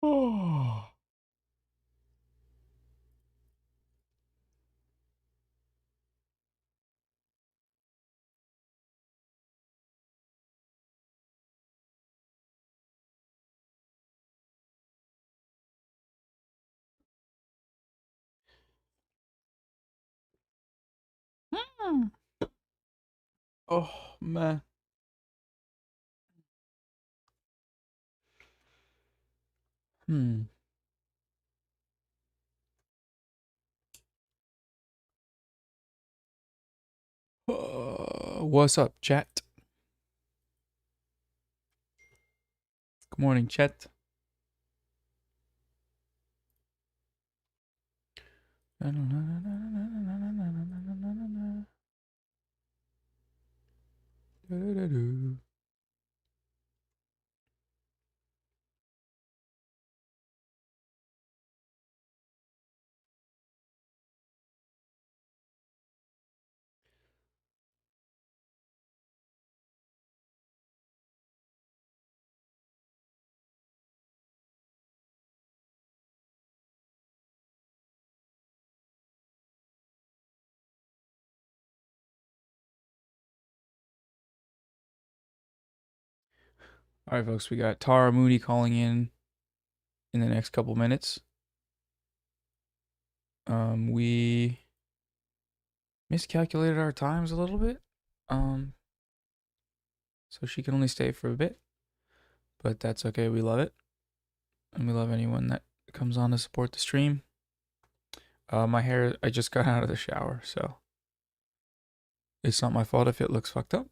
Oh. Oh man. Hmm. What's up, chat? Good morning, chat. All right, folks, we got Tara Mooney calling in the next couple minutes. We miscalculated our times a little bit. So she can only stay for a bit, but that's okay. We love it, and we love anyone that comes on to support the stream. My hair, I just got out of the shower, so it's not my fault if it looks fucked up.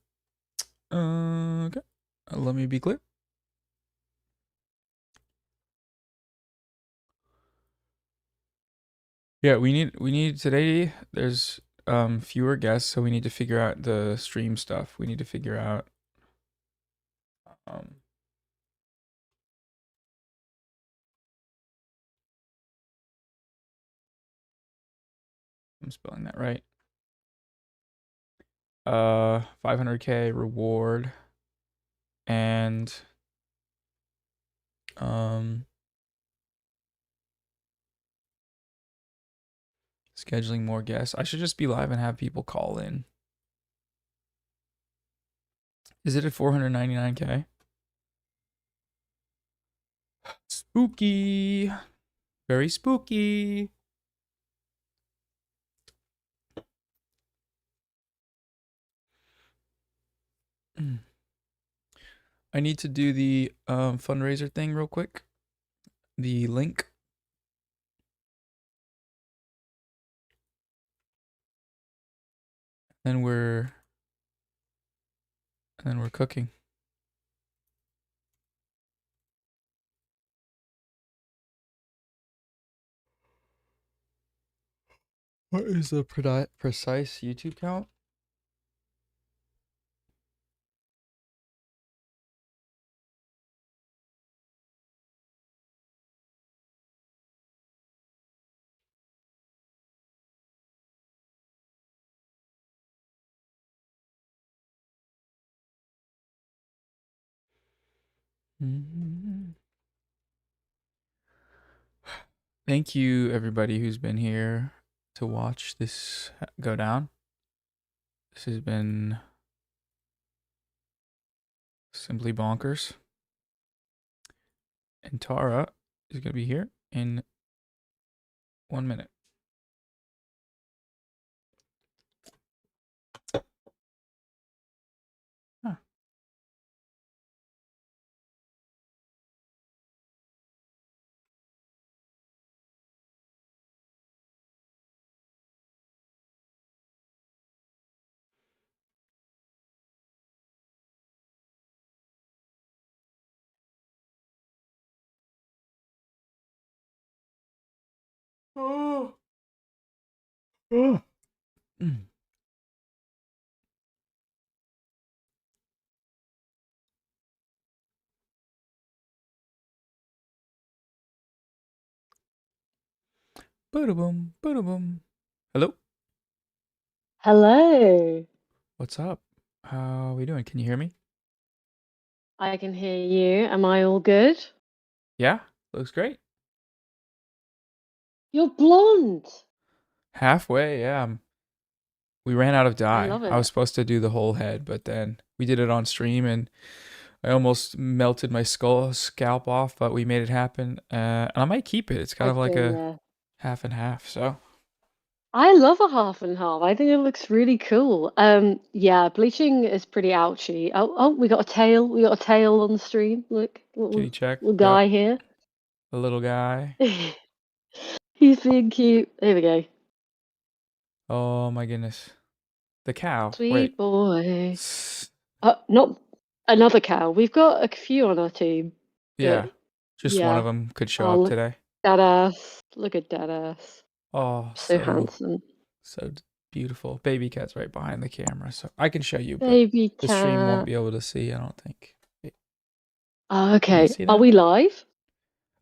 Okay, let me be clear. Yeah, we need today. There's fewer guests, so we need to figure out the stream stuff. We need to figure out um I'm spelling that right. 500K reward and um scheduling more guests. I should just be live and have people call in. Is it at 499K? Spooky. Very spooky. I need to do the fundraiser thing real quick. The link. And we're cooking. What is the precise YouTube count? Thank you, everybody who's been here to watch this go down. This has been simply bonkers. And Tara is going to be here in 1 minute. Huh. Oh. Oh. Boom, boom. Hello, Hello, what's up? How are we doing? Can you hear me? I can hear you. Am I all good? Yeah, looks great. You're blonde. Halfway, yeah. We ran out of I dye. love I was it. supposed to do the whole head, but then we did it on stream, and I almost melted my scalp off, but we made it happen. And I might keep it. It's kind of I've like been a there. half and half. So I love a half and half. I think it looks really cool. Yeah, bleaching is pretty ouchy. Oh, we got a tail. We got a tail on the stream. Look, kitty little check. little Yep, guy here. the little guy. He's being cute. There we go. Oh my goodness, the cow. Wait. Sweet boy. Not another cow. We've got a few on our team, Yeah, but just one of yeah. them could show Oh, up look, today. that ass. Look at that ass. Oh, So handsome. so beautiful. Baby cat's right behind the camera, so I can show you, but Baby the stream won't cat. be able to see. I don't think. Wait, Oh, can you okay. see Are that? we live?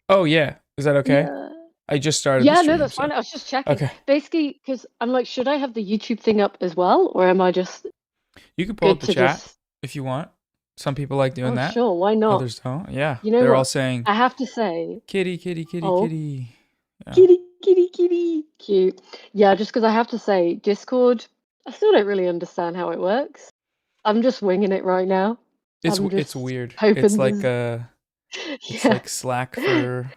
Oh yeah, is that okay? Yeah. I just started the Yeah, no, stream, that's fine. so I was just checking. okay. Basically, because I'm like, should I have the YouTube thing up as well, or am I just You can pull up good the to chat just? if you want. Some people like doing Oh, that. sure, why not? Others don't. Yeah, You know they're all what? saying I have to say, kitty, kitty, kitty, oh, kitty. Yeah, kitty, kitty, kitty, cute. Yeah, just because I have to say, Discord, I still don't really understand how it works. I'm just winging it right now. I'm it's just weird. hoping It's yeah, like Slack for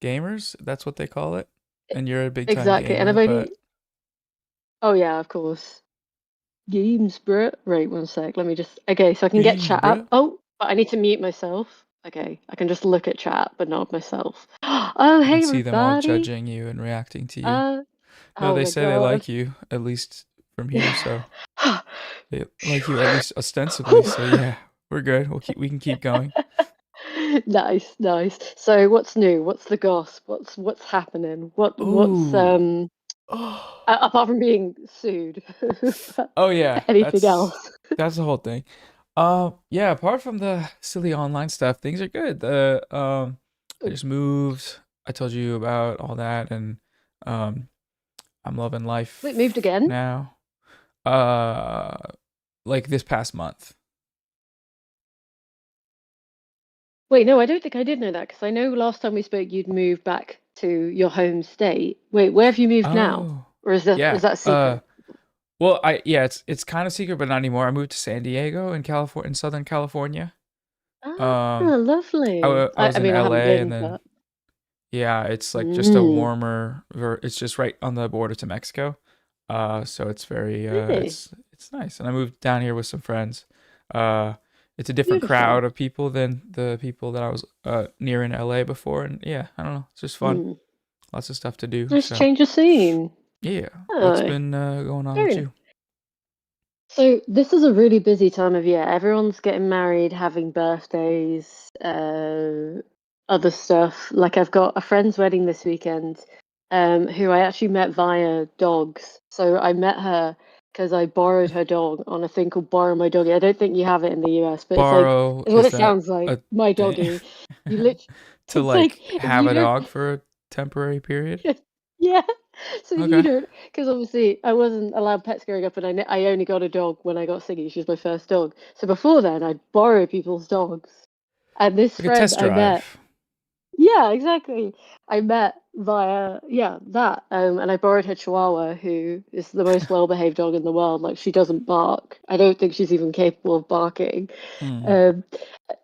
gamers. That's what they call it. And you're a big time exactly. And gamer, I've but only, oh yeah, of course. Games, bruh. Right, one sec. Let me just. Okay, so I can get games, chat up. bruh. Oh, but I need to mute myself. Okay, I can just look at chat, but not myself. Oh, You can hey, see them all everybody. judging you and reacting to you. Uh, No, oh they my say they God. like you, at least from here, Yeah. so they like you at least ostensibly, so yeah, we're good. We can keep going. Nice, nice. So, what's new? What's the gossip? What's happening? What's Ooh. Oh. apart from being sued, but Oh yeah, anything else? that's the whole thing. Yeah, apart from the silly online stuff, things are good. The I just moved. I told you about all that, and um I'm loving Wait, moved life again? now. Uh like this past month. Wait, no, I don't think I did know that because I know last time we spoke you'd moved back to your home state. Wait, where have you moved now? Oh. Or is Yeah. that a secret? Well, I yeah, it's kind of secret, but not anymore. I moved to San Diego in California, in Southern California. Ah, Um, lovely. I I was in mean, I haven't LA, and been, then but yeah, it's like just a mm, warmer. It's just right on the border to Mexico. So it's very really it's nice. And I moved down here with some friends. Uh, it's a different beautiful. crowd of people than the people that I was near in LA before, and yeah, I don't know, it's just fun. Mm. Lots of stuff to do. Nice So change of scene. yeah, what's Oh, been going on with very nice. you? So this is a really busy time of year. Everyone's getting married, having birthdays, other stuff. Like I've got a friend's wedding this weekend, who I actually met via dogs. So I met her because I borrowed her dog on a thing called Borrow My Doggy. I don't think you have it in the US, but Borrow, it's what is it that sounds like. a My thing doggy. You literally, to it's like like if have you a don't dog for a temporary period? yeah. So if you Okay. don't, because obviously I wasn't allowed pets growing up, and I only got a dog when I got Siggy. She was my first dog. So before then, I'd borrow people's dogs. And this Like a friend test I met, drive. yeah, exactly. I met via that. And I borrowed her Chihuahua, who is the most well-behaved dog in the world. Like she doesn't bark. I don't think she's even capable of barking. Mm. Um,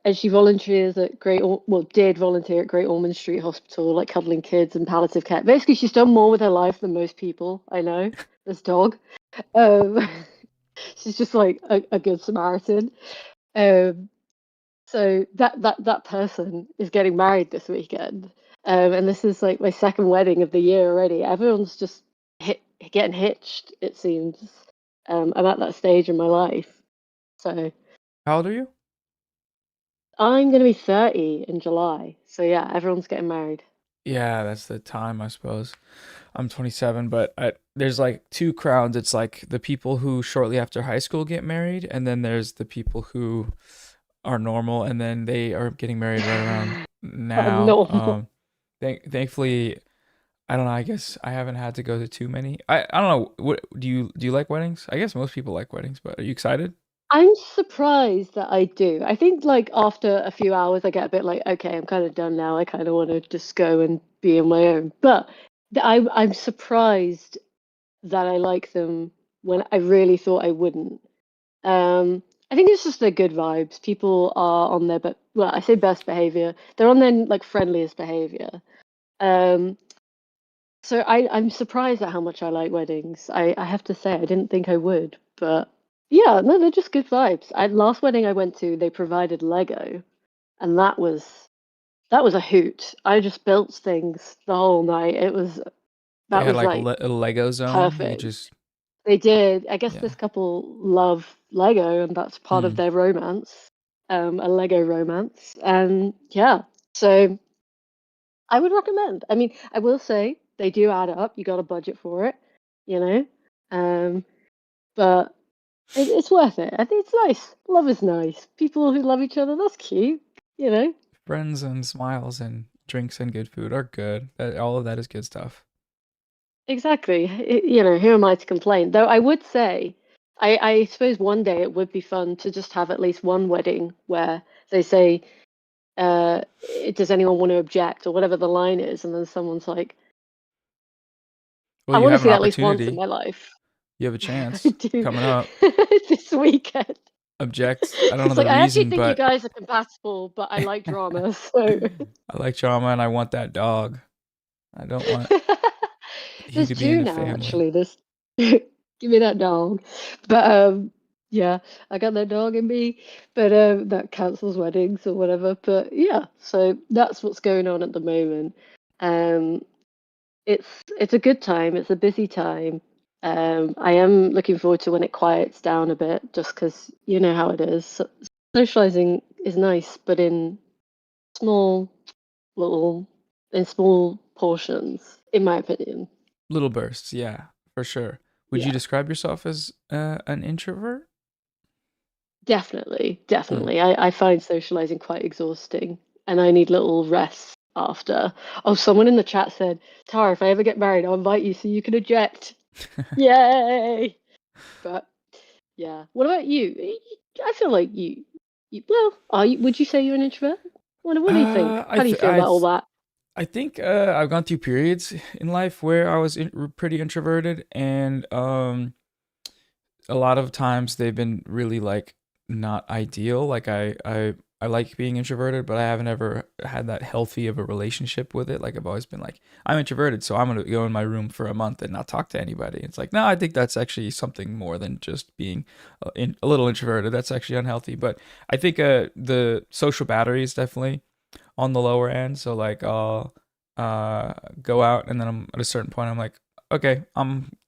and she volunteers at did volunteer at Great Ormond Street Hospital, like cuddling kids and palliative care. Basically, she's done more with her life than most people I know. This dog. Um, she's just like a good Samaritan. Um, so that person is getting married this weekend, and this is like my second wedding of the year already. Everyone's just getting hitched. It seems. I'm at that stage in my life, so How old are you? I'm gonna be 30 in July. So yeah, everyone's getting married. Yeah, that's the time, I suppose. I'm 27, but there's like two crowds. It's like the people who shortly after high school get married, and then there's the people who are normal, and then they are getting married right around Oh, now. normal. Thankfully, I don't know. I guess I haven't had to go to too many. I don't know. What do you like weddings? I guess most people like weddings, but are you excited? I'm surprised that I do. I think like after a few hours, I get a bit like, okay, I'm kind of done now. I kind of want to just go and be on my own. But I'm surprised that I like them when I really thought I wouldn't. Um, I think it's just their good vibes. People are on their, but well, I say best behavior. They're on their like friendliest behavior. Um, so I'm surprised at how much I like weddings. I have to say I didn't think I would, but yeah, no, they're just good vibes. Last wedding I went to, they provided Lego, and that was a hoot. I just built things the whole night. They That had was like like a Lego zone. You could perfect. just They did. I guess yeah. this couple love Lego, and that's part of Mm. their romance, a Lego romance. And yeah, so I would recommend. I mean, I will say they do add up. You got a budget for it, you know. Um, but it's worth it. I think it's nice. Love is nice. People who love each other, that's cute, you know. Friends and smiles and drinks and good food are good. All of that is good stuff. Exactly. Who am I to complain? Though I would say, I suppose one day it would be fun to just have at least one wedding where they say, does anyone want to object or whatever the line is, and then someone's like, Well, I you want to have an see that at least once in opportunity. my life. You have a I chance do coming up. this weekend. Object. I don't know It's the like I actually reason, think you but guys are compatible, but I like drama, so I like drama and I want that dog. I don't want he there's to be in two the now family. actually. This give me that dog. But yeah, I got that dog in me. But that cancels weddings or whatever. But yeah, so that's what's going on at the moment. Um it's a good time, it's a busy time. I am looking forward to when it quiets down a bit, just because you know how it is. Socializing is nice, but small little in small portions, in my opinion. Little bursts, yeah, for sure. Would you Yeah, describe yourself as an introvert? definitely, Mm. definitely. I find socializing quite exhausting, and I need little rests after. Oh, someone in the chat said, Tara, if I ever get married, I'll invite you so you can eject. Yay! But yeah, what about you? I feel like well, would you say you're an introvert? What do you think? I How do you th- feel I about all th- that? I think I've gone through periods in life where I was pretty introverted, and a lot of times they've been really like not ideal. Like I like being introverted, but I haven't ever had that healthy of a relationship with it. Like I've always been like I'm introverted, so I'm gonna go in my room for a month and not talk to anybody. It's like no, I think that's actually something more than just being a little introverted. That's actually unhealthy. But I think the social battery is definitely on the lower end. So like I'll go out and then I'm at a certain point I'm like, okay,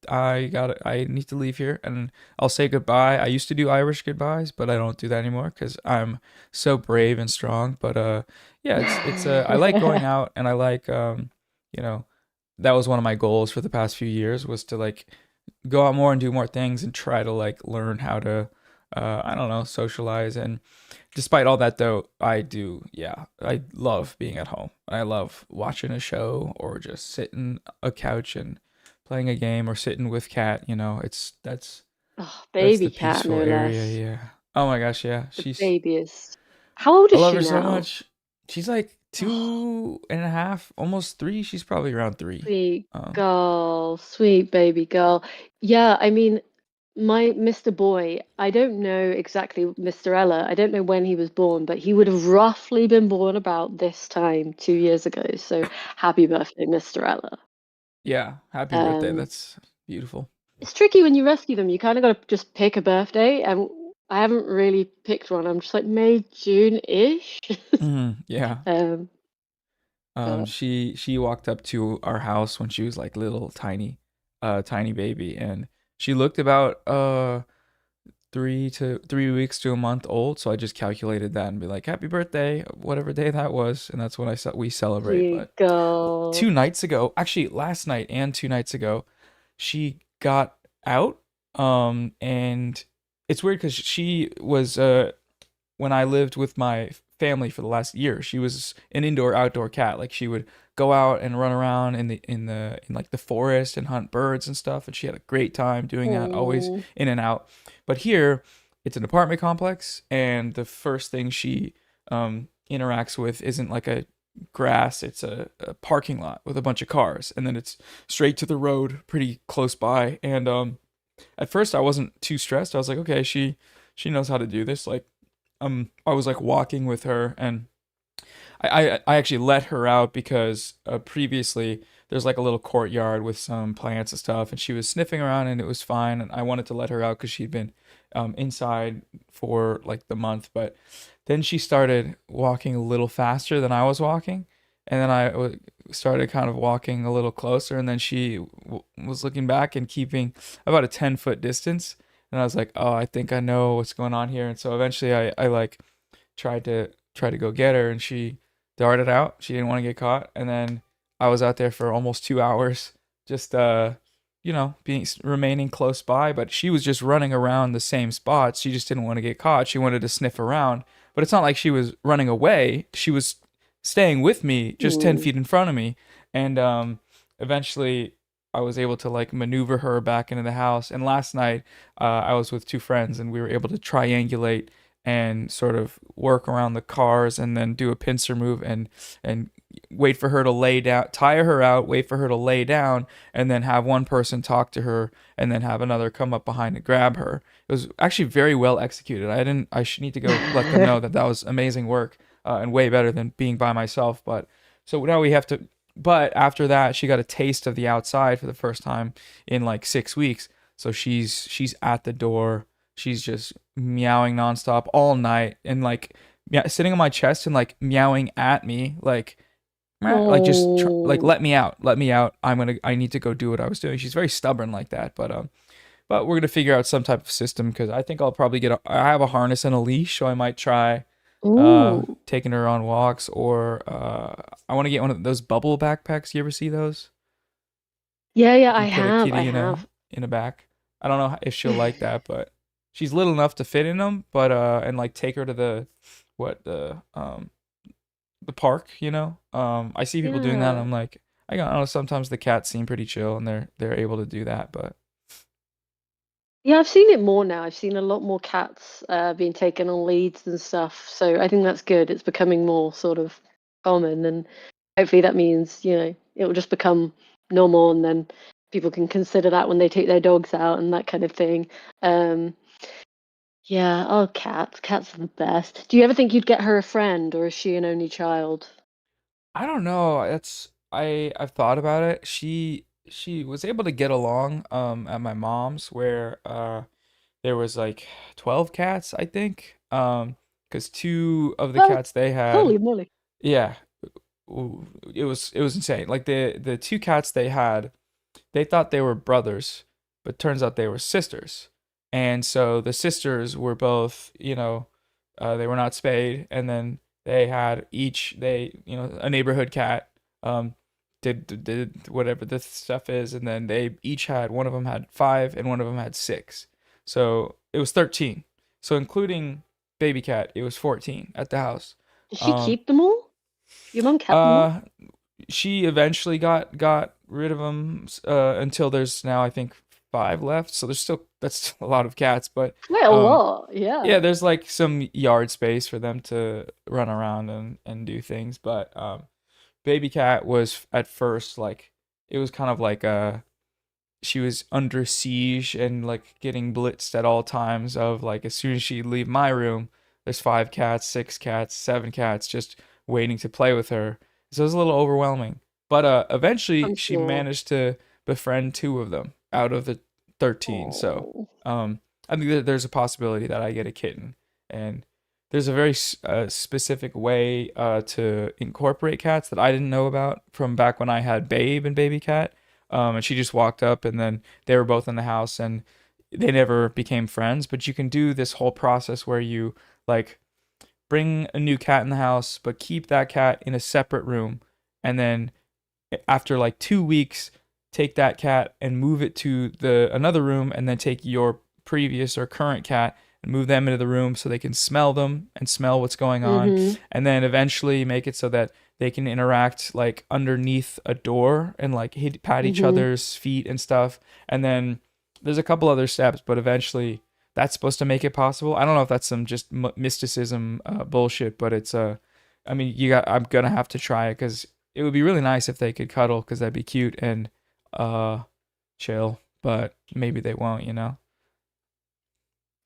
I need to leave here and I'll say goodbye. I used to do Irish goodbyes, but I don't do that anymore because I'm so brave and strong. But yeah, it's I like going out and I like you know that was one of my goals for the past few years was to like go out more and do more things and try to like learn how to I don't know socialize. And despite all that though, yeah, I love being at home. I love watching a show or just sitting a couch and playing a game or sitting with cat. It's Oh, that's baby the cat, peaceful no area. less. Yeah. Oh my gosh, yeah, The she's babyest. How old I is love she her so now? much. She's like Oh, 2.5, almost 3. She's probably around 3. sweet um girl, sweet baby girl. Yeah, I mean, my Mr. Boy, I don't know exactly Mr. Ella. I don't know when he was born, but he would have roughly been born about this time 2 years ago. So happy birthday, Mr. Ella. yeah, happy birthday, Um, that's beautiful. it's tricky when you rescue them. You kind of got to just pick a birthday, and I haven't really picked one. I'm just like May, June-ish. Yeah. Um, but She walked up to our house when she was like little tiny baby, and she looked about 3 weeks to a month old. So I just calculated that and be like, "Happy birthday," whatever day that was, and that's when we celebrate. But sweet girl. 2 nights ago, actually last night and 2 nights ago, she got out. And it's weird because she was when I lived with my family for the last year. She was an indoor outdoor cat. Like she would go out and run around in like the forest and hunt birds and stuff, and she had a great time doing that, always Oh. in and out. But here it's an apartment complex, and the first thing she interacts with isn't like a grass, it's a parking lot with a bunch of cars, and then it's straight to the road pretty close by. And at first I wasn't too stressed. I was like, okay, she knows how to do this. Like I was like walking with her, and I actually let her out because previously there's like a little courtyard with some plants and stuff, and she was sniffing around and it was fine. And I wanted to let her out because she'd been inside for like the month. But then she started walking a little faster than I was walking, and then started kind of walking a little closer, and then she was looking back and keeping about a 10-foot distance. And I was like, oh, I think I know what's going on here. And so eventually I like tried to go get her, and she darted out. She didn't want to get caught. And then I was out there for almost 2 hours, just being remaining close by. But she was just running around the same spots. She just didn't want to get caught. She wanted to sniff around. But it's not like she was running away. She was staying with me, just 10 Mm. feet in front of me. And eventually I was able to like maneuver her back into the house. And last night I was with two friends, and we were able to triangulate and sort of work around the cars, and then do a pincer move, and wait for her to lay down, tire her out, wait for her to lay down, and then have one person talk to her, and then have another come up behind and grab her. It was actually very well executed. I should need to go let them know that that was amazing work, and way better than being by myself. But so now we have to. But after that, she got a taste of the outside for the first time in like 6 weeks. So she's at the door. She's just meowing nonstop all night, and like sitting on my chest and like meowing at me, like "Meow," like just like Oh. let me out, let me out. I need to go do what I was doing. She's very stubborn like that, but we're gonna figure out some type of system, because I think I'll probably I have a harness and a leash, so I might try Ooh. taking her on walks, or I want to get one of those bubble backpacks. You ever see those? Yeah, yeah, You I can put a have. I kitty have. in a back. I don't know if she'll like that, but she's little enough to fit in them. But and like take her to what the park. I see people doing that, and Yeah. I'm like, I don't know. Sometimes the cats seem pretty chill, and they're able to do that. But Yeah, I've seen it more now. I've seen a lot more cats being taken on leads and stuff. So I think that's good. It's becoming more sort of common, and hopefully that means, it will just become normal, and then people can consider that when they take their dogs out and that kind of thing. Um, yeah, oh, cats. Cats are the best. Do you ever think you'd get her a friend, or is she an only child? I don't know. I've thought about it. She was able to get along at my mom's, where there was like 12 cats, I think. Because two of the Well, cats they had, holy moly. yeah, it was insane. Like the two cats they had, they thought they were brothers, but turns out they were sisters. And so the sisters were both, they were not spayed, and then they had each a neighborhood cat did whatever this stuff is, and then they each had, one of them had five and one of them had six, so it was 13. So including baby cat, it was 14 at the house. Did she Um, keep them all? Your mum kept them all? uh, she eventually got rid of them until there's now I think five left. So that's still a lot of cats, but Quite a um lot, yeah, yeah. there's like some yard space for them to run around and do things. But baby cat was at first like, it was kind of like she was under siege and like getting blitzed at all times, of like as soon as she'd leave my room, there's five cats, six cats, seven cats just waiting to play with her. So it was a little overwhelming. But eventually I'm she sure. managed to befriend two of them out of the 13. So Oh. I think that there's a possibility that I get a kitten. And there's a very specific way to incorporate cats that I didn't know about from back when I had Babe and Baby Cat. And she just walked up, and then they were both in the house, and they never became friends. But you can do this whole process where you like bring a new cat in the house, but keep that cat in a separate room, and then after like 2 weeks, take that cat and move it to the another room, and then take your previous or current cat and move them into the room so they can smell them and smell what's going on, Mm-hmm. and then eventually make it so that they can interact like underneath a door and like pat each Mm-hmm. other's feet and stuff. And then there's a couple other steps, but eventually that's supposed to make it possible. I don't know if that's some just mysticism bullshit, but it's I mean, I'm gonna have to try it because it would be really nice if they could cuddle because that'd be cute and uh chill. But maybe they won't, you know.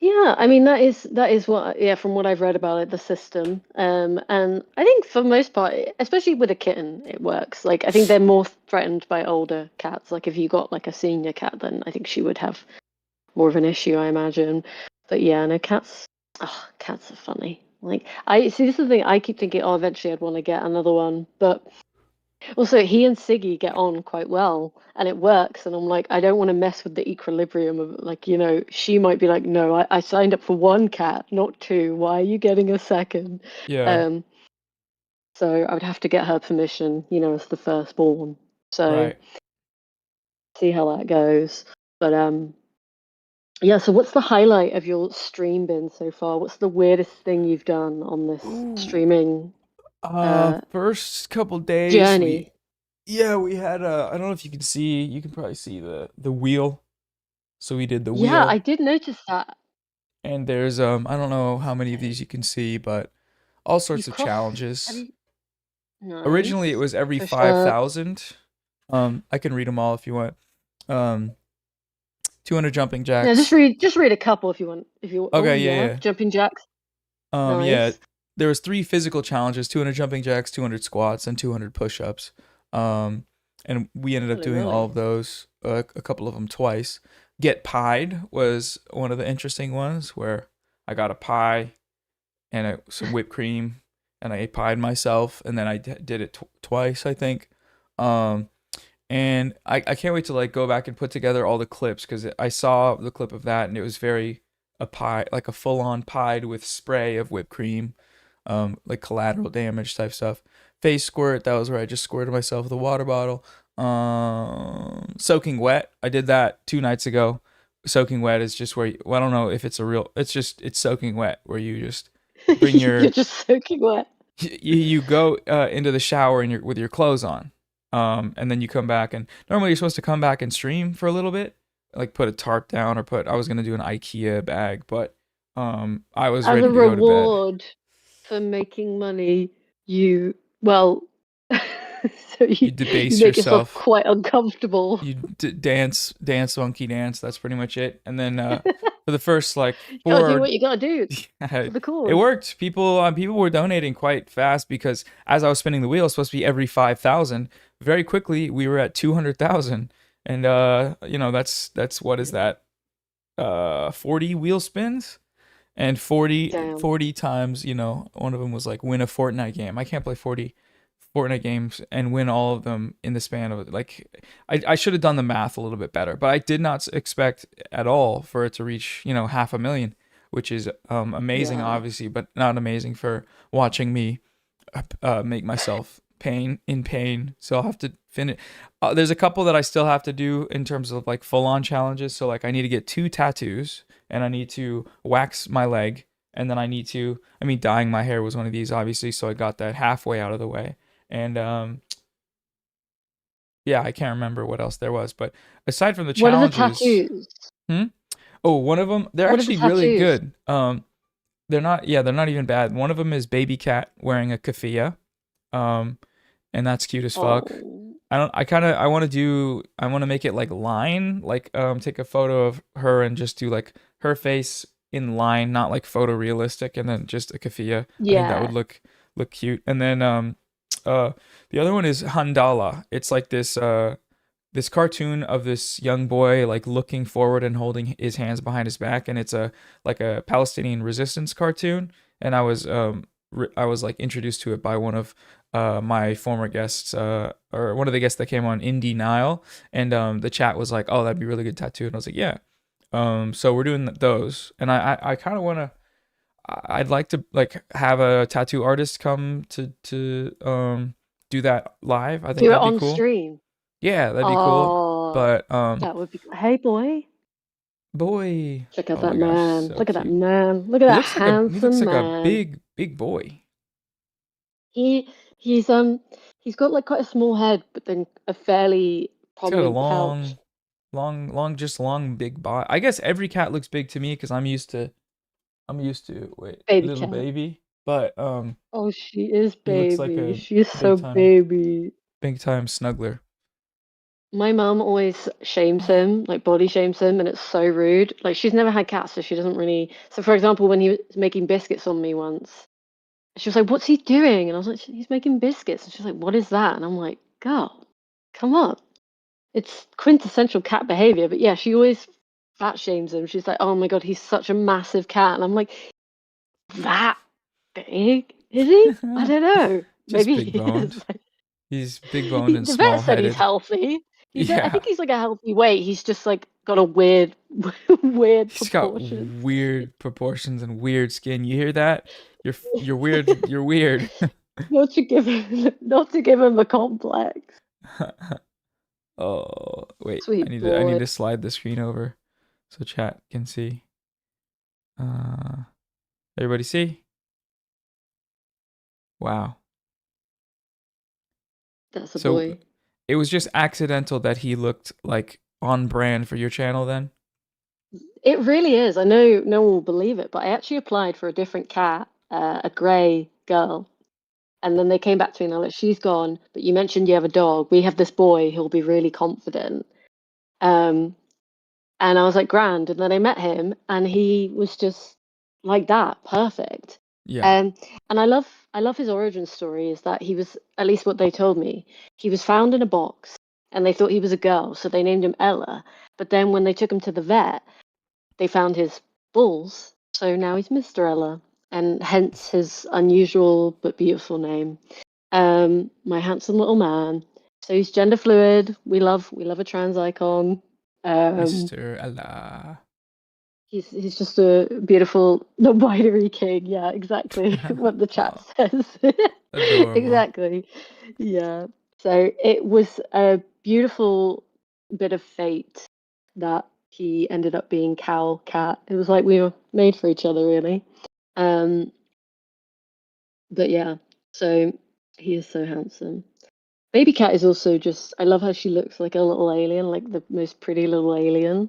Yeah, I mean that is what yeah, from what I've read about it, the system. And I think for most part, especially with a kitten, it works. Like I think they're more threatened by older cats. Like if you got like a senior cat, then I think she would have more of an issue, I imagine. But yeah, no, cats are funny. Like I see, this is the thing. I keep thinking, oh, eventually I'd want to get another one, but also he and Siggy get on quite well, and it works. And I'm like, I don't want to mess with the equilibrium of like, she might be like, no, I signed up for one cat, not two. Why are you getting a second? Yeah, Um, so I would have to get her permission, as the firstborn. So right. see how that goes. But yeah, so what's the highlight of your stream been so far? What's the weirdest thing you've done on this Ooh. streaming First couple days journey? we had I don't know if you can see, you can probably see the wheel. So we did the Yeah, I wheel, did notice that. and there's I don't know how many of these you can see, but all sorts You've of crossed. Have challenges. you? Originally it Nice. was every Push up. 5,000. I can read them all if you want. Um 200 jumping No, just jacks. read a couple if you want. If you oh Okay, yeah, yeah. jumping jacks. Yeah. Nice. There was three physical challenges: 200 jumping jacks, 200 squats, and 200 push-ups. And we ended up Holy doing all moly. of those, a couple of them twice. Get pied was one of the interesting ones where I got a pie and some whipped cream, and I pied myself, and then I did it twice, I think. Um, and I can't wait to like go back and put together all the clips because I saw the clip of that and it was very a pie, like a full on pied with spray of whipped cream, like collateral damage type stuff. Face squirt, that was where I just squirted myself with a water bottle. Soaking wet, I did that 2 nights ago. Soaking wet is just where well, I don't know if it's a real, it's soaking wet where you just bring You're your just soaking wet. you go into the shower and with your clothes on, and then you come back, and normally you're supposed to come back and stream for a little bit, like put a tarp down, or I was gonna do an IKEA bag, but I was As a ready to go to bed. reward for making money, you well, so You you debase make yourself yourself. quite uncomfortable. You dance, monkey dance. That's pretty much it. And then for the first like You gotta do four what you gotta do for the it cause. worked. People were donating quite fast because as I was spinning the wheel, it's supposed to be every 5,000. Very quickly, we were at 200,000, and that's what is that? 40 wheel spins, and 40 Damn. 40 times. One of them was like win a Fortnite game. I can't play 40 Fortnite games and win all of them in the span of like I should have done the math a little bit better, but I did not expect at all for it to reach 500,000, which is amazing Yeah. obviously, but not amazing for watching me make myself in pain. So I'll have to finish. There's a couple that I still have to do in terms of like full on challenges. So like I need to get 2 tattoos and I need to wax my leg, and then I mean dyeing my hair was one of these obviously, so I got that halfway out of the way. And yeah, I can't remember what else there was, but aside from the What are the challenges, tattoos? hmm? Oh, one of them, they're What are the actually really tattoos? good. They're not even bad. One of them is baby cat wearing a keffiyeh, um, and that's cute as fuck. Oh, I want to make it like line, like take a photo of her and just do like her face in line, not like photorealistic, and then just a keffiyeh. I think that would yeah. look cute. And then uh the other one is Handala. It's like this cartoon of this young boy like looking forward and holding his hands behind his back, and it's a like a Palestinian resistance cartoon. And I was like introduced to it by one of my former guests, or one of the guests that came on, Indie Nile, and the chat was like, "Oh, that'd be a really good tattoo," and I was like, "Yeah." So we're doing those, and I kind of want to. I'd like to like have a tattoo artist come to do that live. I think Do it that'd be on cool. stream. Yeah, that'd be cool. Oh, But that would be. Hey, boy. Boy. Check out Oh my that gosh, man. so Look at that cute. man. Look at that He looks handsome like a man. big boy. He he's he's got like quite a small head, but then a fairly He's got a prominent pouch. just long, big body. I guess every cat looks big to me because I'm used to wait, Baby little cat. baby. But Oh, she is he looks like baby. a She is so big time, baby. big time snuggler. My mum always shames him, like body shames him, and it's so rude. Like she's never had cats, so she doesn't really. So, for example, when he was making biscuits on me once, she was like, "What's he doing?" And I was like, "He's making biscuits." And she's like, "What is that?" And I'm like, "Girl, come on." It's quintessential cat behavior. But yeah, she always fat shames him. She's like, "Oh my God, he's such a massive cat." And I'm like, "That big? Is he? I don't know. Just Maybe big he is." boned. He's big boned and The vet small said he's headed. healthy. I Yeah. think he's like a healthy weight. He's just like got a weird, weird He's got proportions. weird proportions and weird skin. You hear that? You're weird. You're weird. Not to give him a complex. Oh, wait. Sweet I need boy. to slide the screen over so chat can see. Uh Everybody see? Wow. That's a So boy. it was just accidental that he looked like on brand for your channel then? It really is. I know no one will believe it, but I actually applied for a different cat, a grey girl. And then they came back to me and they're like, she's gone, but you mentioned you have a dog. We have this boy who'll be really confident. Um, And I was like, grand. And then I met him and he was just like that, perfect. Yeah. Um, and I love his origin story is that he was, at least what they told me, he was found in a box and they thought he was a girl, so they named him Ella. But then when they took him to the vet, they found his balls, so now he's Mr. Ella, and hence his unusual but beautiful name. My handsome little man. So he's gender fluid. We love a trans icon. Um, Mr. Allah. he's just a beautiful non-binary king. Yeah, exactly what the chat Oh, says. adorable. Exactly. Yeah. So it was a beautiful bit of fate that he ended up being cow cat. It was like we were made for each other, really. Um, but yeah, so he is so handsome. Baby cat is also just, I love how she looks like a little alien, like the most pretty little alien.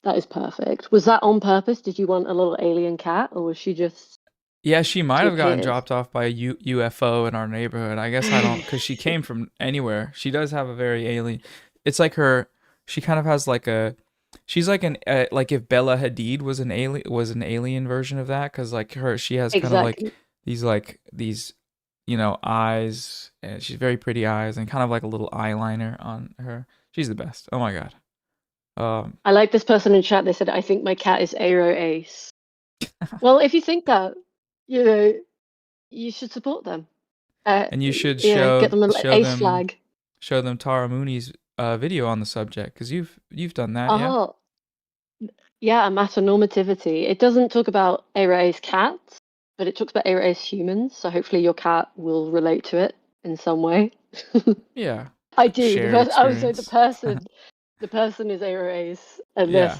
That is perfect. Was that on purpose? Did you want a little alien cat, or was she just Yeah, she might to have gotten appear? dropped off by a UFO in our neighborhood. I guess I don't, because she came from anywhere. She does have a very alien. It's like she kind of has like she's like like if Bella Hadid was an alien version of that, because like she has kind of Exactly. like these, eyes, and she's very pretty eyes, and kind of like a little eyeliner on her. She's the best. Oh my God. Um, I like this person in chat. They said, "I think my cat is Aero Ace." Well, if you think that, you know, you should support them. and you should Get them an ace flag. show them Tara Mooney's video on the subject, because you've done that, yeah? Oh, yeah, amatonormativity. It doesn't talk about Aero Ace cats, but it talks about Aero Ace humans. So hopefully your cat will relate to it in some way. Yeah. I do. Shared So experience. the person is Aero Ace, and Yeah.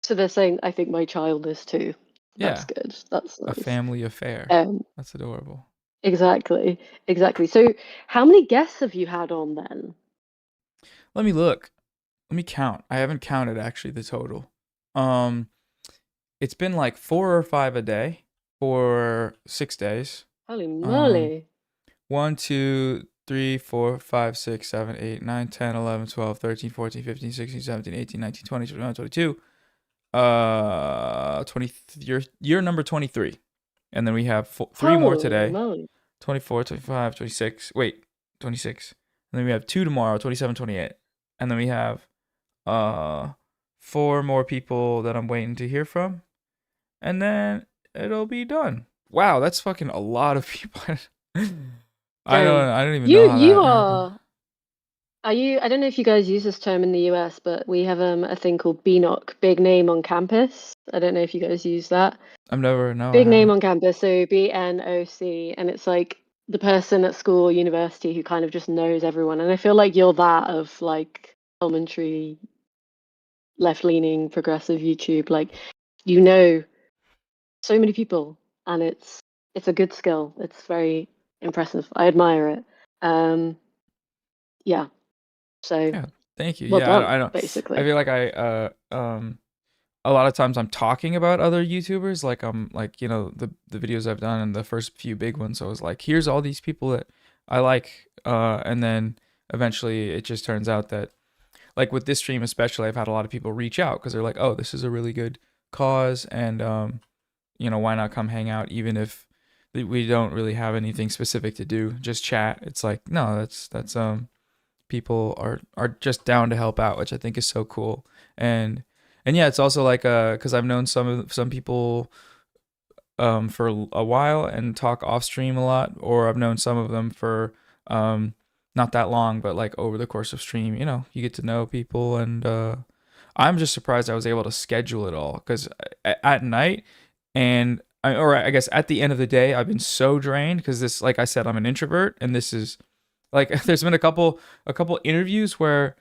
they're saying, I think my child is too. That's Yeah. good. That's A nice. family affair. Um, That's adorable. exactly, exactly. So, how many guests have you had on then? Let me look. Let me count. I haven't counted actually the total. Um, it's been like 4 or 5 a day for 6 days. Holy Um, moly! 1, 2, 3, 4, 5, 6, 7, 8, 9, 10, 11, 12, 13, 14, 15, 16, 17, 18, 19, 20, 21, 22. 20, you're number 23. And then we have three more Holy today. moly! 24, 25, 26. Wait, 26. And then we have two tomorrow, 27, 28. And then we have uh four more people that I'm waiting to hear from. And then it'll be done. Wow, that's fucking a lot of people. Dang, I don't even know you how you that happened. are you? I don't know if you guys use this term in the US, but we have a thing called BNOC, big name on campus. I don't know if you guys use that. I Big name haven't. on campus, so BNOC, and it's like the person at school or university who kind of just knows everyone. And I feel like you're that of like elementary. left-leaning progressive YouTube. Like, you know, so many people, and it's a good skill. It's very impressive. I admire it. Um, yeah. So Yeah, thank you. well Yeah, done, I don't. I basically. feel like a lot of times I'm talking about other YouTubers, like the videos I've done and the first few big ones. I was like, here's all these people that I like, and then eventually it just turns out that, like with this stream especially, I've had a lot of people reach out because they're like, oh, this is a really good cause, and why not come hang out even if we don't really have anything specific to do, just chat. It's like, no, that's people are just down to help out, which I think is so cool. And yeah, it's also like because I've known some people for a while and talk off stream a lot, or I've known some of them for not that long, but like over the course of stream, you get to know people, and I'm just surprised I was able to schedule it all because at night and or I guess at the end of the day, I've been so drained because this, like I said, I'm an introvert, and this is like there's been a couple interviews where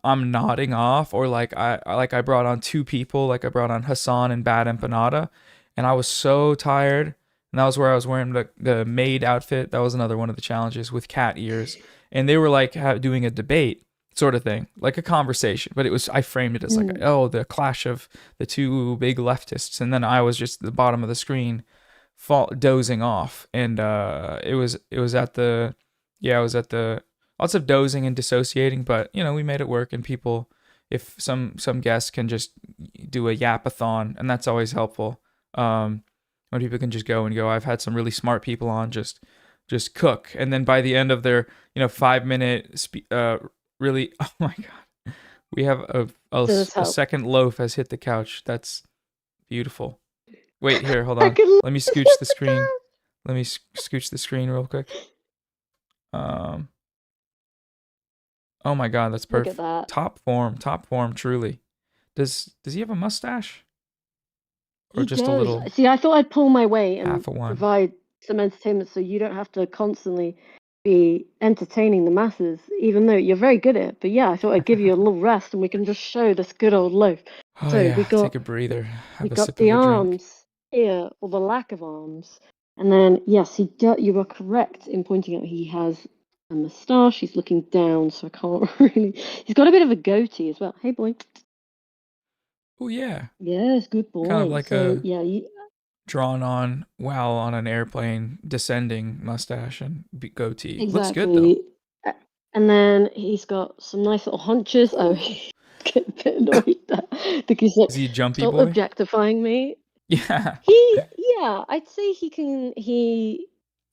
I'm nodding off, or like I brought on two people, like I brought on Hassan and Bad Empanada, and I was so tired. And that was where I was wearing the Maid outfit. That was another one of the challenges with cat ears, and they were like doing a debate sort of thing, like a conversation. But I framed it as like, Mm. oh, the clash of the two big leftists, and then I was just at the bottom of the screen, dozing off, and it was at the yeah, I was at the lots of dozing and dissociating, but we made it work. And people, if some guests can just do a yapathon, and that's always helpful. When people can just go and go. I've had some really smart people on just cook, and then by the end of their 5 minute really, oh my god, we have Does this a help? second loaf has hit the couch. That's beautiful. Wait, here, hold I on. can look Let me at scooch the screen. Let me scooch the screen real quick. Um, oh my god, that's look at perfect. that. Top form, truly. Does he have a mustache or He just a does. little See, I thought I'd pull my weight and half a one? provide some entertainment so you don't have to constantly be entertaining the masses, even though you're very good at it. But yeah, I thought I'd give you a little rest and we can just show this good old loaf. Oh So yeah, take a breather. we Have a got sip the of a drink. arms here, or the lack of arms. And then yes, you were correct in pointing out he has a moustache. He's looking down, so I can't really. He's got a bit of a goatee as well. Hey boy. Oh yeah, Yes, good kind of boy. like So a yeah, drawn on while on an airplane descending mustache and goatee. Looks good though. exactly. And then he's got some nice little hunches. Oh, Ooh. he's getting a bit annoyed there because he's Is like, he a jumpy stop boy? objectifying me. Yeah. Yeah, I'd say he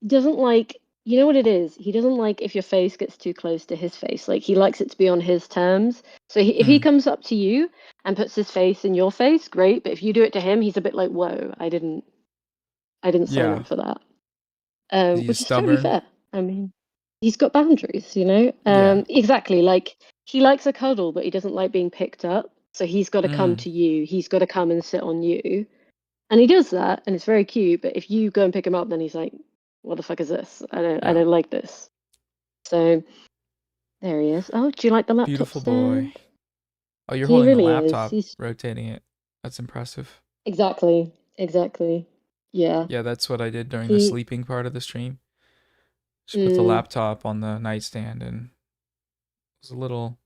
doesn't like, you know what it is? He doesn't like if your face gets too close to his face. Like, he likes it to be on his terms. So if he Mm, comes up to you and puts his face in your face, great. But if you do it to him, he's a bit like, whoa, I didn't sign yeah. up for that. Is he Which is totally stubborn? fair. I mean, he's got boundaries, you know? Yeah. Exactly. Like, he likes a cuddle, but he doesn't like being picked up. So he's got to come Mm, to you. He's got to come and sit on you. And he does that, and it's very cute. But if you go and pick him up, then he's like, "What the fuck is this? I yeah. don't like this." So there he is. Oh, do you like the laptop Beautiful boy. stand? Oh, you're He holding the really is. laptop, He's rotating it. That's impressive. exactly. Yeah. Yeah, that's what I did during the He. sleeping part of the stream. Just put the Mm, laptop on the nightstand, and it was a little.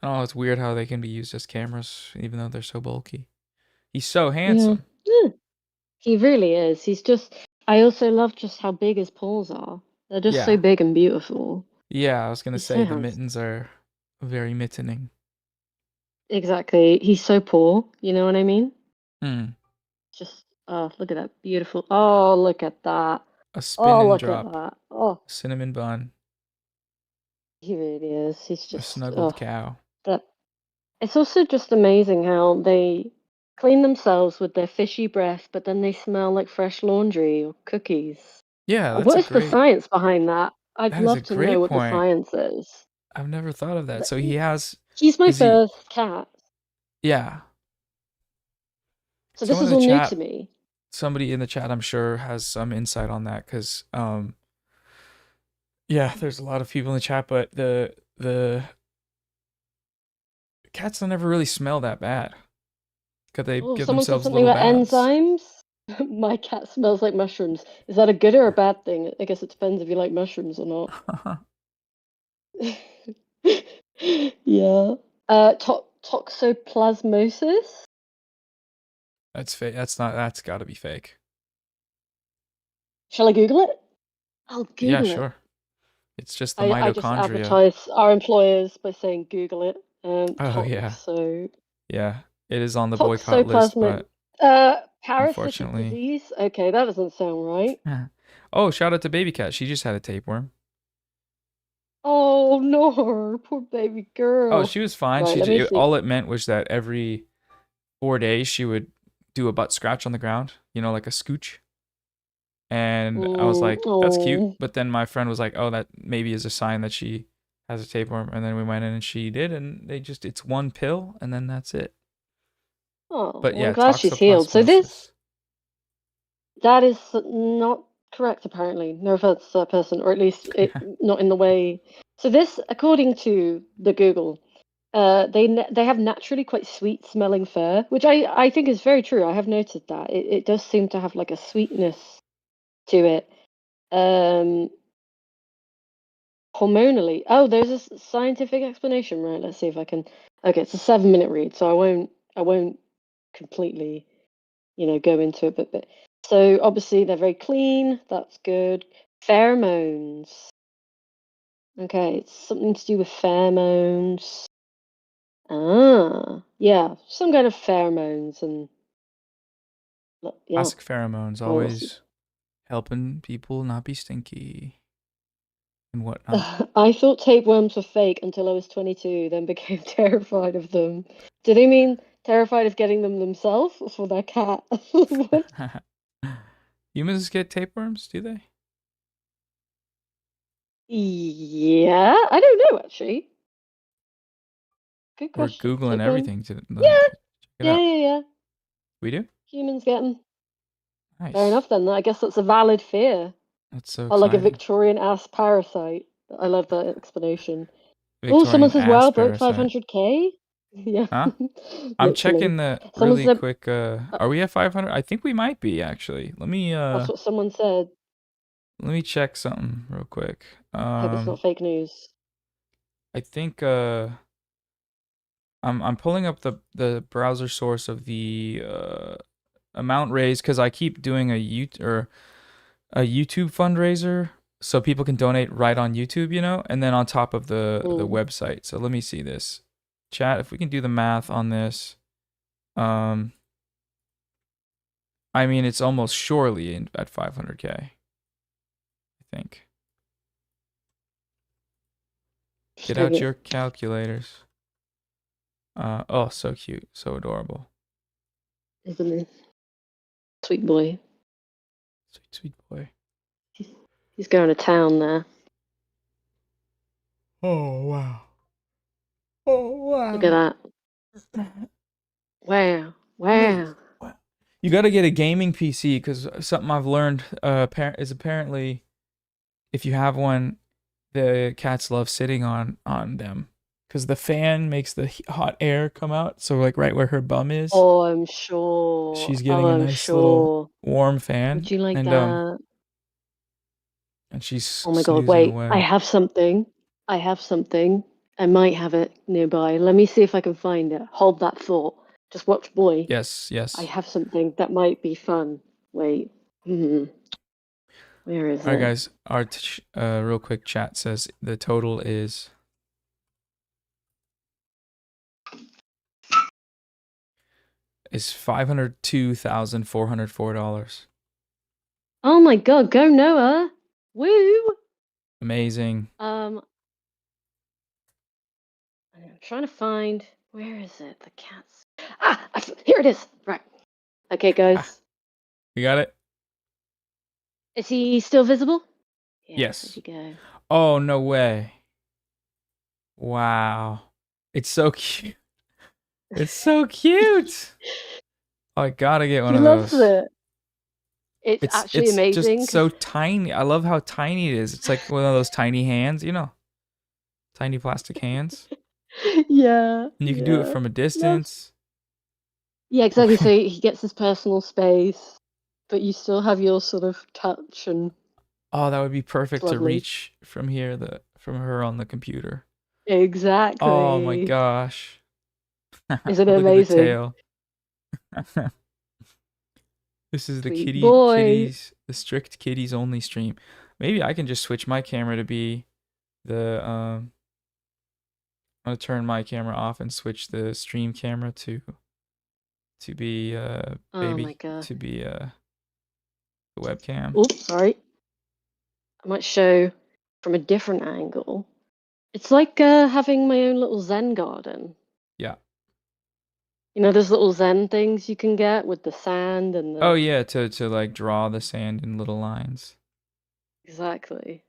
I don't know. It's weird how they can be used as cameras, even though they're so bulky. He's so yeah. handsome. Yeah. He really is. He's just. I also love just how big his paws are. They're just so Yeah. big and beautiful. Yeah, I was gonna He's say so the handsome. mittens are very mittening. Exactly. He's so poor. You know what I mean? Hmm. Just. Oh, look at that. Beautiful. Oh, look at that. A Oh, spin and look at drop. that. Oh, Cinnamon bun. he really is. He's A just, snuggled oh, cow. that. It's also just amazing how they clean themselves with their fishy breath, but then they smell like fresh laundry or cookies. Yeah, What is the science behind that? I'd that is a love to know great what the point. science is. I've never thought of that. But So he has, he's my is he, first cat, yeah. so this Someone in is the all new to chat, me. somebody in the chat, I'm sure has some insight on that because, yeah, there's a lot of people in the chat, but the cats don't ever really smell that bad. Could they Oh, give someone said themselves something little about baths? enzymes. My cat smells like mushrooms. Is that a good or a bad thing? I guess it depends if you like mushrooms or not. Yeah. Toxoplasmosis. That's fake. That's not. That's got to be fake. Shall I Google it? I'll Yeah, Google it. sure. It's just the I just mitochondria. advertise our employers by saying Google it. Oh yeah, yeah. It is on the boycott list, Toxoplasmic but parasitic unfortunately. disease. Okay, that doesn't sound right. Oh, shout out to Baby Cat. She just had a tapeworm. Oh no, poor baby Oh, girl. she was fine. Right, let me see. All it meant was that every 4 days she would do a butt scratch on the ground, like a scooch. And I was like, that's cute. Oh, But then my friend was like, oh, that maybe is a sign that she has a tapeworm. And then we went in and she did, and it's one pill, and then that's it. oh, But well, I'm yeah, glad she's healed. So toxoplasmosis. that is not correct, apparently. No offense to that person, or at least not in the way. So this, according to the Google, they have naturally quite sweet smelling fur, which I think is very true. I have noted that it does seem to have like a sweetness to it. Um, hormonally. Oh, there's a scientific explanation, right? Let's see if I can. Okay, it's a 7-minute read, so I won't completely, go into it, but so obviously they're very clean. That's good. Pheromones. Okay, it's something to do with pheromones. Ah, yeah, some kind of pheromones and yeah. Classic pheromones, Well, always helping people not be stinky and whatnot. I thought tapeworms were fake until I was 22, then became terrified of them. Do they mean terrified of getting them themselves or for their cat? What? Humans get tapeworms, do they? Yeah, I don't know actually. Good We're question. Googling Tapeworm. everything to Yeah, check it yeah, out. yeah, yeah. We do? Humans get them. Fair Nice. enough then. I guess that's a valid fear. That's so Or like a exciting. Victorian ass parasite. I love that explanation. Oh, someone Victorian says, ass wow, broke parasite. 500K? Yeah, Huh? I'm literally. checking the Someone really said, quick. uh, Are we at 500? I think we might be actually. that's what someone said. Let me check something real quick. Hope it's not fake news. I think I'm pulling up the browser source of the amount raised because I keep doing a YouTube fundraiser so people can donate right on YouTube, and then on top of the Mm. website. So let me see this. Chat, if we can do the math on this. Um I mean, it's almost surely at 500K, I think. Get out your calculators. Oh, so cute, so adorable. Isn't it? Sweet boy. Sweet, sweet boy. He's going to town there. Oh, wow. Oh, Look at wow. that. Wow. Wow. You got to get a gaming PC because something I've learned is apparently if you have one, the cats love sitting on them because the fan makes the hot air come out. So like right where her bum is, Oh, I'm sure. she's Oh, getting a I'm nice little sure. warm Would fan, you like and that? she's Oh my God, snoozing wait. I away. have something. I have something. I might have it nearby. Let me see if I can find it. Hold that thought. Just watch, boy. Yes, I yes. have something that might be fun. Wait. Where is All right, it? guys. Our real quick chat says the total is $502,404. Oh my God, go Noah. Woo. Amazing. I'm trying to find, where is it? The cats. Here it is. Right. Okay, Ah, guys. you got it? Is he still visible? Yes, there Yes. you go. Oh, no way. Wow. It's so cute. It's so cute. Oh, I gotta get one He of loves those. it. It's actually It's just amazing because so tiny. I love how tiny it is. It's like one of those tiny hands, tiny plastic hands. Yeah, And you can do it yeah. from a That's distance. yeah, exactly. So he gets his personal space, but you still have your sort of touch, and Oh, that would be it's perfect to lovely. reach from here, from her on the computer. Oh my Exactly. gosh. Isn't it Look at the amazing? tail. This is the Sweet boy. the strict kitties only stream. Maybe I can just switch my camera to be the I'm gonna turn my camera off and switch the stream camera to be Oh my baby God. to be the webcam. Oops, sorry. I might show from a different angle. It's like having my own little Zen garden. Yeah. You know, those little Zen things you can get with the sand and Oh the. yeah, to like draw the sand in little lines. Exactly.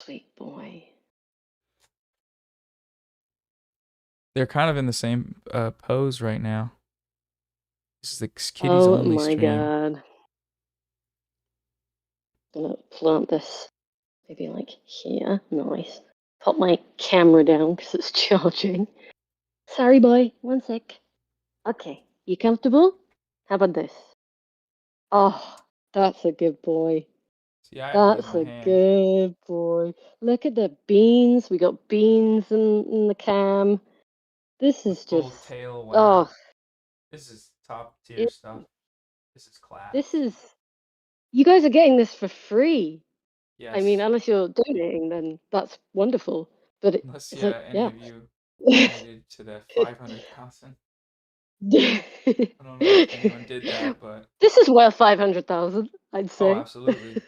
Sweet boy. They're kind of in the same pose right now. This is the kitties Oh only my stream. God. Gonna plant this maybe like here. Nice. Put my camera down because it's charging. Sorry, boy. One sec. Okay. You comfortable? How about this? Oh, that's a good boy. See, I have it in That's my a hand. good boy. Look at the beans. We got beans in the cam. This The is full just, tail wag. oh, This is top tier it, stuff. This is class. this is, you guys are getting this for free. I mean, Yes. unless you're donating, then that's wonderful. But Unless it's like, yeah, any yeah. of you donated to the 500,000. I don't know if anyone did that, but This is worth 500,000, I'd oh, say. absolutely.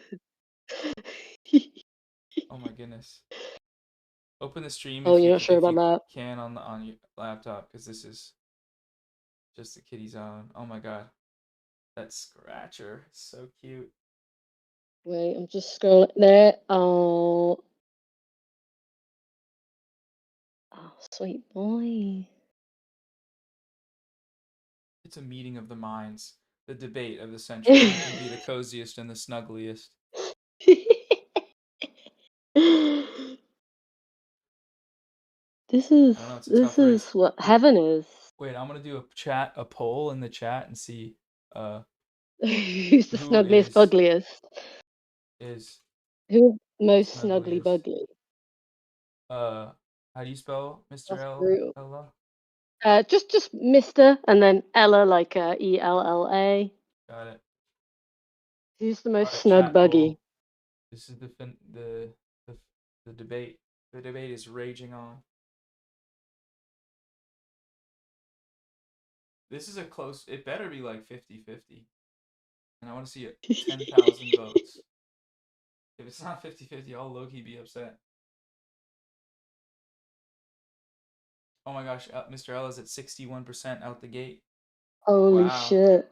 Oh my goodness. Open the stream Oh, you're not sure if about you that? can on your laptop because this is just the kitty's own. Oh my god. That scratcher is so cute. Wait, I'm just scrolling there. Oh, oh, sweet boy. It's a meeting of the minds, the debate of the century. Who can be the coziest and the snuggliest? This is I don't know. It's a this tough is race. what heaven is. Wait, I'm gonna do a poll in the chat and see uh Who's the who snuggliest, buggliest? is Who's most snuggly, snuggliest. buggly? How do you spell Mr. That's brutal. Ella? Just Mr. and then Ella like ELLA. Got it. Who's the All most right, snug chat buggy? poll. This is the the debate. The debate is raging on. This is a close. It better be like 50-50. And I want to see it 10,000 votes. If it's not 50-50, I'll low key be upset. Oh my gosh, Mr. Ella's at 61% out the gate. Holy Wow. shit.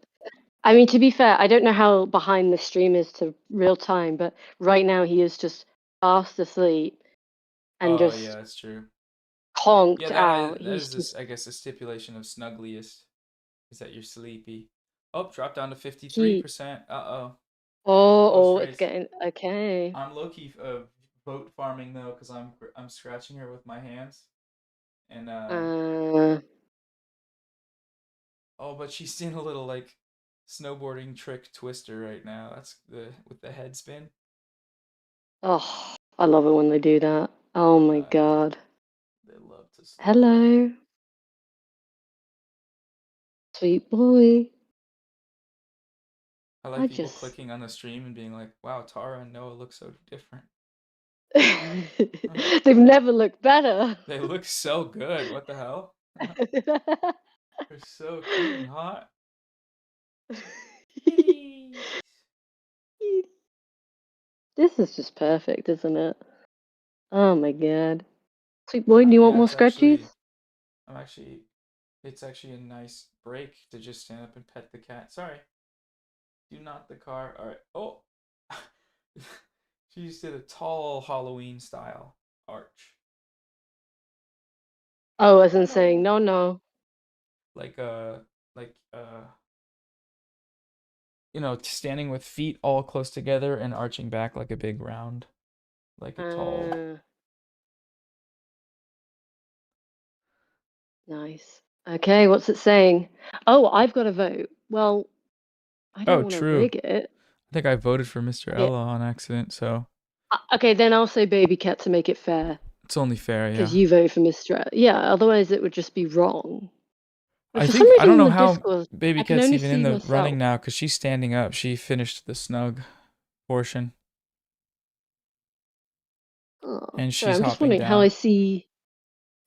I mean, to be fair, I don't know how behind the stream is to real time, but right now he is just fast asleep and Oh just yeah, that's true. Yeah, conked out. that He's is this. just I guess a stipulation of snuggliest is that you're sleepy. Oh, drop down to he 53%. Uh-oh. oh Close it's race. getting okay. I'm low key vote farming though because I'm scratching her with my hands and Uh oh, but she's doing a little like snowboarding trick twister right now. That's the with the head spin. oh, I love it when they do that. Oh my Yeah, God. they love to slow it up. Hello, sweet boy. I I like people just clicking on the stream and being like, "Wow, Tara and Noah look so different." they've never looked better. They look so good. What the hell? They're so cute and hot. Kitties. This is just perfect, isn't it? Oh my God. Sweet boy, do you want Yeah, more scratchies? I'm actually, it's actually a nice break to just stand up and pet the cat. Sorry, do not the car. All right. Oh, she just did a tall Halloween style arch. Oh, as Oh in saying, no. no, no. Like like standing with feet all close together and arching back like a big round like a tall. Nice. Okay, what's it saying? Oh, I've got a vote. Well, I don't Oh, want to true. rig it. I think I voted for Mr. Okay, Ella on accident, so okay, then I'll say baby cat to make it fair, it's only fair, because yeah. you vote for Mr. Yeah, otherwise it would just be wrong. But I for some think I reason don't in know the how Discord, Baby I can Cat's only even in see the running myself. now because she's standing up. She finished the snug portion Oh, and sorry, she's I'm just hopping wondering how I down. see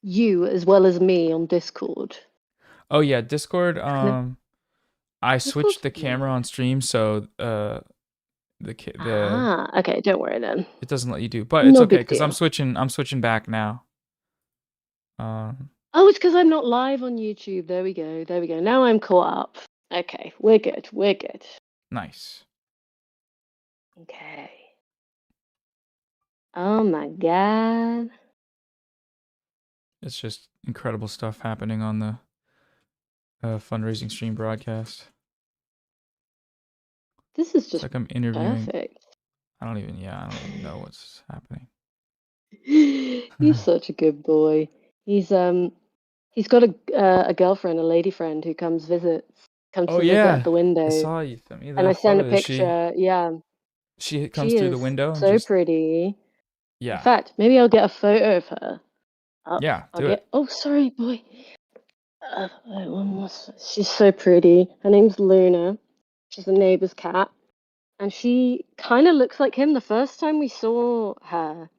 you as well as me on Discord. Oh yeah, Discord. No, I switched Discord's the camera weird. on stream, so the Okay, don't worry then. it doesn't let you do, but it's No okay big because deal. I'm switching back now. Um, Oh, it's because I'm not live on YouTube. There we go. There we go. Now I'm caught up. Okay, we're good. We're good. nice. Okay. Oh my God. It's just incredible stuff happening on the fundraising stream broadcast. This is It's just like I'm interviewing. perfect. I don't even know what's happening. He's such a good boy. He's got a girlfriend, a lady friend who comes Oh to visit at yeah, the I window. saw you sent me And I the sent a photo. picture. Yeah, She comes she through the is window and so just pretty. In yeah, fact, maybe I'll get a photo of her. yeah, I'll do it. get. Oh, sorry, boy. She's so pretty. Her name's Luna. She's the neighbor's cat, and she kind of looks like him. The first time we saw her,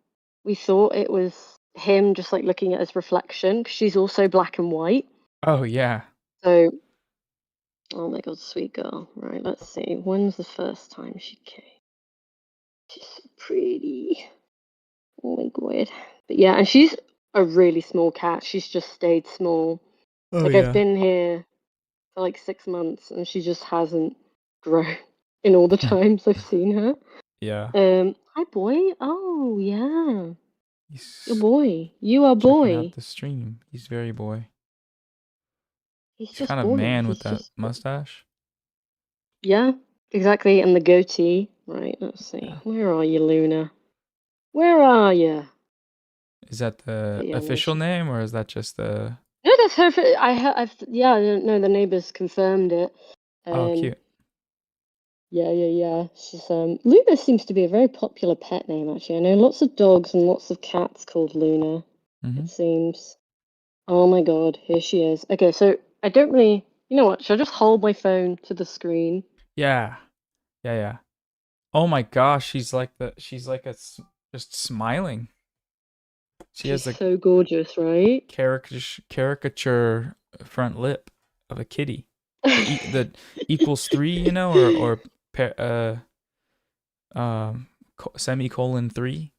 we thought it was him just like looking at his reflection, 'cause she's also black and white. Oh yeah, So, oh my God, sweet girl. Right, let's see. When's the first time she came? She's so pretty. Oh my God. But yeah, and she's a really small cat. She's just stayed small. oh Like I've yeah, been here for like 6 months and she just hasn't grown in all the times I've seen her. yeah. Hi boy. Oh yeah. You're He's boy. You are checking out boy. the stream. He's very boy. He's He's just kind of boy. man with He's that just mustache. yeah, exactly. And the goatee. Right, let's see. Yeah. Where are you, Luna? Where are you? Is that the But yeah, no, official name or is that just the? no, that's her. I've yeah, no, the neighbors confirmed it. Oh, Um, cute. yeah. She's Luna seems to be a very popular pet name actually. I know lots of dogs and lots of cats called Luna, Mm-hmm. it seems. Oh my God, here she is. Okay, so I don't really, you know what? Should I just hold my phone to the screen? Yeah, yeah. Oh my gosh, she's like just smiling. She She's has a so gorgeous, right? caricature front lip of a kitty. The equals three, you know, or semicolon three.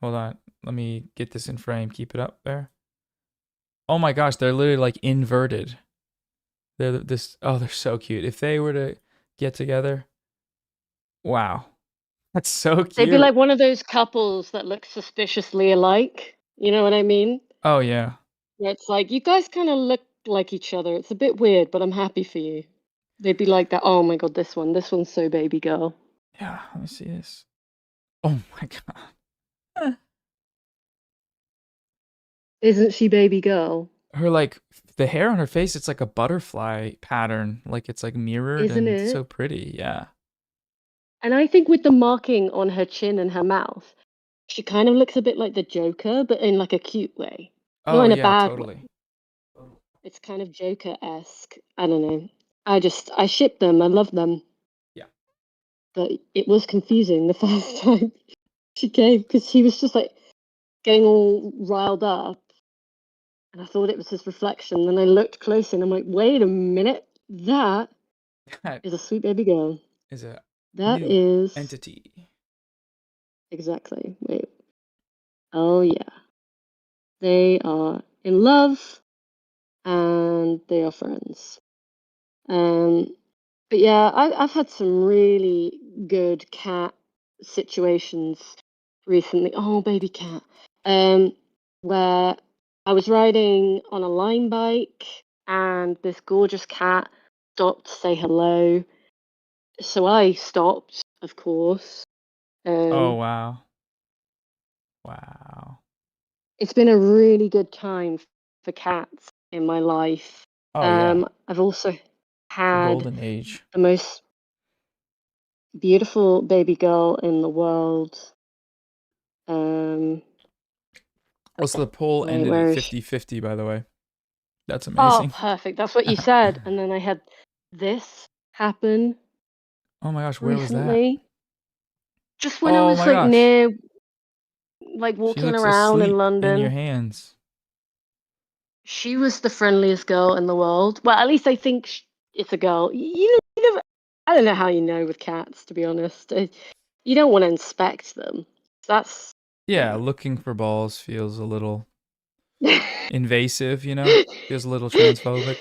Hold on, let me get this in frame. Keep it up there. Oh my gosh, they're literally like inverted. They're this. Oh, they're so cute. If they were to get together, wow, that's so They'd be cute. like one of those couples that look suspiciously alike. You know what I mean? Oh yeah, Yeah, it's like you guys kind of look like each other. It's a bit weird, but I'm happy for you. They'd be like that. Oh my God, this one's so baby girl. yeah. Let me see this. Oh my god. Isn't she baby girl? Her like the hair on her face, it's like a butterfly pattern, like it's like mirrored Isn't and so it? pretty. Yeah. And I think with the marking on her chin and her mouth, she kind of looks a bit like the Joker, but in like a cute way. Not Oh in a yeah, bad totally. way. It's kind of Joker-esque. I don't know. I ship them. I love them. Yeah. But it was confusing the first time she came because she was just like getting all riled up. And I thought it was his reflection. Then I looked closer and I'm like, wait a minute. That That is a sweet baby girl. is a That new is entity. exactly. Wait. Oh, yeah. They are in love and they are friends. Um, but yeah, I've had some really good cat situations recently. Oh, baby cat. Um, where I was riding on a line bike and this gorgeous cat stopped to say hello. So I stopped, of course. Oh, Um, wow. Wow. it's been a really good time for cats in my life. Oh, yeah. I've also It's a had golden age. the most beautiful baby girl in the world. Um, Also, the poll wait, ended at where is she? 50-50, by the way. That's Oh, amazing. perfect. That's what you said. And then I had this happen Oh my gosh, where was that? recently. Just when I Oh was my like gosh. near, like She walking looks around in asleep in your London. hands. She was the friendliest girl in the world. Well, at least I think it's a girl. You know, I don't know how you know with cats, to be honest. You don't want to inspect them. That's Yeah, yeah. looking for balls feels a little invasive, you know? Feels a little transphobic.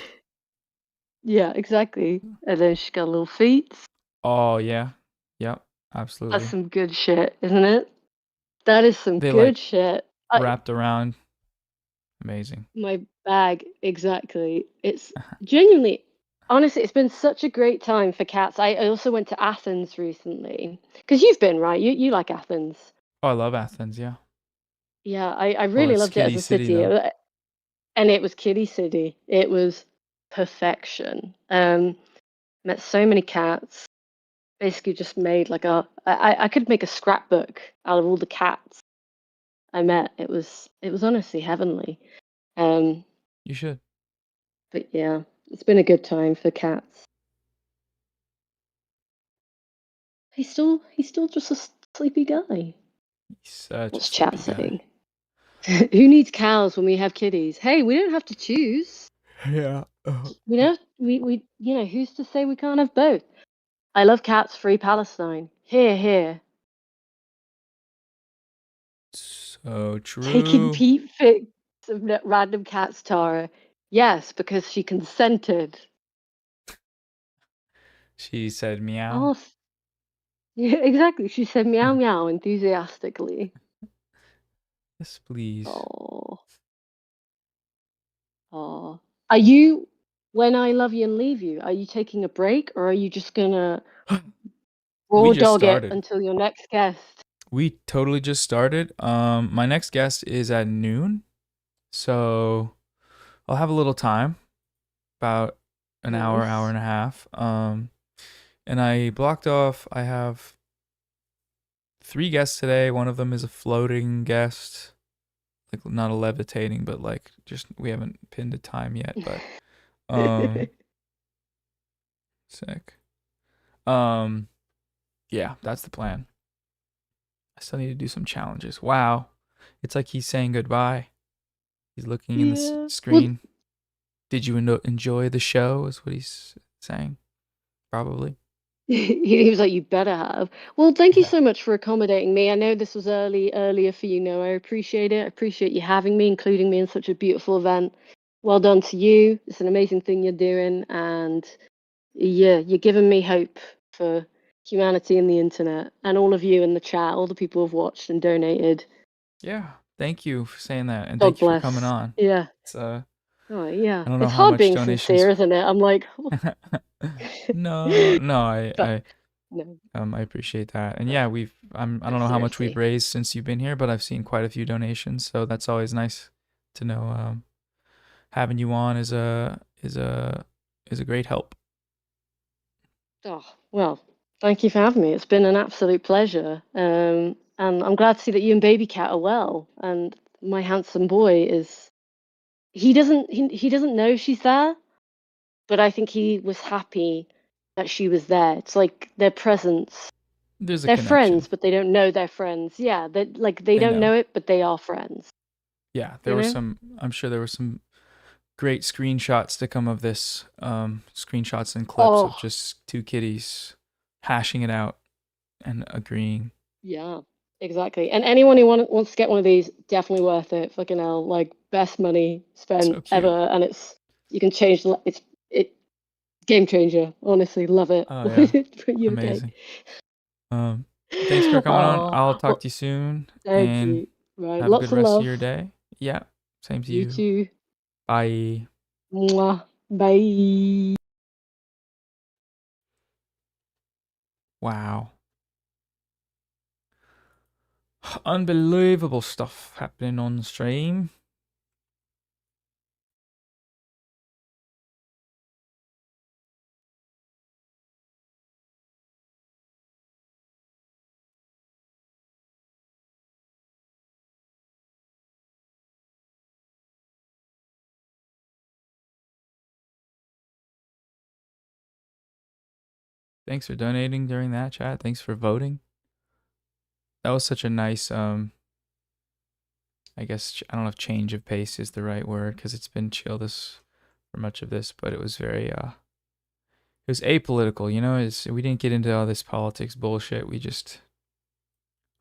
Yeah, exactly. And then she's got little feet. Oh, yeah. Yep, That's absolutely. some good shit, isn't it? That is some They good like shit. wrapped around. Amazing. My bag, exactly. It's genuinely, honestly, it's been such a great time for cats. I also went to Athens recently because you've been, right? You like Athens. Oh, I love Athens, yeah. Yeah, I Well, really it's loved it as Kitty a City, city, though. and it was Kitty City. It was perfection. Met so many cats. Basically, just made like I could make a scrapbook out of all the cats I met. It was honestly heavenly. Um, You should. but yeah, it's been a good time for cats. He's still just a sleepy guy. He's such a What's chat sleepy guy. saying? Who needs cows when we have kitties? Hey, we don't have to choose. Yeah. We don't. We who's to say we can't have both? I love cats. Free Palestine. Here, here. So Taking true. Pete pics of random cats, Tara. Yes, because she consented. She said meow. Oh, yeah, exactly. She said meow meow enthusiastically. Yes, please. Oh, oh. Are you, when I love you and leave you, are you taking a break or are you just gonna We raw just dog it started. until your next guest? We totally just started. My next guest is at noon, so I'll have a little time, about an hour, hour Nice. and a half. And I blocked off. I have 3 guests today. One of them is a floating guest, like not a levitating, but like just we haven't pinned a time yet. But um, sick. Um, yeah, that's the plan. I still need to do some challenges. Wow, it's like he's saying goodbye. He's looking in the Yeah. Well, screen. Did you enjoy the show? Is what he's saying. Probably. he was like, "You better have." Well, thank you so much for accommodating me. I know this was earlier for you. Know I appreciate it. I appreciate you having me, including me in such a beautiful event. Well done to you. It's an amazing thing you're doing, and yeah, you're giving me hope for humanity and the internet, and all of you in the chat, all the people who've watched and donated. Yeah. Thank you for saying that, and God thank you for coming bless. on. Yeah. It's Oh, yeah. I don't know It's how hard much being sincere, donations. isn't it? I'm like, No, no, but no, I appreciate that, and but, yeah, I don't know how much we've seriously. raised since you've been here, but I've seen quite a few donations, so that's always nice to know. Having you on is a great help. Oh, well, thank you for having me. It's been an absolute pleasure. And I'm glad to see that you and Baby Cat are well. And my handsome boy is he doesn't know she's there, but I think he was happy that she was there. It's like their presence. There's a They're connection. friends, but they don't know they're friends. Yeah, they They don't know. know it, but they are friends. Yeah, there You were know? some. I'm sure there were some great screenshots to come of this. Screenshots and clips of Oh, just two kitties hashing it out and agreeing. yeah, exactly. And anyone who wants to get one of these, definitely worth it. Fucking hell, like best money spent So cute. ever, and it's you can change. It game changer. Honestly, love it. Oh What yeah, is it for you okay? amazing. Um, Thanks for coming on. Oh, I'll talk well, to you soon, thank and you. Right, have a good lots of rest of love. your day. Yeah, same to You you. too. Bye. Mwah. Bye. Wow. Unbelievable stuff happening on the stream. Thanks for donating during that chat. Thanks for voting. That was such a nice I guess I don't know if change of pace is the right word because it's been chill this for much of this, but it was very it was apolitical, you know. We didn't get into all this politics bullshit. We just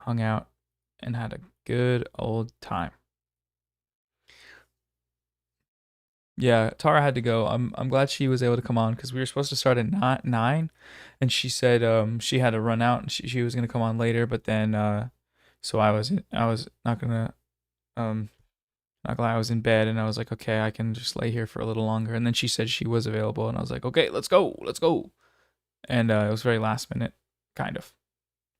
hung out and had a good old time. Yeah, Tara had to go. I'm glad she was able to come on because we were supposed to start at 9, and she said she had to run out and she was gonna come on later, but then so I was not gonna lie, I was in bed and I was like, okay, I can just lay here for a little longer. And then she said she was available, and I was like, okay, let's go. And it was very last minute, kind of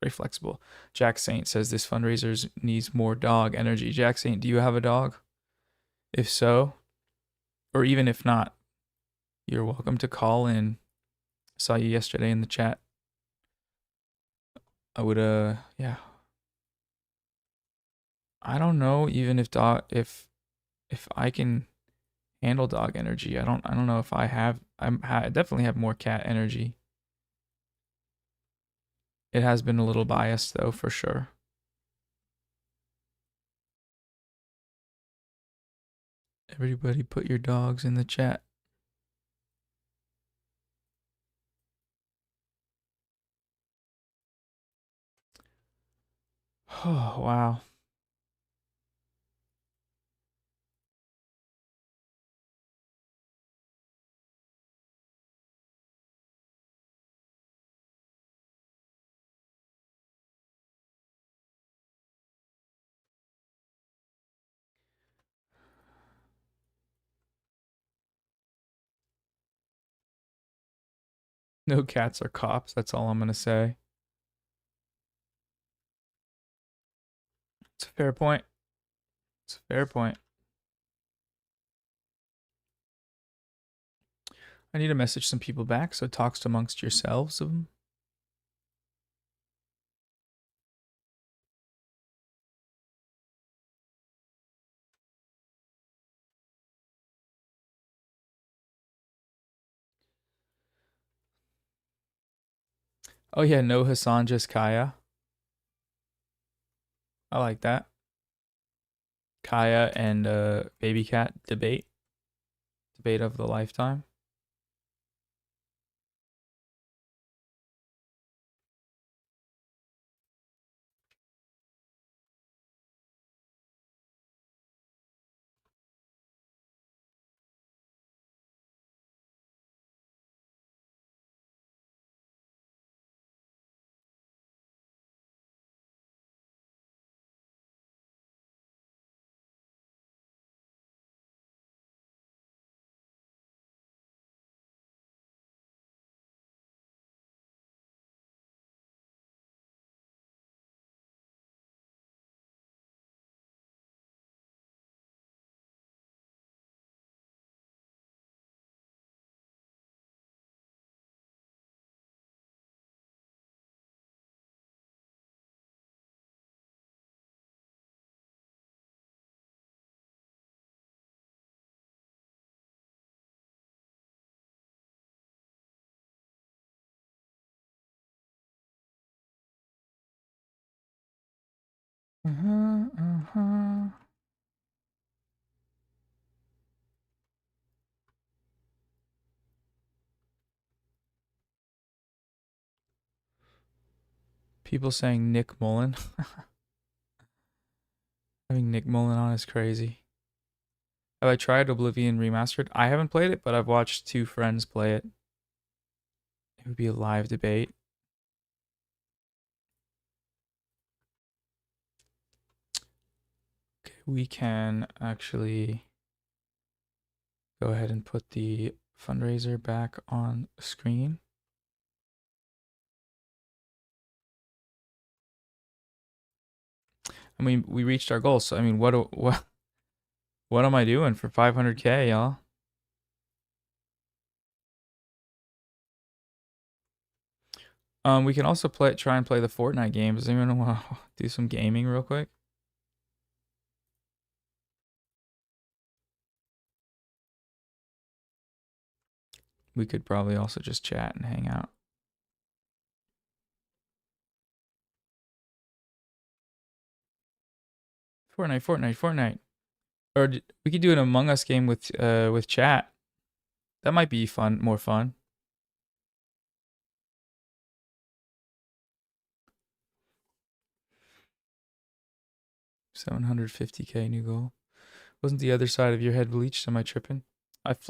very flexible. Jack Saint says this fundraiser needs more dog energy. Jack Saint, do you have a dog? If so, or even if not, you're welcome to call in. I saw you yesterday in the chat. I would yeah. I don't know even if I can handle dog energy. I don't know if I definitely have more cat energy. It has been a little biased though, for sure. Everybody put your dogs in the chat. Oh, wow. No cats are cops. That's all I'm going to say. It's a fair point. It's a fair point. I need to message some people back, so talks amongst yourselves of them. Oh yeah, no Hassan, just Kaya. I like that. Kaya and Baby Cat debate. Debate of the lifetime. Uh-huh. People saying Nick Mullen. Having Nick Mullen on is crazy. Have I tried Oblivion Remastered? I haven't played it, but I've watched 2 friends play it. It would be a live debate. Okay, we can actually go ahead and put the fundraiser back on screen. I mean, we reached our goal. So I mean, what am I doing for 500K, y'all? We can also try and play the Fortnite game. Does anyone want to do some gaming real quick? We could probably also just chat and hang out. Fortnite. Or we could do an Among Us game with chat. That might be fun, more fun. 750K new goal. Wasn't the other side of your head bleached? Am I tripping? What's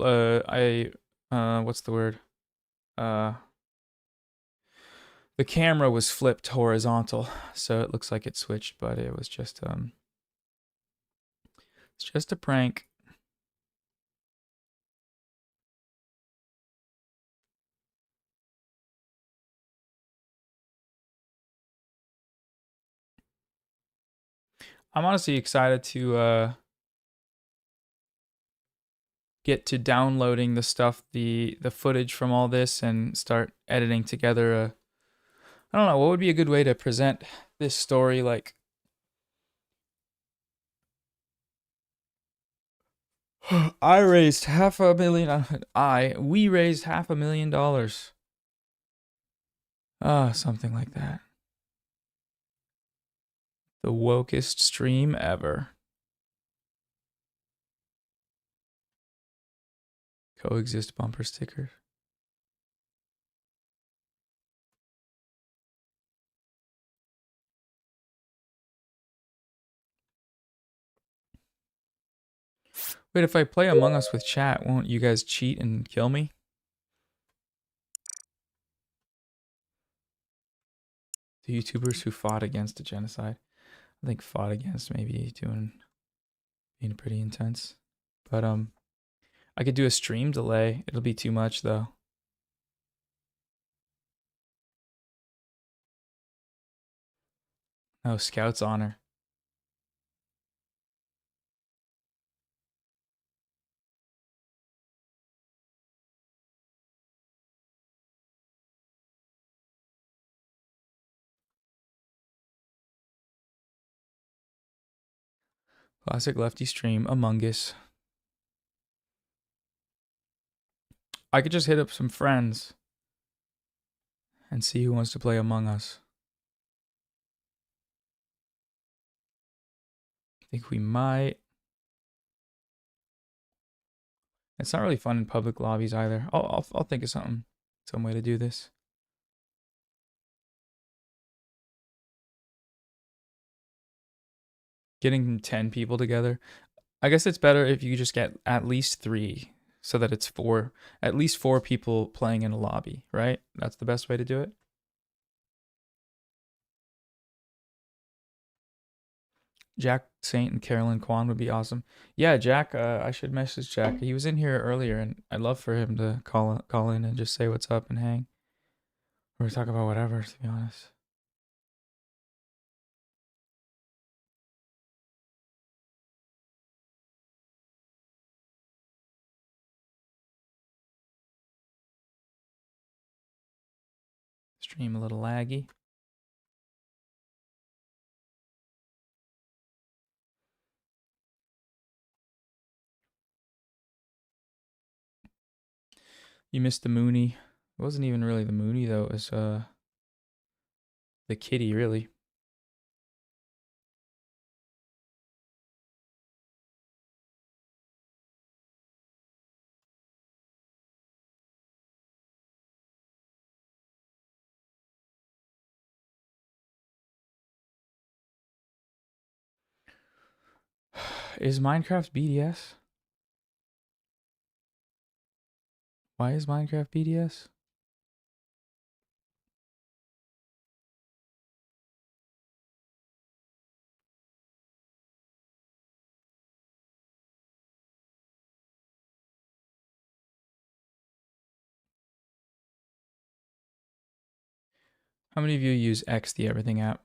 the word? Uh, the camera was flipped horizontal, so it looks like it switched, but it was just it's just a prank. I'm honestly excited to get to downloading the stuff, the footage from all this, and start editing together a. I don't know what would be a good way to present this story. Like, I raised half a million. We raised $500,000. Something like that. The wokest stream ever. Coexist bumper sticker. Wait, if I play Among Us with chat, won't you guys cheat and kill me? The YouTubers who fought against a genocide. I think fought against maybe being pretty intense. But I could do a stream delay. It'll be too much though. Oh, Scout's honor. Classic lefty stream, Among Us. I could just hit up some friends and see who wants to play Among Us. I think we might. It's not really fun in public lobbies either. I'll think of some way to do this. Getting 10 people together. I guess it's better if you just get at least 3 so that it's at least 4 people playing in a lobby, right? That's the best way to do it. Jack Saint and Carolyn Kwan would be awesome. Yeah, Jack, I should message Jack. He was in here earlier and I'd love for him to call in and just say what's up and hang. Or talk about whatever, to be honest. Stream a little laggy. You missed the Mooney. It wasn't even really the Mooney though. It was the kitty really. Is Minecraft BDS? Why is Minecraft BDS? How many of you use X, the Everything app?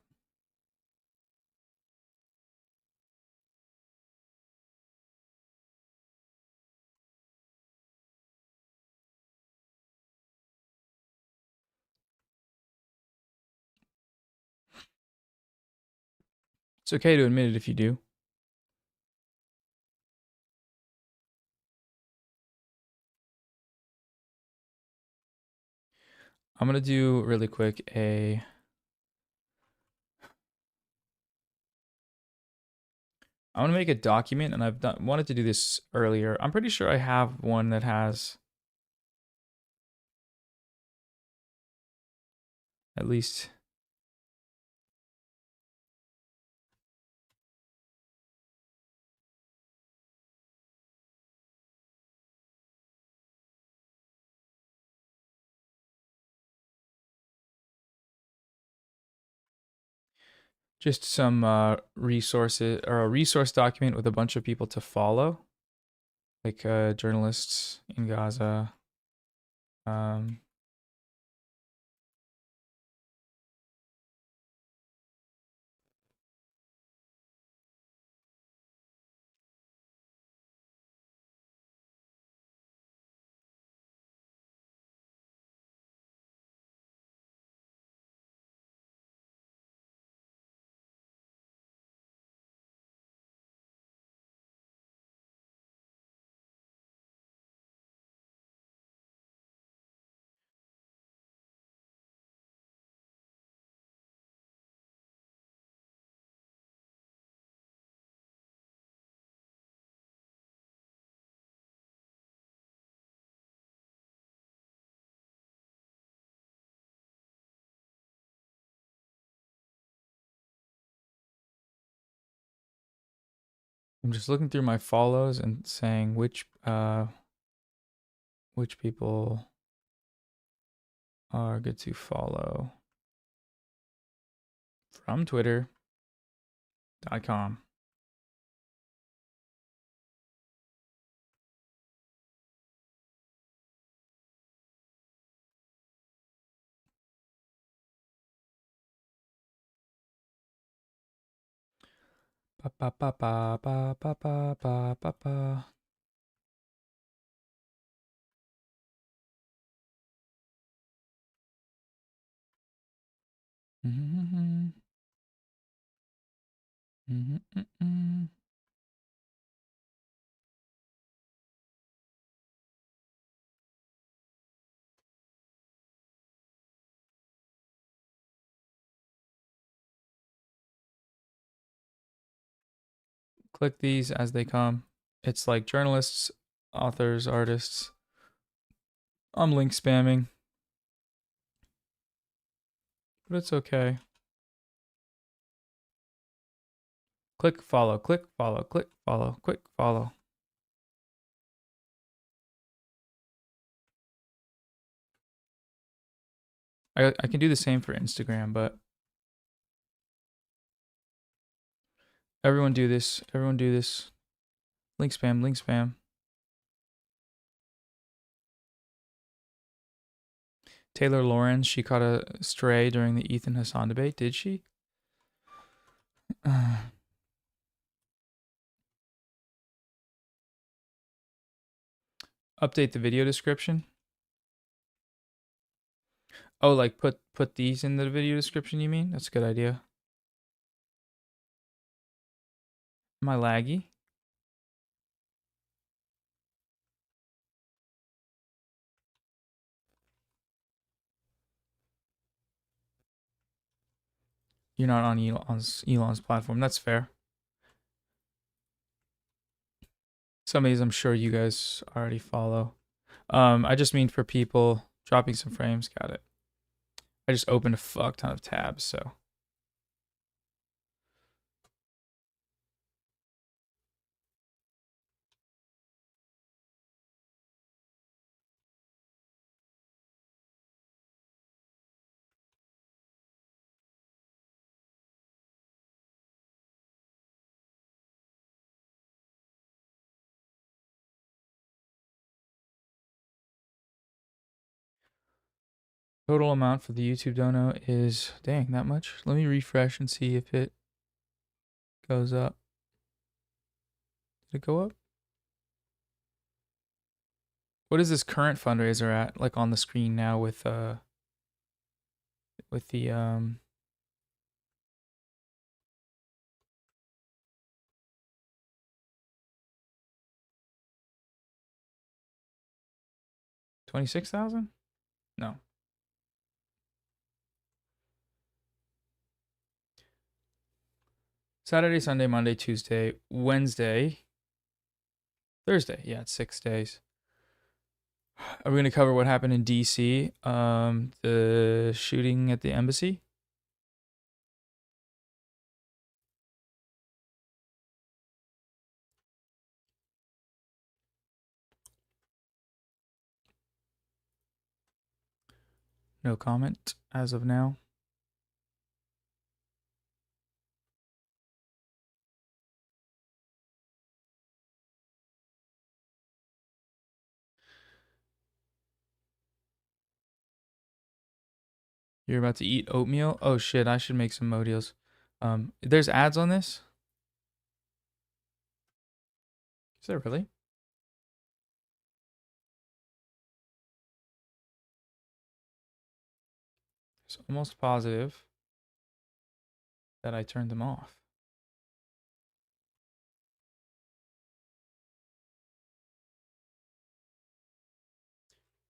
It's okay to admit it if you do. I'm gonna do really quick I want to make a document, and wanted to do this earlier. I'm pretty sure I have one that has at least. Just some resources or a resource document with a bunch of people to follow, like journalists in Gaza. Um, I'm just looking through my follows and saying which people are good to follow from Twitter.com. Ba ba ba ba ba ba ba ba ba ba. Mm-hmm. Mm-hmm. Click these as they come. It's like journalists, authors, artists. I'm link spamming, but it's okay. Click follow, click follow, click follow, quick follow. I can do the same for Instagram, but everyone do this. Everyone do this. Link spam, link spam. Taylor Lawrence, she caught a stray during the Ethan Hassan debate, did she? Update the video description. Oh, like put these in the video description, you mean? That's a good idea. Am I laggy? You're not on Elon's platform. That's fair. Some of these I'm sure you guys already follow. I just mean for people dropping some frames. Got it. I just opened a fuck ton of tabs, so. Total amount for the YouTube dono is, dang, that much? Let me refresh and see if it goes up. Did it go up? What is this current fundraiser at? Like on the screen now with the 26,000? No. Saturday, Sunday, Monday, Tuesday, Wednesday, Thursday. Yeah, it's 6 days. Are we going to cover what happened in DC? The shooting at the embassy? No comment as of now. You're about to eat oatmeal? Oh shit, I should make some modios. There's ads on this? Is there really? It's almost positive that I turned them off.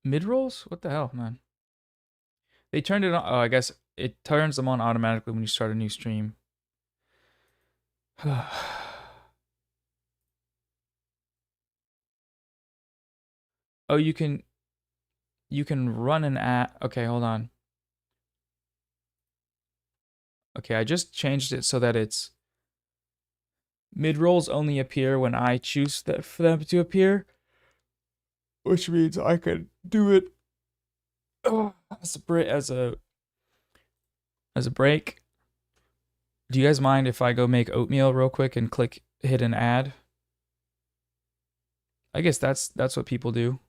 Mid-rolls? What the hell, man? They turned it on. Oh, I guess it turns them on automatically when you start a new stream. Oh, you can run an ad. Okay, hold on. Okay, I just changed it so that it's mid-rolls only appear when I choose for them to appear, which means I could do it as a break. Do you guys mind if I go make oatmeal real quick and hit an ad? I guess that's what people do.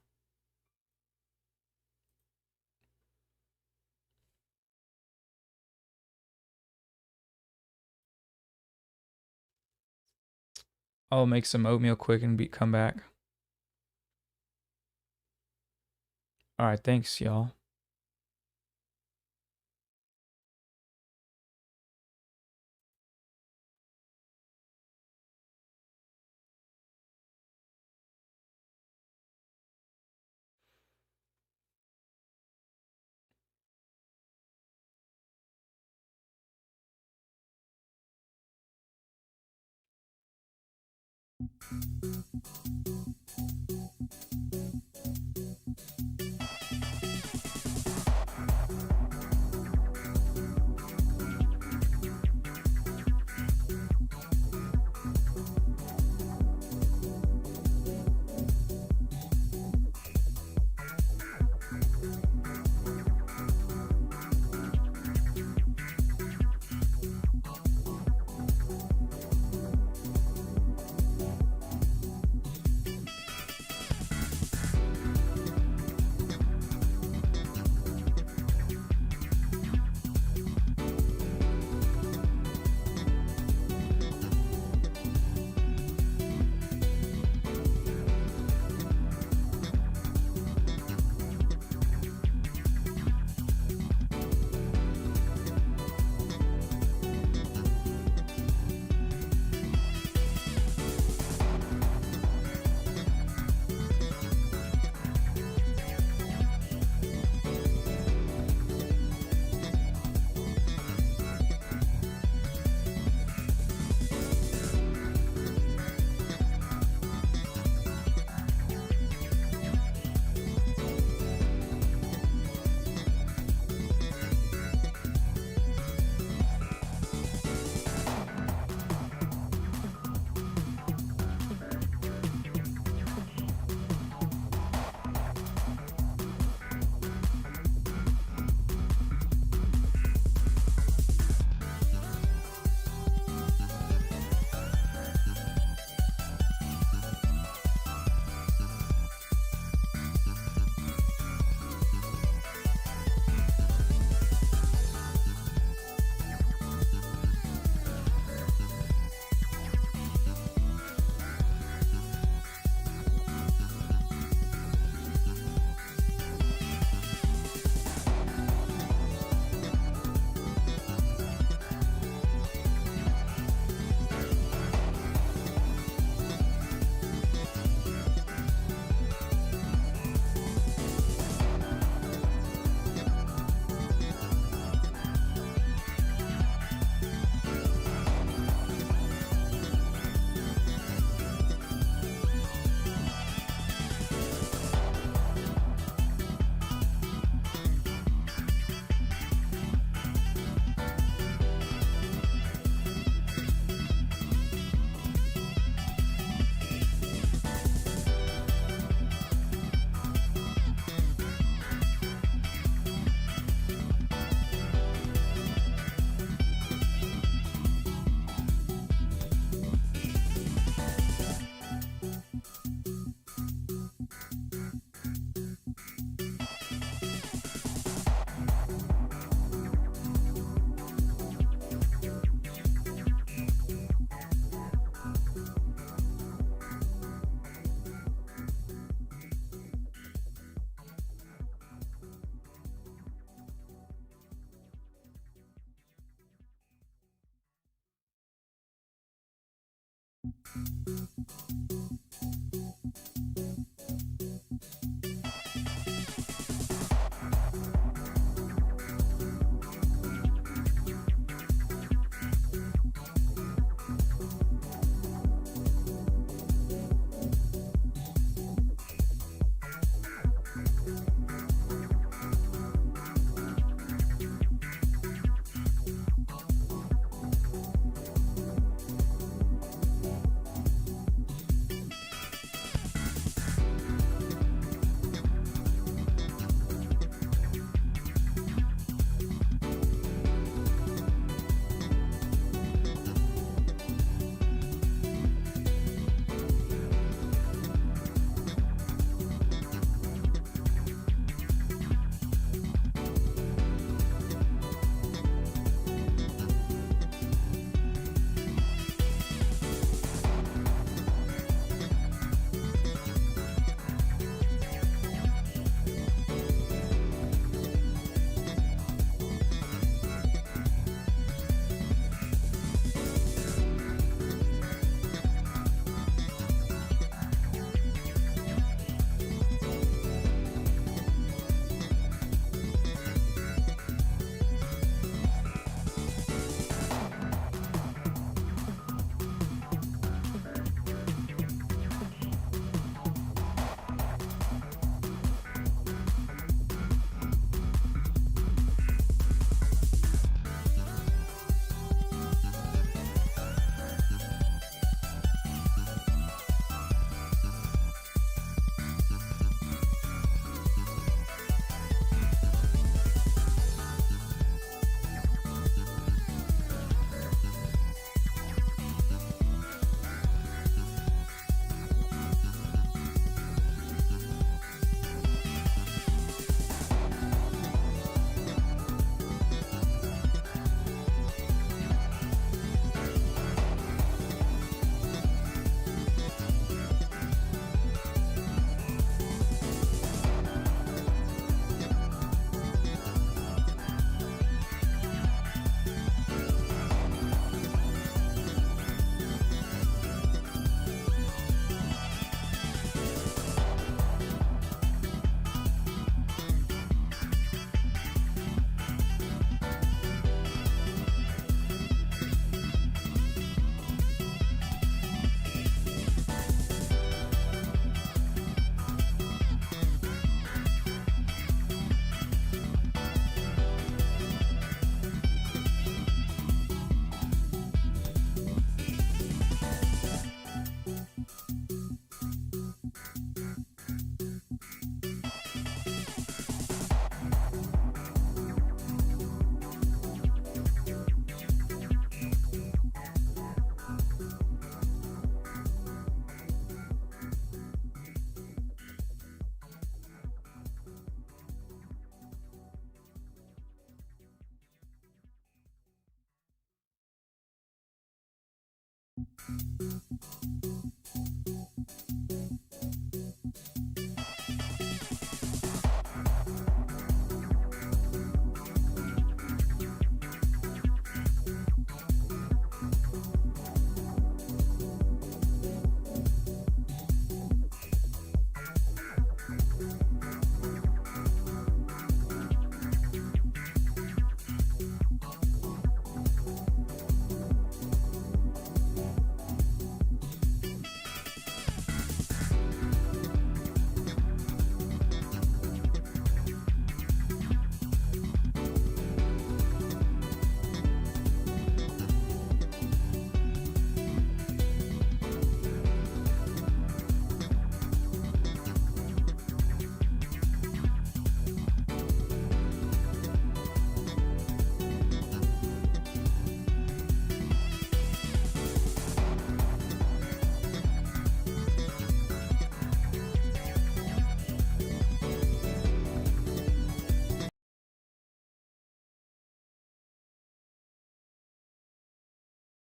I'll make some oatmeal quick and come back. All right, thanks, y'all.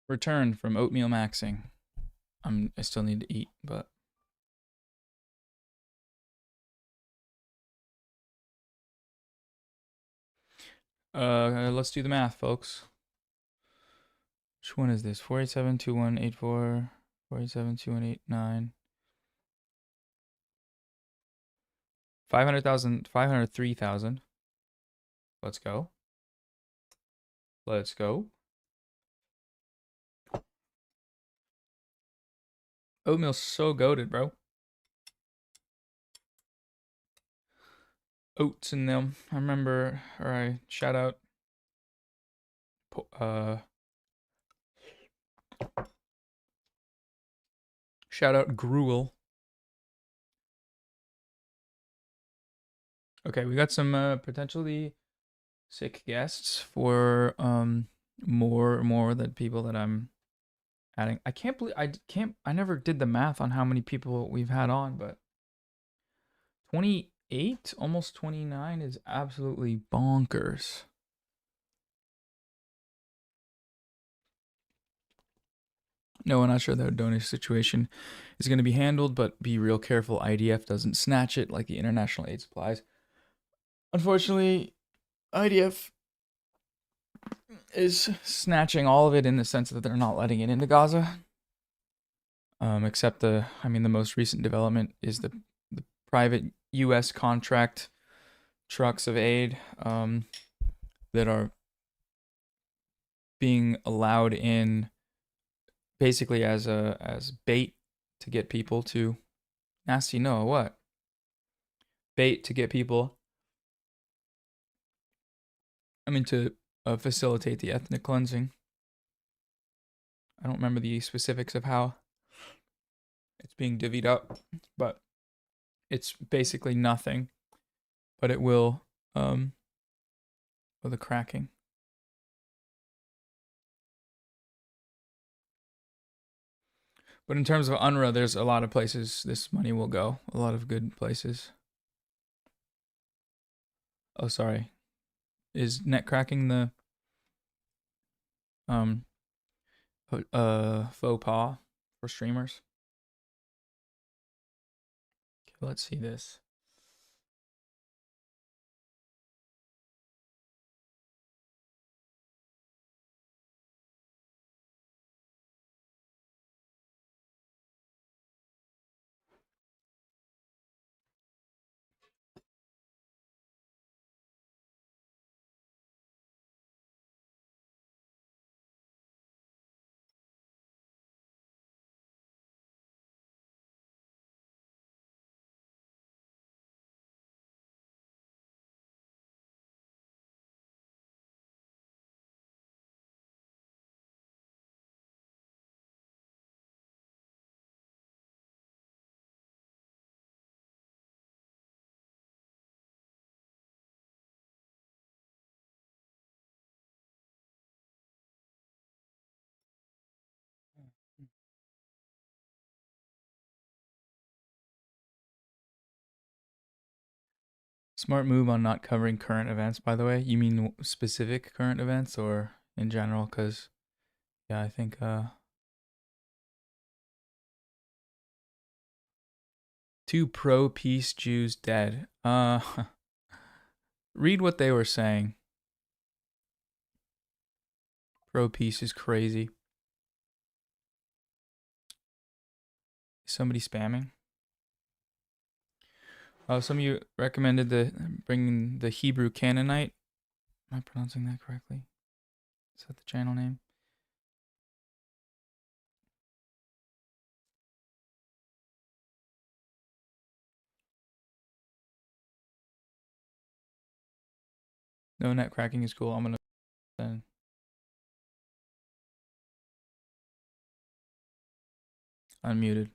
Return from oatmeal maxing. I still need to eat, but let's do the math, folks. Which one is this? 4872184 47, 2189. 500,000, 503,000. Let's go. Let's go. Oatmeal's so goated, bro. Oats in them. I remember, or I shout out, shout out Gruel. Okay, we got some potentially sick guests for more than people that I'm adding. I can't believe I never did the math on how many people we've had on, but 28, almost 29 is absolutely bonkers. No, we're not sure how the donation situation is going to be handled, but be real careful. IDF doesn't snatch it like the international aid supplies. Unfortunately, IDF is snatching all of it in the sense that they're not letting it into Gaza. Except the most recent development is the private U.S. contract trucks of aid that are being allowed in basically as bait to get people to nasty no what bait to get people. To facilitate the ethnic cleansing. I don't remember the specifics of how it's being divvied up, but it's basically nothing. But it will, the cracking. But in terms of Unrwa, there's a lot of places this money will go. A lot of good places. Oh, sorry. Is net cracking the faux pas for streamers? Okay, let's see this. Smart move on not covering current events, by the way. You mean specific current events or in general? Because, yeah, I think, two pro-peace Jews dead. Read what they were saying. Pro-peace is crazy. Is somebody spamming? Some of you recommended bringing the Hebrew Canaanite. Am I pronouncing that correctly? Is that the channel name? No, net cracking is cool. I'm gonna then unmuted.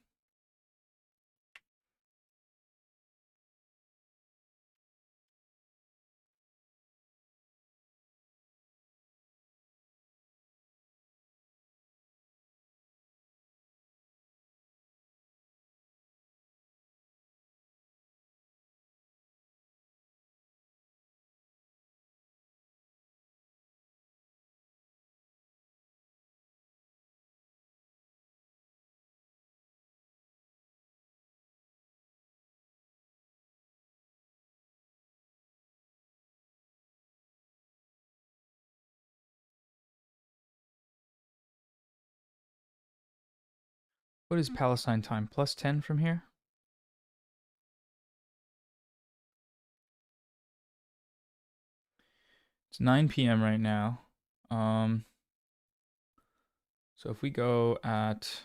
What is Palestine time? Plus 10 from here? It's 9 p.m. right now. So if we go at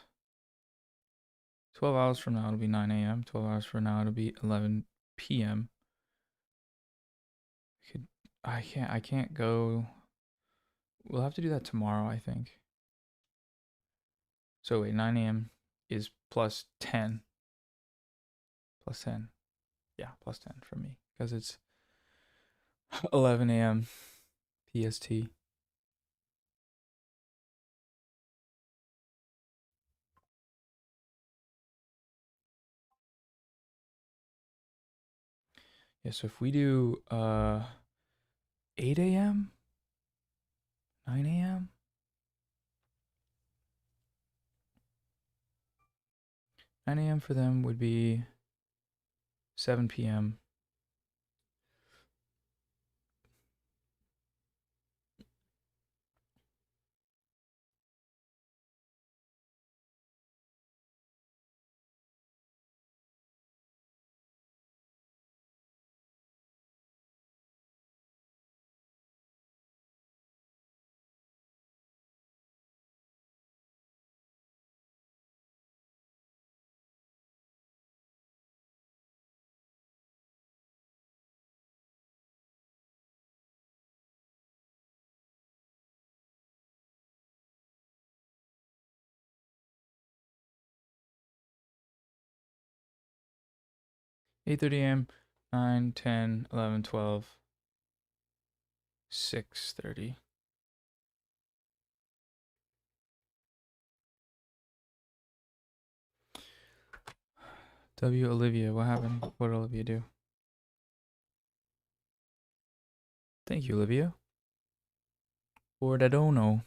12 hours from now, it'll be 9 a.m. 12 hours from now, it'll be 11 p.m. I can't go. We'll have to do that tomorrow, I think. So wait, 9 a.m. is plus 10. Plus 10. Yeah, plus 10 for me because it's 11 a.m. PST. Yeah, so if we do 8 a.m., 9 a.m., 9 a.m. for them would be 7 p.m. 8:30 a.m., 9, 10, 11, 12, 6:30. W. Olivia, what happened? What did Olivia do? Thank you, Olivia. Or I don't know.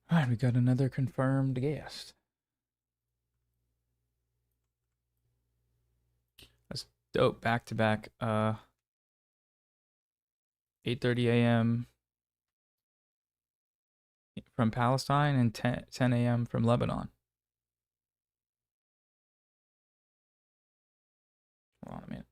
All right, we got another confirmed guest. That's dope. Back to back. 8:30 a.m. from Palestine and 10 a.m. from Lebanon. Hold on a minute.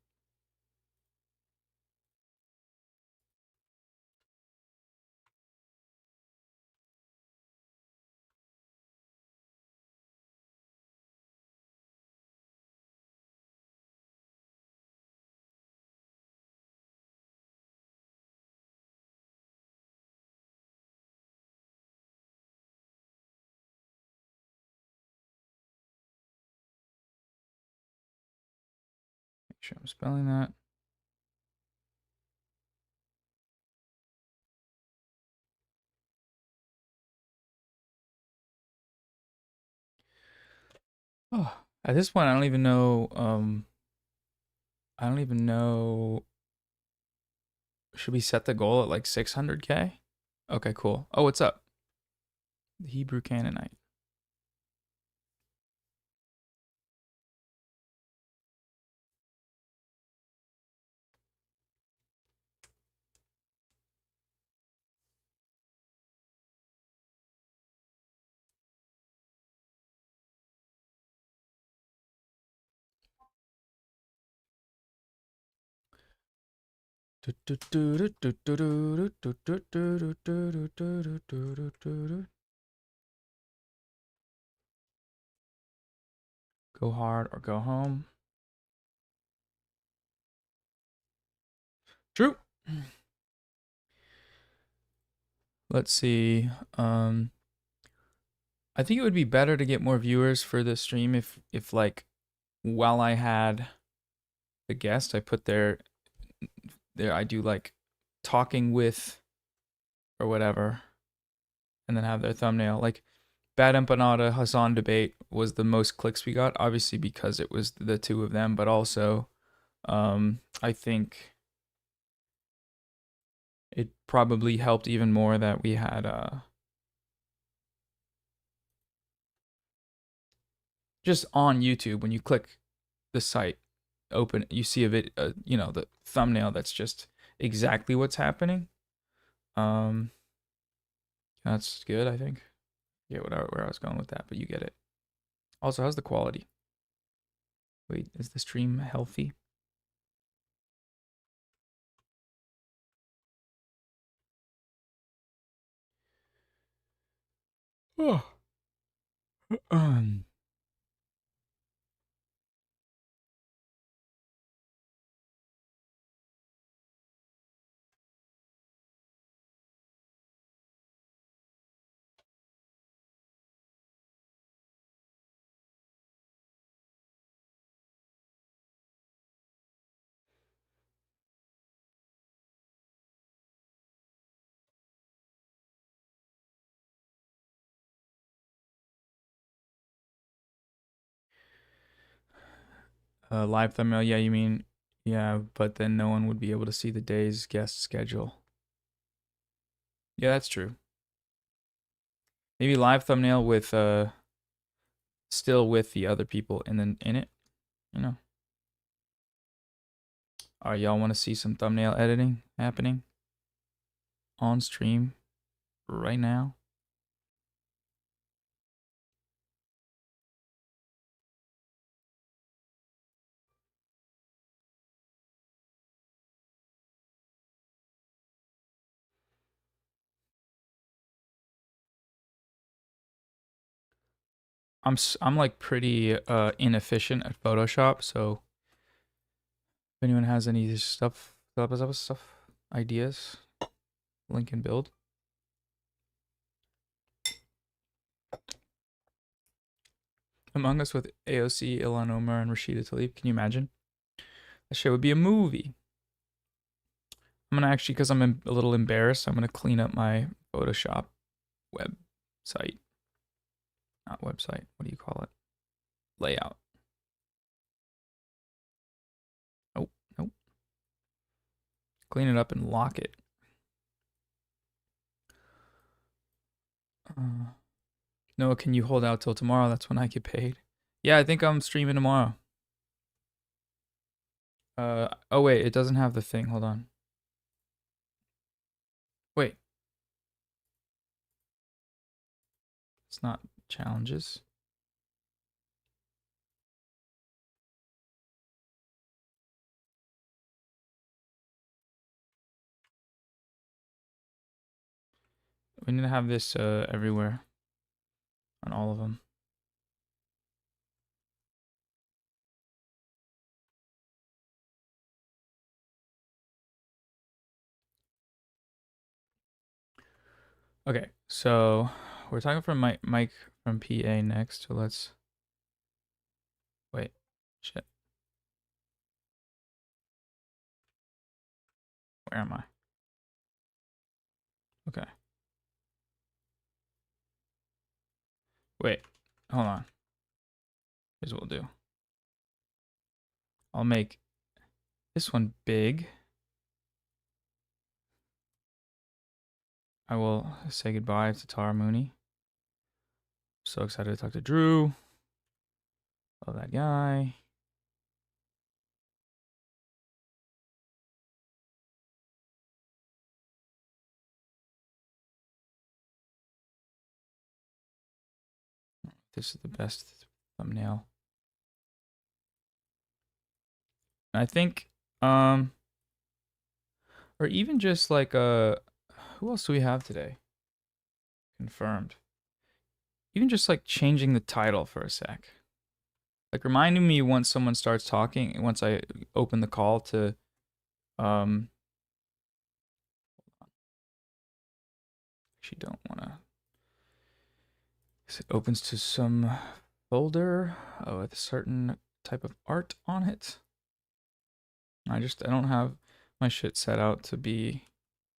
Make sure I'm spelling that. Oh, at this point, I don't even know. I don't even know. Should we set the goal at like 600K? Okay, cool. Oh, what's up? The Hebrew Canaanite. Go hard or go home. True. Let's see. I think it would be better to get more viewers for the stream if like while I had the guest, I put there I do like talking with or whatever, and then have their thumbnail. Like Bad Empanada Hassan debate was the most clicks we got, obviously because it was the two of them, but also I think it probably helped even more that we had just on YouTube when you click the site open, you see a the thumbnail that's just exactly what's happening. Um, that's good, I think. Yeah, where I was going with that, but you get it. Also, how's the quality? Wait, is the stream healthy? Oh. Live thumbnail, yeah, you mean, yeah, but then no one would be able to see the day's guest schedule. Yeah, that's true. Maybe live thumbnail with still with the other people in it, you know. All right, y'all want to see some thumbnail editing happening on stream right now? I'm like pretty inefficient at Photoshop, so if anyone has any stuff ideas, link and build. Among Us with AOC, Ilhan Omar, and Rashida Tlaib. Can you imagine? That shit would be a movie. I'm gonna actually, because I'm a little embarrassed, I'm gonna clean up my Photoshop website. Not website. What do you call it? Layout. Nope. Nope. Clean it up and lock it. Noah, can you hold out till tomorrow? That's when I get paid. Yeah, I think I'm streaming tomorrow. Oh wait, it doesn't have the thing. Hold on. Wait. It's not challenges. We need to have this everywhere on all of them. Okay, so we're talking from Mike from PA next. So let's wait. Shit. Where am I? Okay. Wait. Hold on. Here's what we'll do. I'll make this one big. I will say goodbye to Tara Mooney. So excited to talk to Drew. Love that guy. This is the best thumbnail. I think, or even just like who else do we have today? Confirmed. Even just like changing the title for a sec. Like reminding me once someone starts talking, once I open the call to actually don't wanna, it opens to some folder with a certain type of art on it. I don't have my shit set out to be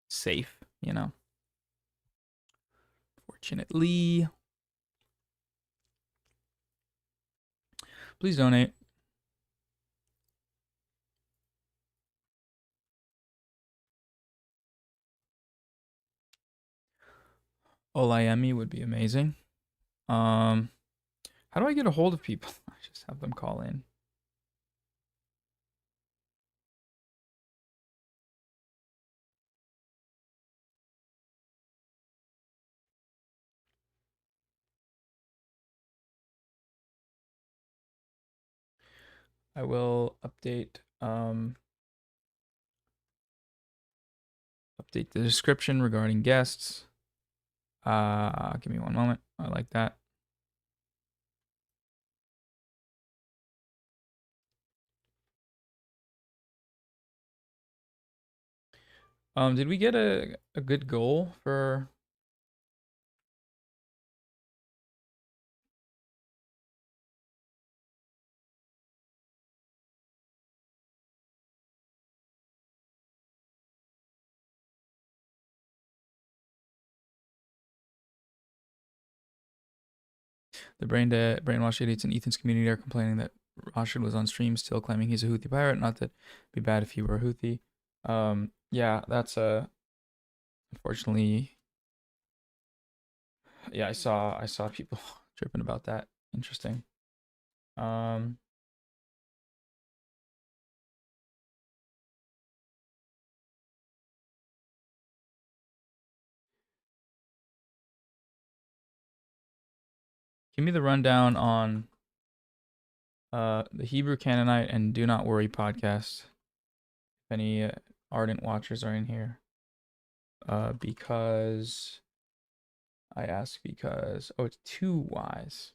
safe, you know. Fortunately. Please donate. Olayemi would be amazing. How do I get a hold of people? I just have them call in. I will update the description regarding guests. Give me one moment. I like that. Did we get a good goal for the brainwash idiots in Ethan's community are complaining that Rashid was on stream still claiming he's a Houthi pirate? Not that it'd be bad if he were a Houthi. Yeah, that's unfortunately, yeah, I saw people tripping about that. Interesting. Um Give me the rundown on the Hebrew Canaanite and Do Not Worry podcast. If any ardent watchers are in here. Because oh, it's 2 Ys.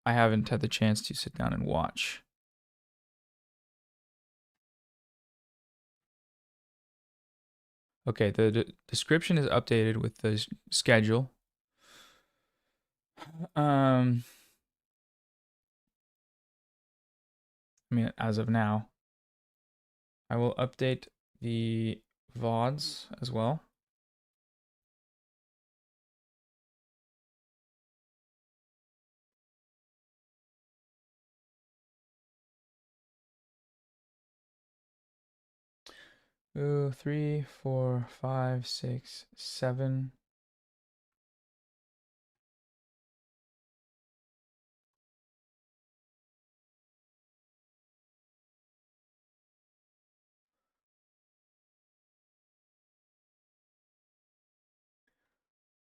I haven't had the chance to sit down and watch. Okay, the description is updated with the schedule. I mean, as of now, I will update the VODs as well. Ooh, 3, 4, 5, 6, 7.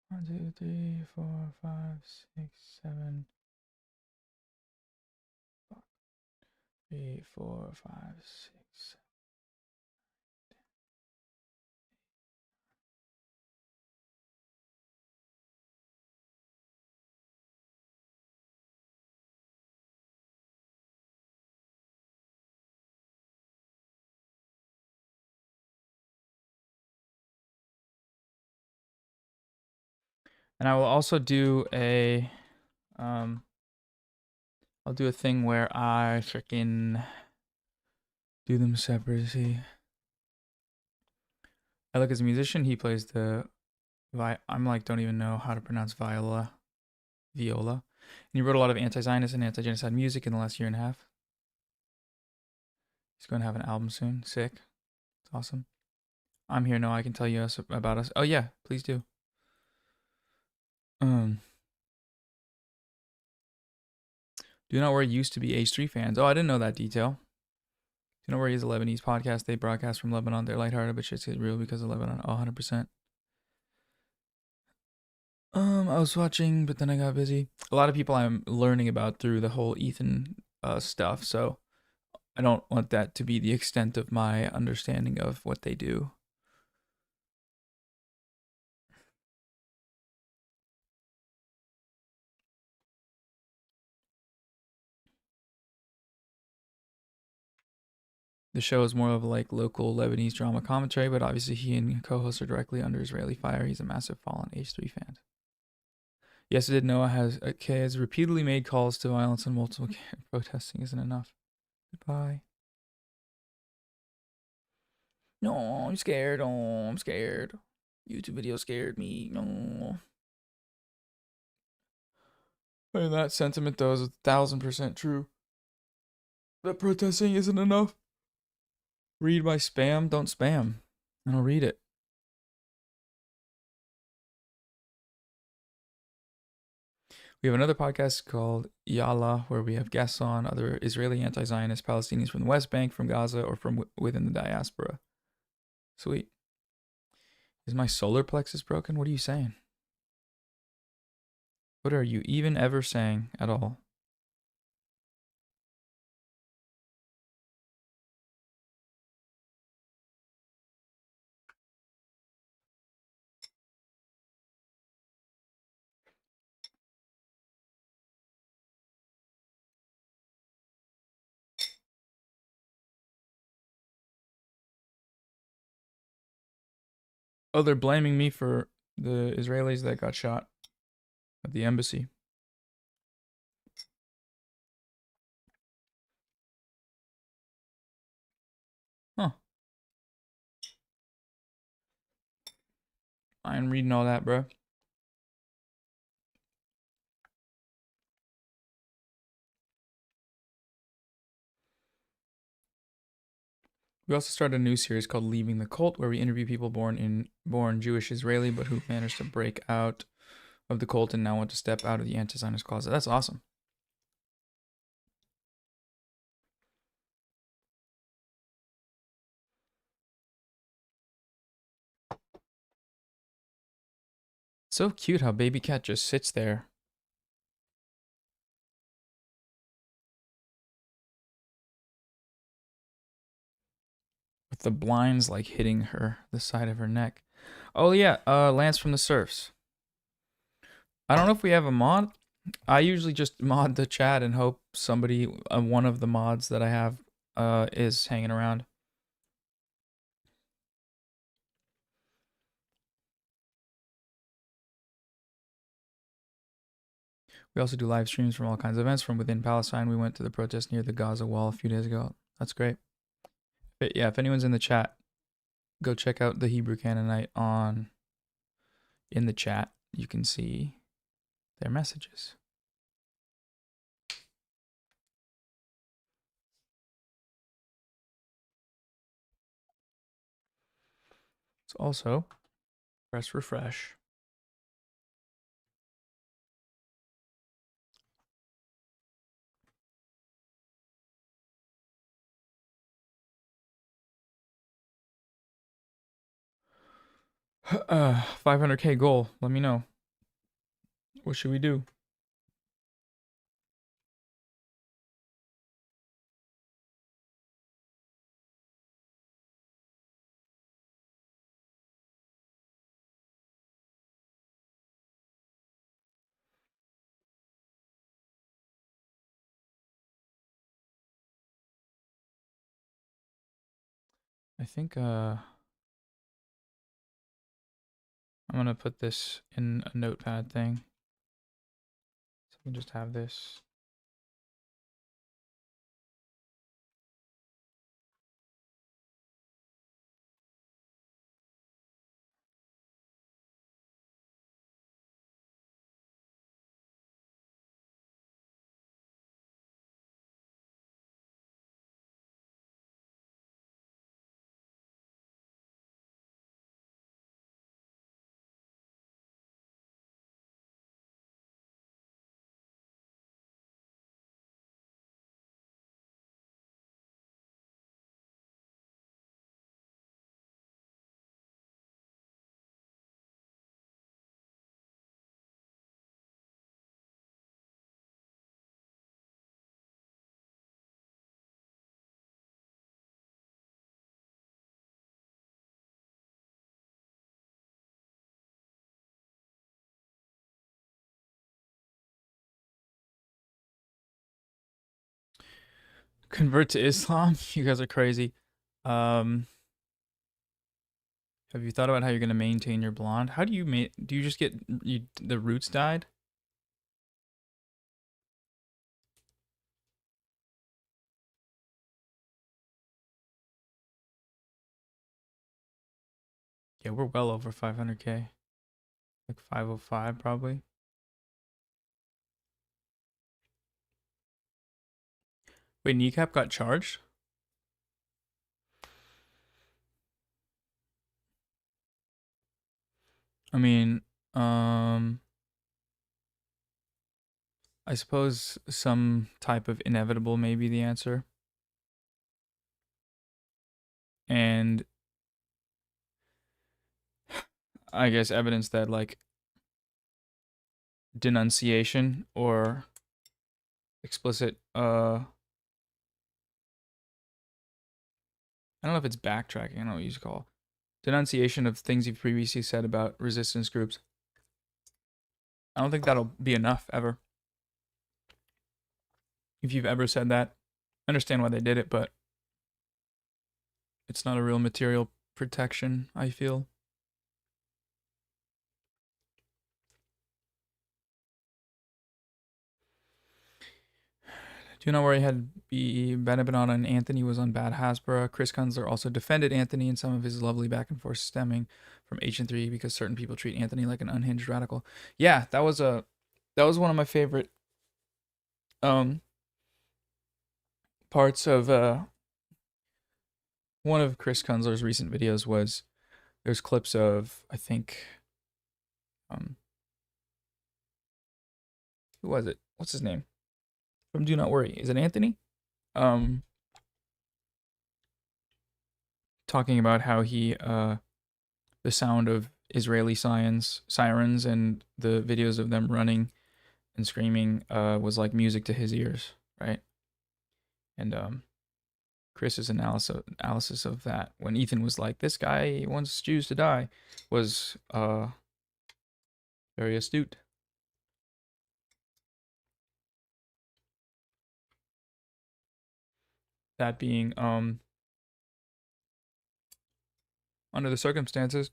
One, 2, 3, 4, 5, 6, 7. 3, 4, 5, 6. And I will also do I'll do a thing where I freaking do them separately. I look as a musician, he plays the I'm like, don't even know how to pronounce viola. And he wrote a lot of anti-Zionist and anti-genocide music in the last year and a half. He's going to have an album soon. Sick. It's awesome. I'm here. No, I can tell you about us. Oh yeah, please do. Do Not Worry used to be H3 fans. Oh, I didn't know that detail. Do Not Worry is a Lebanese podcast. They broadcast from Lebanon. They're lighthearted, but shit's real because of Lebanon. Oh, 100%. I was watching, but then I got busy. A lot of people I'm learning about through the whole Ethan stuff, so I don't want that to be the extent of my understanding of what they do. The show is more of like local Lebanese drama commentary, but obviously he and co-hosts are directly under Israeli fire. He's a massive Fallen H3 fan. Yes, I did. Noah has repeatedly made calls to violence and multiple protesting isn't enough. Goodbye. No, I'm scared. Oh, I'm scared. YouTube video scared me. No. And that sentiment, though, is 1,000% true. That protesting isn't enough. Read my spam. Don't spam. I don't read it. We have another podcast called Yalla, where we have guests on other Israeli anti-Zionist Palestinians from the West Bank, from Gaza, or from within the diaspora. Sweet. Is my solar plexus broken? What are you saying? What are you even ever saying at all? Oh, they're blaming me for the Israelis that got shot at the embassy. Huh. I ain't reading all that, bro. We also started a new series called Leaving the Cult, where we interview people born Jewish Israeli, but who managed to break out of the cult and now want to step out of the anti-Zionist closet. That's awesome. So cute how baby cat just sits there. With the blinds like hitting her, the side of her neck. Oh yeah, Lance from the Surfs. I don't know if we have a mod. I usually just mod the chat and hope somebody, one of the mods that I have, is hanging around. We also do live streams from all kinds of events from within Palestine. We went to the protest near the Gaza wall a few days ago. That's great. But yeah, if anyone's in the chat, go check out the Hebrew Canaanite in the chat. You can see their messages. So also press refresh. Uh, 500K goal. Let me know. What should we do? I think I'm gonna put this in a notepad thing. So we just have this. Convert to Islam? You guys are crazy. Um, have you thought about how you're gonna maintain your blonde? How do you do you just get the roots dyed? Yeah, we're well over 500K. Like 505 probably. Wait, Kneecap got charged? I mean, I suppose some type of inevitable may be the answer. And I guess evidence that like denunciation or explicit I don't know if it's backtracking, I don't know what you call it. Denunciation of things you've previously said about resistance groups. I don't think that'll be enough ever. If you've ever said that, I understand why they did it, but it's not a real material protection, I feel. Do Not Worry had Banana and Anthony was on Bad Hasbro. Chris Kunzler also defended Anthony in some of his lovely back and forth stemming from H&3 because certain people treat Anthony like an unhinged radical. Yeah, that was one of my favorite parts of one of Chris Kunzler's recent videos was there's clips of, I think, who was it? What's his name? From Do Not Worry. Is it Anthony? Talking about how he the sound of Israeli sirens and the videos of them running and screaming was like music to his ears, right? And Chris's analysis of that when Ethan was like, "This guy wants Jews to die," was very astute. That being, under the circumstances,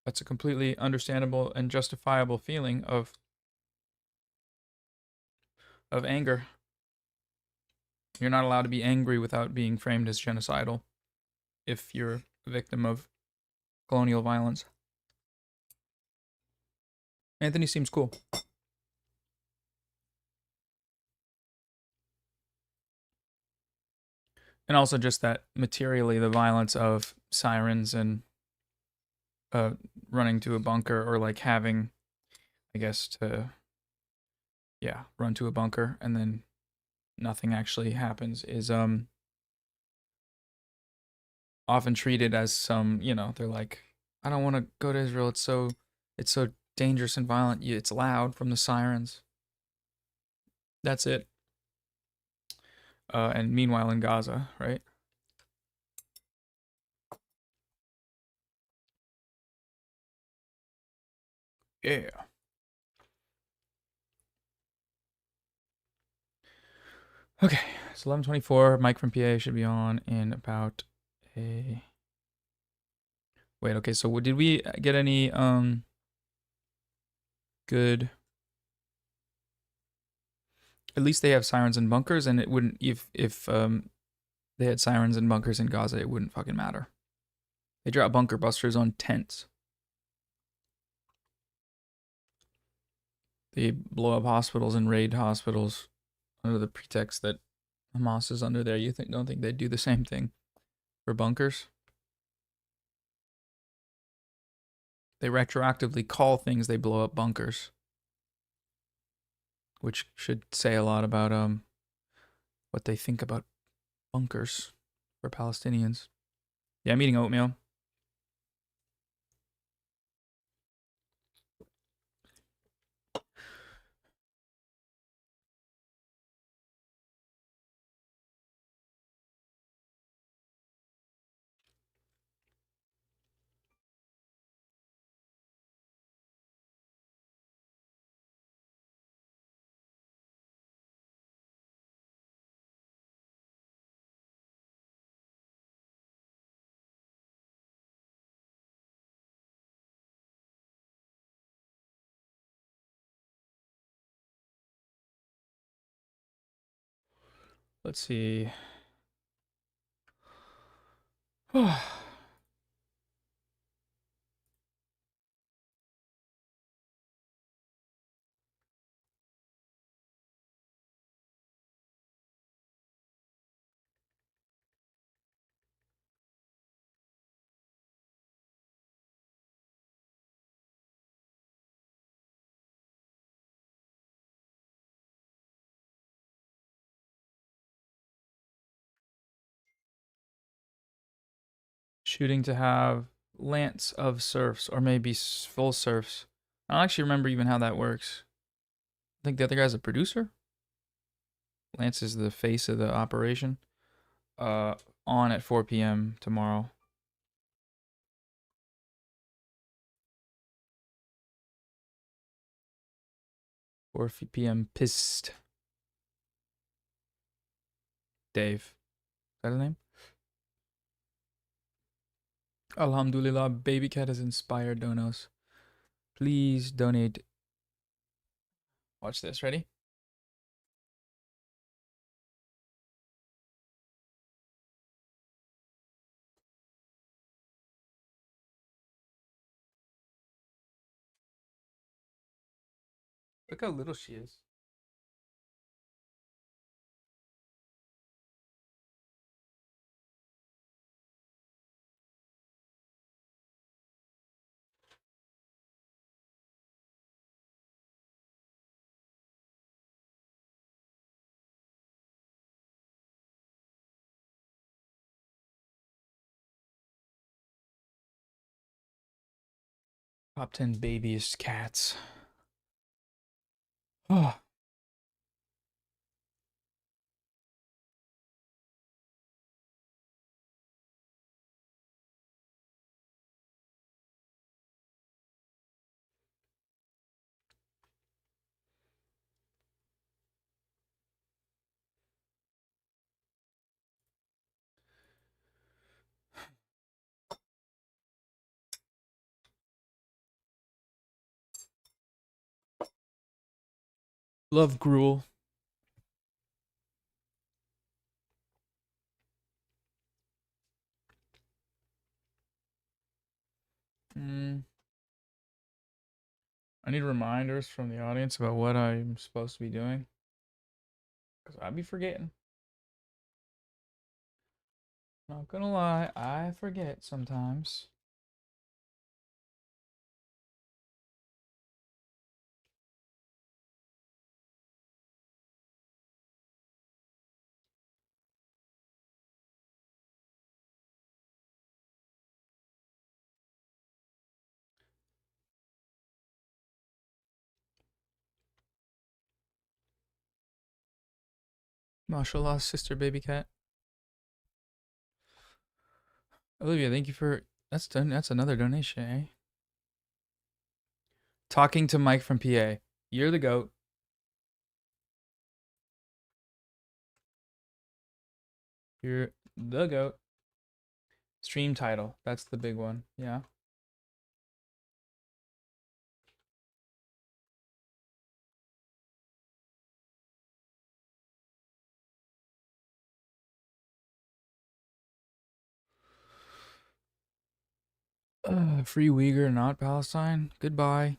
that's a completely understandable and justifiable feeling of anger. You're not allowed to be angry without being framed as genocidal if you're a victim of colonial violence. Anthony seems cool. And also just that materially the violence of sirens and running to a bunker, or like having, I guess, to run to a bunker and then nothing actually happens, is often treated as some, they're like, I don't want to go to Israel, it's so dangerous and violent, it's loud from the sirens. That's it. And meanwhile in Gaza, right? Yeah. Okay, it's 11:24. Mike from PA should be on in about a. Wait, okay. So did we get any good? At least they have sirens and bunkers, and it wouldn't, if they had sirens and bunkers in Gaza, it wouldn't fucking matter. They drop bunker busters on tents. They blow up hospitals and raid hospitals under the pretext that Hamas is under there. You don't think they'd do the same thing for bunkers? They retroactively call things they blow up bunkers, which should say a lot about what they think about bunkers for Palestinians. Yeah, I'm eating oatmeal. Let's see. Shooting to have lance of serfs, or maybe full serfs. I don't actually remember even how that works. I think the other guy's a producer. Lance is the face of the operation. On at 4 p.m. tomorrow. 4 p.m. Pissed. Dave. Is that his name? Alhamdulillah, Baby Cat has inspired donos. Please donate Watch this. Ready? Look how little she is. Top 10 babiest cats. Oh, love gruel. Mm, I need reminders from the audience about what I'm supposed to be doing. Because I'll be forgetting. Not gonna lie, I forget sometimes. Mashallah, sister baby cat. Olivia, thank you for that's another donation, eh? Talking to Mike from PA. You're the goat. You're the goat. Stream title. That's the big one. Yeah. Free Uyghur, not Palestine. Goodbye.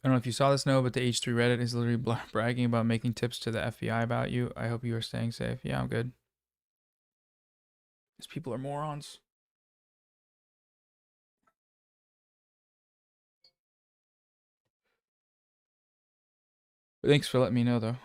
I don't know if you saw this, no, but the H3 Reddit is literally bragging about making tips to the FBI about you. I hope you are staying safe. Yeah, I'm good. These people are morons. Thanks for letting me know, though.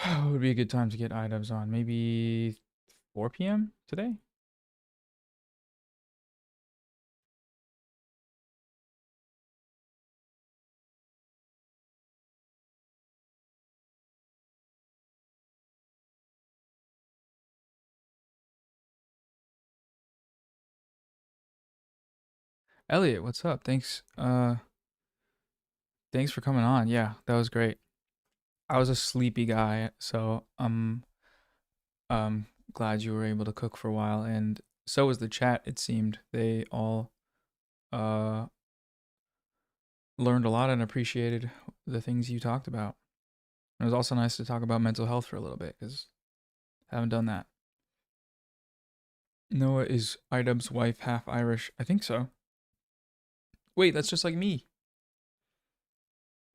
It would be a good time to get iDubbbz on. Maybe 4 p.m. today? Elliot, what's up? Thanks for coming on. Yeah, that was great. I was a sleepy guy, so I'm glad you were able to cook for a while, and so was the chat, it seemed. They all uh learned a lot and appreciated the things you talked about. It was also nice to talk about mental health for a little bit because I haven't done that. Noah is iDubbbz's wife, half Irish. I think so. Wait, that's just like me.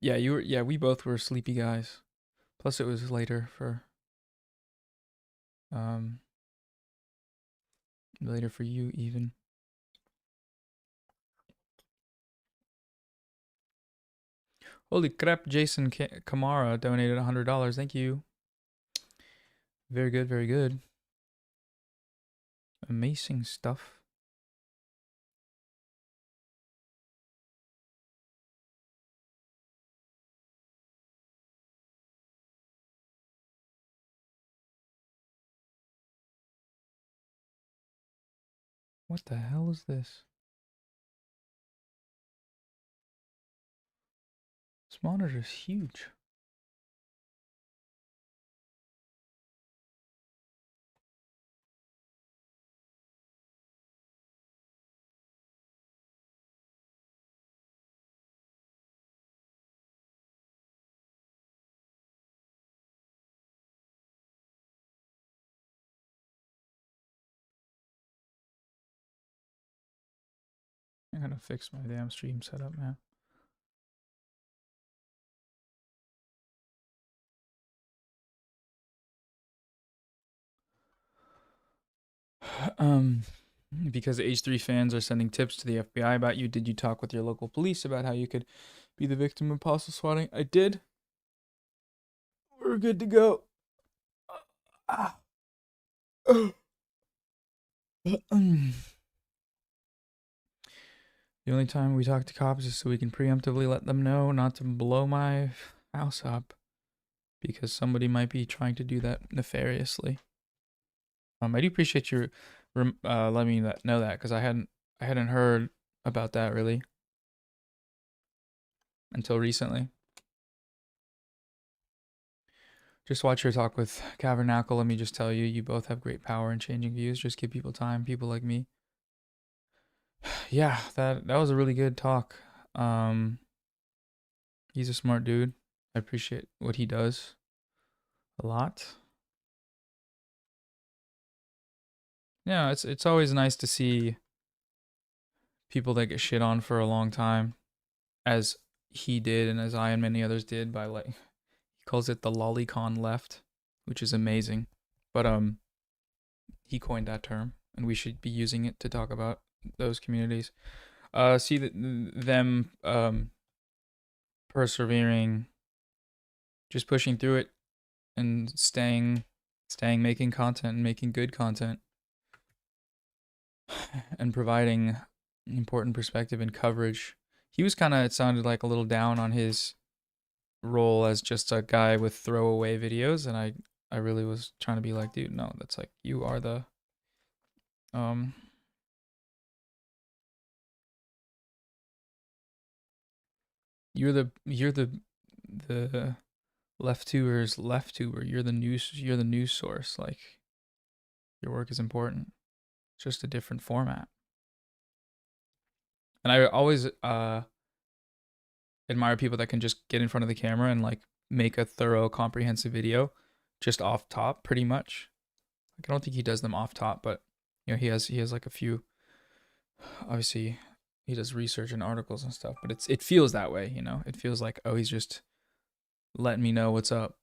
Yeah, you were. Yeah, we both were sleepy guys. Plus, it was um later for you even. Holy crap! Jason Kamara donated $100. Thank you. Very good. Very good. Amazing stuff. What the hell is this? This monitor is huge. I gotta fix my damn stream setup, man. Um, because H3 fans are sending tips to the FBI about you, did you talk with your local police about how you could be the victim of postal swatting? I did. We're good to go. The only time we talk to cops is so we can preemptively let them know not to blow my house up, because somebody might be trying to do that nefariously. I do appreciate you letting me know that, because I hadn't heard about that really until recently. Just watch your talk with Cavernacle. Let me just tell you, you both have great power in changing views. Just give people time, people like me. Yeah, that was a really good talk. He's a smart dude. I appreciate what he does a lot. Yeah, it's always nice to see people that get shit on for a long time, as he did and as I and many others did, by like, he calls it the lolicon left, which is amazing. But he coined that term, and we should be using it to talk about those communities. See them persevering, just pushing through it, and staying making content and making good content, and providing important perspective and coverage. He was kind of, it sounded like, a little down on his role as just a guy with throwaway videos, and I really was trying to be like, dude, no, that's like, you are the you're the left tuber's left tuber. You're the news source. Like, your work is important. It's just a different format. And I always admire people that can just get in front of the camera and like make a thorough, comprehensive video just off top, pretty much. Like, I don't think he does them off top, but you know, he has like a few. Obviously, he does research and articles and stuff, but it feels that way, you know. It feels like, oh, he's just letting me know what's up.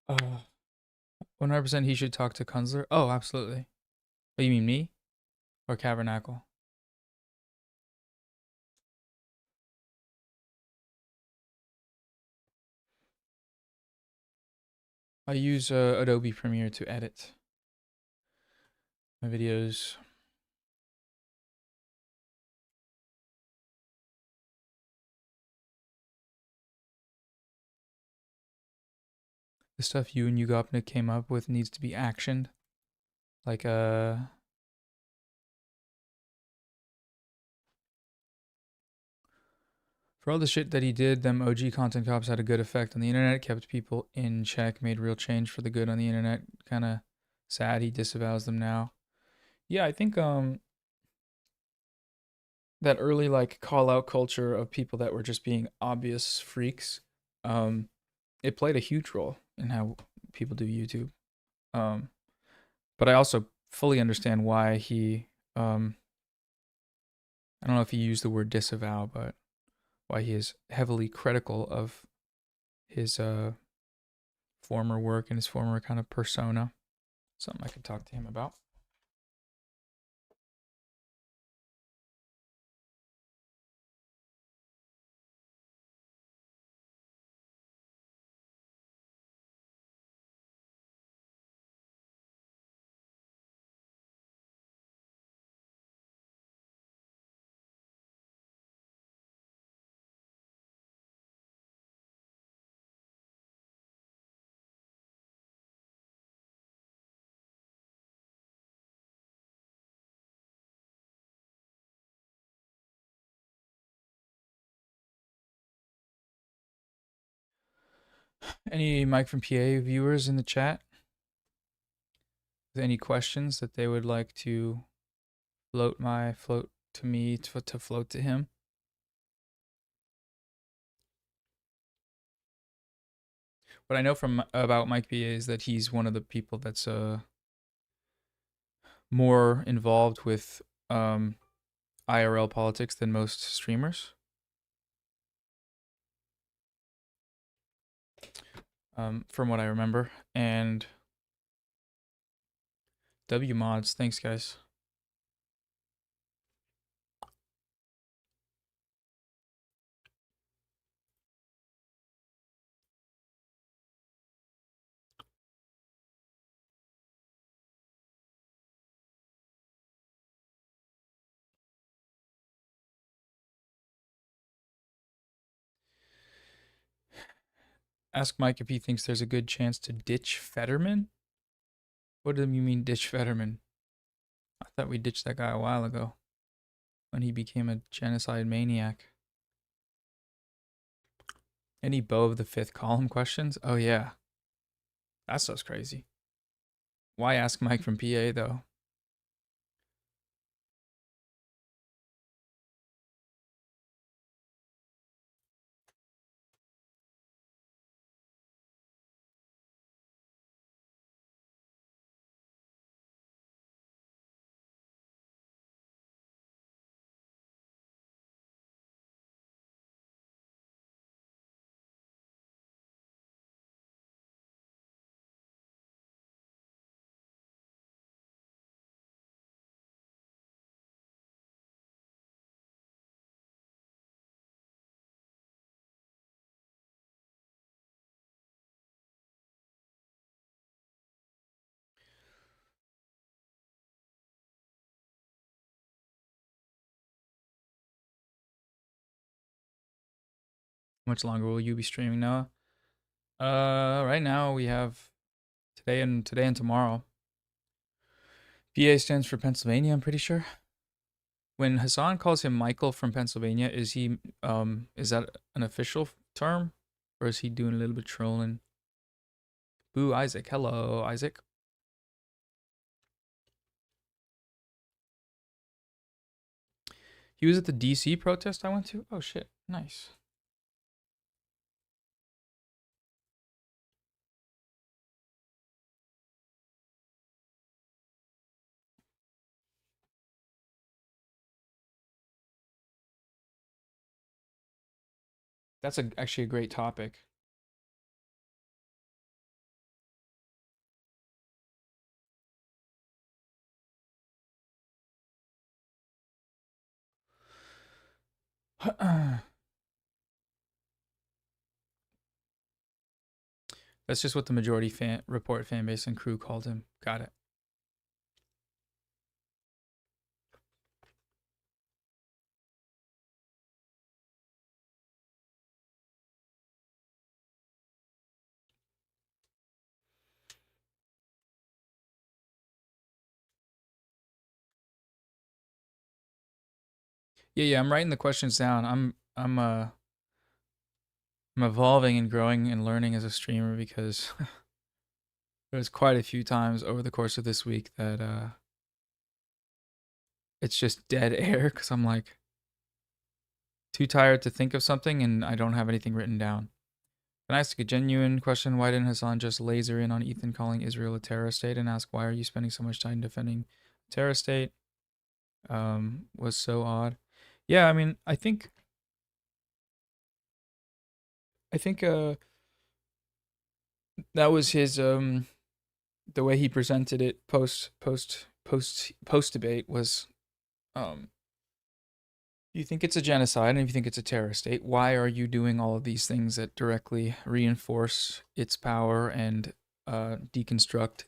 Uh, 100% he should talk to Kunzler. Oh, absolutely. Oh, you mean me or Cavernacle? I use Adobe Premiere to edit my videos. The stuff you and Ugopnik came up with needs to be actioned. Like, for all the shit that he did, them OG content cops had a good effect on the internet, kept people in check, made real change for the good on the internet. Kind of sad he disavows them now. Yeah, I think that early like call out culture of people that were just being obvious freaks, it played a huge role in how people do YouTube. But I also fully understand why he I don't know if he used the word disavow, but why he is heavily critical of his former work and his former kind of persona. Something I could talk to him about. Any Mike from PA viewers in the chat? Any questions that they would like to float to me to float to him? What I know from about Mike PA is that he's one of the people that's more involved with IRL politics than most streamers. From what I remember. And W mods, thanks guys. Ask Mike if he thinks there's a good chance to ditch Fetterman. What do you mean ditch Fetterman? I thought we ditched that guy a while ago when he became a genocide maniac. Any Bow of the Fifth Column questions? Oh yeah. That stuff's crazy. Why ask Mike from PA though? How much longer will you be streaming, Noah? Right now we have today and tomorrow. PA stands for Pennsylvania, I'm pretty sure. When Hassan calls him Michael from Pennsylvania, is that an official term, or is he doing a little bit trolling? Boo, Isaac. Hello, Isaac. He was at the DC protest I went to. Oh shit, nice. That's actually a great topic. That's just what the majority report fan base and crew called him. Got it. Yeah, I'm writing the questions down. I'm evolving and growing and learning as a streamer because there's quite a few times over the course of this week that it's just dead air because I'm like too tired to think of something and I don't have anything written down. Can I ask a genuine question? Why didn't Hassan just laser in on Ethan calling Israel a terror state and ask why are you spending so much time defending terror state? Was so odd. Yeah, I mean, I think I think that was his the way he presented it post debate was um you think it's a genocide and if you think it's a terrorist state, why are you doing all of these things that directly reinforce its power and deconstruct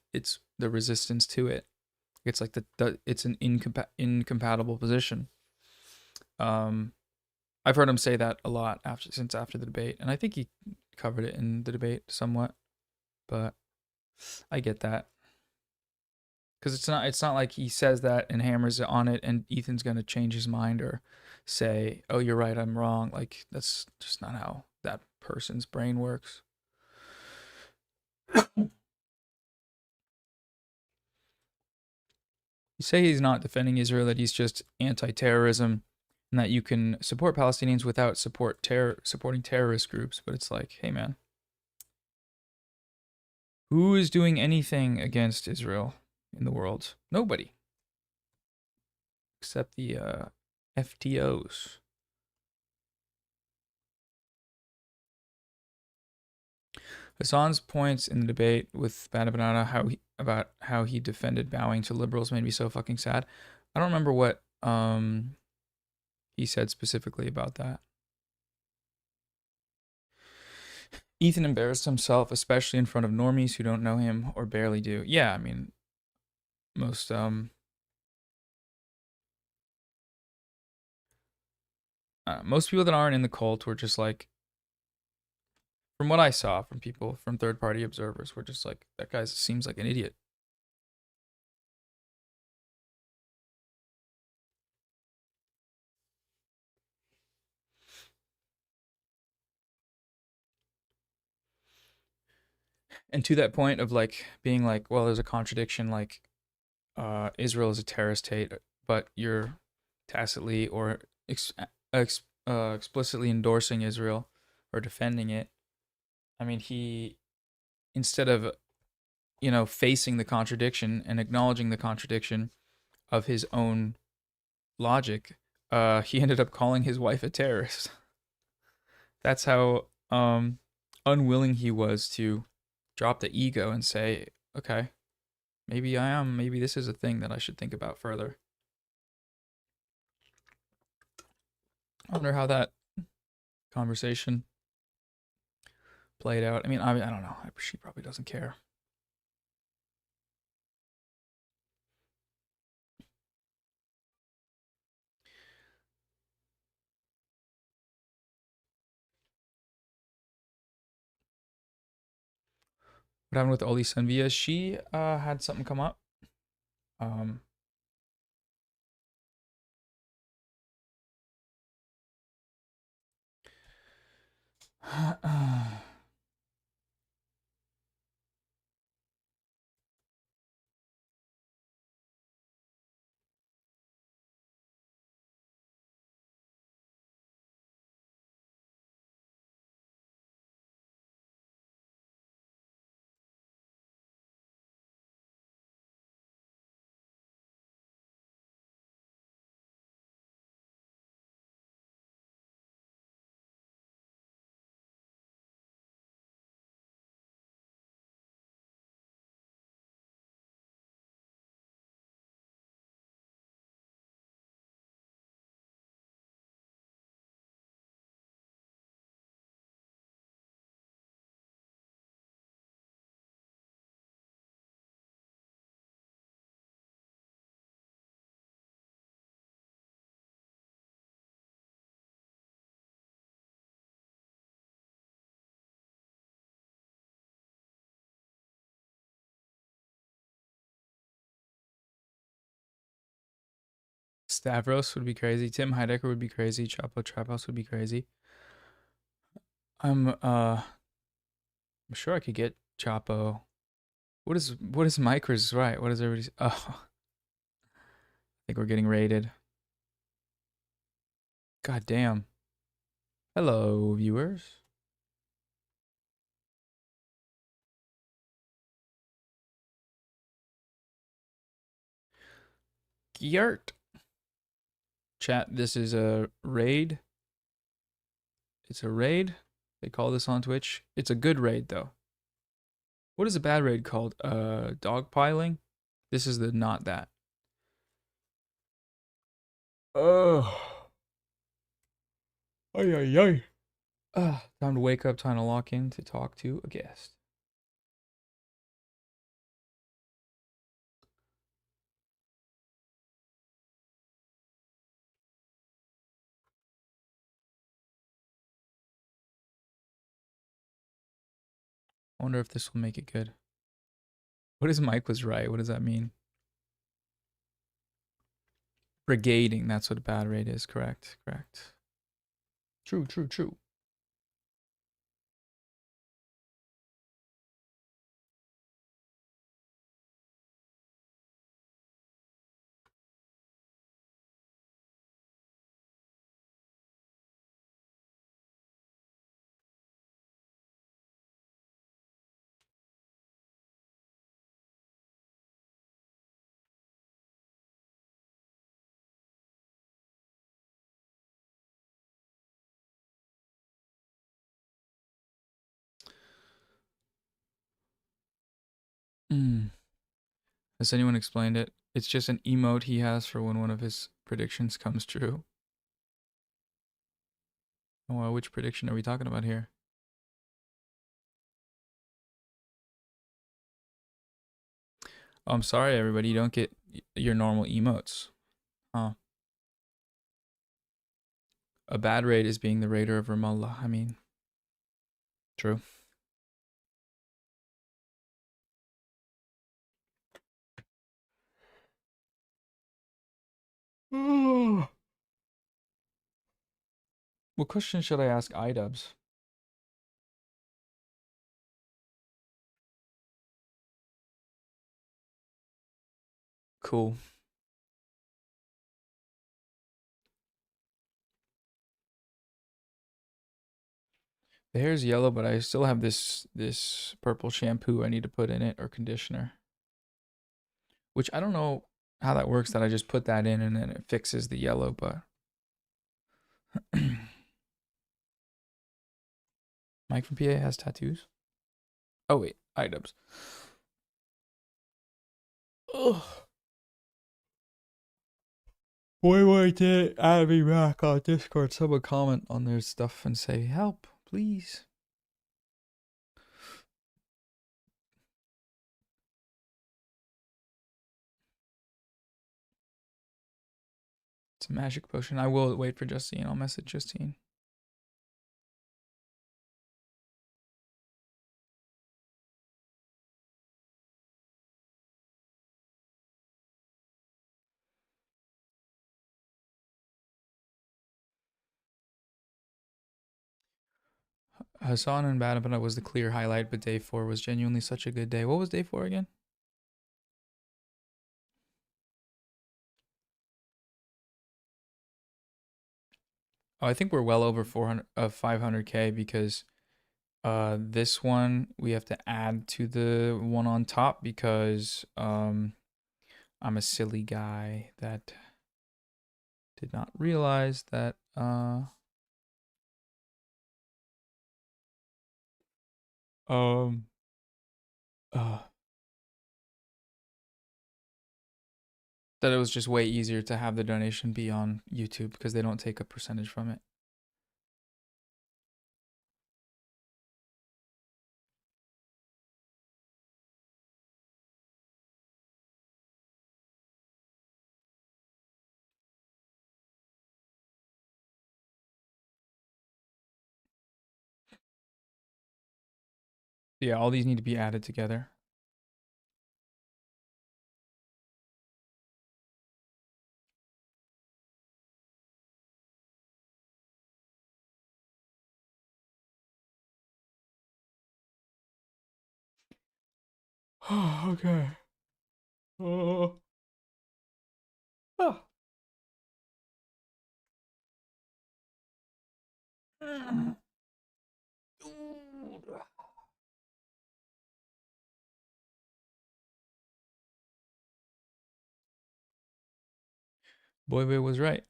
the resistance to it? It's like it's an incompatible position. Um, I've heard him say that a lot since after the debate, and I think he covered it in the debate somewhat. But I get that because it's not like he says that and hammers on it, and Ethan's gonna change his mind or say, "Oh, you're right, I'm wrong." Like that's just not how that person's brain works. You say he's not defending Israel, that he's just anti-terrorism, and that you can support Palestinians without supporting terrorist groups. But it's like, hey man, who is doing anything against Israel in the world? Nobody, except the FTOs. Hassan's points in the debate with Bada Banana about how he defended bowing to liberals made me so fucking sad. I don't remember what he said specifically about that. Ethan embarrassed himself, especially in front of normies who don't know him or barely do. Yeah, I mean, most most people that aren't in the cult were just like, from what I saw from people, from third party observers, were just like, that guy seems like an idiot. And to that point of like being like, well, there's a contradiction, like Israel is a terrorist state, but you're tacitly or explicitly endorsing Israel or defending it. I mean, he, instead of, facing the contradiction and acknowledging the contradiction of his own logic, he ended up calling his wife a terrorist. That's how unwilling he was to drop the ego and say, okay, maybe I am, maybe this is a thing that I should think about further. I wonder how that conversation played out. I don't know. She probably doesn't care. What happened with Oli Senvia? She had something come up. Um, Stavros would be crazy. Tim Heidecker would be crazy. Chapo Trap House would be crazy. I'm sure I could get Chapo. What is Micros right? What is everybody? Oh, I think we're getting raided. God damn. Hello, viewers. Gyart. Chat, this is a raid. It's a raid. They call this on Twitch. It's a good raid though. What is a bad raid called? Dogpiling? This is the not that. Oh. Ay, ay, ay. Time to wake up, time to lock in to talk to a guest. I wonder if this will make it good. What is Mike was right? What does that mean? Brigading, that's what a bad raid is. Correct, correct. True, true, true. Has anyone explained it? It's just an emote he has for when one of his predictions comes true. Oh, which prediction are we talking about here? Oh, I'm sorry, everybody. You don't get your normal emotes. Huh. A bad raid is being the raider of Ramallah. I mean, true. What question should I ask iDubbbz? Cool. The hair's yellow, but I still have this purple shampoo I need to put in it, or conditioner. Which I don't know how that works, that I just put that in and then it fixes the yellow, but Mike from PA has tattoos? Oh wait, iDubbbz. Ugh. Why did add me back on Discord? Someone comment on their stuff and say, help, please. It's a magic potion. I will wait for Justine. I'll message Justine. Hassan and Badabana was the clear highlight, but day 4 was genuinely such a good day. What was day 4 again? Oh, I think we're well over 500k because this one we have to add to the one on top because I'm a silly guy that did not realize that um uh that it was just way easier to have the donation be on YouTube because they don't take a percentage from it. Yeah, all these need to be added together. Okay. Oh. Ah. Boy was right.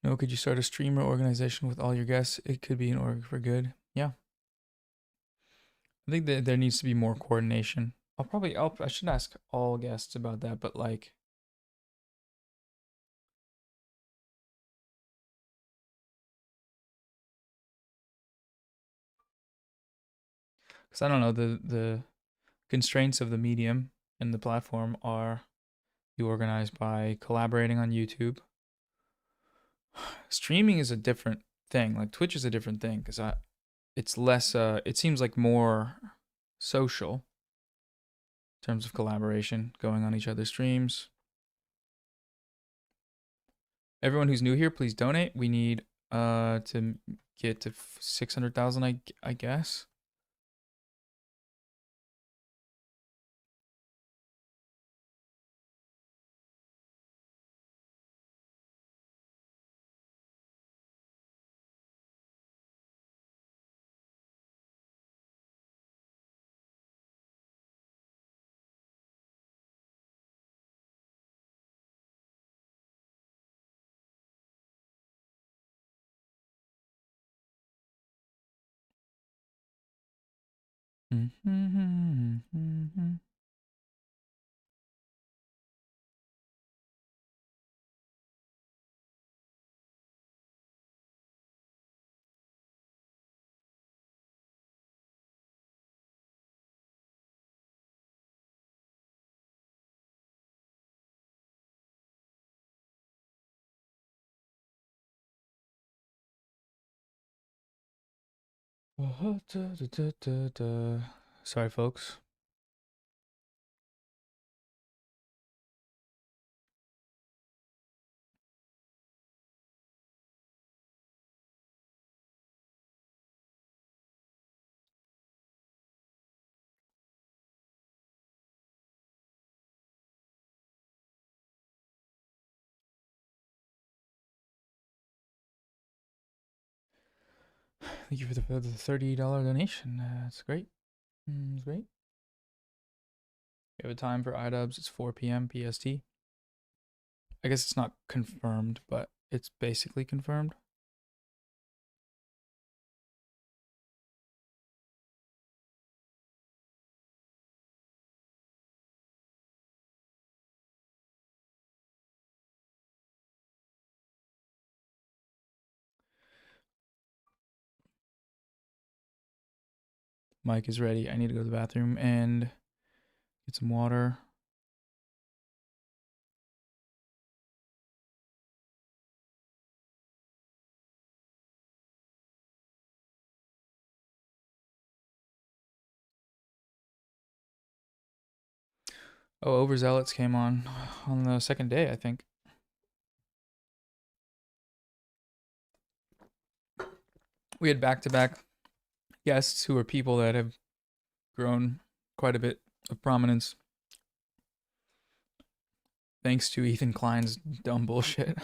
No, could you start a streamer organization with all your guests? It could be an org for good. Yeah. I think that there needs to be more coordination. I should ask all guests about that, but like, because I don't know, the constraints of the medium and the platform are you organize by collaborating on YouTube. Streaming is a different thing. Like Twitch is a different thing because it's less. It seems like more social in terms of collaboration, going on each other's streams. Everyone who's new here, please donate. We need to get to 600,000, I guess. Sorry, folks. Thank you for the $30 donation. That's great. It's great. We have a time for iDubbbz. It's 4 p.m. PST. I guess it's not confirmed, but it's basically confirmed. Mike is ready. I need to go to the bathroom and get some water. Oh, Overzealots came on the second day, I think. We had back-to-back guests who are people that have grown quite a bit of prominence thanks to Ethan Klein's dumb bullshit.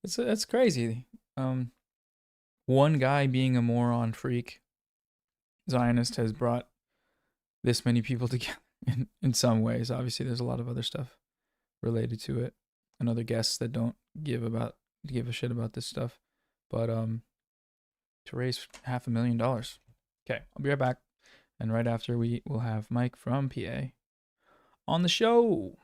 That's crazy. One guy being a moron freak Zionist has brought this many people together in some ways. Obviously, there's a lot of other stuff related to it and other guests that don't give a shit about this stuff. But to raise $500,000. Okay, I'll be right back. And right after we will have Mike from PA on the show.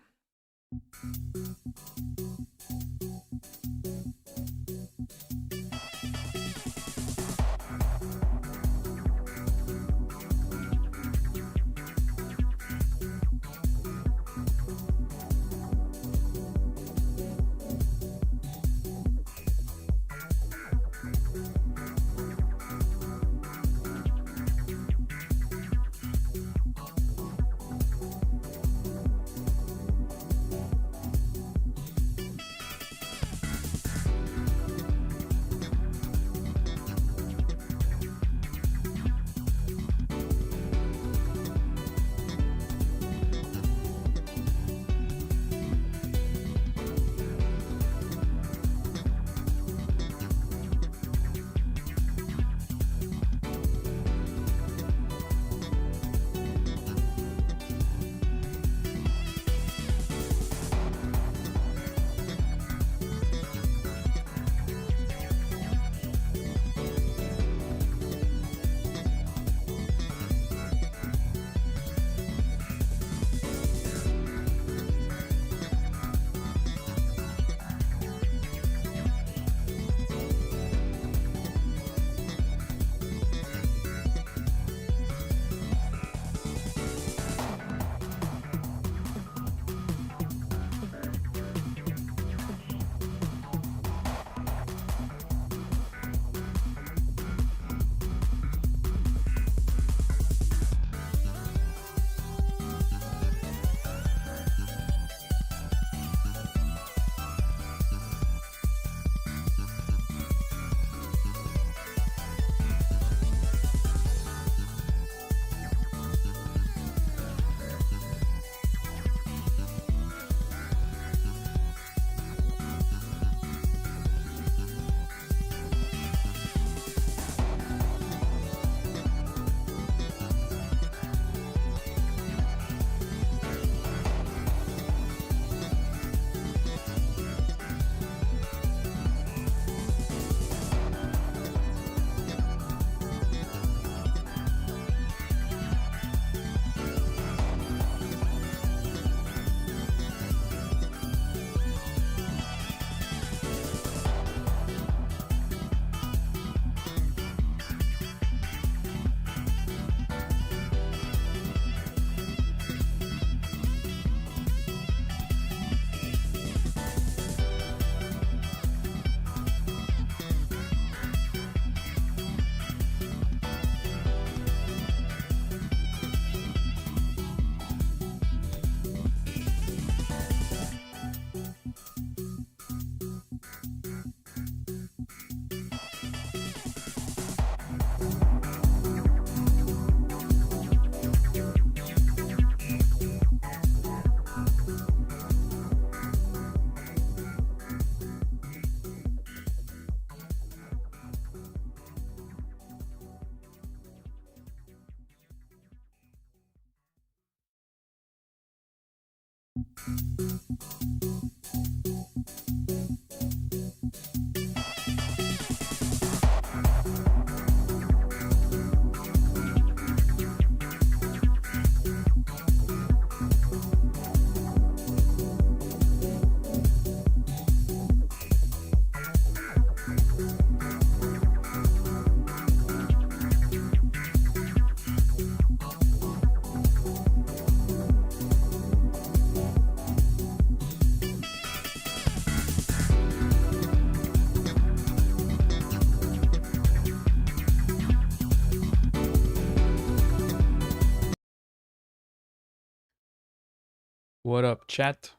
What up, chat?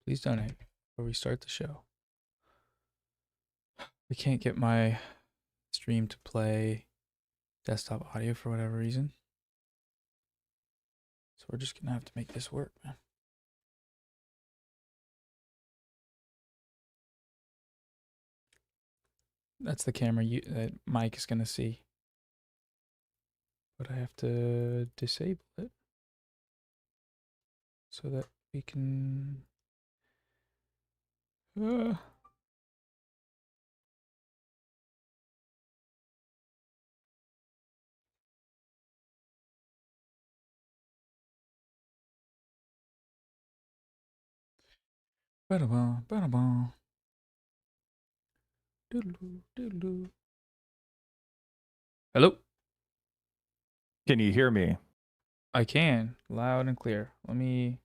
Please donate before we start the show. We can't get my stream to play desktop audio for whatever reason. So we're just gonna have to make this work, man. That's the camera that Mike is gonna see. But I have to disable it so that we can ba-da-ba, ba-da-ba. Doodaloo, doodaloo. Hello? Can you hear me? I can, loud and clear. Let me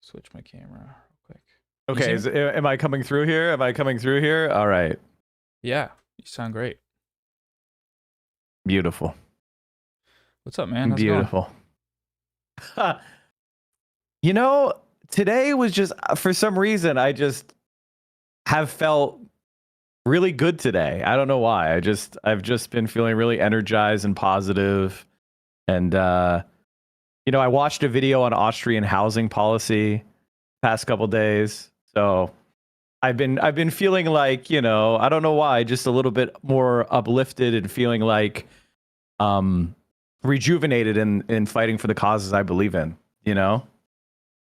switch my camera real quick. Okay, am I coming through here? Am I coming through here? All right. Yeah, you sound great. Beautiful. What's up, man? How's Beautiful. You know, today was just, for some reason, I just have felt really good today. I don't know why. I've just been feeling really energized and positive. And you know, I watched a video on Austrian housing policy past couple days. So I've been feeling like, you know, I don't know why, just a little bit more uplifted and feeling like rejuvenated in fighting for the causes I believe in, you know?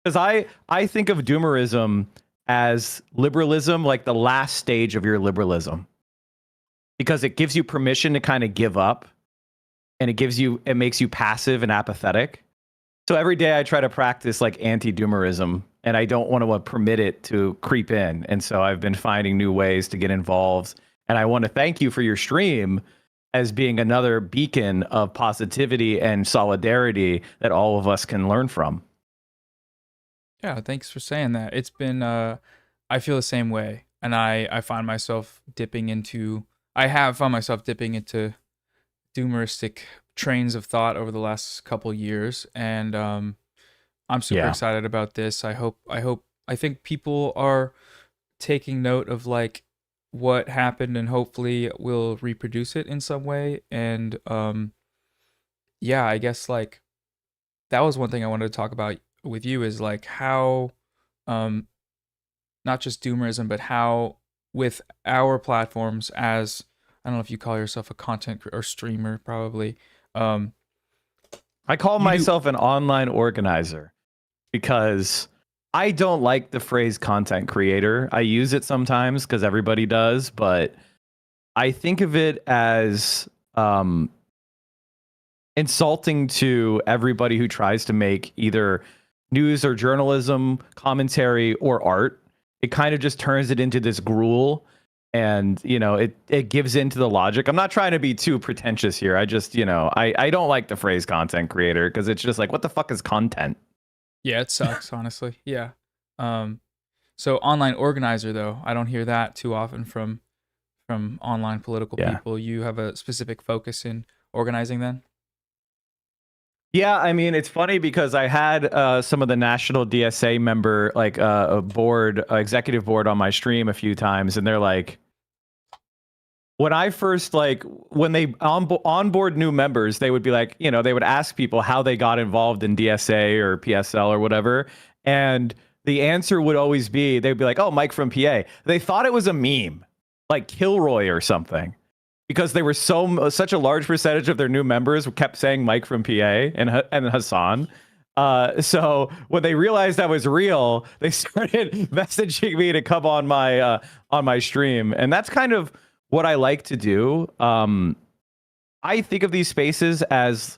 Because I think of doomerism as liberalism, like the last stage of your liberalism, because it gives you permission to kind of give up, and it makes you passive and apathetic. So every day I try to practice like anti-doomerism, and I don't want to permit it to creep in. And so I've been finding new ways to get involved. And I want to thank you for your stream as being another beacon of positivity and solidarity that all of us can learn from. Yeah, thanks for saying that. It's been I feel the same way, and I have found myself dipping into doomeristic trains of thought over the last couple years, and I'm super excited about this. I think people are taking note of like what happened, and hopefully we'll reproduce it in some way. And yeah, I guess like that was one thing I wanted to talk about with you, is like how not just doomerism, but how with our platforms, as I don't know if you call yourself a content or streamer, probably. I call myself an online organizer because I don't like the phrase content creator. I use it sometimes because everybody does, but I think of it as insulting to everybody who tries to make either news or journalism, commentary, or art. It kind of just turns it into this gruel, and you know, it gives into the logic. I'm not trying to be too pretentious here. I just, you know, I don't like the phrase content creator because it's just like, what the fuck is content? Yeah, it sucks, honestly. Yeah. So online organizer, though, I don't hear that too often from online political people. You have a specific focus in organizing then? Yeah, I mean, it's funny because I had some of the national DSA member, like a board, executive board on my stream a few times, and they're like, when I first when they onboard new members, they would be like, they would ask people how they got involved in DSA or PSL or whatever, and the answer would always be they'd be like, "Oh, Mike from PA." They thought it was a meme, like Kilroy or something, because they were such a large percentage of their new members kept saying Mike from PA and Hassan. So when they realized that was real, they started messaging me to come on my stream, and that's kind of what I like to do. I think of these spaces as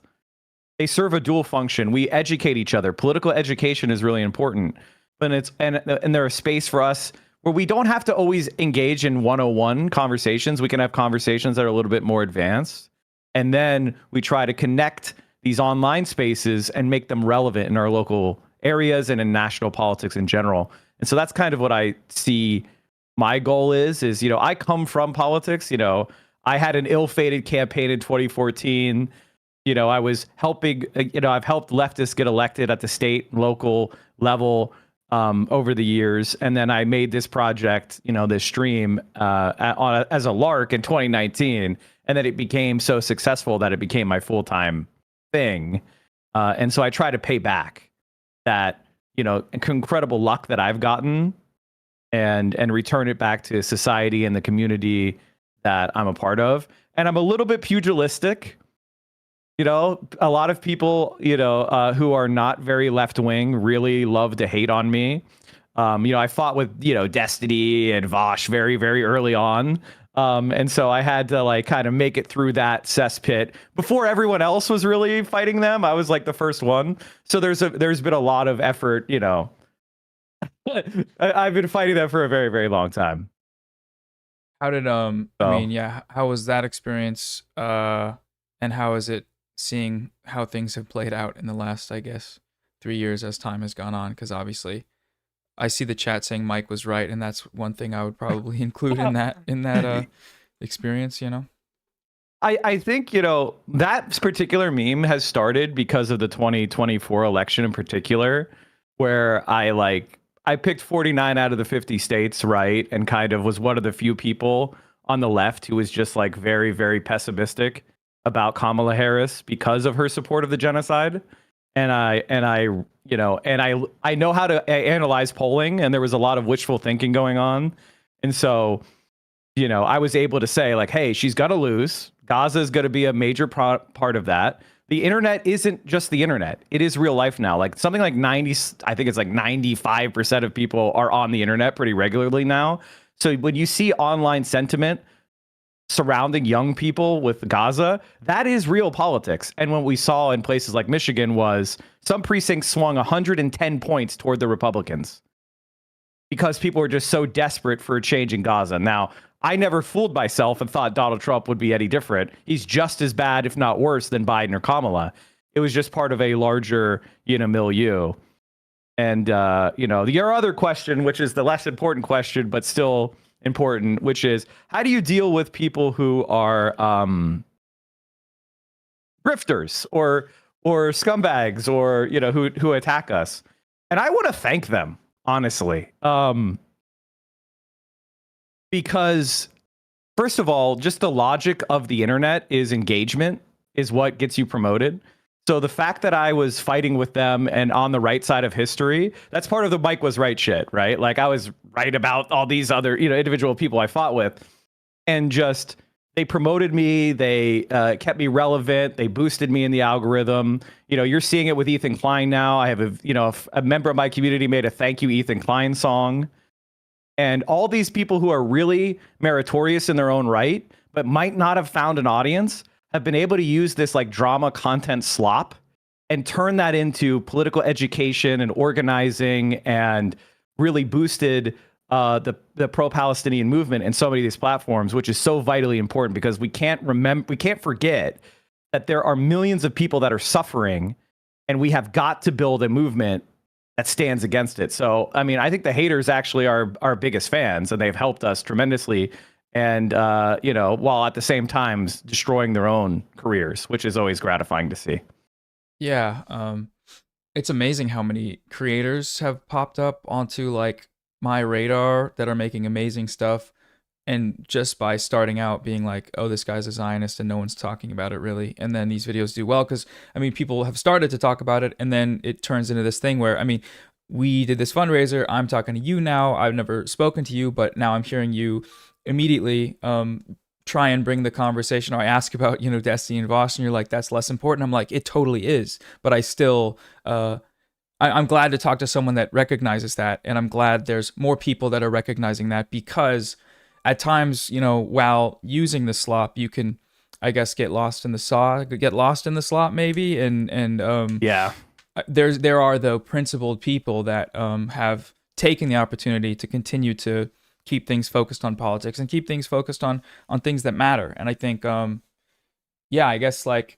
they serve a dual function. We educate each other. Political education is really important, but and they're a space for us where we don't have to always engage in 101 conversations. We can have conversations that are a little bit more advanced, and then we try to connect these online spaces and make them relevant in our local areas and in national politics in general. And so that's kind of what I see my goal is, I come from politics. I had an ill-fated campaign in 2014. I was helping, I've helped leftists get elected at the state and local level over the years. And then I made this project, this stream as a lark in 2019. And then it became so successful that it became my full-time thing. And so I try to pay back that, incredible luck that I've gotten and return it back to society and the community that I'm a part of. And I'm a little bit pugilistic. A lot of people, who are not very left wing really love to hate on me. I fought with, Destiny and Vosh very, very early on. And so I had to kind of make it through that cesspit before everyone else was really fighting them. I was the first one. So there's been a lot of effort, I've been fighting that for a very, very long time. How did how was that experience? And how is it seeing how things have played out in the last, I guess, 3 years as time has gone on? Because obviously, I see the chat saying Mike was right, and that's one thing I would probably include in that experience. I think that particular meme has started because of the 2024 election in particular, where I picked 49 out of the 50 states right, and kind of was one of the few people on the left who was just very, very pessimistic about Kamala Harris because of her support of the genocide. And I know how to analyze polling, and there was a lot of wishful thinking going on. And so, I was able to say hey, she's going to lose. Gaza is going to be a major part of that. The internet isn't just the internet. It is real life now. Something like 95% of people are on the internet pretty regularly now. So when you see online sentiment surrounding young people with Gaza, that is real politics. And what we saw in places like Michigan was some precincts swung 110 points toward the Republicans because people were just so desperate for a change in Gaza. Now, I never fooled myself and thought Donald Trump would be any different. He's just as bad, if not worse, than Biden or Kamala. It was just part of a larger, milieu. And, your other question, which is the less important question, but still important, which is, how do you deal with people who are grifters or scumbags or, who attack us? And I want to thank them, honestly. Because, first of all, just the logic of the internet is engagement is what gets you promoted. So the fact that I was fighting with them and on the right side of history, that's part of the Mike was right shit, right? I was right about all these other, individual people I fought with. And just, they promoted me. They kept me relevant. They boosted me in the algorithm. You're seeing it with Ethan Klein now. I have a member of my community made a thank you Ethan Klein song. And all these people who are really meritorious in their own right, but might not have found an audience, have been able to use this drama content slop and turn that into political education and organizing, and really boosted the pro-Palestinian movement in so many of these platforms, which is so vitally important, because we can't forget that there are millions of people that are suffering, and we have got to build a movement that stands against it. So, I think the haters actually are our biggest fans, and they've helped us tremendously. And, while at the same time destroying their own careers, which is always gratifying to see. Yeah. It's amazing how many creators have popped up onto my radar that are making amazing stuff. and just by starting out being like, oh, this guy's a Zionist and no one's talking about it really, and then these videos do well because I mean people have started to talk about it, and then it turns into this thing where I mean we did this fundraiser, I'm talking to you now, I've never spoken to you, but now I'm hearing you immediately try and bring the conversation, or I ask about, you know, Destiny and Voss, and you're like, that's less important. I'm like, it totally is, but I still I'm glad to talk to someone that recognizes that, and I'm glad there's more people that are recognizing that, because at times, you know, while using the slop, you can, I guess, get lost in the slop maybe, and Yeah. there are though principled people that have taken the opportunity to continue to keep things focused on politics and keep things focused on things that matter, and I think yeah, I guess like,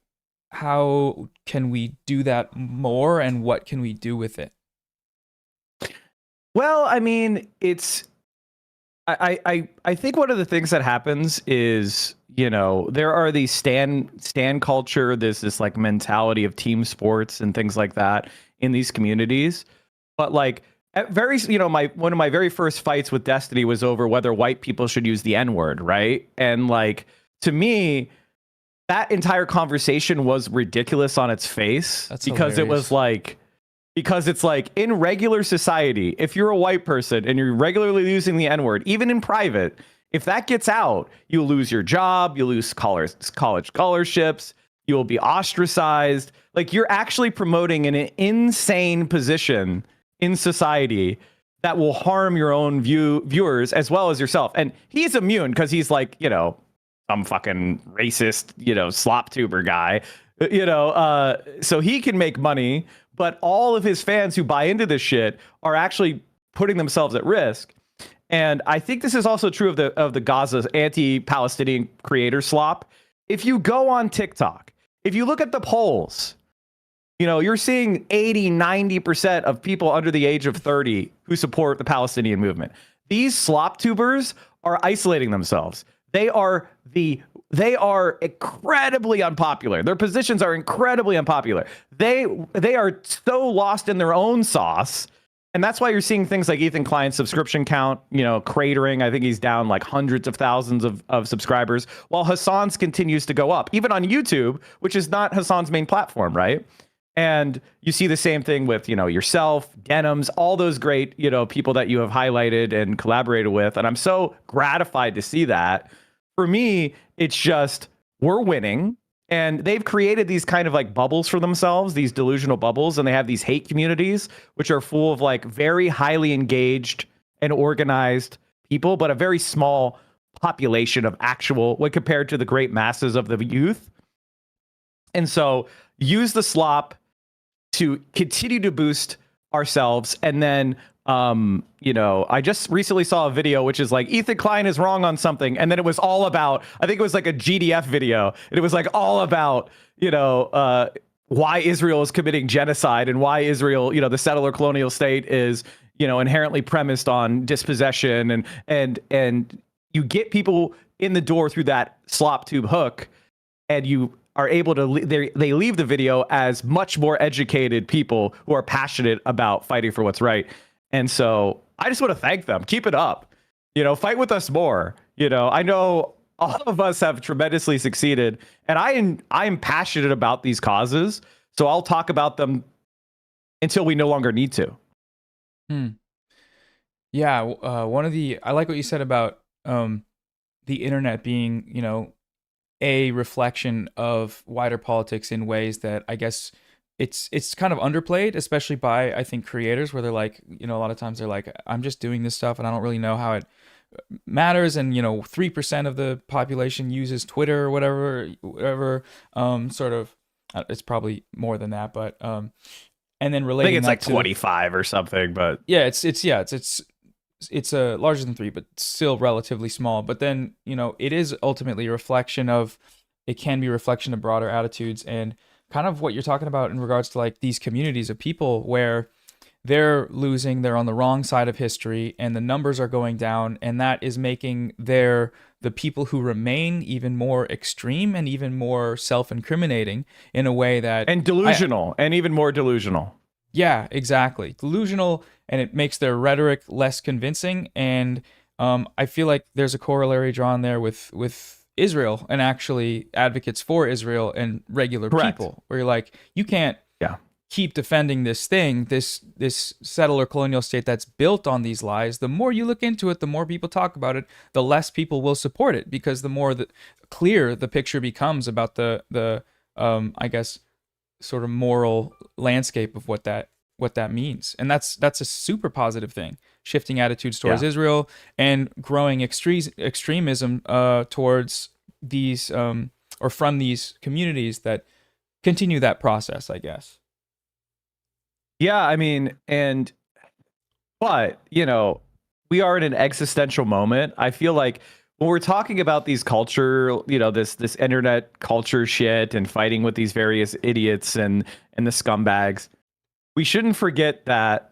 how can we do that more, and what can we do with it? Well, I mean, it's I think one of the things that happens is, you know, there are these stan culture, there's this like mentality of team sports and things like that in these communities. But like at very, you know, one of my very first fights with Destiny was over whether white people should use the N-word, right? And like, to me, that entire conversation was ridiculous on its face. That's because hilarious. it was like, because it's like in regular society, if you're a white person and you're regularly using the N-word, even in private, if that gets out, you'll lose your job, you'll lose college scholarships, you will be ostracized. Like, you're actually promoting an insane position in society that will harm your own viewers as well as yourself. And he's immune because he's like, you know, some fucking racist, you know, slop tuber guy, you know, so he can make money, but all of his fans who buy into this shit are actually putting themselves at risk. And I think this is also true of the Gaza anti-Palestinian creator slop. If you go on TikTok, if you look at the polls, you know, you're seeing 80-90% of people under the age of 30 who support the Palestinian movement. These slop tubers are isolating themselves. They are incredibly unpopular. Their positions are incredibly unpopular. They are so lost in their own sauce. And that's why you're seeing things like Ethan Klein's subscription count, you know, cratering. I think he's down like hundreds of thousands of subscribers, while Hassan's continues to go up, even on YouTube, which is not Hassan's main platform, right? And you see the same thing with, you know, yourself, Denims, all those great, you know, people that you have highlighted and collaborated with. And I'm so gratified to see that. For me, it's just, we're winning. And they've created these kind of like bubbles for themselves, these delusional bubbles. And they have these hate communities, which are full of like very highly engaged and organized people, but a very small population of actual, when compared to the great masses of the youth. And so use the slop to continue to boost ourselves. And then, you know, I just recently saw a video which is like, Ethan Klein is wrong on something, and then it was all about, I think it was like a GDF video, and it was like all about, you know, why Israel is committing genocide, and why Israel, you know, the settler colonial state is, you know, inherently premised on dispossession, and you get people in the door through that slop tube hook, and you are able to they leave the video as much more educated people who are passionate about fighting for what's right. And so I just want to thank them. Keep it up. You know, fight with us more. You know, I know all of us have tremendously succeeded, and I am passionate about these causes. So I'll talk about them until we no longer need to. Yeah, I like what you said about the internet being, you know, a reflection of wider politics in ways that I guess it's kind of underplayed, especially by, I think, creators, where they're like, you know, a lot of times they're like, I'm just doing this stuff and I don't really know how it matters. And, you know, 3% of the population uses Twitter or whatever, sort of, it's probably more than that, but, and then relating, I think it's like 25 or something, but yeah, it's larger than 3, but still relatively small. But then, you know, it is ultimately a reflection of, it can be a reflection of broader attitudes, and kind of what you're talking about in regards to like these communities of people where they're on the wrong side of history, and the numbers are going down, and that is making the people who remain even more extreme and even more self-incriminating in a way that, and delusional, and even more delusional. Yeah, exactly. Delusional, and it makes their rhetoric less convincing. And I feel like there's a corollary drawn there with Israel and actually advocates for Israel and regular Correct. people, where you're like, you can't Yeah. keep defending this thing, this settler colonial state that's built on these lies. The more you look into it, the more people talk about it, the less people will support it, because the more clear the picture becomes about the I guess sort of moral landscape of what that means. And that's a super positive thing. Shifting attitudes towards Israel and growing extremism towards these or from these communities that continue that process, I guess. Yeah, I mean, but we are in an existential moment. I feel like when we're talking about these culture, this internet culture shit and fighting with these various idiots and the scumbags, we shouldn't forget that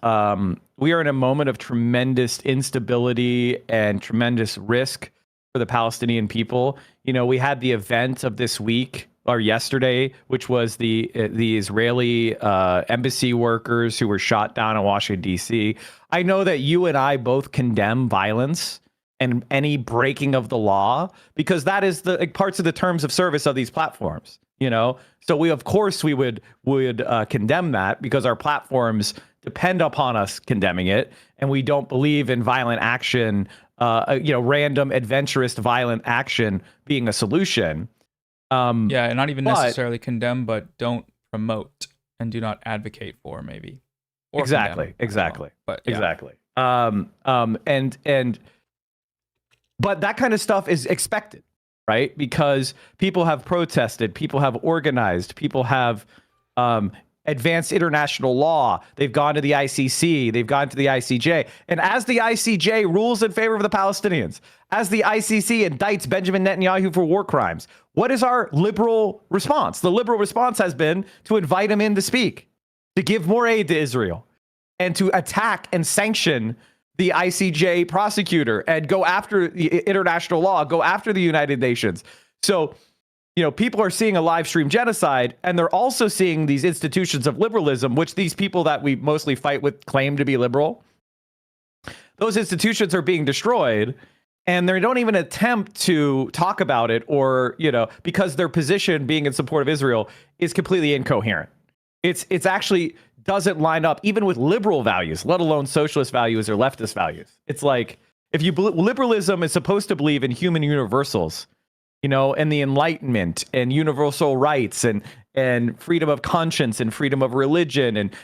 we are in a moment of tremendous instability and tremendous risk for the Palestinian people. We had the event of this week or yesterday, which was the Israeli embassy workers who were shot down in Washington, D.C. I know that you and I both condemn violence and any breaking of the law, because that is the parts of the terms of service of these platforms. So we would condemn that, because our platforms depend upon us condemning it, and we don't believe in violent action, random adventurous violent action being a solution. And not even necessarily condemn, but don't promote and do not advocate for, maybe. Or exactly. But exactly. But that kind of stuff is expected, right? Because people have protested, people have organized, people have advanced international law. They've gone to the ICC, they've gone to the ICJ. And as the ICJ rules in favor of the Palestinians, as the ICC indicts Benjamin Netanyahu for war crimes, what is our liberal response? The liberal response has been to invite him in to speak, to give more aid to Israel, and to attack and sanction the ICJ prosecutor and go after the international law, go after the United Nations. So, people are seeing a live stream genocide, and they're also seeing these institutions of liberalism, which these people that we mostly fight with claim to be liberal. Those institutions are being destroyed, and they don't even attempt to talk about it, or, because their position being in support of Israel is completely incoherent. It's actually doesn't line up even with liberal values, let alone socialist values or leftist values. It's like, if liberalism is supposed to believe in human universals, and the Enlightenment and universal rights and freedom of conscience and freedom of religion and,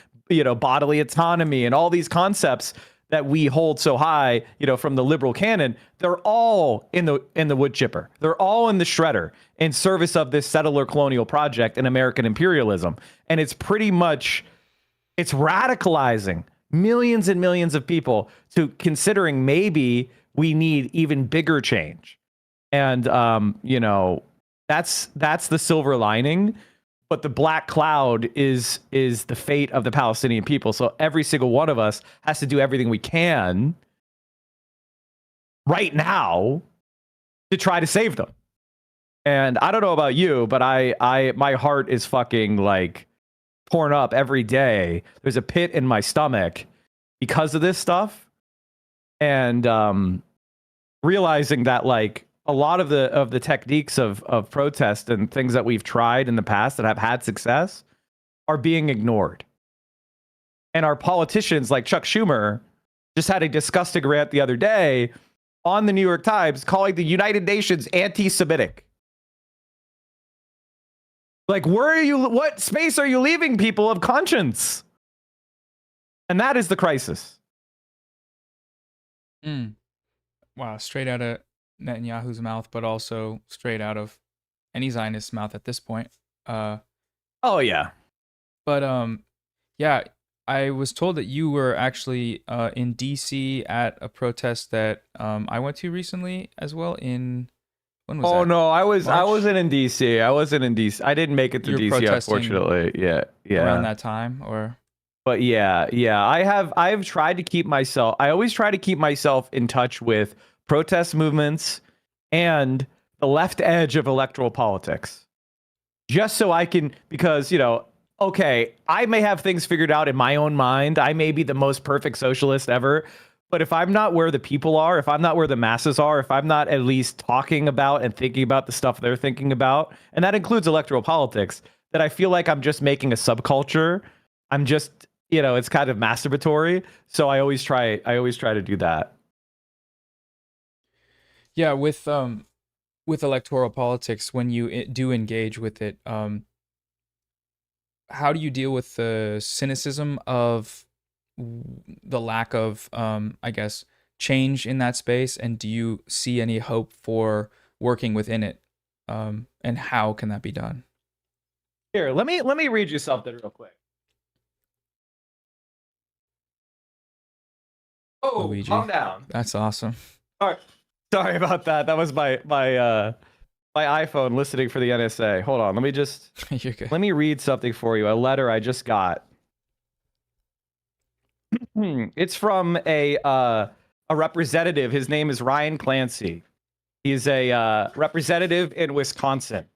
bodily autonomy and all these concepts that we hold so high, from the liberal canon, they're all in the wood chipper. They're all in the shredder in service of this settler colonial project and American imperialism. And it's pretty much, it's radicalizing millions and millions of people to considering maybe we need even bigger change. And, that's the silver lining. But the black cloud is the fate of the Palestinian people. So every single one of us has to do everything we can right now to try to save them. And I don't know about you, but my heart is fucking like torn up every day. There's a pit in my stomach because of this stuff. And realizing that, like, a lot of the techniques of protest and things that we've tried in the past that have had success are being ignored. And our politicians like Chuck Schumer just had a disgusting rant the other day on the New York Times calling the United Nations anti-Semitic. Like, what space are you leaving people of conscience? And that is the crisis. Wow, straight out of Netanyahu's mouth, but also straight out of any Zionist's mouth at this point. Oh yeah. But yeah, I was told that you were actually in DC at a protest that I went to recently as well. When was that? Oh no, I March? wasn't in DC. I wasn't in DC. I didn't make it to You were DC, unfortunately. Yeah. Around that time, or? But yeah. I've tried to keep myself. I always try to keep myself in touch with protest movements and the left edge of electoral politics, just so I can, because, okay, I may have things figured out in my own mind. I may be the most perfect socialist ever, But if I'm not where the people are, if I'm not where the masses are, if I'm not at least talking about and thinking about the stuff they're thinking about, and that includes electoral politics, that I feel like I'm just making a subculture. I'm just, it's kind of masturbatory. So I always try to do that. Yeah, with electoral politics, when you do engage with it, how do you deal with the cynicism of the lack of, I guess, change in that space? And do you see any hope for working within it? And how can that be done? Here, let me read you something real quick. Oh, Luigi. calm down. That's awesome. All right. Sorry about that. That was my iPhone listening for the NSA. Hold on. You're good. Let me read something for you. A letter I just got. It's from a representative. His name is Ryan Clancy. He's a representative in Wisconsin.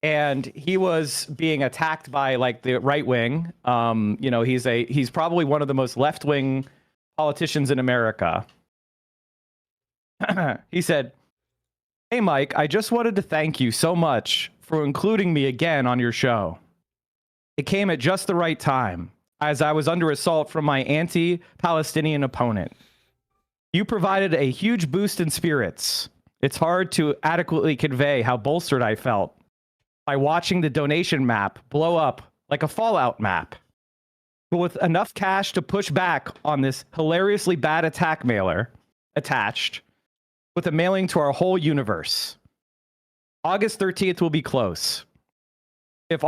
And he was being attacked by like the right wing. He's probably one of the most left wing politicians in America. He said, "Hey, Mike, I just wanted to thank you so much for including me again on your show. It came at just the right time, as I was under assault from my anti-Palestinian opponent. You provided a huge boost in spirits. It's hard to adequately convey how bolstered I felt by watching the donation map blow up like a Fallout map. But with enough cash to push back on this hilariously bad attack mailer attached with a mailing to our whole universe. August 13th will be close. If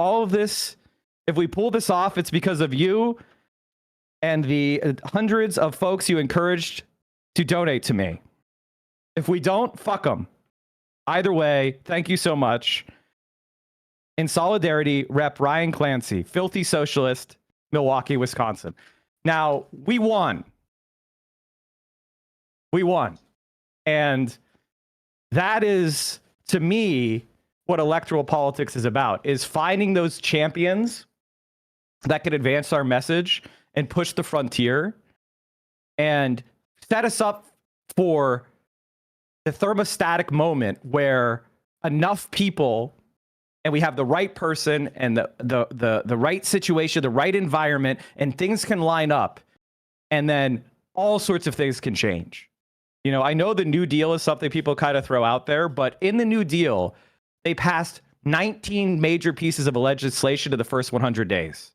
we pull this off, it's because of you and the hundreds of folks you encouraged to donate to me. If we don't, fuck them. Either way, thank you so much. In solidarity, Rep. Ryan Clancy, filthy socialist, Milwaukee, Wisconsin." Now, we won. And that is, to me, what electoral politics is about, is finding those champions that can advance our message and push the frontier and set us up for the thermostatic moment where enough people, and we have the right person and the right situation, the right environment, and things can line up, and then all sorts of things can change. I know the New Deal is something people kind of throw out there, but in the New Deal, they passed 19 major pieces of legislation in the first 100 days.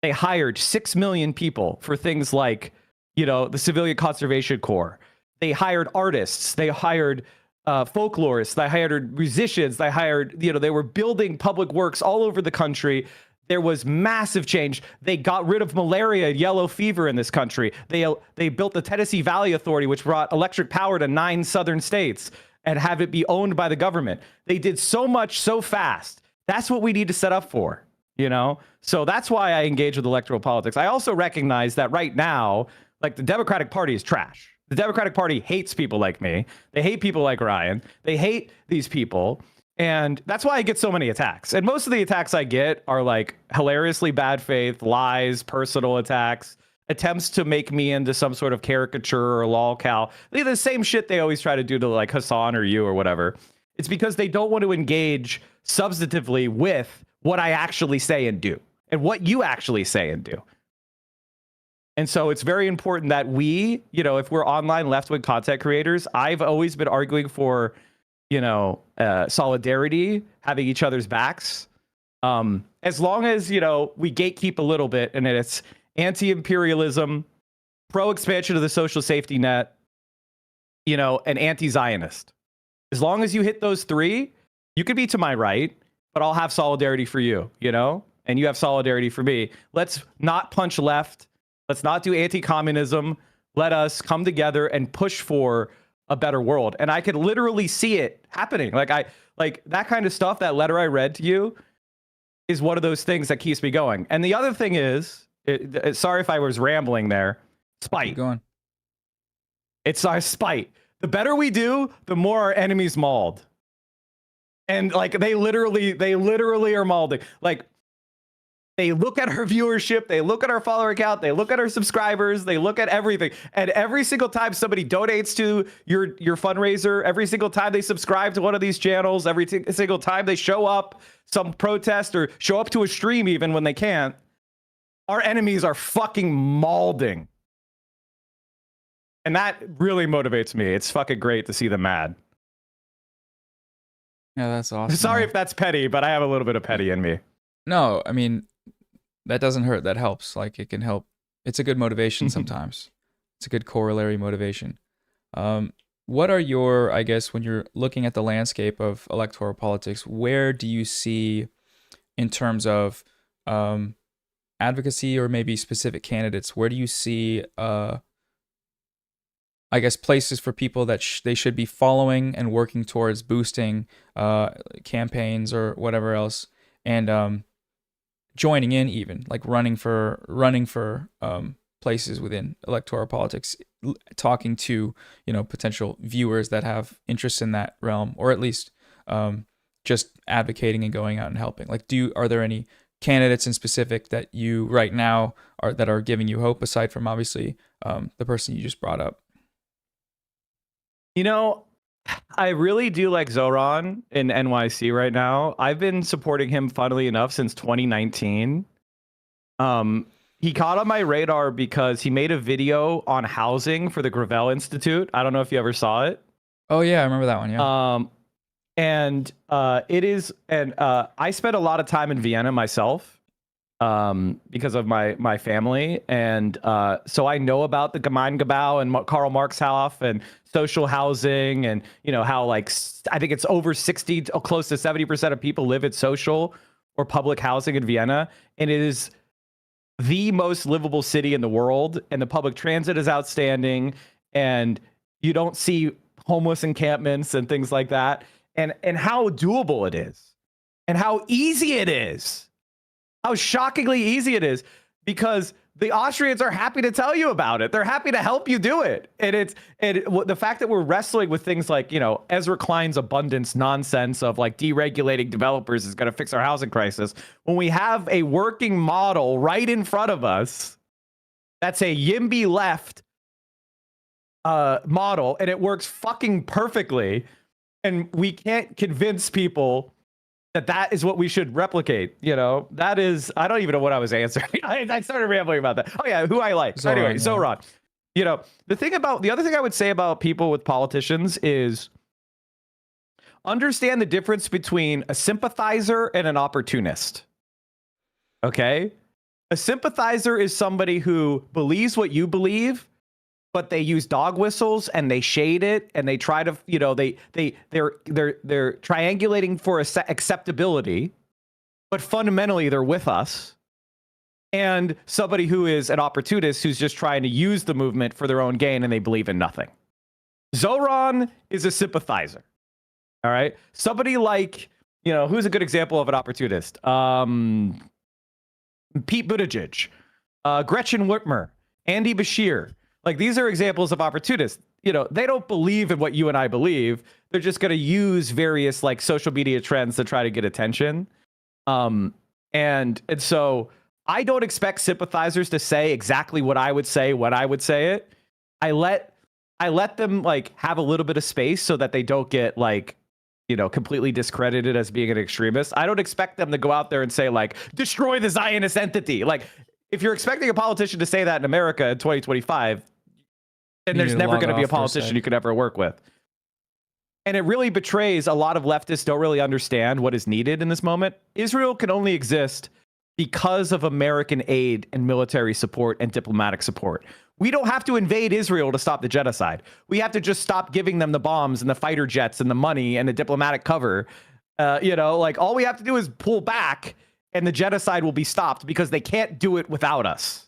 They hired 6 million people for things like, the Civilian Conservation Corps. They hired artists. They hired folklorists. They hired musicians. They hired, they were building public works all over the country. There was massive change. They got rid of malaria and yellow fever in this country. They built the Tennessee Valley Authority, which brought electric power to 9 southern states and have it be owned by the government. They did so much so fast. That's what we need to set up for, So that's why I engage with electoral politics. I also recognize that right now, like, the Democratic Party is trash. The Democratic Party hates people like me. They hate people like Ryan. They hate these people. And that's why I get so many attacks. And most of the attacks I get are like hilariously bad faith, lies, personal attacks, attempts to make me into some sort of caricature or lolcow. They're the same shit they always try to do to like Hassan or you or whatever. It's because they don't want to engage substantively with what I actually say and do and what you actually say and do. And so it's very important that we, if we're online left-wing content creators, I've always been arguing for, solidarity, having each other's backs. As long as, we gatekeep a little bit and it's anti-imperialism, pro-expansion of the social safety net, and anti-Zionist. As long as you hit those three, you could be to my right, but I'll have solidarity for you, and you have solidarity for me. Let's not punch left. Let's not do anti-communism. Let us come together and push for a better world. And I could literally see it happening. Like that kind of stuff, that letter I read to you is one of those things that keeps me going. And the other thing is, sorry if I was rambling there, spite. Keep going. It's our spite. The better we do, the more our enemies mauled. And like they literally are mauling. Like They look at our viewership, they look at our follower count, they look at our subscribers, they look at everything. And every single time somebody donates to your fundraiser, every single time they subscribe to one of these channels, every single time they show up some protest or show up to a stream even when they can't, our enemies are fucking mauling. And that really motivates me. It's fucking great to see them mad. Yeah, that's awesome. Sorry if that's petty, but I have a little bit of petty in me. No, I mean, that doesn't hurt. That helps. Like, it can help. It's a good motivation sometimes. It's a good corollary motivation. What are your, I guess, when you're looking at the landscape of electoral politics, where do you see, in terms of advocacy or maybe specific candidates, where do you see, I guess, places for people that they should be following and working towards boosting campaigns or whatever else, and joining in, even like running for places within electoral politics, talking to potential viewers that have interest in that realm, or at least just advocating and going out and helping. Like, are there any candidates in specific that you right now are giving you hope, aside from obviously the person you just brought up? I really do like Zoran in NYC right now. I've been supporting him, funnily enough, since 2019. He caught on my radar because he made a video on housing for the Gravel Institute. I don't know if you ever saw it. Oh yeah, I remember that one. Yeah. I spent a lot of time in Vienna myself, because of my family, and so I know about the Gemeingebau and Karl Marxhof and social housing, and how, like, I think it's over 60, close to 70% of people live at social or public housing in Vienna, and it is the most livable city in the world, and the public transit is outstanding, and you don't see homeless encampments and things like that, and how doable it is, and how easy it is, how shockingly easy it is, because the Austrians are happy to tell you about it. They're happy to help you do it. And the fact that we're wrestling with things like, Ezra Klein's abundance nonsense of, like, deregulating developers is going to fix our housing crisis, when we have a working model right in front of us that's a YIMBY left model, and it works fucking perfectly, and we can't convince people that is what we should replicate. That is, I don't even know what I was answering. I started rambling about that. Oh yeah, who I like. Zoran, anyway, yeah. Zoran. The other thing I would say about people with politicians is understand the difference between a sympathizer and an opportunist. Okay? A sympathizer is somebody who believes what you believe, but they use dog whistles and they shade it, and they try to, they're triangulating for acceptability, but fundamentally they're with us. And somebody who is an opportunist who's just trying to use the movement for their own gain, and they believe in nothing. Zoran is a sympathizer. All right. Somebody like, who's a good example of an opportunist? Pete Buttigieg, Gretchen Whitmer, Andy Bashir. Like, these are examples of opportunists. They don't believe in what you and I believe. They're just going to use various, like, social media trends to try to get attention. And so I don't expect sympathizers to say exactly what I would say when I would say it. I let them, like, have a little bit of space so that they don't get, like, completely discredited as being an extremist. I don't expect them to go out there and say, like, destroy the Zionist entity. Like, if you're expecting a politician to say that in America in 2025, then there's never going to be a politician you could ever work with. And it really betrays a lot of leftists don't really understand what is needed in this moment. Israel can only exist because of American aid and military support and diplomatic support. We don't have to invade Israel to stop the genocide. We have to just stop giving them the bombs and the fighter jets and the money and the diplomatic cover. Like, all we have to do is pull back, and the genocide will be stopped, because they can't do it without us.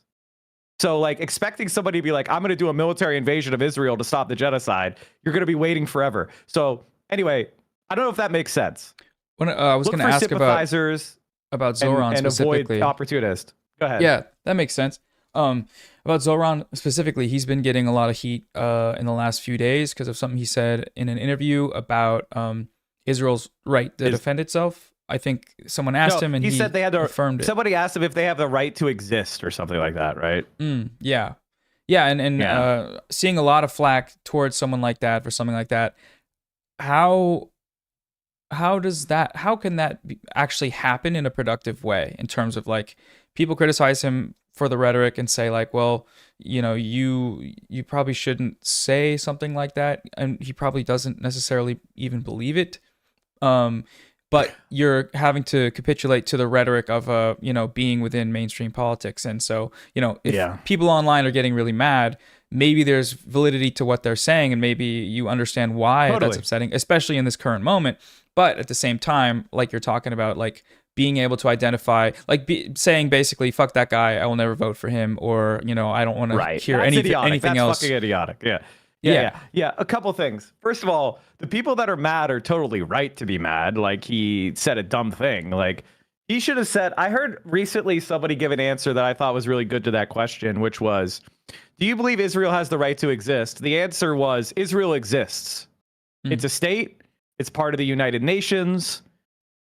So, like, expecting somebody to be like, I'm going to do a military invasion of Israel to stop the genocide, you're going to be waiting forever. So, anyway, I don't know if that makes sense. When I was going to ask about Zoran and specifically. avoid opportunist. Go ahead. Yeah, that makes sense. About Zoran specifically, he's been getting a lot of heat in the last few days because of something he said in an interview about Israel's right to defend itself I think someone asked him, and he said they had to. affirmed it. Somebody asked him if they have the right to exist or something like that, right? Yeah, and seeing a lot of flack towards someone like that for something like that. How can that actually happen in a productive way in terms of like people criticize him for the rhetoric and say like, well, you know, you probably shouldn't say something like that, and he probably doesn't necessarily even believe it. But you're having to capitulate to the rhetoric of being within mainstream politics. And so, if people online are getting really mad, maybe there's validity to what they're saying, and maybe you understand why that's upsetting, especially in this current moment. But at the same time, like you're talking about, like being able to identify, like saying basically, fuck that guy, I will never vote for him, or, I don't want to hear anything else. That's fucking idiotic. Yeah. A couple things. First of all, the people that are mad are totally right to be mad. Like, he said a dumb thing. Like, he should have said, I heard recently somebody give an answer that I thought was really good to that question, which was, do you believe Israel has the right to exist? The answer was, Israel exists. It's a state. It's part of the United Nations.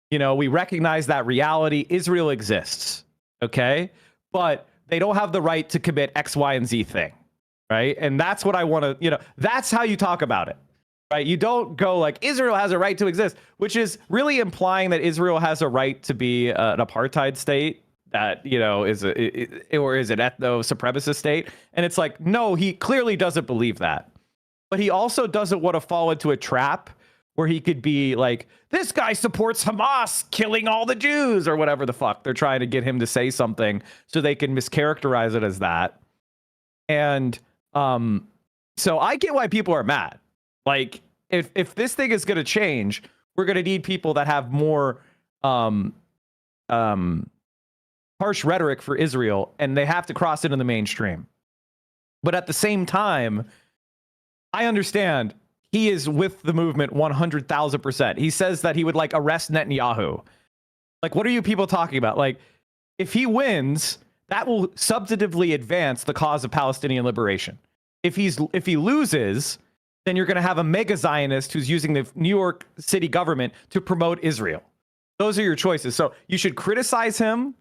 We recognize that reality. Israel exists. Okay? But they don't have the right to commit X, Y, and Z thing. Right? And that's what I want to, that's how you talk about it. Right? You don't go like, Israel has a right to exist, which is really implying that Israel has a right to be an apartheid state that, is an ethno-supremacist state. And it's like, no, he clearly doesn't believe that. But he also doesn't want to fall into a trap where he could be like, this guy supports Hamas killing all the Jews, or whatever the fuck. They're trying to get him to say something so they can mischaracterize it as that. And so I get why people are mad. Like, if this thing is going to change, we're going to need people that have more harsh rhetoric for Israel, and they have to cross into the mainstream. But at the same time, I understand he is with the movement 100,000%. He says that he would like arrest Netanyahu. Like, what are you people talking about? Like, if he wins, that will substantively advance the cause of Palestinian liberation. If he loses, then you're going to have a mega Zionist who's using the New York City government to promote Israel. Those are your choices. So you should criticize him,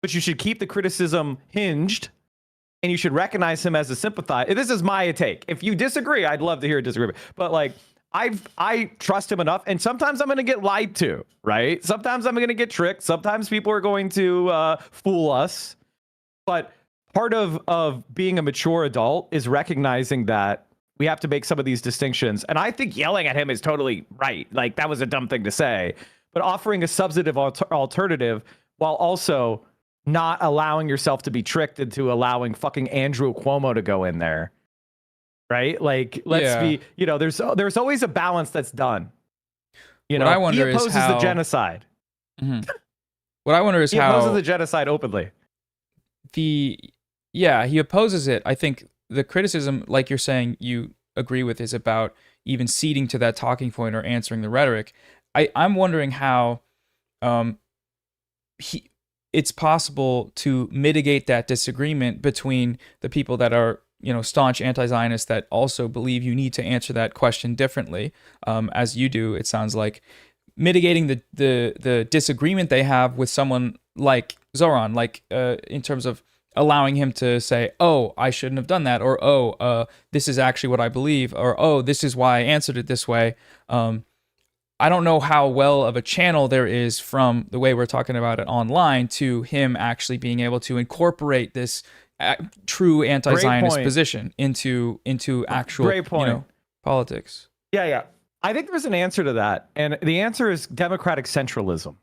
but you should keep the criticism hinged, and you should recognize him as a sympathizer. This is my take. If you disagree, I'd love to hear a disagreement. But like, I trust him enough, and sometimes I'm going to get lied to, right? Sometimes I'm going to get tricked. Sometimes people are going to fool us. But part of being a mature adult is recognizing that we have to make some of these distinctions. And I think yelling at him is totally right. Like, that was a dumb thing to say. But offering a substantive alternative while also not allowing yourself to be tricked into allowing fucking Andrew Cuomo to go in there. Right? Like, let's be, there's always a balance that's done. What I wonder he opposes the genocide. Mm-hmm. What I wonder is he opposes the genocide openly. He opposes it. I think the criticism, like you're saying, you agree with, is about even ceding to that talking point or answering the rhetoric. I'm wondering how it's possible to mitigate that disagreement between the people that are, staunch anti-Zionists that also believe you need to answer that question differently, as you do. It sounds like mitigating the disagreement they have with someone like Zoran, like in terms of allowing him to say, oh, I shouldn't have done that, or this is actually what I believe, or oh, this is why I answered it this way. I don't know how well of a channel there is from the way we're talking about it online to him actually being able to incorporate this true anti-Zionist position into actual politics. Yeah. I think there's an answer to that. And the answer is democratic centralism,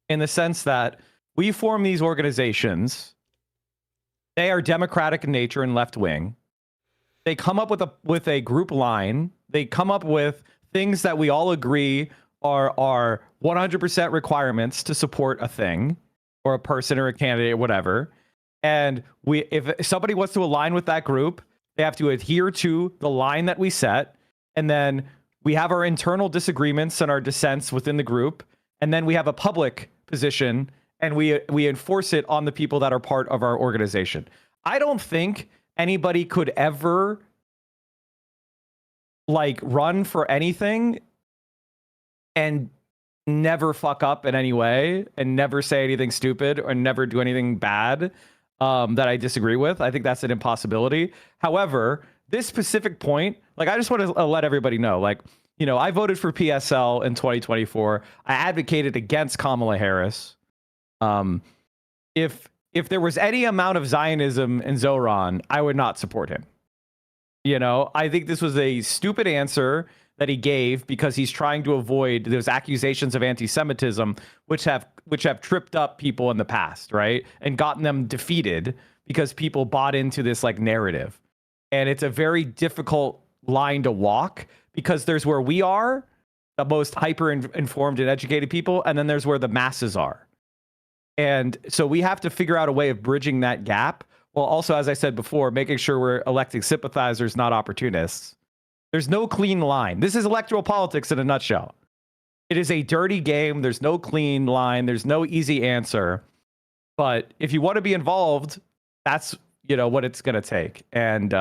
in the sense that we form these organizations. They are democratic in nature and left wing. They come up with a group line. They come up with things that we all agree are 100% requirements to support a thing or a person or a candidate or whatever. And if somebody wants to align with that group, they have to adhere to the line that we set. And then we have our internal disagreements and our dissents within the group. And then we have a public position, and we enforce it on the people that are part of our organization. I don't think anybody could ever like run for anything and never fuck up in any way and never say anything stupid or never do anything bad that I disagree with. I think that's an impossibility. However, this specific point, like, I just want to let everybody know, like, you know, I voted for PSL in 2024. I advocated against Kamala Harris. If there was any amount of Zionism in Zoran, I would not support him. You know, I think this was a stupid answer that he gave because he's trying to avoid those accusations of anti-Semitism, which have tripped up people in the past, right? And gotten them defeated because people bought into this like narrative. And it's a very difficult line to walk because there's where we are, the most hyper informed and educated people, and then there's where the masses are. And so we have to figure out a way of bridging that gap, while also, as I said before, making sure we're electing sympathizers, not opportunists. There's no clean line. This is electoral politics in a nutshell. It is a dirty game. There's no clean line. There's no easy answer. But if you want to be involved, that's, you know, what it's going to take. And,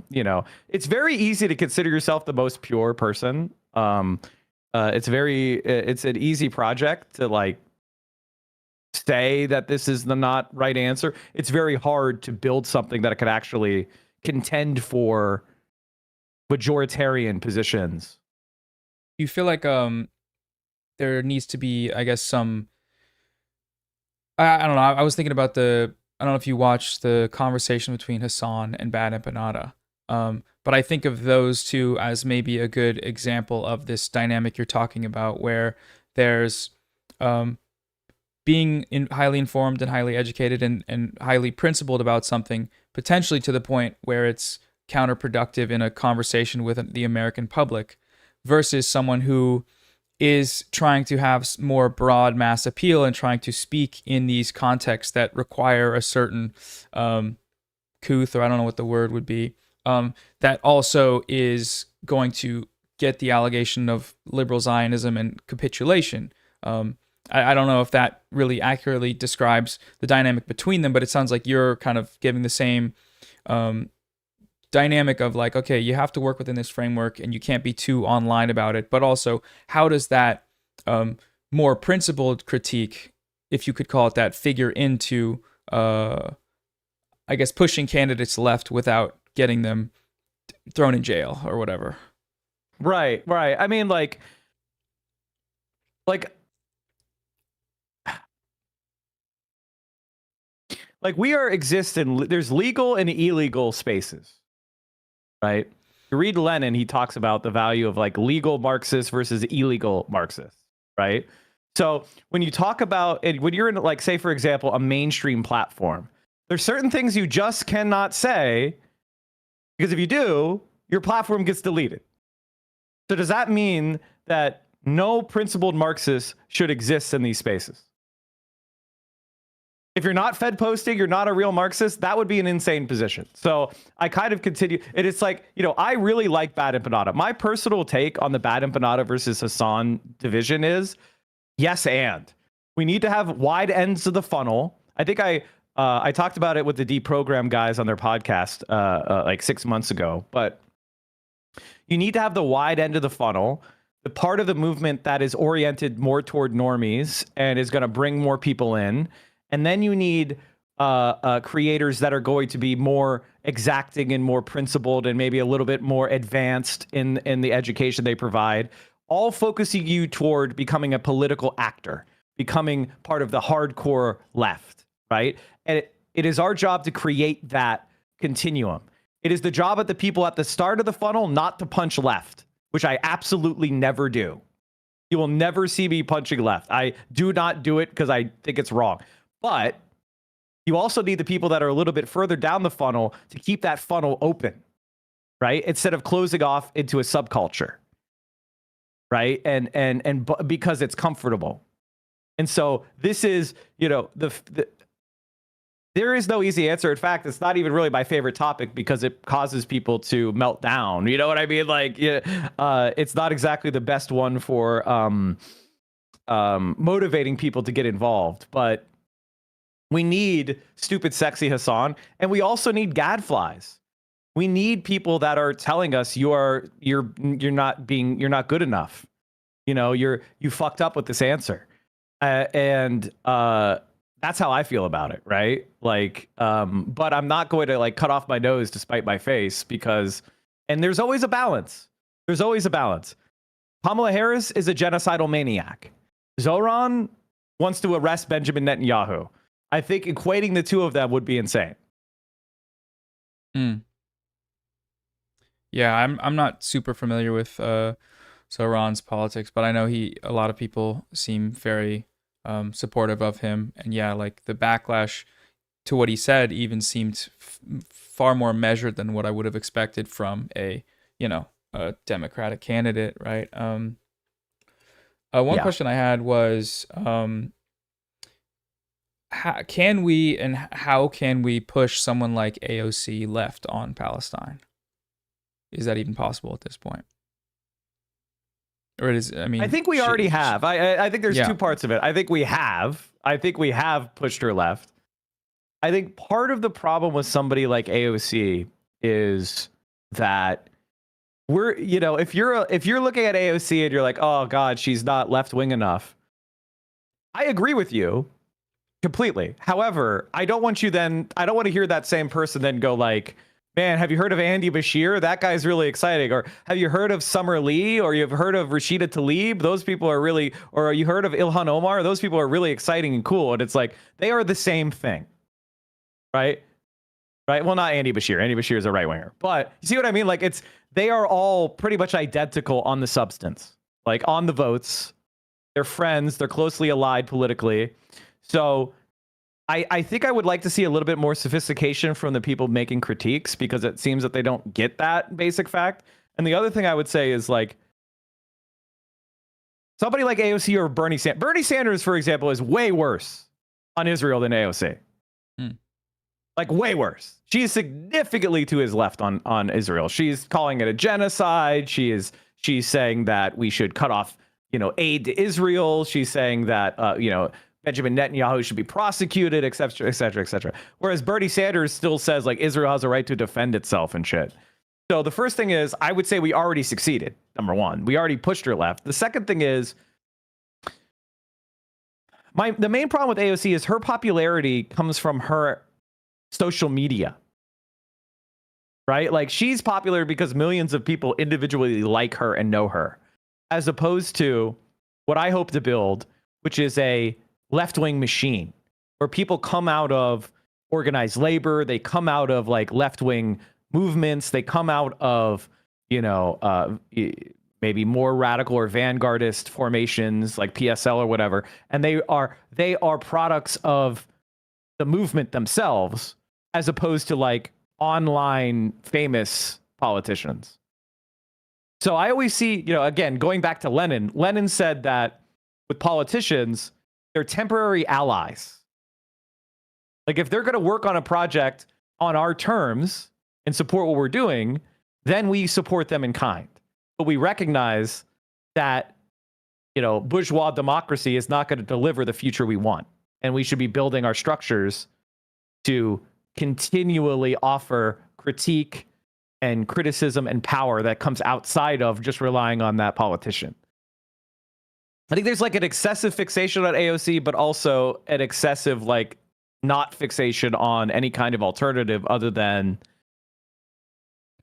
you know, it's very easy to consider yourself the most pure person. It's an easy project to like say that this is the not right answer. It's very hard to build something that could actually contend for majoritarian positions. You feel like there needs to be, I guess, some I don't know. I was thinking about I don't know if you watched the conversation between Hassan and Bad Empanada. But I think of those two as maybe a good example of this dynamic you're talking about, where there's being highly informed and highly educated and highly principled about something, potentially to the point where it's counterproductive in a conversation with the American public, versus someone who is trying to have more broad mass appeal and trying to speak in these contexts that require a certain couth, or I don't know what the word would be, that also is going to get the allegation of liberal Zionism and capitulation. I don't know if that really accurately describes the dynamic between them, but it sounds like you're kind of giving the same dynamic of like, okay, you have to work within this framework and you can't be too online about it, but also how does that more principled critique, if you could call it that, figure into, I guess, pushing candidates left without getting them thrown in jail or whatever. Right. I mean, like we exist in, there's legal and illegal spaces, right? You read Lenin, he talks about the value of like legal Marxists versus illegal Marxists, right? So when you talk about it, when you're in, like, say, for example, a mainstream platform, there's certain things you just cannot say, because if you do, your platform gets deleted. So does that mean that no principled Marxists should exist in these spaces? If you're not Fed posting, you're not a real Marxist, that would be an insane position. So I kind of continue. It's like, you know, I really like Bad Empanada. My personal take on the Bad Empanada versus Hassan division is yes, and we need to have wide ends of the funnel. I think I talked about it with the Deprogram guys on their podcast like 6 months ago, but you need to have the wide end of the funnel, the part of the movement that is oriented more toward normies and is going to bring more people in. And then you need creators that are going to be more exacting and more principled and maybe a little bit more advanced in the education they provide, all focusing you toward becoming a political actor, becoming part of the hardcore left, right? And it is our job to create that continuum. It is the job of the people at the start of the funnel not to punch left, which I absolutely never do. You will never see me punching left. I do not do it because I think it's wrong. But you also need the people that are a little bit further down the funnel to keep that funnel open, right? Instead of closing off into a subculture, right? And because it's comfortable. And so this is, you know, there is no easy answer. In fact, it's not even really my favorite topic because it causes people to melt down. You know what I mean? Like, it's not exactly the best one for motivating people to get involved, but we need stupid, sexy Hassan, and we also need gadflies. We need people that are telling us you're not good enough. you fucked up with this answer. And that's how I feel about it, right? Like, but I'm not going to like cut off my nose to spite my face and there's always a balance. There's always a balance. Kamala Harris is a genocidal maniac. Zoran wants to arrest Benjamin Netanyahu. I think equating the two of them would be insane. Yeah, I'm not super familiar with Zoran's politics, but I know a lot of people seem very supportive of him, and yeah, like the backlash to what he said even seemed far more measured than what I would have expected from a Democratic candidate, right? One question I had was, how can we push someone like AOC left on Palestine? Is that even possible at this point? Or it is, I mean, I think we already have. I think there's two parts of it. I think we have pushed her left. I think part of the problem with somebody like AOC is that if you're looking at AOC and you're like, oh God, she's not left wing enough. I agree with you completely. However, I don't want to hear that same person then go like, man, have you heard of Andy Bashir? That guy's really exciting. Or have you heard of Summer Lee? Or you've heard of Rashida Tlaib? Those people are really, or you heard of Ilhan Omar? Those people are really exciting and cool. And it's like, they are the same thing. Right? Right? Well, not Andy Bashir. Andy Bashir is a right winger. But you see what I mean? Like they are all pretty much identical on the substance. Like on the votes. They're friends. They're closely allied politically. So I think I would like to see a little bit more sophistication from the people making critiques, because it seems that they don't get that basic fact. And the other thing I would say is like somebody like AOC or Bernie Sanders. Bernie Sanders, for example, is way worse on Israel than AOC. Like way worse. She is significantly to his left on Israel. She's calling it a genocide. She's saying that we should cut off, aid to Israel. She's saying that Benjamin Netanyahu should be prosecuted, et cetera, et cetera, et cetera. Whereas Bernie Sanders still says like Israel has a right to defend itself and shit. So the first thing is, I would say we already succeeded. Number one, we already pushed her left. The second thing is, the main problem with AOC is her popularity comes from her social media. Right? Like she's popular because millions of people individually like her and know her, as opposed to what I hope to build, which is a left-wing machine where people come out of organized labor, they come out of like left-wing movements, they come out of maybe more radical or vanguardist formations like PSL or whatever, and they are products of the movement themselves, as opposed to like online famous politicians. So I always see, again, going back to Lenin said that with politicians, they're temporary allies. Like if they're going to work on a project on our terms and support what we're doing, then we support them in kind. But we recognize that, bourgeois democracy is not going to deliver the future we want. And we should be building our structures to continually offer critique and criticism and power that comes outside of just relying on that politician. I think there's like an excessive fixation on AOC, but also an excessive like not fixation on any kind of alternative other than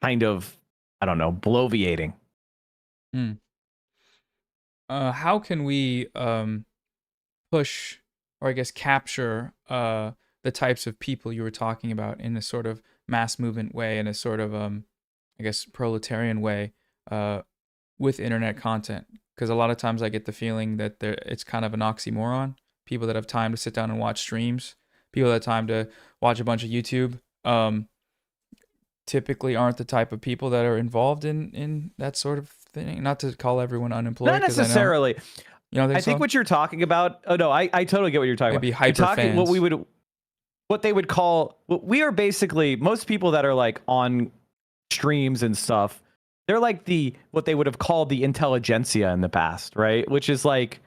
kind of, I don't know, bloviating. How can we push, or I guess capture the types of people you were talking about in a sort of mass movement way, in a sort of I guess proletarian way, with internet content? Because a lot of times I get the feeling that it's kind of an oxymoron. People that have time to sit down and watch streams, people that have time to watch a bunch of YouTube, typically aren't the type of people that are involved in that sort of thing. Not to call everyone unemployed. Not necessarily. I think so? what you're talking about. Oh no, I totally get what you're talking Maybe about. hyper fans. What they would call. We are basically most people that are like on streams and stuff. They're like what they would have called the intelligentsia in the past, right? Which is like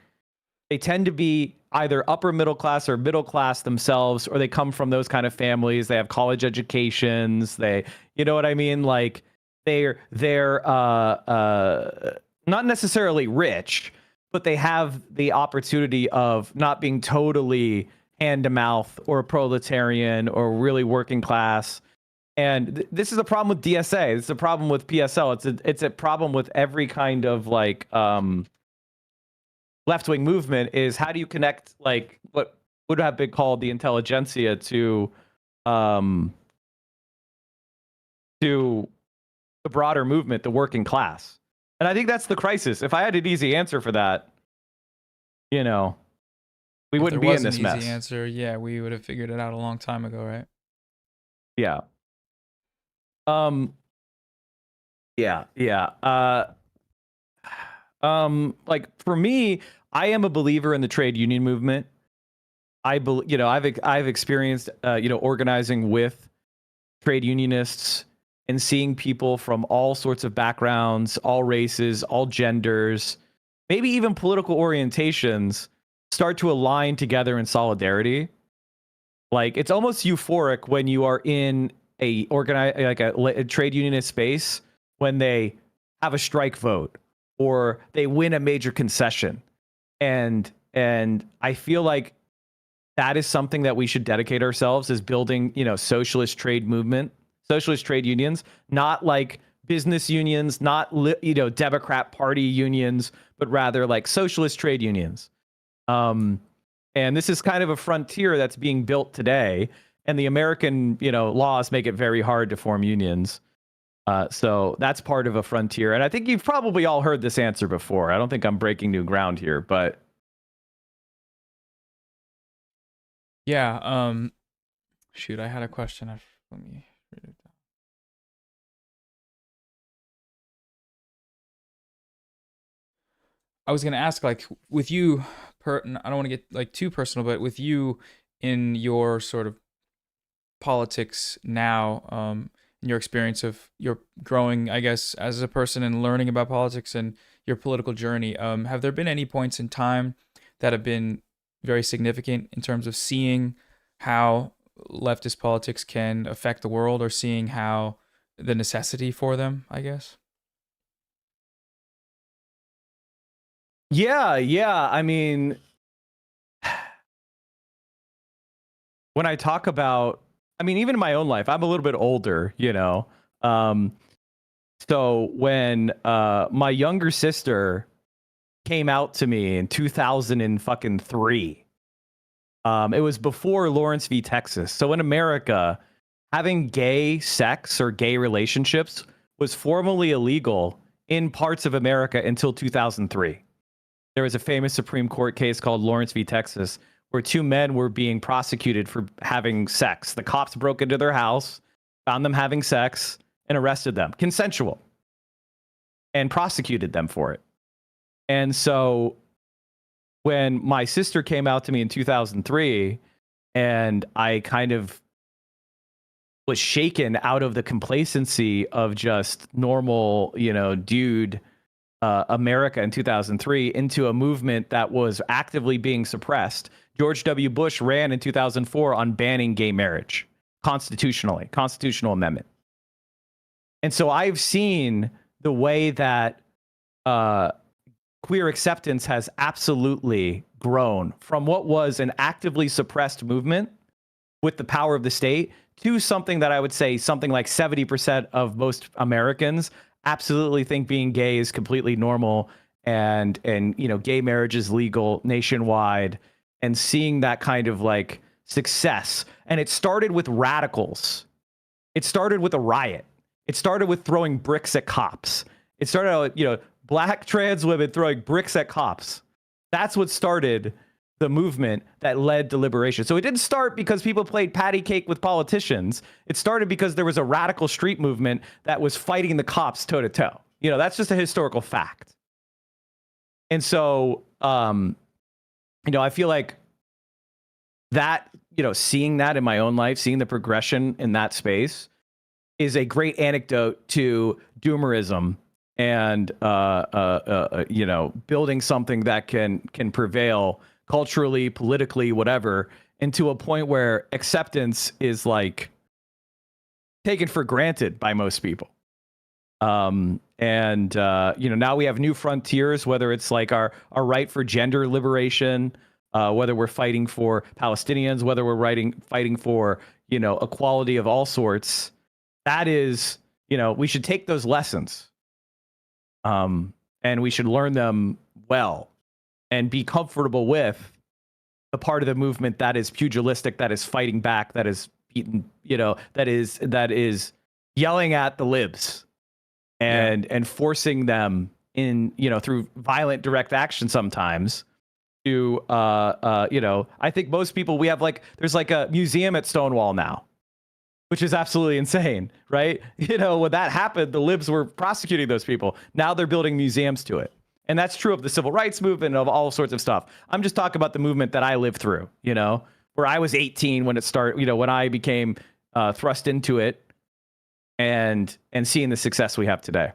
they tend to be either upper middle class or middle class themselves, or they come from those kind of families. They have college educations. You know what I mean? Like they're not necessarily rich, but they have the opportunity of not being totally hand to mouth or proletarian or really working class. And this is a problem with DSA. It's a problem with PSL. It's a problem with every kind of like left-wing movement. Is how do you connect like what would have been called the intelligentsia to the broader movement, the working class? And I think that's the crisis. If I had an easy answer for that, you know, we wouldn't be in this mess. Easy answer, yeah, we would have figured it out a long time ago, right? Yeah. Yeah. Like for me, I am a believer in the trade union movement. I've experienced organizing with trade unionists and seeing people from all sorts of backgrounds, all races, all genders, maybe even political orientations start to align together in solidarity. Like it's almost euphoric when you are in a trade unionist space when they have a strike vote or they win a major concession. And I feel like that is something that we should dedicate ourselves is building, socialist trade unions, not like business unions, not Democrat Party unions, but rather like socialist trade unions. And this is kind of a frontier that's being built today, and the American, laws make it very hard to form unions. So that's part of a frontier. And I think you've probably all heard this answer before. I don't think I'm breaking new ground here, but yeah. Shoot, I had a question. Let me read it down. I was gonna ask, like, with you, I don't want to get like too personal, but with you in your sort of politics now, in your experience of your growing, I guess, as a person and learning about politics and your political journey, have there been any points in time that have been very significant in terms of seeing how leftist politics can affect the world, or seeing how the necessity for them, I guess? Yeah. I mean, when I talk about, even in my own life, I'm a little bit older, so when my younger sister came out to me in 2003, it was before Lawrence v. Texas. So in America, having gay sex or gay relationships was formally illegal in parts of America until 2003. There was a famous Supreme Court case called Lawrence v. Texas, where two men were being prosecuted for having sex. The cops broke into their house, found them having sex, and arrested them, consensual, and prosecuted them for it. And so when my sister came out to me in 2003, and I kind of was shaken out of the complacency of just normal, dude, America in 2003 into a movement that was actively being suppressed. George W. Bush ran in 2004 on banning gay marriage constitutional amendment. And so I've seen the way that queer acceptance has absolutely grown from what was an actively suppressed movement with the power of the state to something that I would say something like 70% of most Americans absolutely think being gay is completely normal, and gay marriage is legal nationwide, and seeing that kind of like success. And it started with radicals. It started with a riot. It started with throwing bricks at cops. It started out, black trans women throwing bricks at cops. That's what started the movement that led to liberation. So it didn't start because people played patty cake with politicians. It started because there was a radical street movement that was fighting the cops toe to toe. That's just a historical fact. And so, I feel like that, seeing that in my own life, seeing the progression in that space is a great anecdote to doomerism and, building something that can prevail culturally, politically, whatever, into a point where acceptance is like taken for granted by most people. Now we have new frontiers, whether it's like our right for gender liberation, whether we're fighting for Palestinians, whether we're fighting for, equality of all sorts. That is, we should take those lessons, and we should learn them well and be comfortable with the part of the movement that is pugilistic, that is fighting back, that is beaten, that is yelling at the libs and forcing them in, through violent direct action sometimes to, I think most people, there's like a museum at Stonewall now, which is absolutely insane, right? When that happened, the libs were prosecuting those people. Now they're building museums to it. And that's true of the civil rights movement, of all sorts of stuff. I'm just talking about the movement that I lived through, where I was 18 when it started, when I became thrust into it and seeing the success we have today.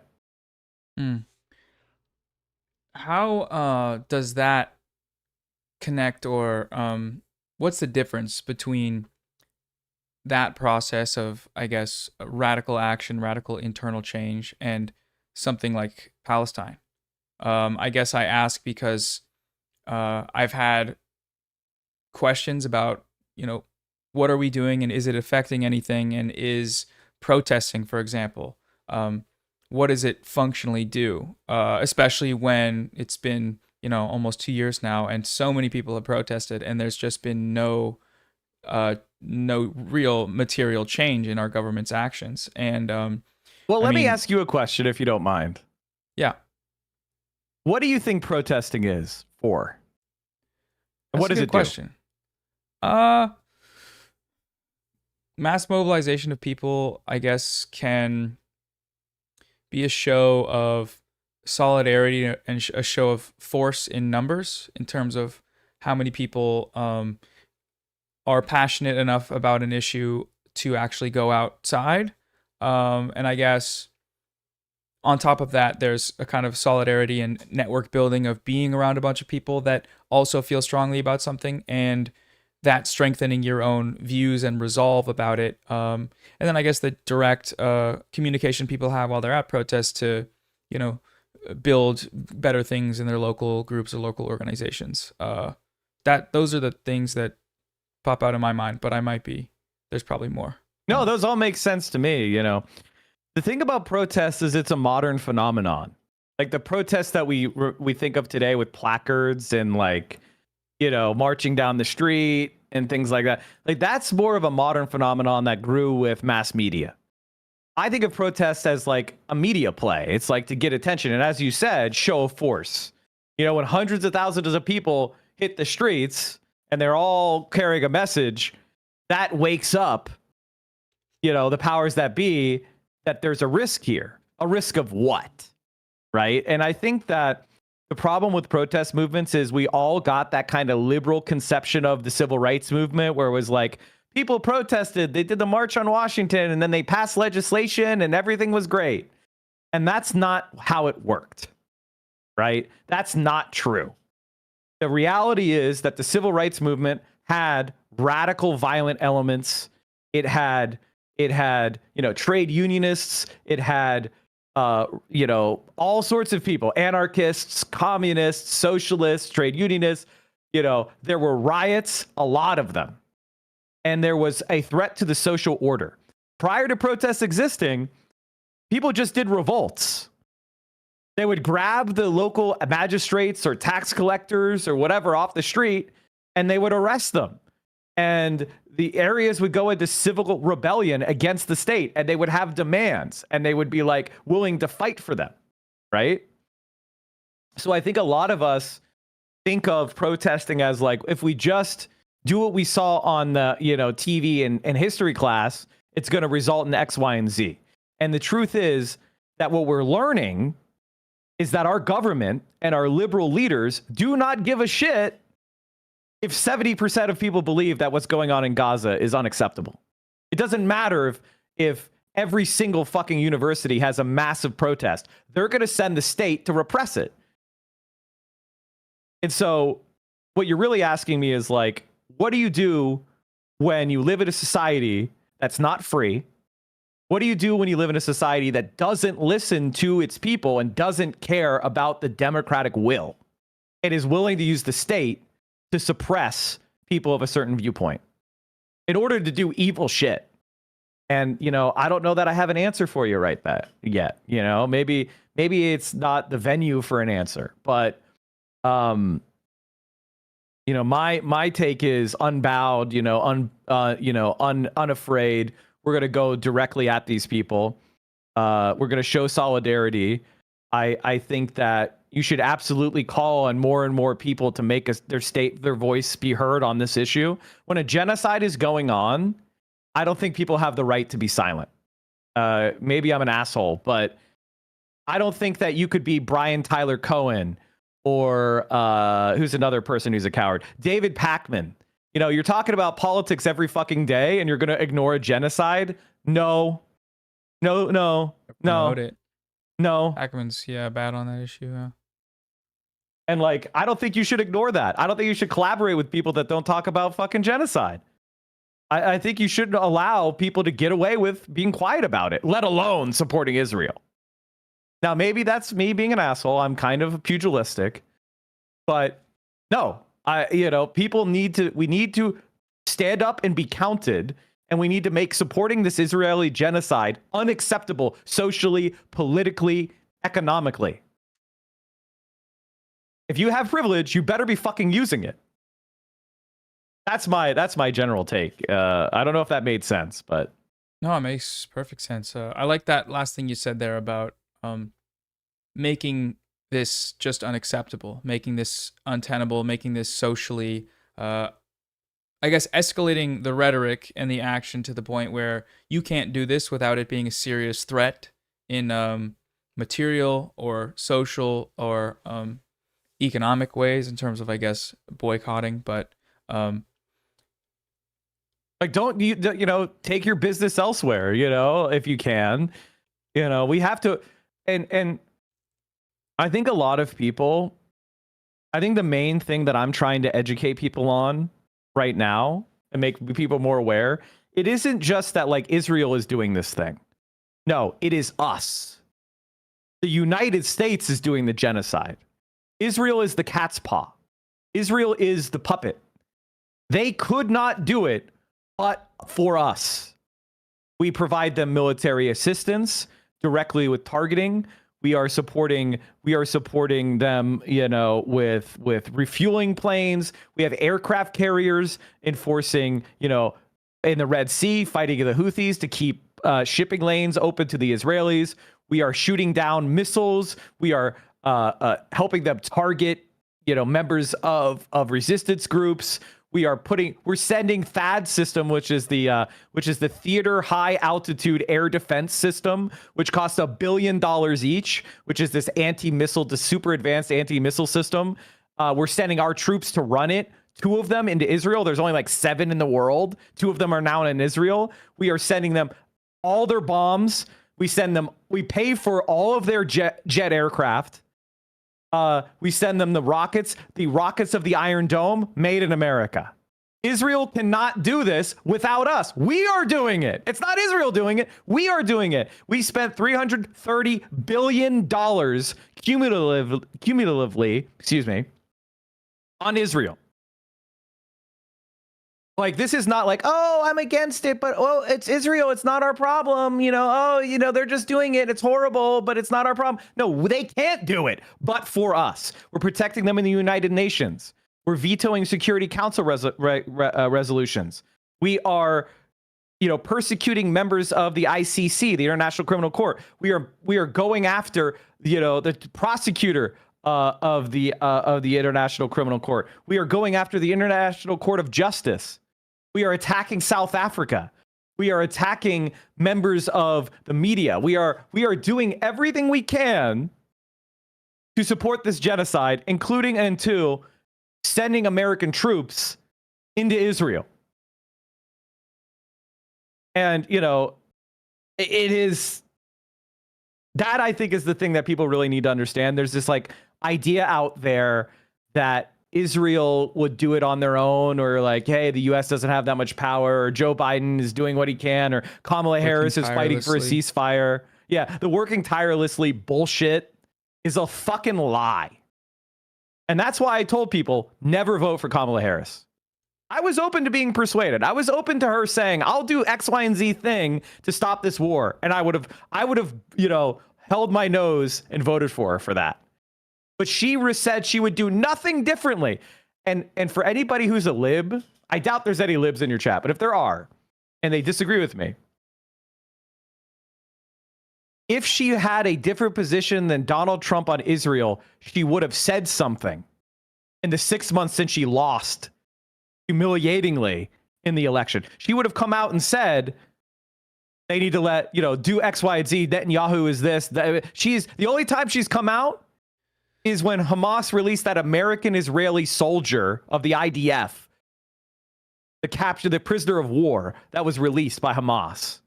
How does that connect, or what's the difference between that process of, I guess, radical action, radical internal change, and something like Palestine? I guess I ask because I've had questions about, what are we doing and is it affecting anything? And is protesting, for example, what does it functionally do? Especially when it's been, almost 2 years now and so many people have protested and there's just been no real material change in our government's actions. And let me ask you a question, if you don't mind. Yeah. What do you think protesting is for? That's what does a it good question. Mass mobilization of people, I guess, can be a show of solidarity and a show of force in numbers in terms of how many people are passionate enough about an issue to actually go outside. And I guess on top of that, there's a kind of solidarity and network building of being around a bunch of people that also feel strongly about something, and that strengthening your own views and resolve about it. And then I guess the direct communication people have while they're at protests to, build better things in their local groups or local organizations. Those are the things that pop out in my mind, but there's probably more. No, those all make sense to me, The thing about protests is it's a modern phenomenon. Like the protests that we think of today with placards and marching down the street and things like that. Like that's more of a modern phenomenon that grew with mass media. I think of protests as like a media play. It's like to get attention. And as you said, show of force. When hundreds of thousands of people hit the streets and they're all carrying a message, that wakes up, the powers that be, that there's a risk here. A risk of what? Right? And I think that the problem with protest movements is we all got that kind of liberal conception of the civil rights movement where it was like people protested, they did the March on Washington, and then they passed legislation and everything was great. And that's not how it worked, right? That's not true. The reality is that the civil rights movement had radical violent elements. It had trade unionists. It had all sorts of people, anarchists, communists, socialists, trade unionists. There were riots, a lot of them. And there was a threat to the social order. Prior to protests existing, people just did revolts. They would grab the local magistrates or tax collectors or whatever off the street, and they would arrest them. And the areas would go into civil rebellion against the state, and they would have demands, and they would be willing to fight for them, right? So I think a lot of us think of protesting as if we just do what we saw on the TV and history class, it's going to result in X, Y, and Z. And the truth is that what we're learning is that our government and our liberal leaders do not give a shit if 70% of people believe that what's going on in Gaza is unacceptable. It doesn't matter if every single fucking university has a massive protest. They're going to send the state to repress it. And so what you're really asking me is what do you do when you live in a society that's not free, What do you do when you live in a society that doesn't listen to its people and doesn't care about the democratic will and is willing to use the state to suppress people of a certain viewpoint in order to do evil shit? And, you know, I don't know that I have an answer for you right that yet. You know, maybe it's not the venue for an answer, but, you know, my take is unbowed, unafraid. We're going to go directly at these people. We're going to show solidarity. I think that you should absolutely call on more and more people to make their voice be heard on this issue. When a genocide is going on, I don't think people have the right to be silent. Maybe I'm an asshole, but I don't think that you could be Brian Tyler Cohen or who's another person who's a coward, David Pakman. You know, you're talking about politics every fucking day and you're going to ignore a genocide? No. Promote it. No. Ackman's, bad on that issue. Yeah. And like, I don't think you should ignore that. I don't think you should collaborate with people that don't talk about fucking genocide. I think you shouldn't allow people to get away with being quiet about it, let alone supporting Israel. Now, maybe that's me being an asshole. I'm kind of pugilistic, but no, we need to stand up and be counted, and we need to make supporting this Israeli genocide unacceptable socially, politically, economically. If you have privilege, you better be fucking using it. That's my general take. I don't know if that made sense, but no, it makes perfect sense. I like that last thing you said there about making this just unacceptable, making this untenable, making this socially, I guess, escalating the rhetoric and the action to the point where you can't do this without it being a serious threat in material or social or economic ways in terms of, I guess, boycotting, but like, don't you take your business elsewhere, if you can. We have to, and I think a lot of people, I think the main thing that I'm trying to educate people on right now and make people more aware, it isn't just that like Israel is doing this thing. No, it is us. The United States is doing the genocide. Israel is the cat's paw. Israel is the puppet. They could not do it but for us. We provide them military assistance directly with targeting. We are supporting them, with refueling planes. We have aircraft carriers enforcing, in the Red Sea, fighting the Houthis to keep shipping lanes open to the Israelis. We are shooting down missiles. We are helping them target, members of resistance groups. We're sending THAAD system, which is the Theater High Altitude Air Defense System, which costs $1 billion each, which is this super advanced anti-missile system. We're sending our troops to run it. 2 of them into Israel. There's only like 7 in the world. 2 of them are now in Israel. We are sending them all their bombs. We pay for all of their jet aircraft. We send them the rockets of the Iron Dome, made in America. Israel cannot do this without us. We are doing it. It's not Israel doing it. We are doing it. We spent $330 billion cumulatively, on Israel. Like, this is not like, oh, I'm against it, but oh, it's Israel. It's not our problem. They're just doing it. It's horrible, but it's not our problem. No, they can't do it, but for us. We're protecting them in the United Nations. We're vetoing Security Council resolutions. We are, persecuting members of the ICC, the International Criminal Court. We are going after, the prosecutor of the International Criminal Court. We are going after the International Court of Justice. We are attacking South Africa. We are attacking members of the media. We are doing everything we can to support this genocide, including and to sending American troops into Israel. And, it is that, I think, is the thing that people really need to understand. There's this like idea out there that Israel would do it on their own, or like, hey, the US doesn't have that much power, or Joe Biden is doing what he can, or Kamala Harris is fighting for a ceasefire. Yeah, the working tirelessly bullshit is a fucking lie. And that's why I told people never vote for Kamala Harris. I was open to being persuaded. I was open to her saying, I'll do X, Y, and Z thing to stop this war. And I would have, held my nose and voted for her for that. But she said she would do nothing differently. And for anybody who's a lib, I doubt there's any libs in your chat, but if there are, and they disagree with me, if she had a different position than Donald Trump on Israel, she would have said something in the 6 months since she lost humiliatingly in the election. She would have come out and said, they need to do X, Y, and Z. Netanyahu is this. The only time she's come out is when Hamas released that American-Israeli soldier of the IDF, the prisoner of war that was released by Hamas.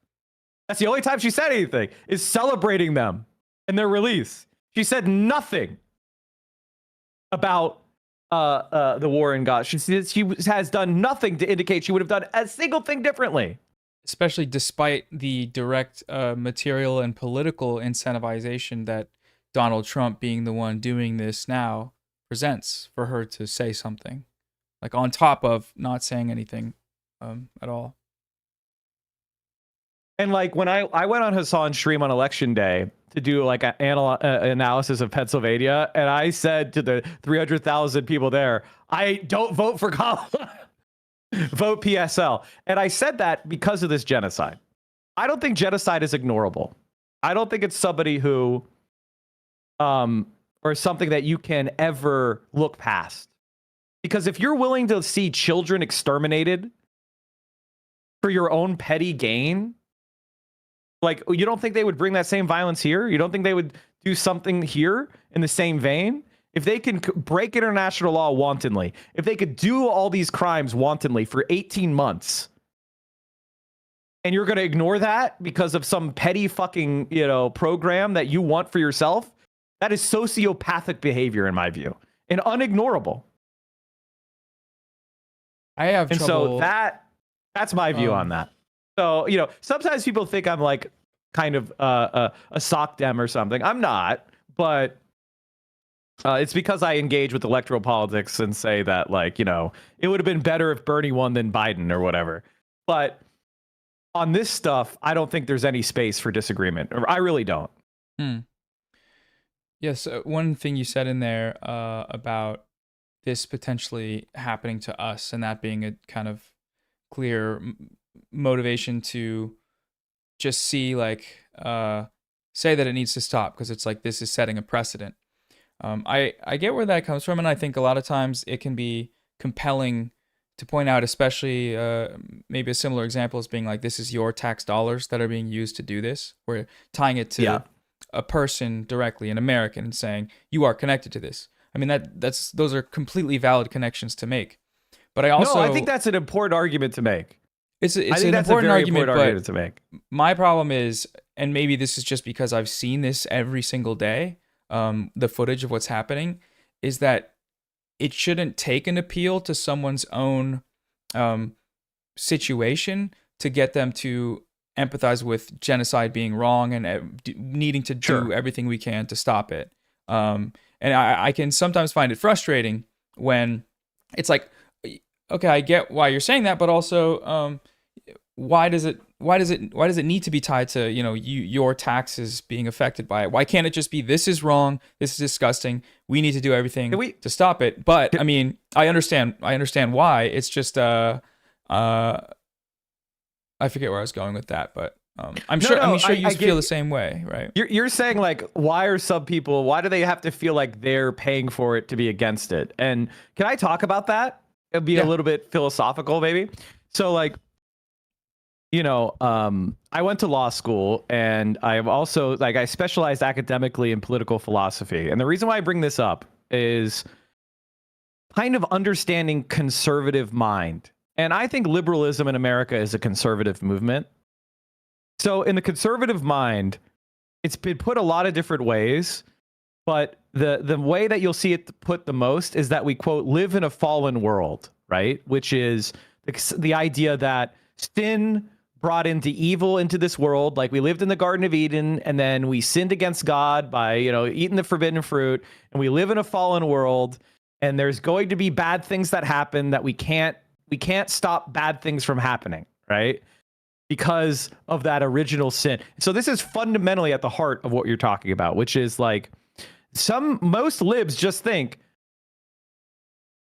That's the only time she said anything, is celebrating them and their release. She said nothing about the war in Gaza. She has done nothing to indicate she would have done a single thing differently. Especially despite the direct material and political incentivization that Donald Trump, being the one doing this now, presents for her to say something. Like on top of not saying anything at all. And like when I went on Hassan's stream on election day to do like an analysis of Pennsylvania, and I said to the 300,000 people there, I don't vote for Kamala. Vote PSL. And I said that because of this genocide. I don't think genocide is ignorable. I don't think it's somebody who or something that you can ever look past. Because if you're willing to see children exterminated for your own petty gain, like, you don't think they would bring that same violence here? You don't think they would do something here in the same vein? If they can break international law wantonly, if they could do all these crimes wantonly for 18 months, and you're going to ignore that because of some petty fucking, program that you want for yourself, that is sociopathic behavior in my view, and unignorable. I have trouble. And so that's my view on that. So, sometimes people think I'm like kind of a sock dem or something. I'm not, but it's because I engage with electoral politics and say that, like, it would have been better if Bernie won than Biden or whatever. But on this stuff, I don't think there's any space for disagreement. I really don't. Yes, one thing you said in there about this potentially happening to us, and that being a kind of clear motivation to just see, like, say that it needs to stop because it's like this is setting a precedent. I get where that comes from, and I think a lot of times it can be compelling to point out, especially maybe a similar example as being like, this is your tax dollars that are being used to do this. We're tying it to a person directly, an American, and saying you are connected to this. I mean, those are completely valid connections to make. But I think that's an important argument to make. It's an important argument to make. My problem is, and maybe this is just because I've seen this every single day, the footage of what's happening, is that it shouldn't take an appeal to someone's own situation to get them to empathize with genocide being wrong and needing to do everything we can to stop it. And I can sometimes find it frustrating when it's like, okay, I get why you're saying that, but also why does it need to be tied to your taxes being affected by it? Why can't it just be, this is wrong, this is disgusting, we need to do everything to stop it? But I mean, I understand why. It's just I forget where I was going with that, but I'm sure you feel the same way, right? You're saying, like, why do they have to feel like they're paying for it to be against it? And can I talk about that? It'll be a little bit philosophical, maybe. So, like, I went to law school, and I've also, like, I specialized academically in political philosophy. And the reason why I bring this up is kind of understanding conservative mind. And I think liberalism in America is a conservative movement. So in the conservative mind, it's been put a lot of different ways, But the way that you'll see it put the most is that we, quote, live in a fallen world, right? Which is the idea that sin brought into evil into this world. Like we lived in the Garden of Eden, and then we sinned against God by, eating the forbidden fruit, and we live in a fallen world, and there's going to be bad things that happen that we can't stop bad things from happening, right? Because of that original sin. So this is fundamentally at the heart of what you're talking about, which is like most libs just think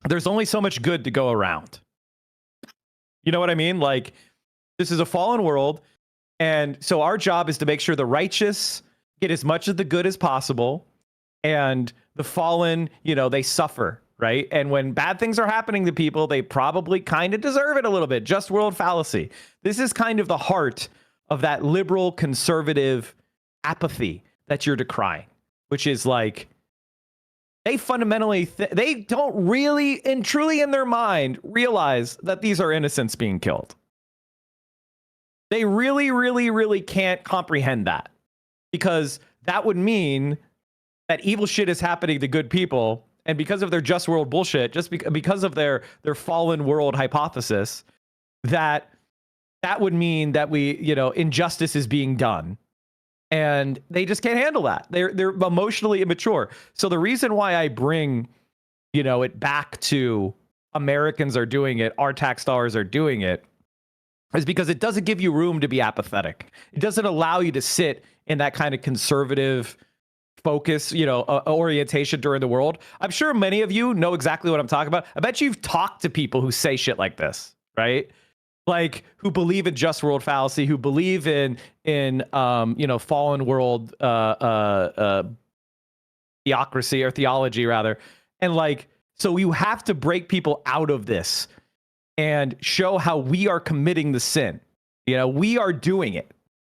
there's only so much good to go around. You know what I mean? Like, this is a fallen world, and so our job is to make sure the righteous get as much of the good as possible, and the fallen, they suffer, right? And when bad things are happening to people, they probably kind of deserve it a little bit. Just world fallacy. This is kind of the heart of that liberal conservative apathy that you're decrying, which is like, they fundamentally, they don't really and truly in their mind realize that these are innocents being killed. They really, really, really can't comprehend that, because that would mean that evil shit is happening to good people. And because of their just world bullshit, just because of their fallen world hypothesis, that would mean that injustice is being done. And they just can't handle that. They're emotionally immature. So the reason why I bring, it back to Americans are doing it, our tax dollars are doing it, is because it doesn't give you room to be apathetic. It doesn't allow you to sit in that kind of conservative focus, orientation during the world. I'm sure many of you know exactly what I'm talking about. I bet you've talked to people who say shit like this, right? Like, who believe in just world fallacy, who believe in fallen world theocracy, or theology rather. And like, so you have to break people out of this and show how we are committing the sin. We are doing it.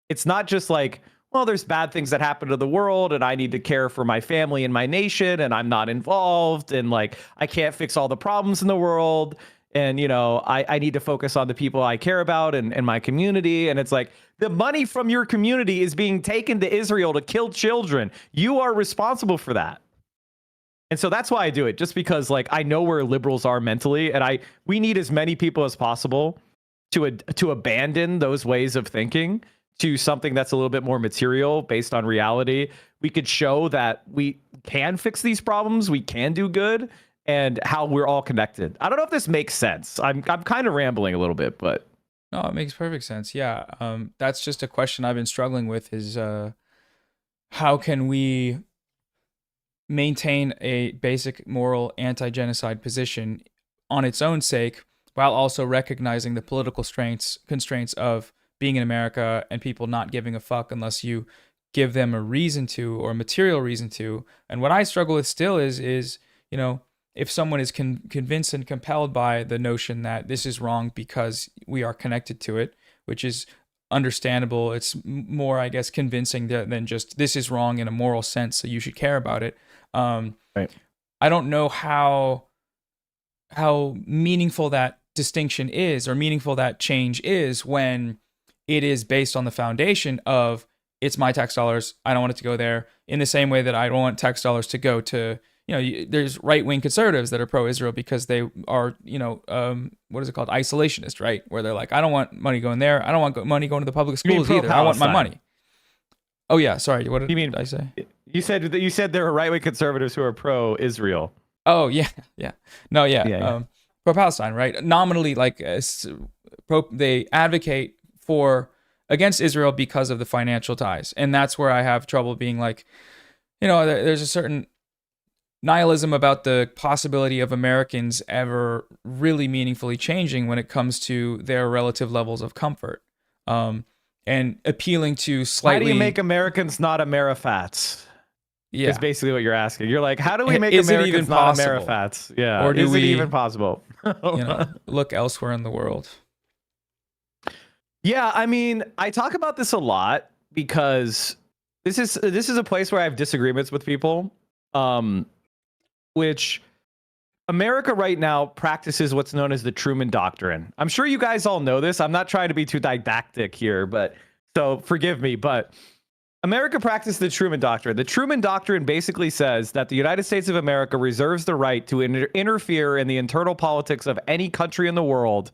It's not just like, well, there's bad things that happen to the world, and I need to care for my family and my nation, and I'm not involved, and like, I can't fix all the problems in the world. And, I need to focus on the people I care about and my community. And it's like, the money from your community is being taken to Israel to kill children. You are responsible for that. And so that's why I do it, just because like I know where liberals are mentally, and we need as many people as possible to abandon those ways of thinking to something that's a little bit more material, based on reality. We could show that we can fix these problems, we can do good, and how we're all connected. I don't know if this makes sense. I'm kind of rambling a little bit, but No, it makes perfect sense. Yeah. That's just a question I've been struggling with, is how can we maintain a basic moral anti-genocide position on its own sake, while also recognizing the political constraints of being in America and people not giving a fuck unless you give them a reason to, or a material reason to. And what I struggle with still is if someone is convinced and compelled by the notion that this is wrong because we are connected to it, which is understandable. It's more, I guess, convincing than just this is wrong in a moral sense, so you should care about it. Right. I don't know how meaningful that distinction is, or meaningful that change is, when it is based on the foundation of, it's my tax dollars, I don't want it to go there, in the same way that I don't want tax dollars to go to, there's right-wing conservatives that are pro-Israel because they are, what is it called? Isolationist, right? Where they're like, I don't want money going there. I don't want money going to the public schools either. I want my money. Oh yeah, sorry. What did I say? You said there are right-wing conservatives who are pro-Israel. Oh yeah. No, yeah. Pro-Palestine, right? Nominally, like they advocate against Israel because of the financial ties, and that's where I have trouble being like, there's a certain nihilism about the possibility of Americans ever really meaningfully changing when it comes to their relative levels of comfort, and appealing to slightly. How do you make Americans not Amerifats? Yeah, is basically what you're asking. You're like, how do we make Is it Americans even not possible? Amerifats? Yeah, Or do is it we even possible? Look elsewhere in the world? Yeah, I mean, I talk about this a lot because this is a place where I have disagreements with people. Which America right now practices what's known as the Truman Doctrine. I'm sure you guys all know this. I'm not trying to be too didactic here, but so forgive me. But America practiced the Truman Doctrine. The Truman Doctrine basically says that the United States of America reserves the right to interfere in the internal politics of any country in the world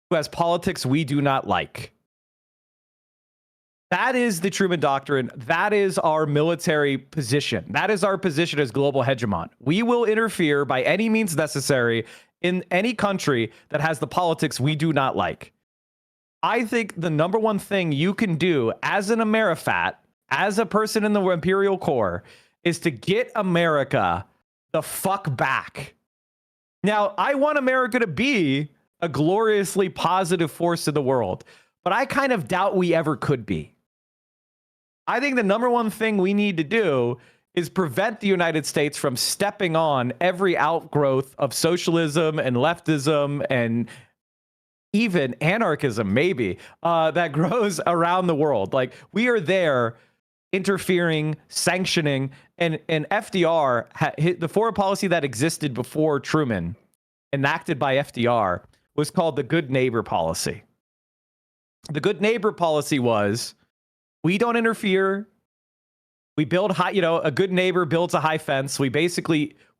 who has politics we do not like. That is the Truman Doctrine. That is our military position. That is our position as global hegemon. We will interfere by any means necessary in any country that has the politics we do not like. I think the number one thing you can do as an Amerifat, as a person in the Imperial Core, is to get America the fuck back. Now, I want America to be a gloriously positive force in the world, but I kind of doubt we ever could be. I think the number one thing we need to do is prevent the United States from stepping on every outgrowth of socialism and leftism and even anarchism, maybe, that grows around the world. Like, we are there interfering, sanctioning, and FDR, the foreign policy that existed before Truman, enacted by FDR, was called the good neighbor policy. The good neighbor policy was, we don't interfere. We build high, a good neighbor builds a high fence. We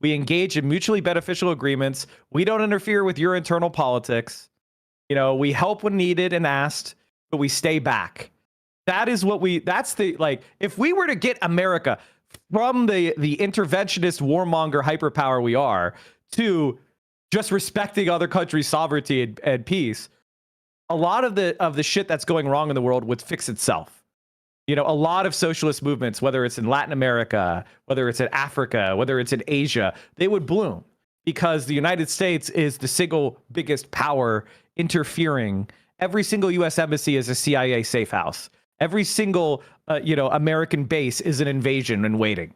engage in mutually beneficial agreements. We don't interfere with your internal politics. We help when needed and asked, but we stay back. That's if we were to get America from the interventionist warmonger hyperpower we are to just respecting other countries' sovereignty and peace, a lot of the shit that's going wrong in the world would fix itself. A lot of socialist movements, whether it's in Latin America, whether it's in Africa, whether it's in Asia, they would bloom because the United States is the single biggest power interfering. Every single U.S. embassy is a CIA safe house. Every single, American base is an invasion in waiting.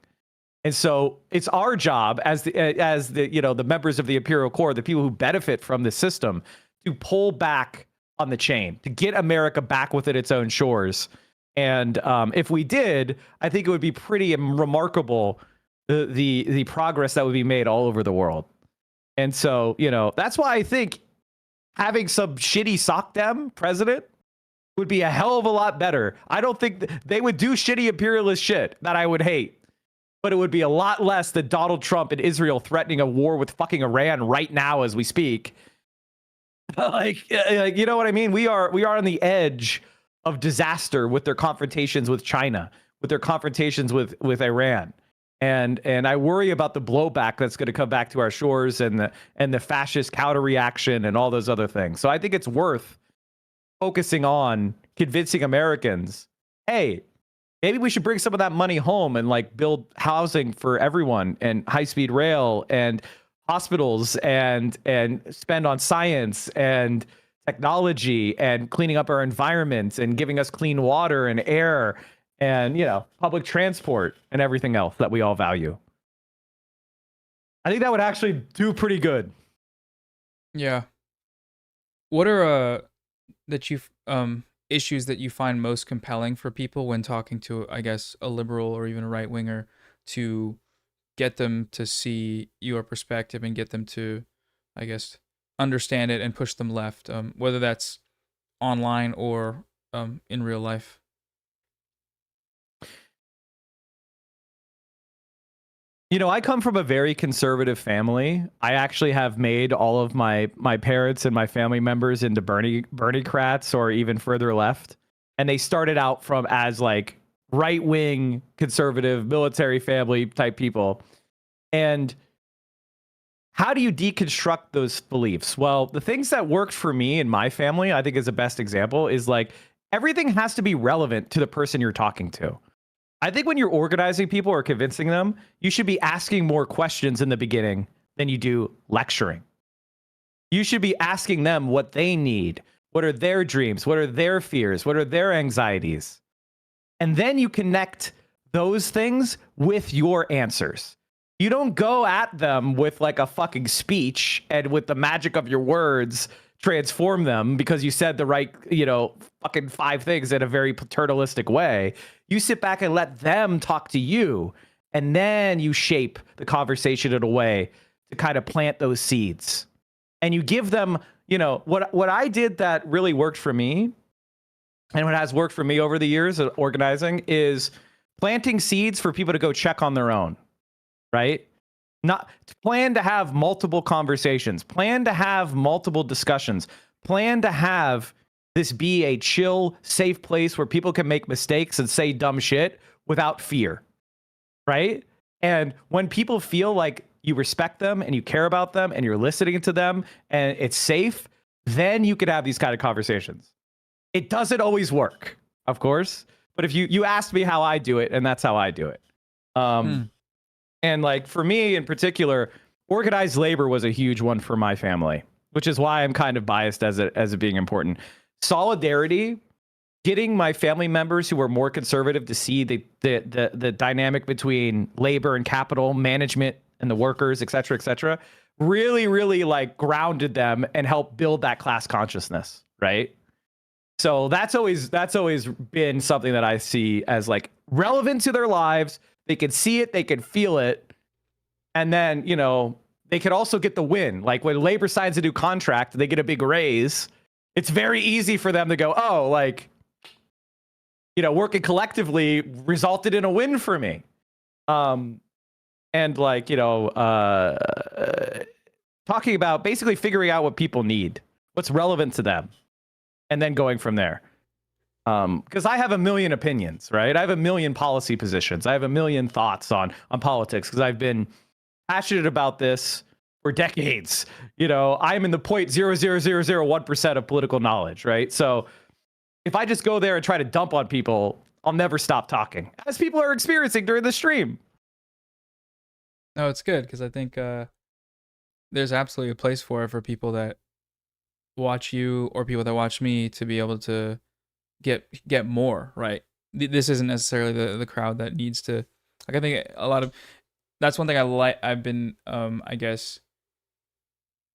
And so it's our job as the members of the Imperial Core, the people who benefit from this system, to pull back on the chain, to get America back within its own shores. And if we did, I think it would be pretty remarkable, the progress that would be made all over the world. And so, that's why I think having some shitty SOCDEM president would be a hell of a lot better. I don't think they would do shitty imperialist shit that I would hate, but it would be a lot less than Donald Trump and Israel threatening a war with fucking Iran right now as we speak. You know what I mean? We are on the edge of disaster with their confrontations with China, with their confrontations with Iran. And I worry about the blowback that's going to come back to our shores and the fascist counter reaction and all those other things. So I think it's worth focusing on convincing Americans, hey, maybe we should bring some of that money home and build housing for everyone and high-speed rail and hospitals and spend on science and technology and cleaning up our environment and giving us clean water and air and, public transport and everything else that we all value. I think that would actually do pretty good. Yeah. What are issues that you find most compelling for people when talking to, I guess, a liberal or even a right winger, to get them to see your perspective and get them to, I guess, understand it and push them left, whether that's online or in real life? I come from a very conservative family. I actually have made all of my parents and my family members into Bernie-crats or even further left. And they started out from as right-wing conservative military family type people. And how do you deconstruct those beliefs? Well, the things that worked for me and my family, I think is the best example, is everything has to be relevant to the person you're talking to. I think when you're organizing people or convincing them, you should be asking more questions in the beginning than you do lecturing. You should be asking them what they need. What are their dreams? What are their fears? What are their anxieties? And then you connect those things with your answers. You don't go at them with a fucking speech and with the magic of your words transform them because you said the right, fucking 5 things in a very paternalistic way. You sit back and let them talk to you, and then you shape the conversation in a way to kind of plant those seeds. And you give them, what I did that really worked for me and what has worked for me over the years of organizing is planting seeds for people to go check on their own, right? Not plan to have multiple conversations, plan to have multiple discussions, plan to have this be a chill, safe place where people can make mistakes and say dumb shit without fear, right? And when people feel like you respect them and you care about them and you're listening to them and it's safe, then you could have these kind of conversations. It doesn't always work, of course, but if you asked me how I do it, and that's how I do it. And like for me in particular, organized labor was a huge one for my family, which is why I'm kind of biased as it being important. Solidarity, getting my family members who are more conservative to see the dynamic between labor and capital, management and the workers, et cetera, really, really like grounded them and helped build that class consciousness, right? So that's always been something that I see as like relevant to their lives. They can see it, they can feel it, and then, you know, they could also get the win. Like when labor signs a new contract, they get a big raise. It's very easy for them to go, oh, like, you know, working collectively resulted in a win for me. And like, you know, talking about basically figuring out what people need, what's relevant to them, and then going from there. Because I have a million opinions, right? I have a million policy positions. I have a million thoughts on politics because I've been passionate about this for decades. You know, I'm in the 0.00001% of political knowledge, right? So if I just go there and try to dump on people, I'll never stop talking, as people are experiencing during the stream. No, it's good because I think there's absolutely a place for it for people that watch you or people that watch me to be able to get more, right? This isn't necessarily the crowd that needs to, like, I think a lot of, that's one thing I like. I've been, I guess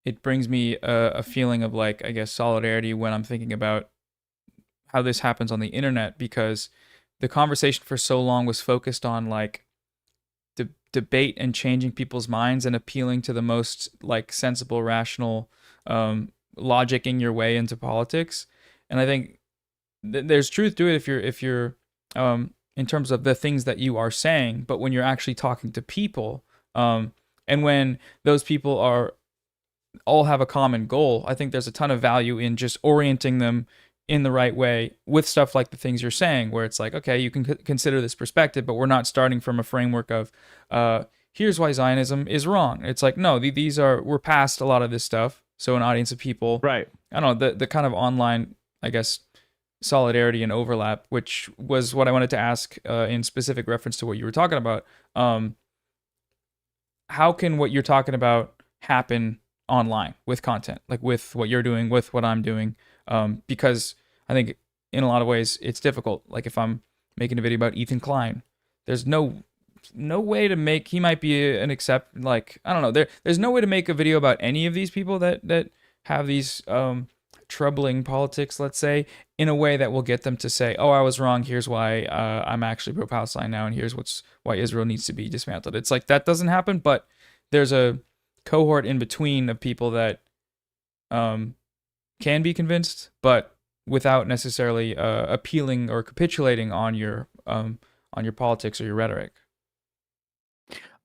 it brings me a feeling of like, I guess, solidarity when I'm thinking about how this happens on the internet, because the conversation for so long was focused on like debate and changing people's minds and appealing to the most like sensible, rational, logicking your way into politics. And I think there's truth to it if you're in terms of the things that you are saying, but when you're actually talking to people, and when those people are all have a common goal, I think there's a ton of value in just orienting them in the right way with stuff like the things you're saying, where it's like, okay, you can consider this perspective, but we're not starting from a framework of here's why Zionism is wrong. It's like, no, we're past a lot of this stuff. So an audience of people, right? I don't know, the kind of online, I guess, solidarity and overlap, which was what I wanted to ask in specific reference to what you were talking about. How can what you're talking about happen online with content, like with what you're doing, with what I'm doing? Because I think in a lot of ways it's difficult. Like if I'm making a video about Ethan Klein, there's no way to make, he might be an like, I don't know, there's no way to make a video about any of these people that have these troubling politics, let's say, in a way that will get them to say, oh, I was wrong, here's why I'm actually pro-Palestine now, and here's why Israel needs to be dismantled. It's like that doesn't happen, but there's a cohort in between of people that can be convinced, but without necessarily appealing or capitulating on your politics or your rhetoric.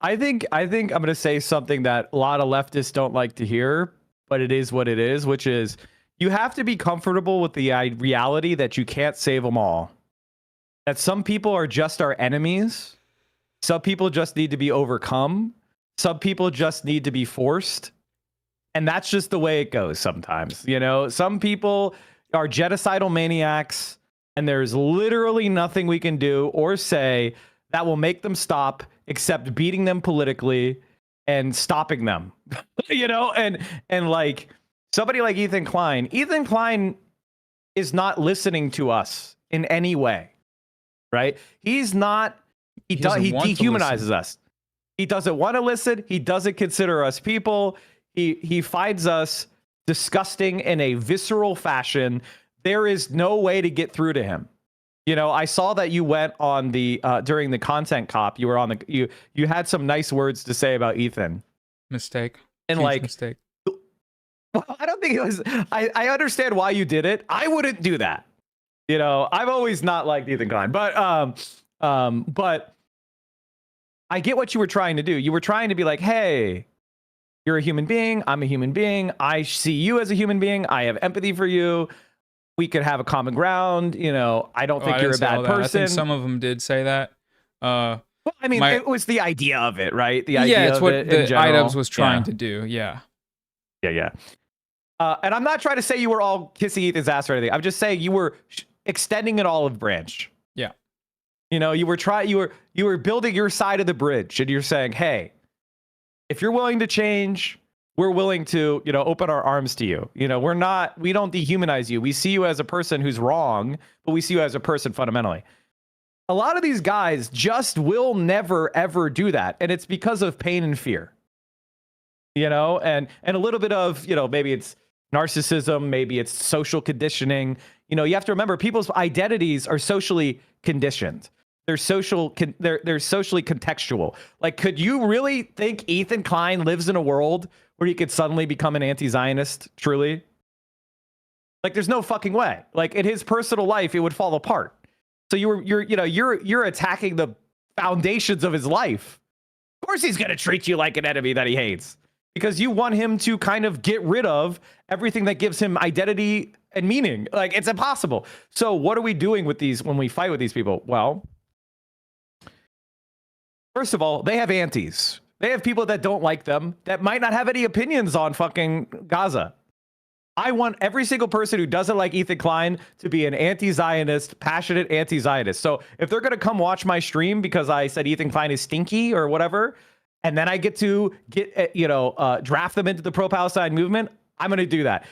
I think I'm going to say something that a lot of leftists don't like to hear, but it is what it is, which is you have to be comfortable with the reality that you can't save them all. That some people are just our enemies. Some people just need to be overcome. Some people just need to be forced. And that's just the way it goes sometimes. You know, some people are genocidal maniacs, and there's literally nothing we can do or say that will make them stop except beating them politically and stopping them. You know, and like somebody like Ethan Klein is not listening to us in any way, right? He's not, he dehumanizes us. He doesn't want to listen. He doesn't consider us people. He finds us disgusting in a visceral fashion. There is no way to get through to him. You know, I saw that you went on the during the content cop. You were on the you had some nice words to say about Ethan. Mistake. And huge like mistake. Well, I don't think it was. I understand why you did it. I wouldn't do that. You know, I've always not liked Ethan Klein, but I get what you were trying to do. You were trying to be like, hey, you're a human being. I'm a human being. I see you as a human being. I have empathy for you. We could have a common ground. You know, I don't think I you're didn't a say all bad that. person. I think some of them did say that. Well, I mean, it was the idea of it, right? The yeah, idea it's of what it the in general. iDubbbz was trying to do. Yeah. Yeah. And I'm not trying to say you were all kissing Ethan's ass or anything. I'm just saying you were extending an olive branch. Yeah. You know, you were building your side of the bridge, and you're saying, hey, if you're willing to change, we're willing to, you know, open our arms to you. You know, we don't dehumanize you. We see you as a person who's wrong, but we see you as a person fundamentally. A lot of these guys just will never, ever do that. And it's because of pain and fear, you know, and a little bit of, you know, maybe it's narcissism, maybe it's social conditioning. You know, you have to remember people's identities are socially conditioned. They're socially contextual. Like, could you really think Ethan Klein lives in a world where he could suddenly become an anti-Zionist? Truly? Like, there's no fucking way. Like, in his personal life, it would fall apart. So you're attacking the foundations of his life. Of course, he's gonna treat you like an enemy that he hates because you want him to kind of get rid of everything that gives him identity and meaning. Like, it's impossible. So what are we doing with these when we fight with these people? Well, first of all, they have antis. They have people that don't like them, that might not have any opinions on fucking Gaza. I want every single person who doesn't like Ethan Klein to be an anti-Zionist, passionate anti-Zionist. So if they're going to come watch my stream because I said Ethan Klein is stinky or whatever, and then I get to draft them into the pro-Palestine movement, I'm going to do that.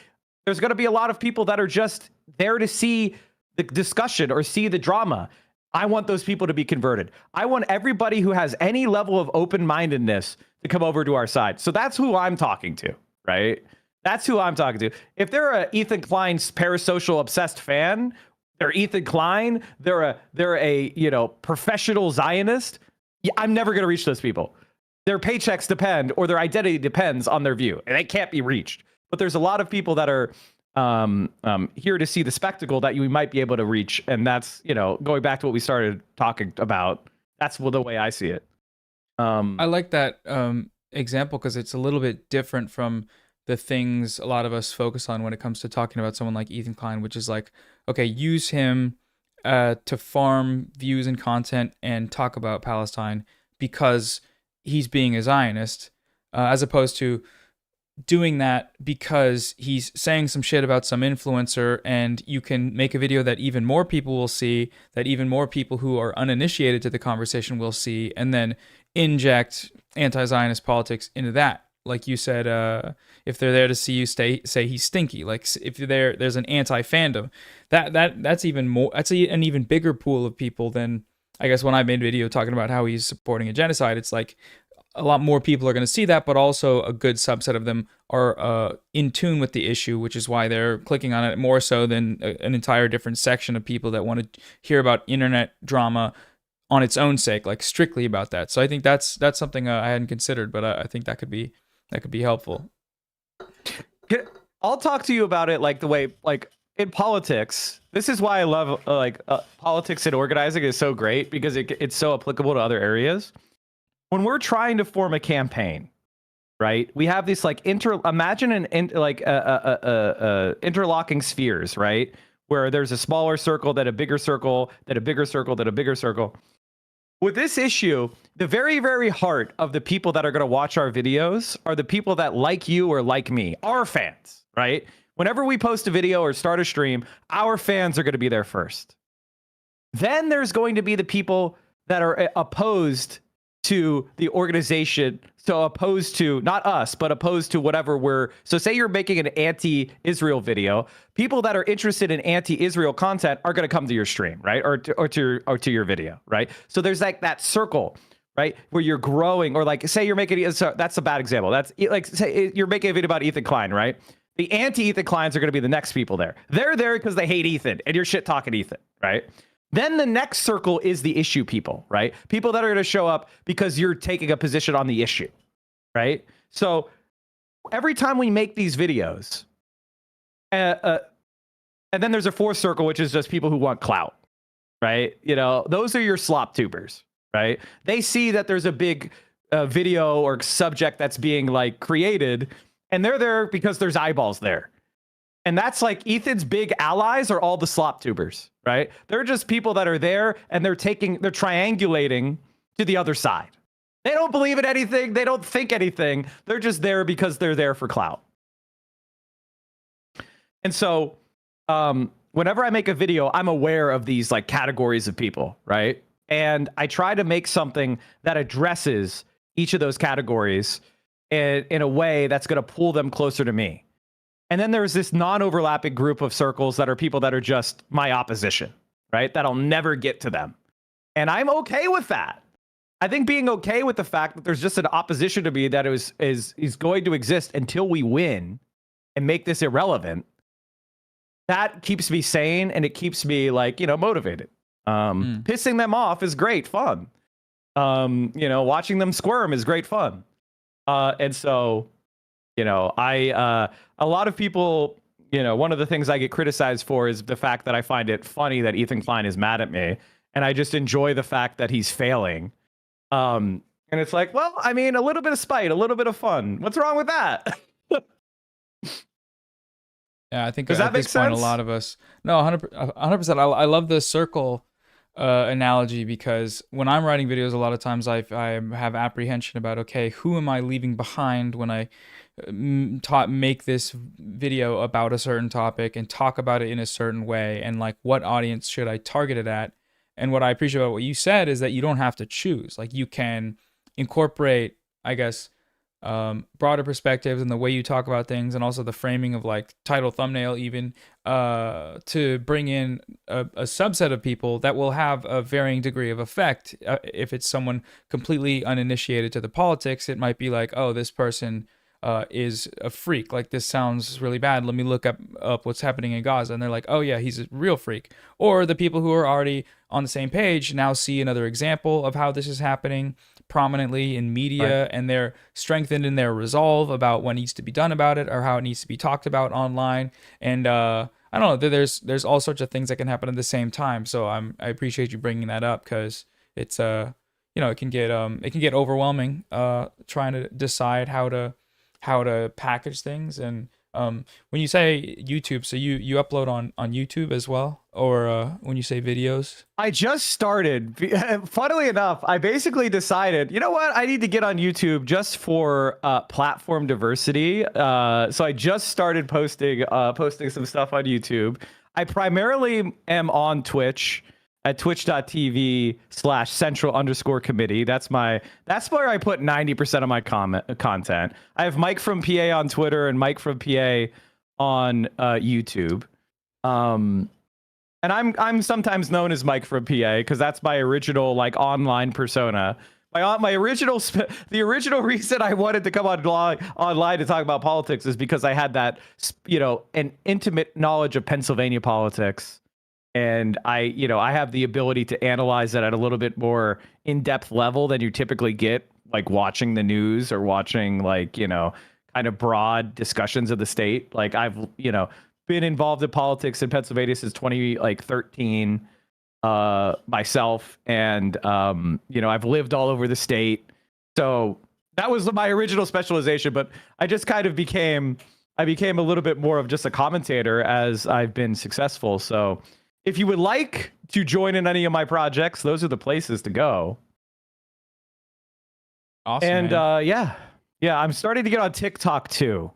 There's going to be a lot of people that are just there to see the discussion or see the drama. I want those people to be converted. I want everybody who has any level of open-mindedness to come over to our side. So that's who I'm talking to, right? That's who I'm talking to. If they're a Ethan Klein's parasocial obsessed fan, they're Ethan Klein, they're a professional Zionist, I'm never going to reach those people. Their paychecks depend, or their identity depends on their view, and they can't be reached. But there's a lot of people that are here to see the spectacle that you might be able to reach, and that's, going back to what we started talking about. That's the way I see it. I like that example because it's a little bit different from the things a lot of us focus on when it comes to talking about someone like Ethan Klein, which is like, okay, use him to farm views and content and talk about Palestine because he's being a Zionist, as opposed to doing that because he's saying some shit about some influencer, and you can make a video that even more people will see, that even more people who are uninitiated to the conversation will see, and then inject anti-Zionist politics into that. Like you said, if they're there to see you say he's stinky, like if there's an anti-fandom, that's even more. That's an even bigger pool of people than, I guess, when I made a video talking about how he's supporting a genocide. It's like a lot more people are going to see that, but also a good subset of them are in tune with the issue, which is why they're clicking on it more so than an entire different section of people that want to hear about internet drama on its own sake, like strictly about that. So I think that's something I hadn't considered, but I think that could be helpful. I'll talk to you about it like the way, like in politics. This is why I love politics and organizing is so great, because it's so applicable to other areas. When we're trying to form a campaign, right? We have this like imagine interlocking spheres, right? Where there's a smaller circle, then a bigger circle, then a bigger circle, then a bigger circle. With this issue, the very, very heart of the people that are going to watch our videos are the people that like you or like me, our fans, right? Whenever we post a video or start a stream, our fans are going to be there first. Then there's going to be the people that are opposed to the organization, so opposed to, not us, but opposed to whatever so say you're making an anti-Israel video, people that are interested in anti-Israel content are going to come to your stream, right? Or to your video, right? So there's like that circle, right? Where you're growing, or like say you're making, so that's a bad example. That's like, say you're making a video about Ethan Klein, right? The anti-Ethan Kleins are going to be the next people there. They're there because they hate Ethan and you're shit talking Ethan, right? Then the next circle is the issue people, right? People that are going to show up because you're taking a position on the issue, right? So every time we make these videos, And then there's a fourth circle, which is just people who want clout, right? You know, those are your slop tubers, right? They see that there's a big video or subject that's being like created, and they're there because there's eyeballs there. And that's like Ethan's big allies are all the slop tubers, right? They're just people that are there and they're triangulating to the other side. They don't believe in anything. They don't think anything. They're just there because they're there for clout. And so whenever I make a video, I'm aware of these like categories of people, right? And I try to make something that addresses each of those categories in a way that's going to pull them closer to me. And then there's this non-overlapping group of circles that are people that are just my opposition, right? That'll never get to them. And I'm okay with that. I think being okay with the fact that there's just an opposition to me that is going to exist until we win and make this irrelevant, that keeps me sane and it keeps me like, you know, motivated. Pissing them off is great fun. You know, watching them squirm is great fun. And so, you know, a lot of people, you know, one of the things I get criticized for is the fact that I find it funny that Ethan Klein is mad at me. And I just enjoy the fact that he's failing. And it's like, well, I mean, a little bit of spite, a little bit of fun. What's wrong with that? Yeah, I think Does that make sense? A lot of us. No, 100%. I love the circle analogy because when I'm writing videos, a lot of times I have apprehension about, okay, who am I leaving behind when I make this video about a certain topic and talk about it in a certain way, and like what audience should I target it at? And what I appreciate about what you said is that you don't have to choose. Like you can incorporate, I guess, broader perspectives and the way you talk about things, and also the framing of like title, thumbnail, even to bring in a subset of people that will have a varying degree of effect. If it's someone completely uninitiated to the politics, it might be like, oh, this person is a freak. Like, this sounds really bad. Let me look up what's happening in Gaza. And they're like, oh yeah, he's a real freak. Or the people who are already on the same page now see another example of how this is happening prominently in media, right, and they're strengthened in their resolve about what needs to be done about it or how it needs to be talked about online. And I don't know, there's all sorts of things that can happen at the same time. So I appreciate you bringing that up, because it's you know, it can get overwhelming trying to decide how to package things. And when you say YouTube, so you upload on YouTube as well, or when you say videos? I just started. Funnily enough, I basically decided, you know what, I need to get on YouTube just for platform diversity. So I just started posting some stuff on YouTube. I primarily am on Twitch at twitch.tv/central_committee. That's where I put 90% of my content. I have Mike from PA on Twitter and Mike from PA on YouTube. And I'm sometimes known as Mike from PA because that's my original like online persona. The original reason I wanted to come online to talk about politics is because I had that, you know, an intimate knowledge of Pennsylvania politics. And I have the ability to analyze it at a little bit more in-depth level than you typically get, like watching the news or watching like, you know, kind of broad discussions of the state. Like I've, you know, been involved in politics in Pennsylvania since 2013 myself. And, you know, I've lived all over the state. So that was my original specialization, but I just kind of became a little bit more of just a commentator as I've been successful. So if you would like to join in any of my projects, those are the places to go. Awesome. And yeah, I'm starting to get on TikTok too.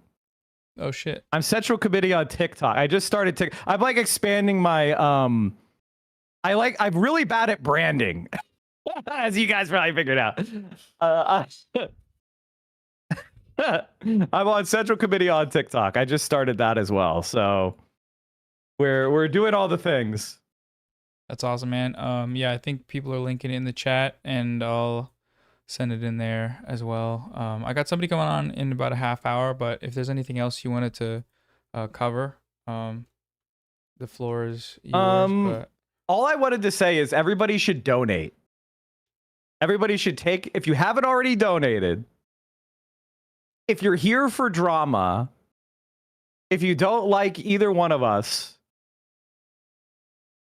Oh shit. I'm Central Committee on TikTok. I just started I'm like expanding my I'm really bad at branding. As you guys probably figured out. I'm on Central Committee on TikTok. I just started that as well. So we're doing all the things. That's awesome, man. Yeah, I think people are linking it in the chat, and I'll send it in there as well. I got somebody coming on in about a half hour, but if there's anything else you wanted to cover, the floor is yours. But all I wanted to say is everybody should donate. Everybody should if you haven't already donated, if you're here for drama, if you don't like either one of us,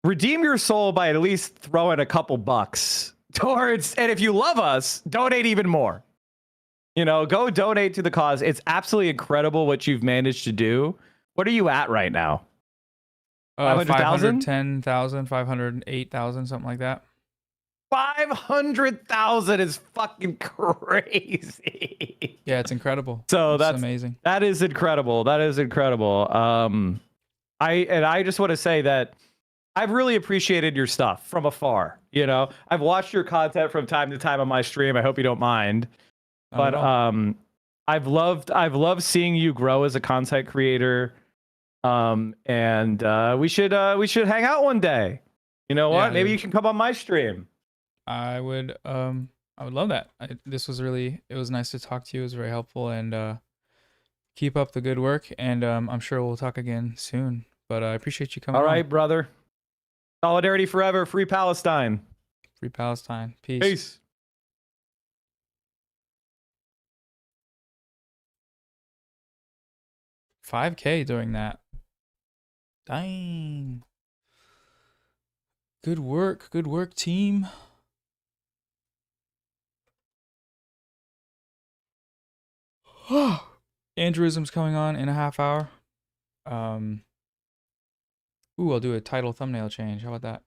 redeem your soul by at least throwing a couple bucks towards, and if you love us, donate even more. You know, go donate to the cause. It's absolutely incredible what you've managed to do. What are you at right now? 500,000? 510,000, 508,000, something like that. 500,000 is fucking crazy. Yeah, it's incredible. So that's amazing. That is incredible. That is incredible. I just want to say that I've really appreciated your stuff from afar. You know, I've watched your content from time to time on my stream. I hope you don't mind. But I've loved seeing you grow as a content creator. And we should hang out one day. You know what? Yeah, Maybe dude. you can come on my stream. I would love that. This was it was nice to talk to you. It was very helpful, and keep up the good work, and I'm sure we'll talk again soon. But I appreciate you coming. All right, on. brother. Solidarity forever. Free Palestine. Free Palestine. Peace. Peace. $5K during that. Dang. Good work, team. Andrewism's coming on in a half hour. Ooh, I'll do a title thumbnail change. How about that?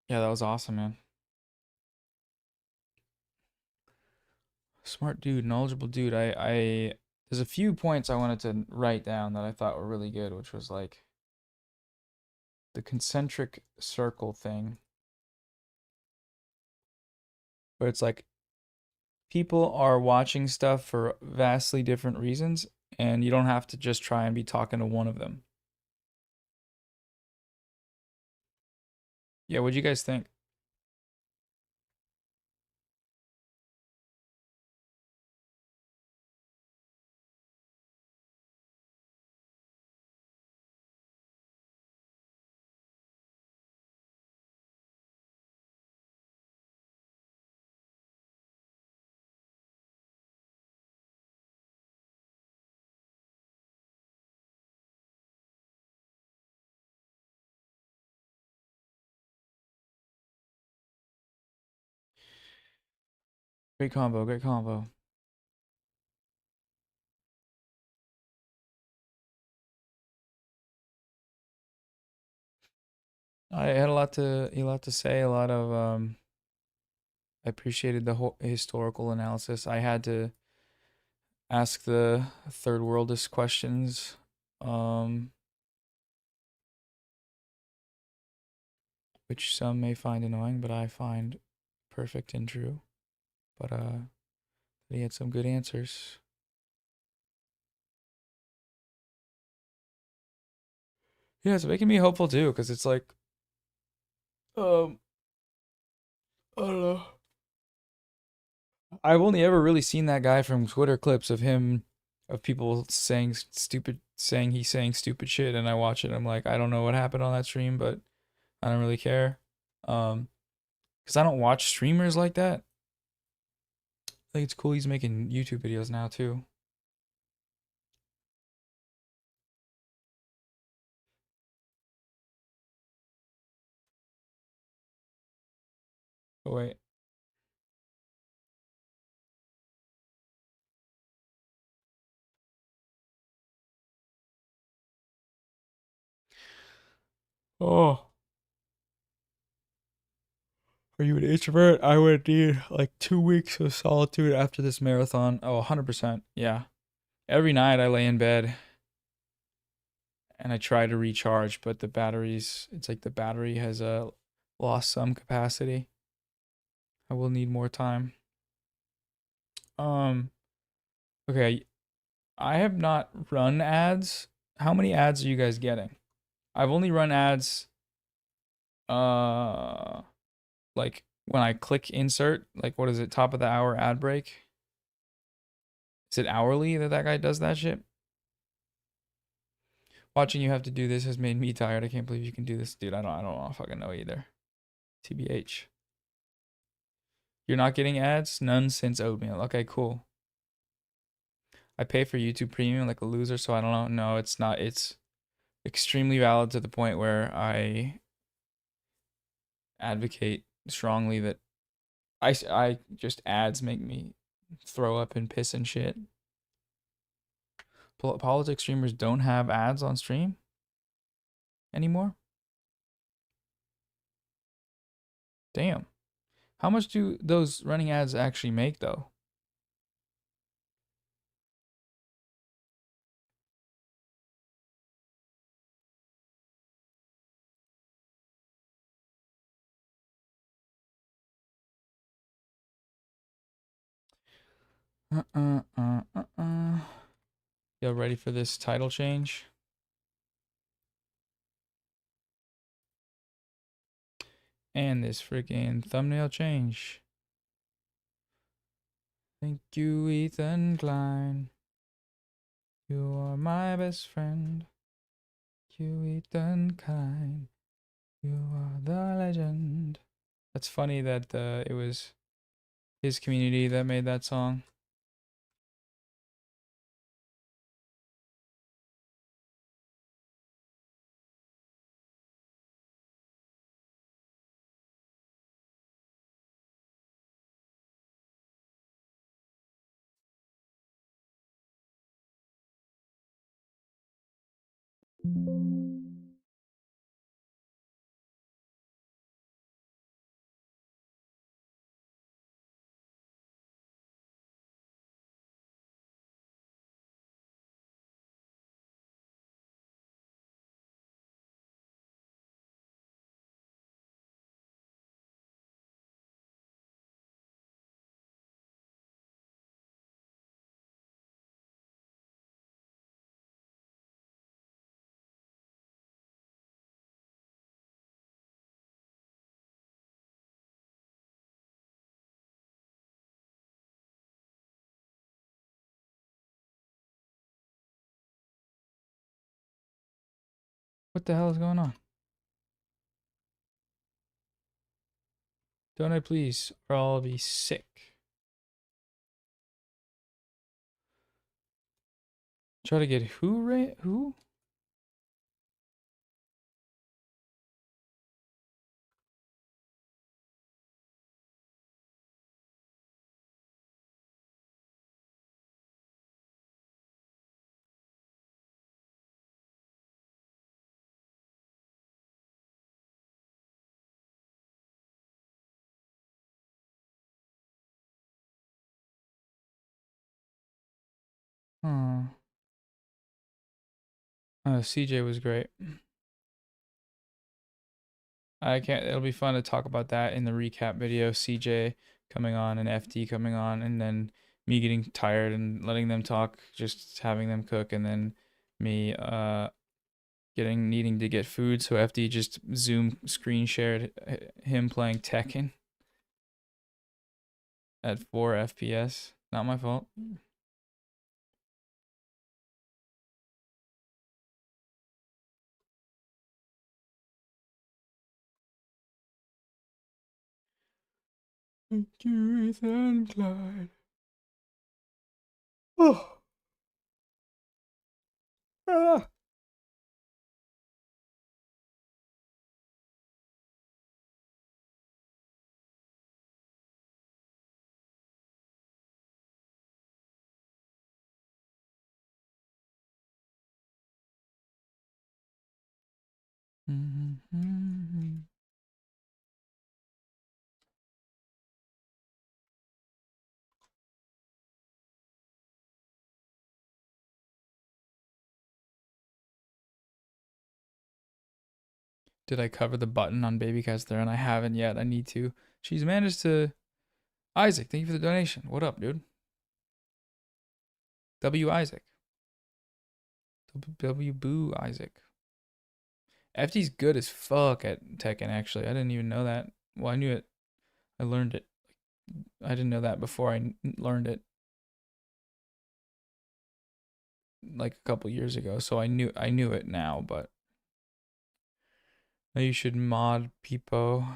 Yeah, that was awesome, man. Smart dude, knowledgeable dude. There's a few points I wanted to write down that I thought were really good, which was like the concentric circle thing. Where it's like people are watching stuff for vastly different reasons, and you don't have to just try and be talking to one of them. Yeah, what'd you guys think? Great combo, great combo. I had a lot to say, a lot of I appreciated the whole historical analysis. I had to ask the third worldist questions. Which some may find annoying, but I find perfect and true. But he had some good answers. Yeah, it's making me hopeful too, because it's like I don't know. I've only ever really seen that guy from Twitter clips of people saying stupid shit, and I watch it and I'm like, I don't know what happened on that stream, but I don't really care. Because I don't watch streamers like that. I think it's cool he's making YouTube videos now too. Oh wait. Oh. Are you an introvert? I would need like 2 weeks of solitude after this marathon. Oh, 100%. Yeah. Every night I lay in bed and I try to recharge, but it's like the battery has lost some capacity. I will need more time. Okay. I have not run ads. How many ads are you guys getting? I've only run ads like when I click insert, like what is it, top of the hour ad break? Is it hourly that guy does that shit? Watching you have to do this has made me tired. I can't believe you can do this, dude. I don't fucking know either. TBH. You're not getting ads? None since oatmeal. Okay, cool. I pay for YouTube Premium like a loser, so I don't know. No, it's not. It's extremely valid to the point where I advocate strongly that I just ads make me throw up and piss and shit. Politics streamers don't have ads on stream anymore. Damn. How much do those running ads actually make though? Y'all ready for this title change? And this freaking thumbnail change. Thank you, Ethan Klein. You are my best friend. You, Ethan Klein. You are the legend. That's funny that it was his community that made that song. What the hell is going on? Donate please, or I'll be sick. Try to get who right? Who? Oh, CJ was great. I can't. It'll be fun to talk about that in the recap video. CJ coming on and FD coming on, and then me getting tired and letting them talk, just having them cook, and then me needing to get food. So FD just Zoom screen shared him playing Tekken at 4 FPS. Not my fault. Thank you, Ethan Clyde. Oh. Ah. Did I cover the button on Baby Cat's Throne? I haven't yet. I need to. She's managed to. Isaac, thank you for the donation. What up, dude? W. Isaac. W. Boo Isaac. FD's good as fuck at Tekken, actually. I didn't even know that. Well, I knew it. I learned it. I didn't know that before I learned it. Like a couple years ago. So I knew it now, but. You should mod Peepo.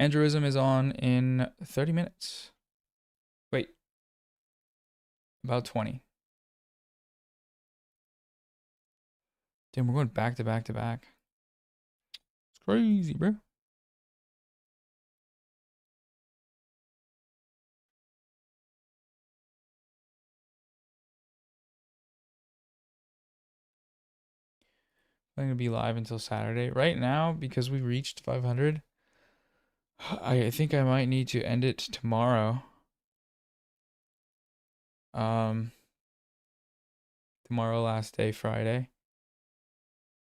Andrewism is on in 30 minutes. Wait. About 20. Damn, we're going back to back to back. It's crazy, bro. I'm going to be live until Saturday. Right now, because we reached 500, I think I might need to end it tomorrow. Tomorrow, last day, Friday.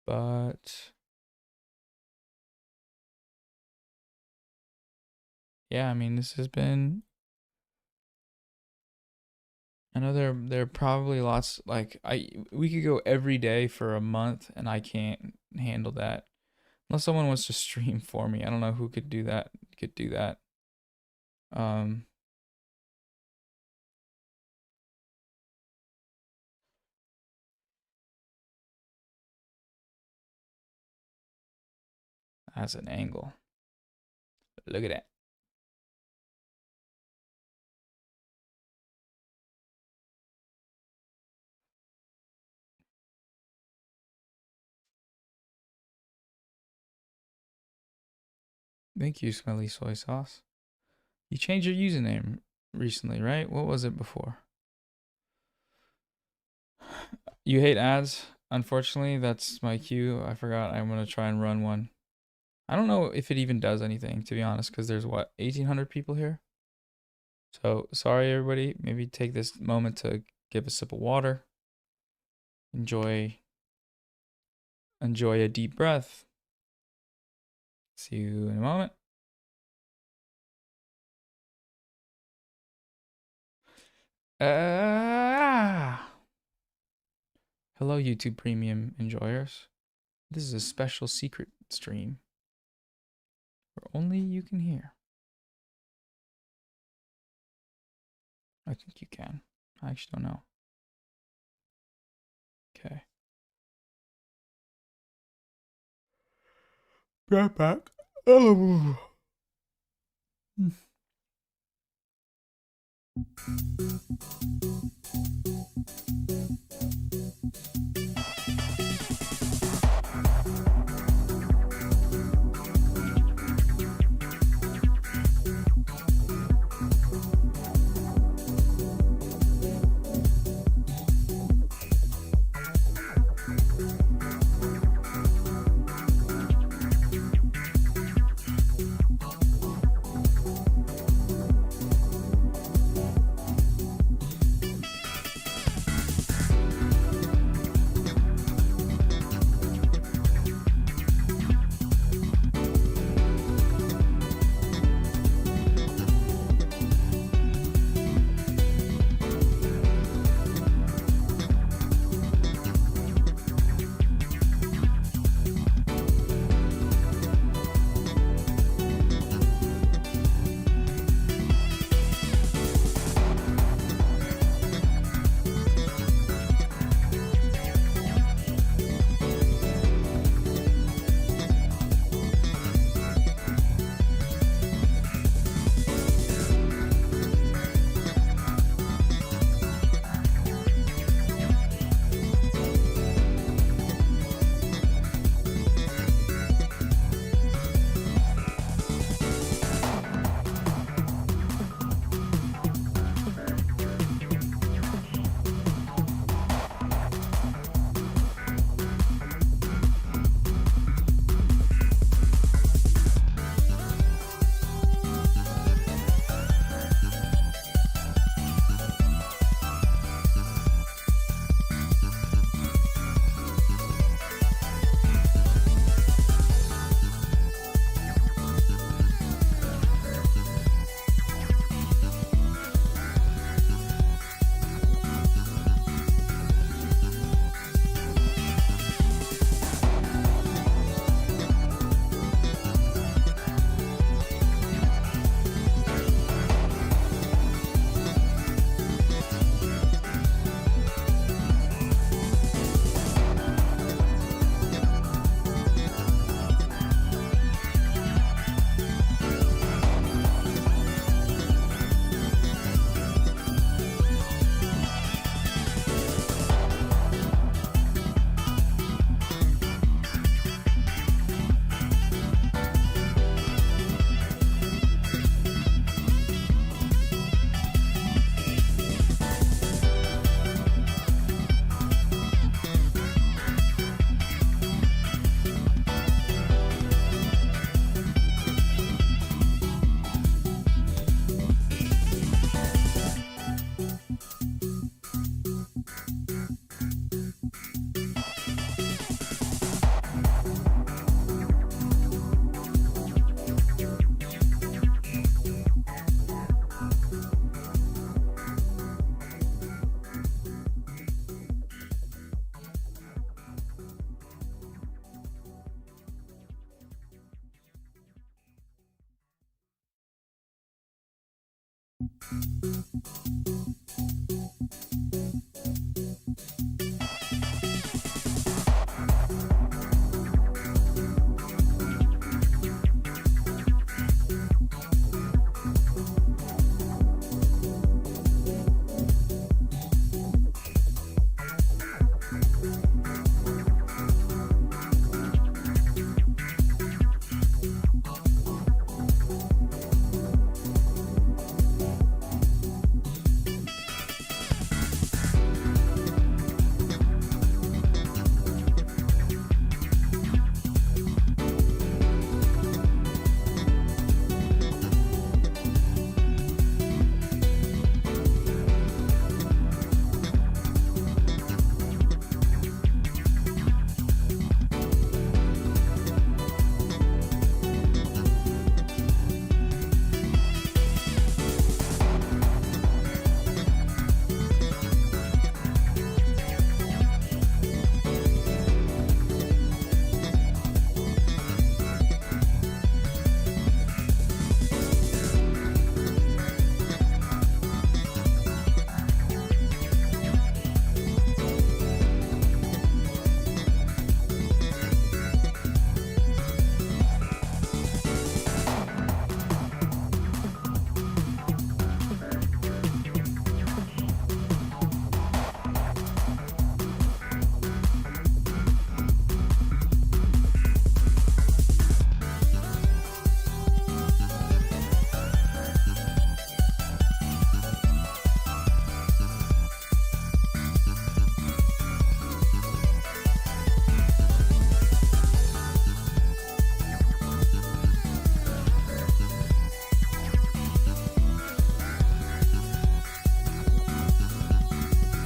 But yeah, I mean, this has been. I know there are probably lots, like we could go every day for a month and I can't handle that. Unless someone wants to stream for me. I don't know who could do that. As an angle. Look at that. Thank you, Smelly Soy Sauce. You changed your username recently, right? What was it before? You hate ads? Unfortunately, that's my cue. I forgot I'm going to try and run one. I don't know if it even does anything, to be honest, because there's, what, 1,800 people here? So, sorry, everybody. Maybe take this moment to give a sip of water. Enjoy a deep breath. See you in a moment. Hello, YouTube Premium enjoyers. This is a special secret stream where only you can hear. I think you can. I actually don't know. Okay. Right back. Oh.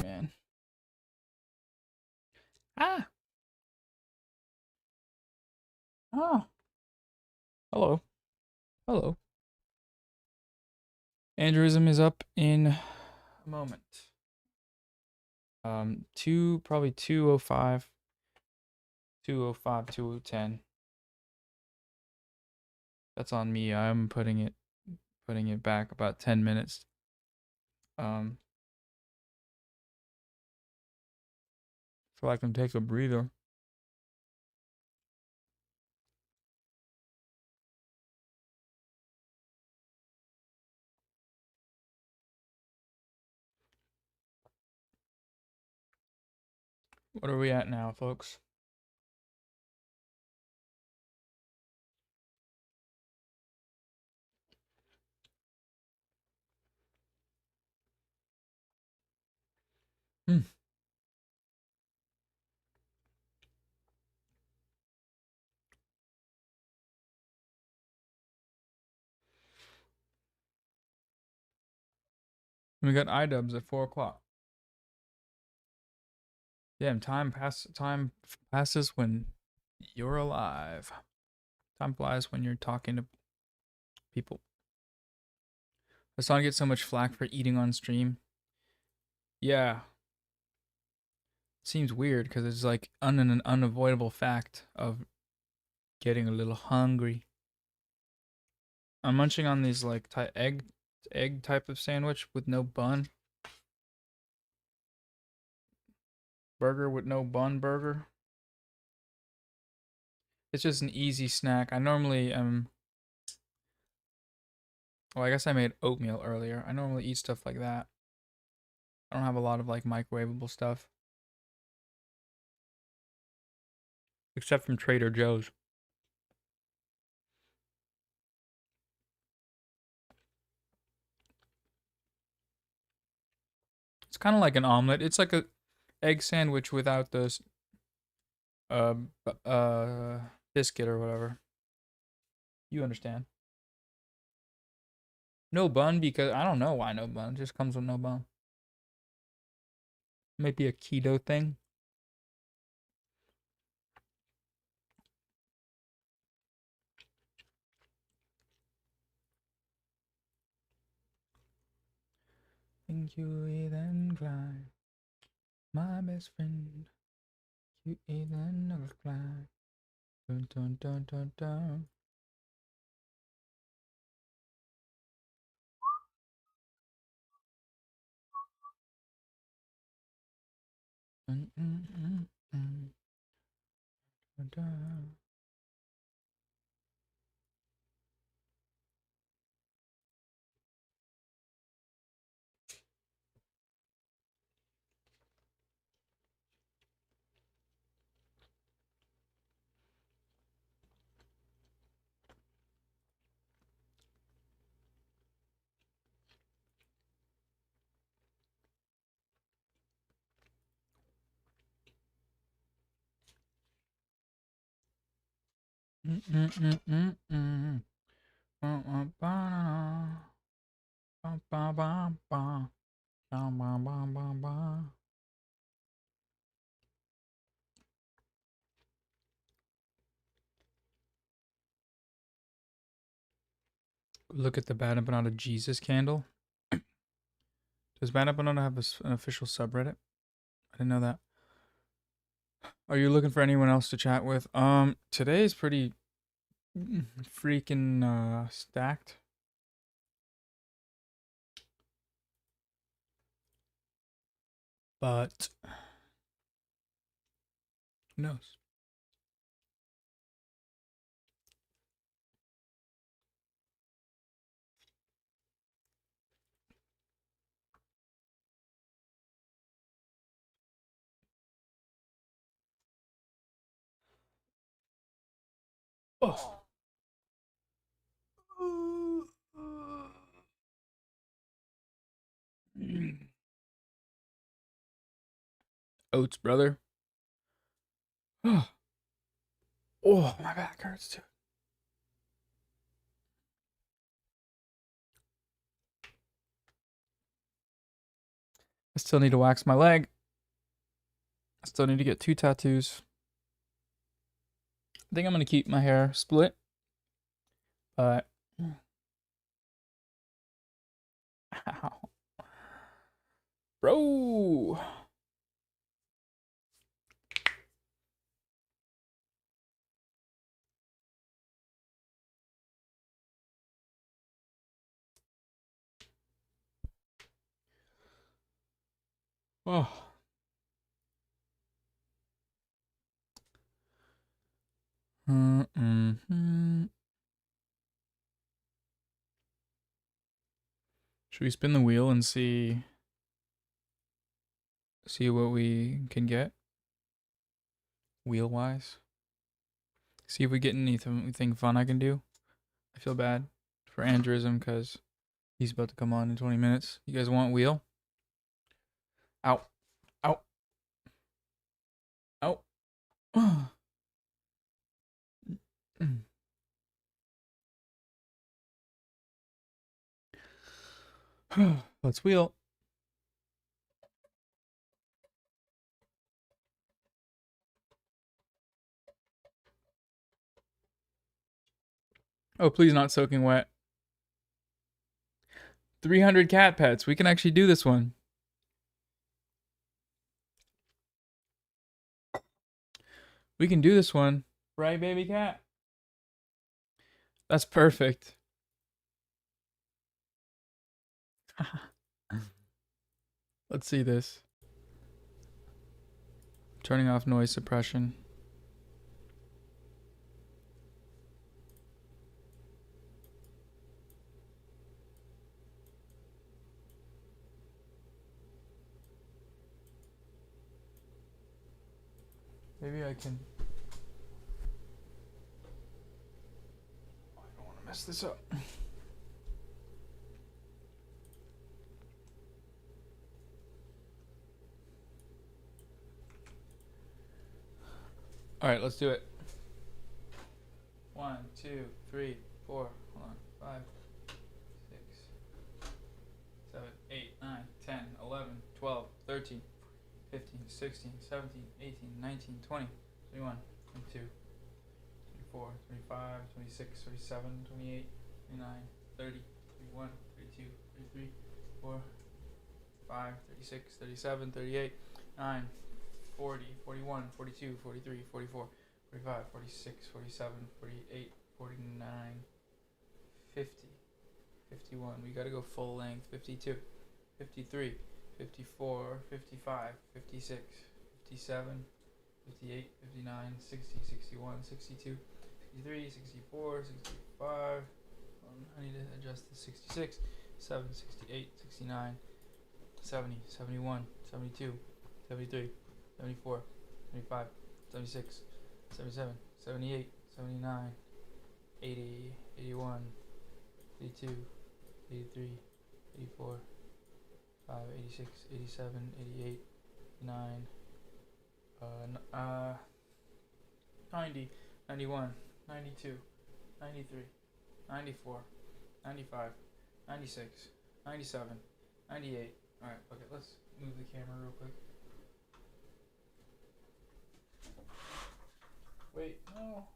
Man. Ah. Ah. Hello. Hello. Andrewism is up in a moment. Probably 205. 205, 210. That's on me. I'm putting it back about 10 minutes. So I can take a breather. What are we at now, folks? Hmm. We got iDubbbz at 4 o'clock. Damn, time passes when you're alive. Time flies when you're talking to people. Hassan gets so much flack for eating on stream. Yeah. Seems weird because it's like an unavoidable fact of getting a little hungry. I'm munching on these like egg type of sandwich with no bun. Burger with no bun burger. It's just an easy snack. I normally well, I guess I made oatmeal earlier. I normally eat stuff like that. I don't have a lot of like microwavable stuff. Except from Trader Joe's. It's kind of like an omelet. It's like a egg sandwich without the uh biscuit or whatever. You understand. No bun because I don't know why no bun. It just comes with no bun. Maybe a keto thing. Think you even climb, my best friend. You even never climb. Dun dun dun dun dun. Look at the Bad and Banana Jesus candle. Does Bad and Banana have an official subreddit? I didn't know that. Are you looking for anyone else to chat with? Today is pretty freaking stacked. But who knows? Oh. Oats, brother. Oh, my back hurts too. I still need to wax my leg. I still need to get 2 tattoos. I think I'm going to keep my hair split. But ow. Bro. Oh. Should we spin the wheel and see what we can get wheel wise? See if we get anything fun I can do. I feel bad for Andrism because he's about to come on in 20 minutes. You guys want wheel? Ow. Ow. Ow. Let's wheel. Oh, please not soaking wet. 300 cat pets. We can actually do this one. We can do this one. Right, baby cat? That's perfect. Let's see this. Turning off noise suppression. Maybe I can. I don't want to mess this up. All right, let's do it. 1, 2, 3, 4. Hold on. 5, 6, 7, 8, 9, 10, 11, 12, 13, 15, 16, 17, 18, 19, 20, 21, 22, 24, 25, 26, 27, 28, 29, 30, 31, 32, 33, 34, 5, 36, 37, 38, 9, 40, 41, 42, 43, 44, 45, 46, 47, 48, 49, 50, 51. We gotta go full length. 52, 53, 54, 55, 56, 57, 58, 59, 60, 61, 62, 63, 64, 65. I need to adjust this. 66, 7, 68, 69, 70, 71, 72, 73, 74, 75, 76, 77, 78, 79, 80, 81, 82, 83, 84, 5, 86, 87, 88, 9, 90, 91, 92, 93, 94, 95, 96, 97, 98. Alright, okay, let's move the camera real quick. Wait, no.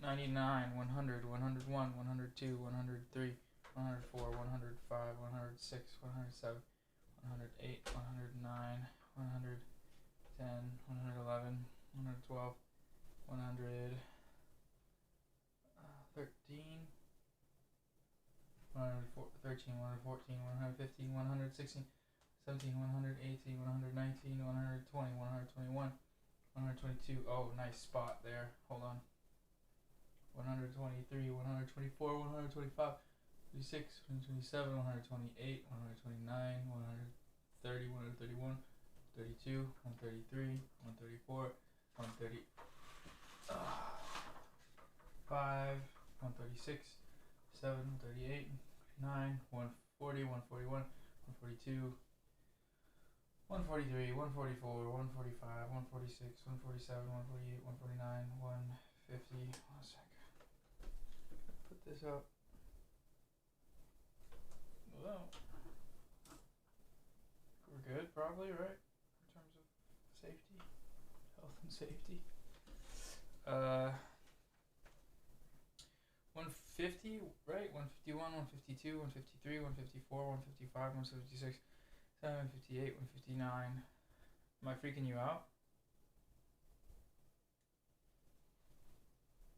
99, 100, 101, 102, 103, 104, 105, 106, 107, 108, 109, 110, 111, 112, 113, 113, 114, 115, 116, 17, 118, 119, 120, 121, 122. Oh, nice spot there. Hold on. 123, 124, 125, 126, 127, 128, 129, 130, 131, 32, 133, 134, 135, 136, 7, 138, 9, 140, 141, 142, 143, 144, 145, 146, 147, 148, 149, 150. 1 second. Put this up. Well, we're good, probably, right? In terms of safety, health and safety. 150, right? 151, 152, 153, 154, 155, 156, 158, 159. Am I freaking you out?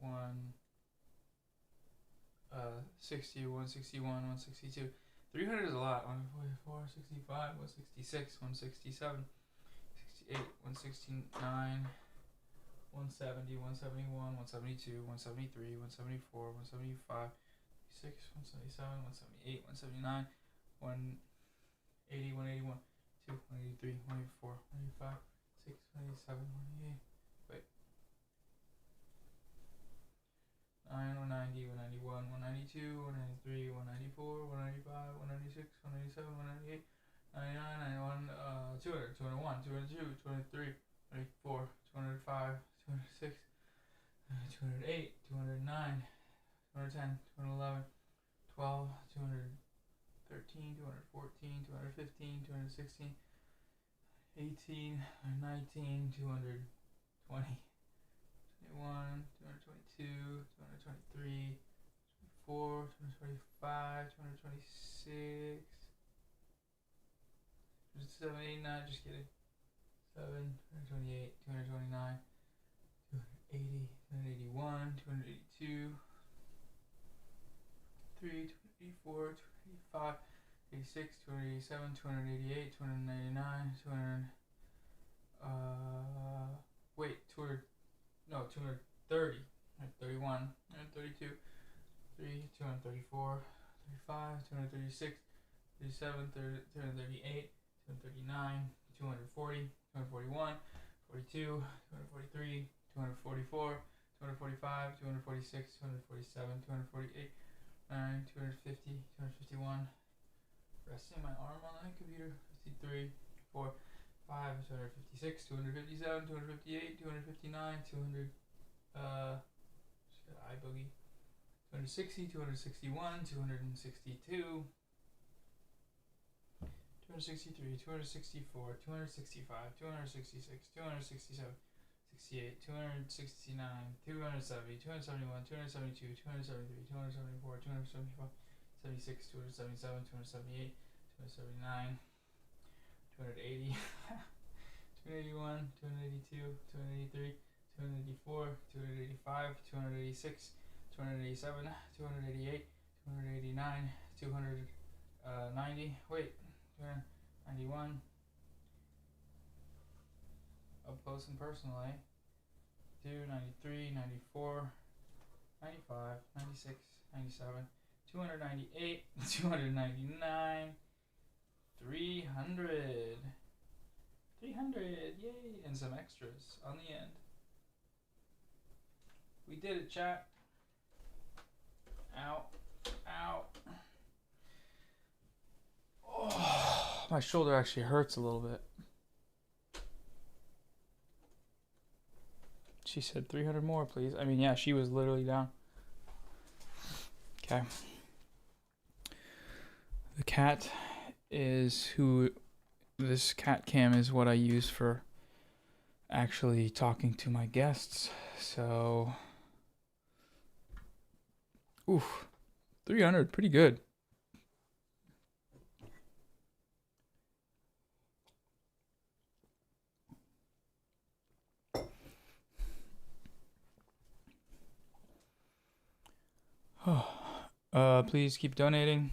160, 161, 162. 300 is a lot. 144, 65, 166, 167, 68, 169, 170, 171, 172, 173, 174, 175, 176, 177, 178, 179, 180, 181, 2, 183, 184, 185, 6, 187, 188. Wait. 9, 190, 191, 192, 193, 194, 195, 196, 197, 198, 99, 91, 200, 201, 202, 203, 204, 205, 206, 208, 209, 210, 211, 12, 213, 214, 215, 216, 18, 19, 220, 21, 222, 223, 24, 225, 226, 279, just kidding. 7, 228, 229, 280, 281, 282, 3, 284, 285, 86, 287, 288, 299, 200, wait, 200, no, 230, 31, 32, 3, 234, 35, 236, 37, 238, 239, 240, 241, 42, 243, 244, 245, 246, 247, 248, 9, 250, 251. Resting my arm on that computer. 53, 4, 5, 256, 257, 258, 259, 200. Just got iBoogie. 260, 261, 262. 263, 264, 265, 266, 267, 68, 269, 270, 271, 272, 273, 274, 275, 76, 277, 278, 279, 280, 281, 282, 283, 284, 285, 286, 287, 288, 289, 290, wait, 291. Up close and personal, eh? 2, 93, 94, 95, 96, 97, 298, 299, 300. 300, yay! And some extras on the end. We did it, chat. Ow. Ow. Oh, my shoulder actually hurts a little bit. She said 300 more, please. I mean, yeah, she was literally down. Okay. The cat is who... This cat cam is what I use for actually talking to my guests. So... Oof. 300, pretty good. Please keep donating.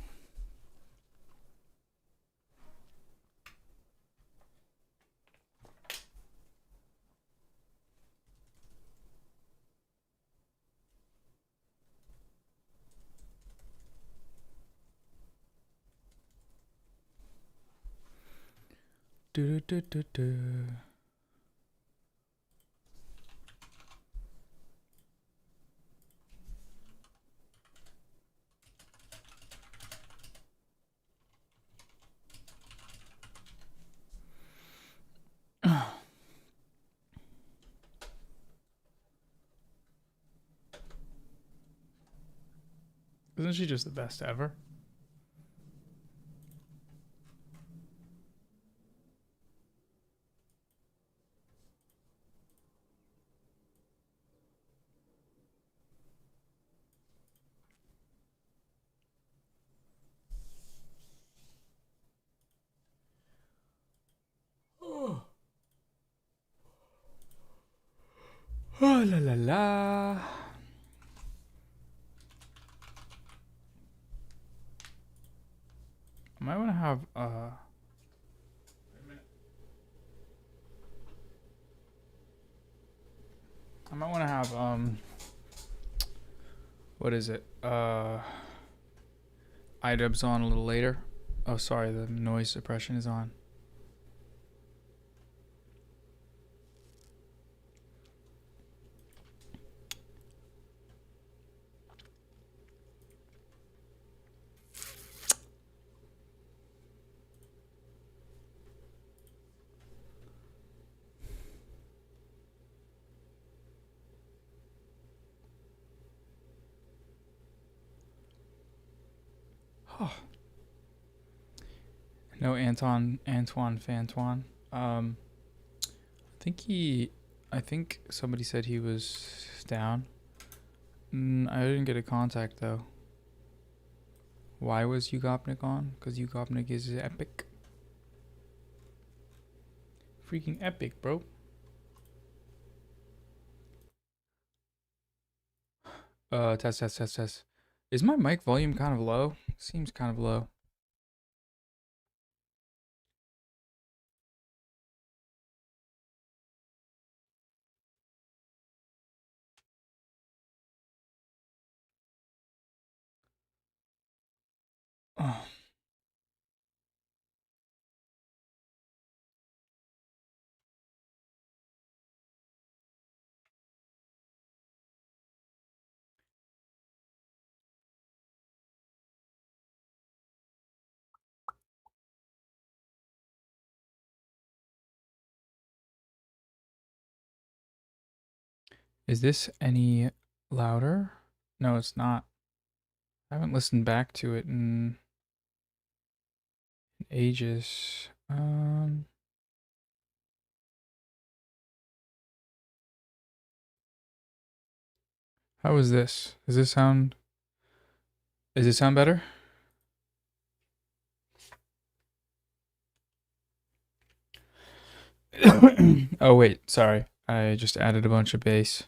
Do do do do. Isn't she just the best ever? Oh la la la. I might want to have wait a minute. I might want to have what is it? iDubbbz on a little later. Oh, sorry, the noise suppression is on. Oh. No Antoine Fantoine. I think somebody said he was down. I didn't get a contact though. Why was Ugopnik on? Because Ugopnik is epic. Freaking epic, bro. Test. Is my mic volume kind of low? Seems kind of low. Oh. Is this any louder? No, it's not. I haven't listened back to it in ages. How is this? Does it sound better? Oh wait, sorry. I just added a bunch of bass.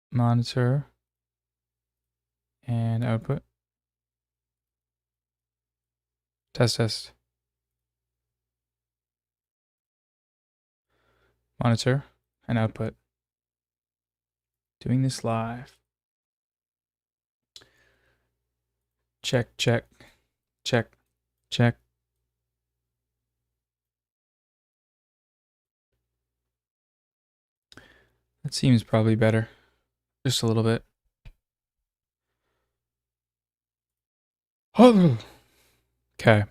Monitor and output. Test. Monitor and output. Doing this live. Check. That seems probably better. Just a little bit. Okay.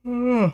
Mm.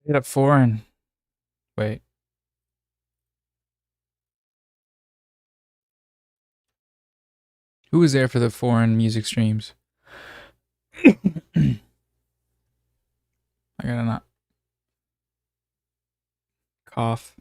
Hit up foreign. Wait. Who was there for the foreign music streams? I gotta not cough.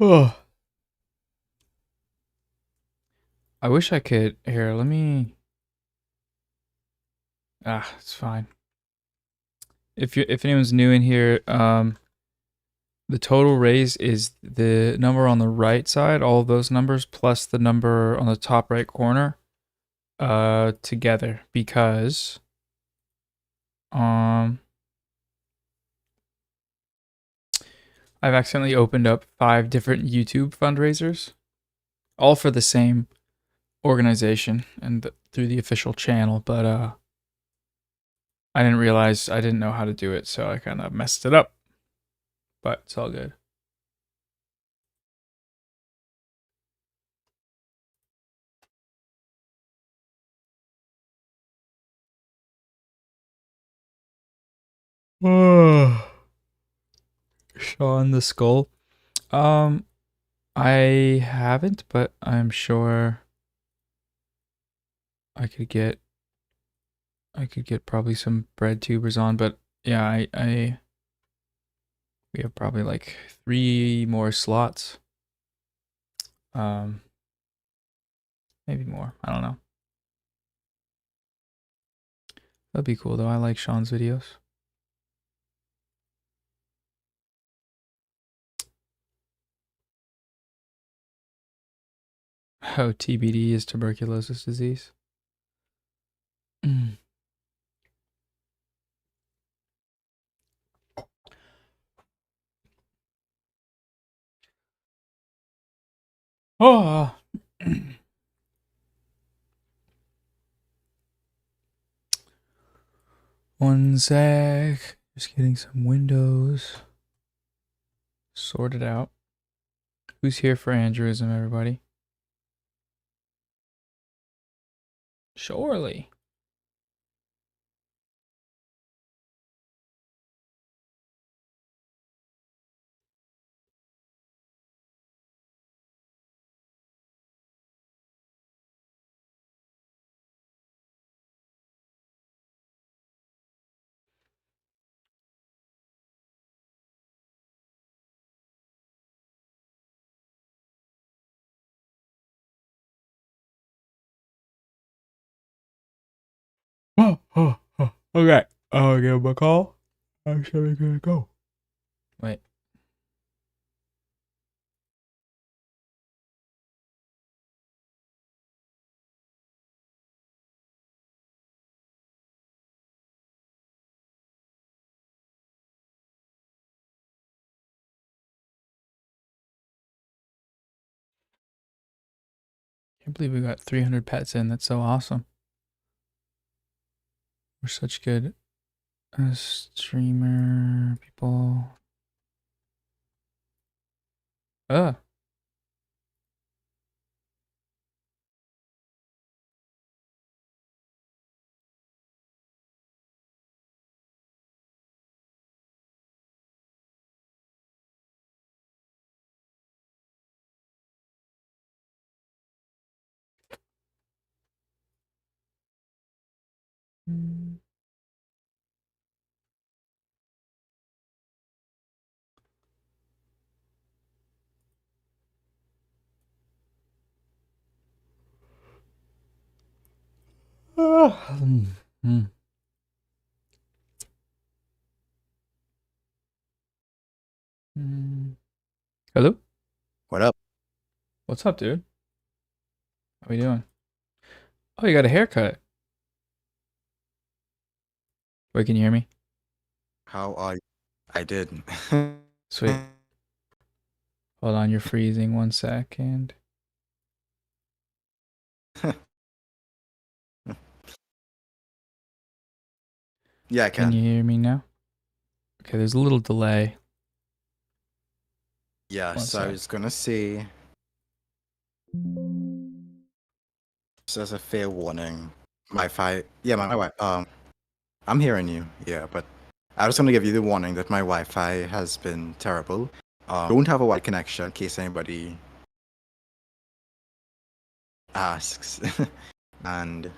Oh. I wish I could. Here, let me. It's fine. If anyone's new in here, the total raise is the number on the right side, all of those numbers, plus the number on the top right corner, together, because I've accidentally opened up 5 different YouTube fundraisers, all for the same organization and through the official channel, but I didn't realize, I didn't know how to do it, so I kind of messed it up. But it's all good. Sean the Skull. I haven't, but I'm sure I could get probably some bread tubers on, but yeah, we have probably like 3 more slots. Maybe more. I don't know. That'd be cool though. I like Sean's videos. Oh, TBD is tuberculosis disease. Oh. One sec. Just getting some windows sorted out. Who's here for Andrewism, everybody? Surely. Okay. I'll give him a call. I'm sure we're gonna go. Wait. Can't believe we got 300 pets in. That's so awesome. We're such good streamer people. Ugh. Hello? What up? What's up, dude? How we doing? Oh, you got a haircut. Wait, can you hear me? How are you? I did. Sweet. Hold on, you're freezing 1 second. Yeah, I Can can. you hear me now? Okay, there's a little delay. Yeah, One so I sec. was gonna say, just as a fair warning, my wife. I'm hearing you. Yeah, but I was gonna give you the warning that my Wi-Fi has been terrible. Don't have a wide connection in case anybody asks, and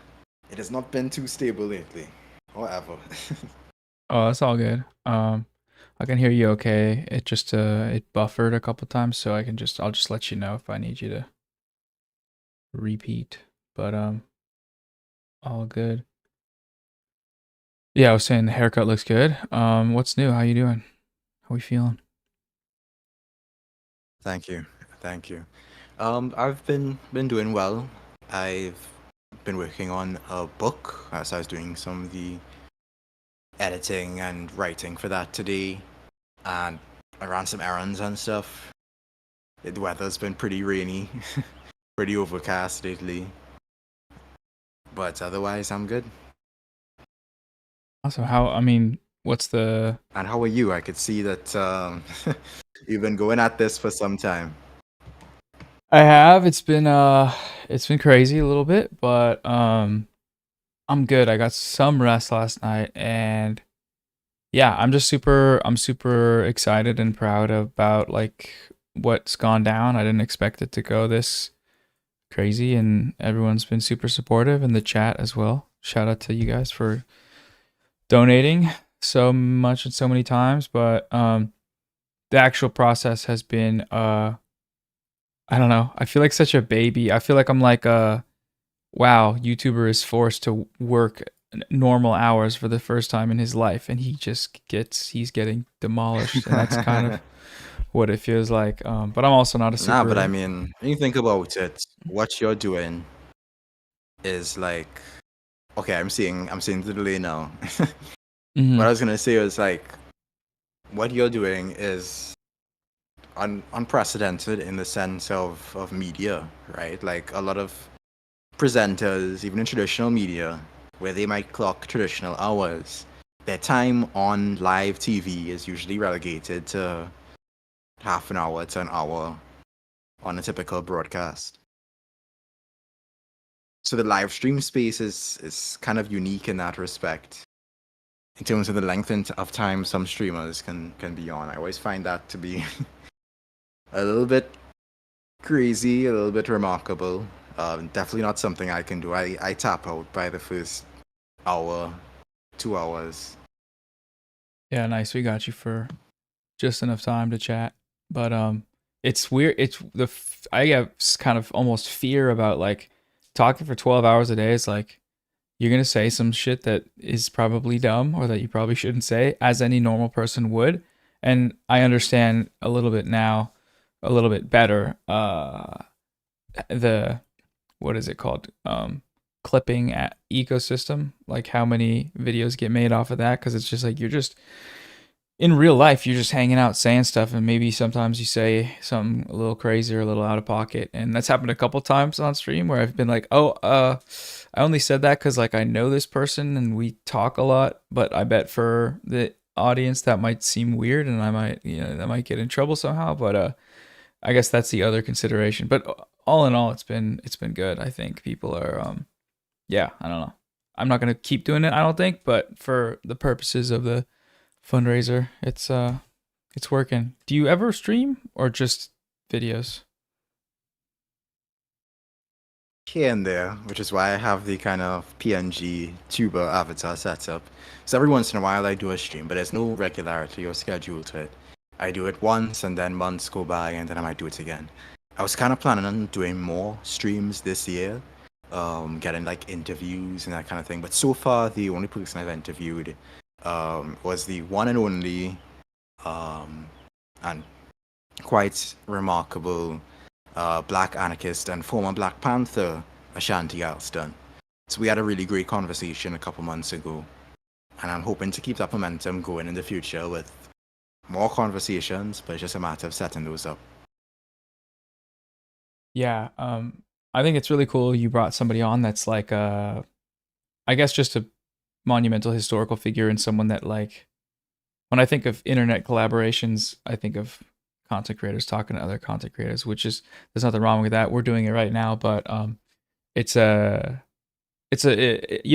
it has not been too stable lately. However, Oh, that's all good. I can hear you okay. It just it buffered a couple times, so I'll just let you know if I need you to repeat. But all good. Yeah, I was saying the haircut looks good. What's new? How you doing? How we feeling? thank you, thank you. I've been doing well. I've been working on a book as I was doing some of the editing and writing for that today, and I ran some errands and stuff. The weather's been pretty rainy, pretty overcast lately, but otherwise I'm good. Awesome. What's the And how are you? I could see that you've been going at this for some time. I have. It's been crazy a little bit, but I'm good. I got some rest last night, and yeah, I'm super excited and proud about like what's gone down. I didn't expect it to go this crazy, and everyone's been super supportive in the chat as well. Shout out to you guys for donating so much and so many times, but the actual process has been I don't know. I feel like such a baby. I feel like I'm like a wow, YouTuber is forced to work normal hours for the first time in his life, and he's getting demolished, and that's kind of what it feels like. But I'm also not a super. Nah, but I mean, when you think about it, what you're doing is like, okay, I'm seeing the delay now. Mhm. What I was gonna say was like, what you're doing is unprecedented in the sense of media, right? Like a lot of presenters, even in traditional media, where they might clock traditional hours, their time on live TV is usually relegated to half an hour to an hour on a typical broadcast. So the live stream space is kind of unique in that respect. In terms of the length of time some streamers can be on. I always find that to be a little bit crazy, a little bit remarkable. Definitely not something I can do. I tap out by the first hour, 2 hours. Yeah, nice. We got you for just enough time to chat. But it's weird. I have kind of almost fear about like talking for 12 hours a day. It's like you're going to say some shit that is probably dumb or that you probably shouldn't say, as any normal person would. And I understand a little bit now, a little bit better, the, what is it called? Clipping at ecosystem, like how many videos get made off of that. Cause it's just like, you're just, in real life, you're just hanging out saying stuff, and maybe sometimes you say something a little crazy or a little out of pocket. And that's happened a couple times on stream where I've been like, oh, I only said that because like I know this person and we talk a lot, but I bet for the audience that might seem weird and I might, that might get in trouble somehow. But I guess that's the other consideration. But all in all, it's been good. I think people are, yeah, I don't know. I'm not gonna keep doing it, I don't think, but for the purposes of the fundraiser, it's working. Do you ever stream or just videos? Here and there, which is why I have the kind of PNG tuber avatar setup. So every once in a while I do a stream, but there's no regularity or schedule to it. I do it once and then months go by and then I might do it again. I was kind of planning on doing more streams this year, getting like interviews and that kind of thing. But so far, the only person I've interviewed was the one and only and quite remarkable black anarchist and former Black Panther Ashanti Alston. So we had a really great conversation a couple months ago, and I'm hoping to keep that momentum going in the future with more conversations, but it's just a matter of setting those up. Yeah, I think it's really cool you brought somebody on that's like I guess just a monumental historical figure and someone that like, when I think of internet collaborations, I think of content creators talking to other content creators, which is, there's nothing wrong with that. We're doing it right now, but it's you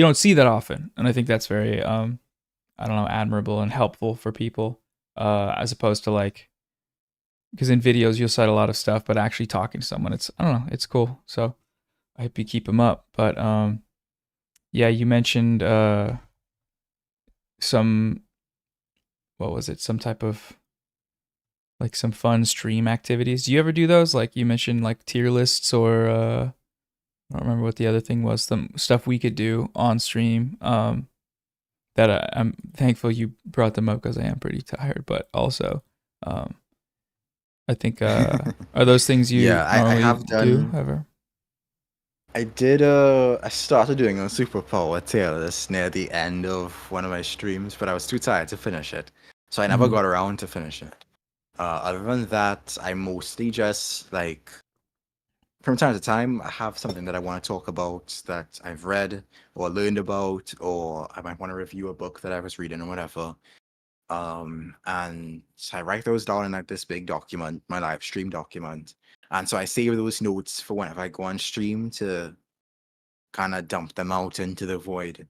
don't see that often, and I think that's very I don't know, admirable and helpful for people, as opposed to like, because in videos you'll cite a lot of stuff, but actually talking to someone, it's, I don't know, it's cool. So I hope you keep them up. But yeah, you mentioned some, what was it? Some type of like some fun stream activities. Do you ever do those? Like you mentioned like tier lists or I don't remember what the other thing was. Some stuff we could do on stream. That I'm thankful you brought them up because I am pretty tired. But also, I think are those things you Yeah, I normally have done. do ever? I did. I started doing a superpower tier list near the end of one of my streams, but I was too tired to finish it, so I never Mhm. got around to finish it. Other than that, I mostly just like from time to time I have something that I want to talk about that I've read or learned about, or I might want to review a book that I was reading or whatever. And so I write those down in like this big document, my live stream document. And so I save those notes for whenever I go on stream to kind of dump them out into the void.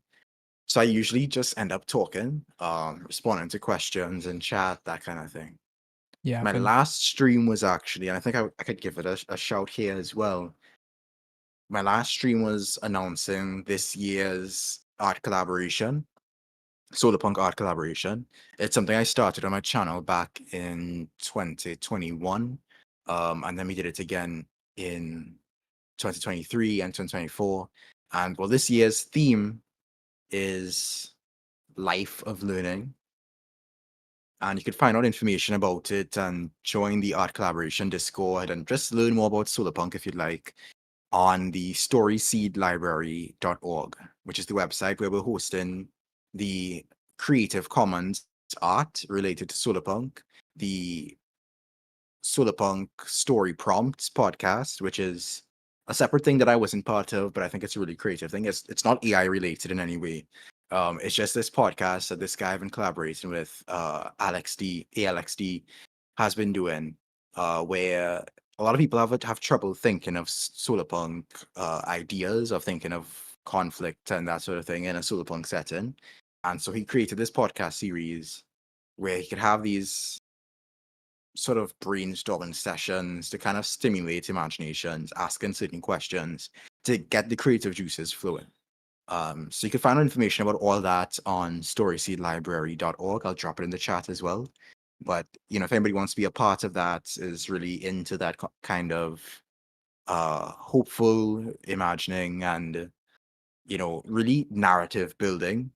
So I usually just end up talking, responding to questions and chat, that kind of thing. Yeah, My last stream was actually, and I think I could give it a shout here as well. My last stream was announcing this year's art collaboration, Solarpunk art collaboration. It's something I started on my channel back in 2021. And then we did it again in 2023 and 2024. And well, this year's theme is life of learning. And you could find out information about it and join the art collaboration Discord and just learn more about Solarpunk if you'd like on the storyseedlibrary.org, which is the website where we're hosting the Creative Commons art related to Solarpunk, the Solarpunk Story Prompts podcast, which is a separate thing that I wasn't part of, but I think it's a really creative thing. It's not AI related in any way. It's just this podcast that this guy I've been collaborating with, ALXD, has been doing, where a lot of people have trouble thinking of solarpunk ideas, of thinking of conflict and that sort of thing in a solarpunk setting. And so he created this podcast series where he could have these sort of brainstorming sessions to kind of stimulate imaginations, asking certain questions to get the creative juices flowing. So you can find out information about all that on storyseedlibrary.org. I'll drop it in the chat as well. But if anybody wants to be a part of that, is really into that kind of hopeful imagining and really narrative building,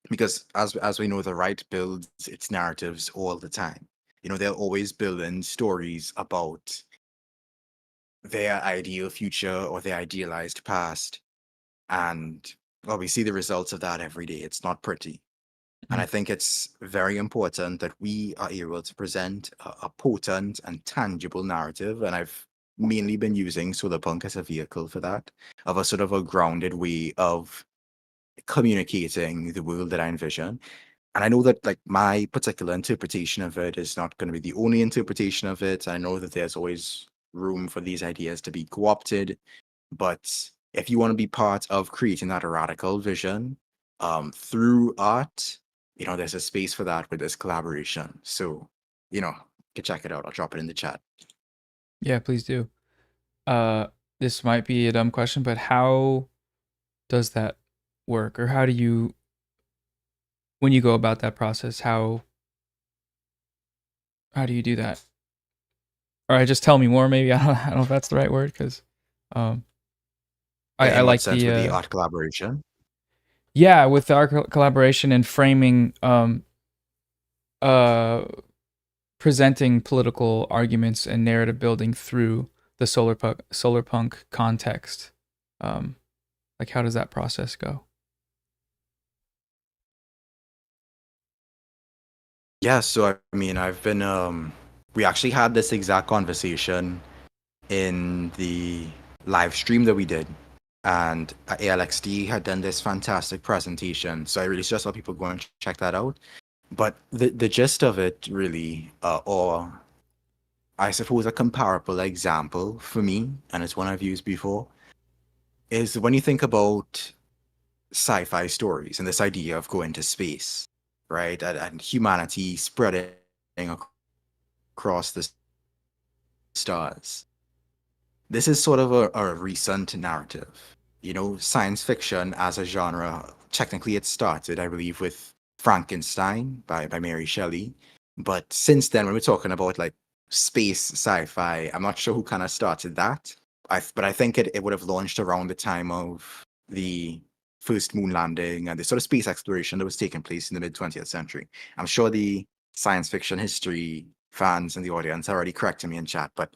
because as we know, the right builds its narratives all the time. They're always building stories about their ideal future or their idealized past, and well, we see the results of that every day. It's not pretty. And I think it's very important that we are able to present a potent and tangible narrative. And I've mainly been using Solarpunk as a vehicle for that, of a sort of a grounded way of communicating the world that I envision. And I know that like my particular interpretation of it is not going to be the only interpretation of it. I know that there's always room for these ideas to be co-opted. But if you want to be part of creating that radical vision through art, there's a space for that with this collaboration. So, you can check it out. I'll drop it in the chat. Yeah, please do. This might be a dumb question, but how does that work? Or how do you, when you go about that process, how do you do that? Or just tell me more, maybe. I don't know if that's the right word, because I In what like sense with the art collaboration? yeah, with the art collaboration and framing, presenting political arguments and narrative building through the solarpunk context. Like, how does that process go? Yeah, so I mean, I've been we actually had this exact conversation in the live stream that we did, and ALXD had done this fantastic presentation. So I really suggest a lot of people go and check that out. But the gist of it really, or I suppose a comparable example for me, and it's one I've used before, is when you think about sci-fi stories and this idea of going to space, right? And humanity spreading across the stars. This is sort of a recent narrative. Science fiction as a genre, technically it started, I believe, with Frankenstein by Mary Shelley. But since then, when we're talking about like space sci-fi, I'm not sure who kind of started that. But I think it would have launched around the time of the first moon landing and the sort of space exploration that was taking place in the mid 20th century. I'm sure the science fiction history fans in the audience are already correcting me in chat, but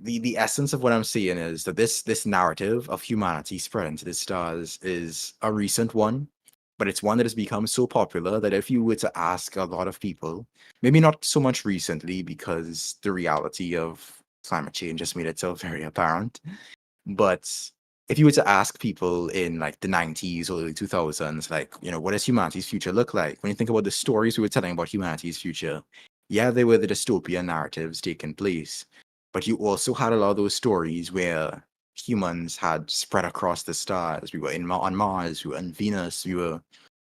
the essence of what I'm seeing is that this narrative of humanity spreading to the stars is a recent one, but it's one that has become so popular that if you were to ask a lot of people, maybe not so much recently because the reality of climate change has made itself very apparent, but if you were to ask people in like the 90s or early 2000s, like, what does humanity's future look like? When you think about the stories we were telling about humanity's future, yeah, they were the dystopian narratives taking place. But you also had a lot of those stories where humans had spread across the stars. We were on Mars, we were on Venus, we were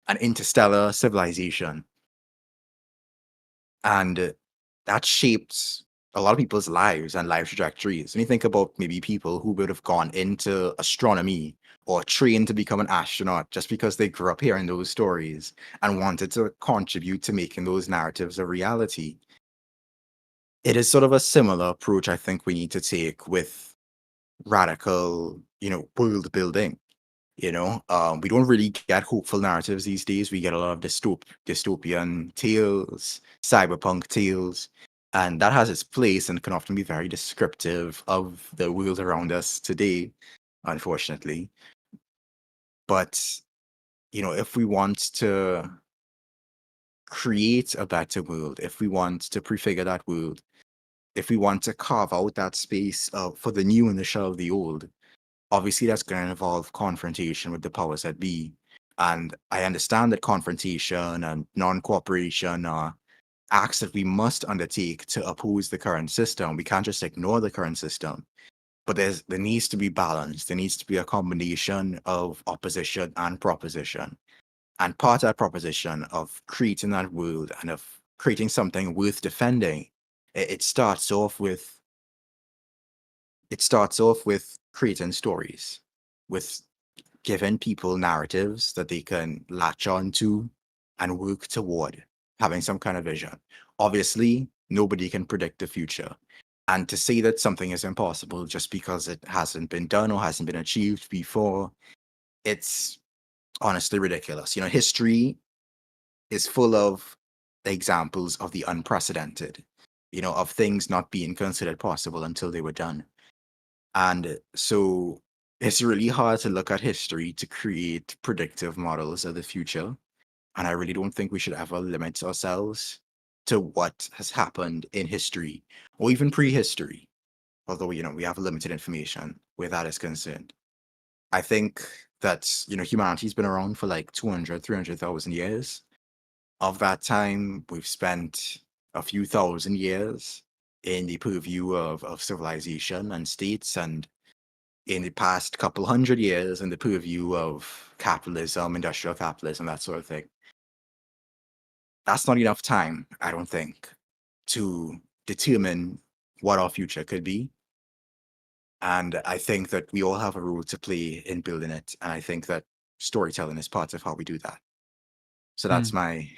an interstellar civilization. And that shaped a lot of people's lives and life trajectories. When you think about maybe people who would have gone into astronomy or trained to become an astronaut just because they grew up hearing those stories and wanted to contribute to making those narratives a reality. It is sort of a similar approach I think we need to take with radical, world building. We don't really get hopeful narratives these days. We get a lot of dystopian tales, cyberpunk tales, and that has its place and can often be very descriptive of the world around us today, unfortunately. But, if we want to create a better world, if we want to prefigure that world, if we want to carve out that space for the new and the shell of the old, obviously that's going to involve confrontation with the powers that be. And I understand that confrontation and non-cooperation are acts that we must undertake to oppose the current system. We can't just ignore the current system. But there needs to be balance. There needs to be a combination of opposition and proposition. And part of that proposition of creating that world and of creating something worth defending, it starts off with creating stories, with giving people narratives that they can latch on to and work toward having some kind of vision. Obviously, nobody can predict the future. And to say that something is impossible just because it hasn't been done or hasn't been achieved before, it's honestly ridiculous. History is full of examples of the unprecedented, of things not being considered possible until they were done. And so it's really hard to look at history to create predictive models of the future. And I really don't think we should ever limit ourselves to what has happened in history or even prehistory, although, we have limited information where that is concerned. I think that, humanity's been around for like 200, 300,000 years. Of that time, we've spent a few thousand years in the purview of civilization and states, and in the past couple hundred years in the purview of capitalism, industrial capitalism, that sort of thing. That's not enough time, I don't think, to determine what our future could be. And I think that we all have a role to play in building it. And I think that storytelling is part of how we do that. So that's Hmm. my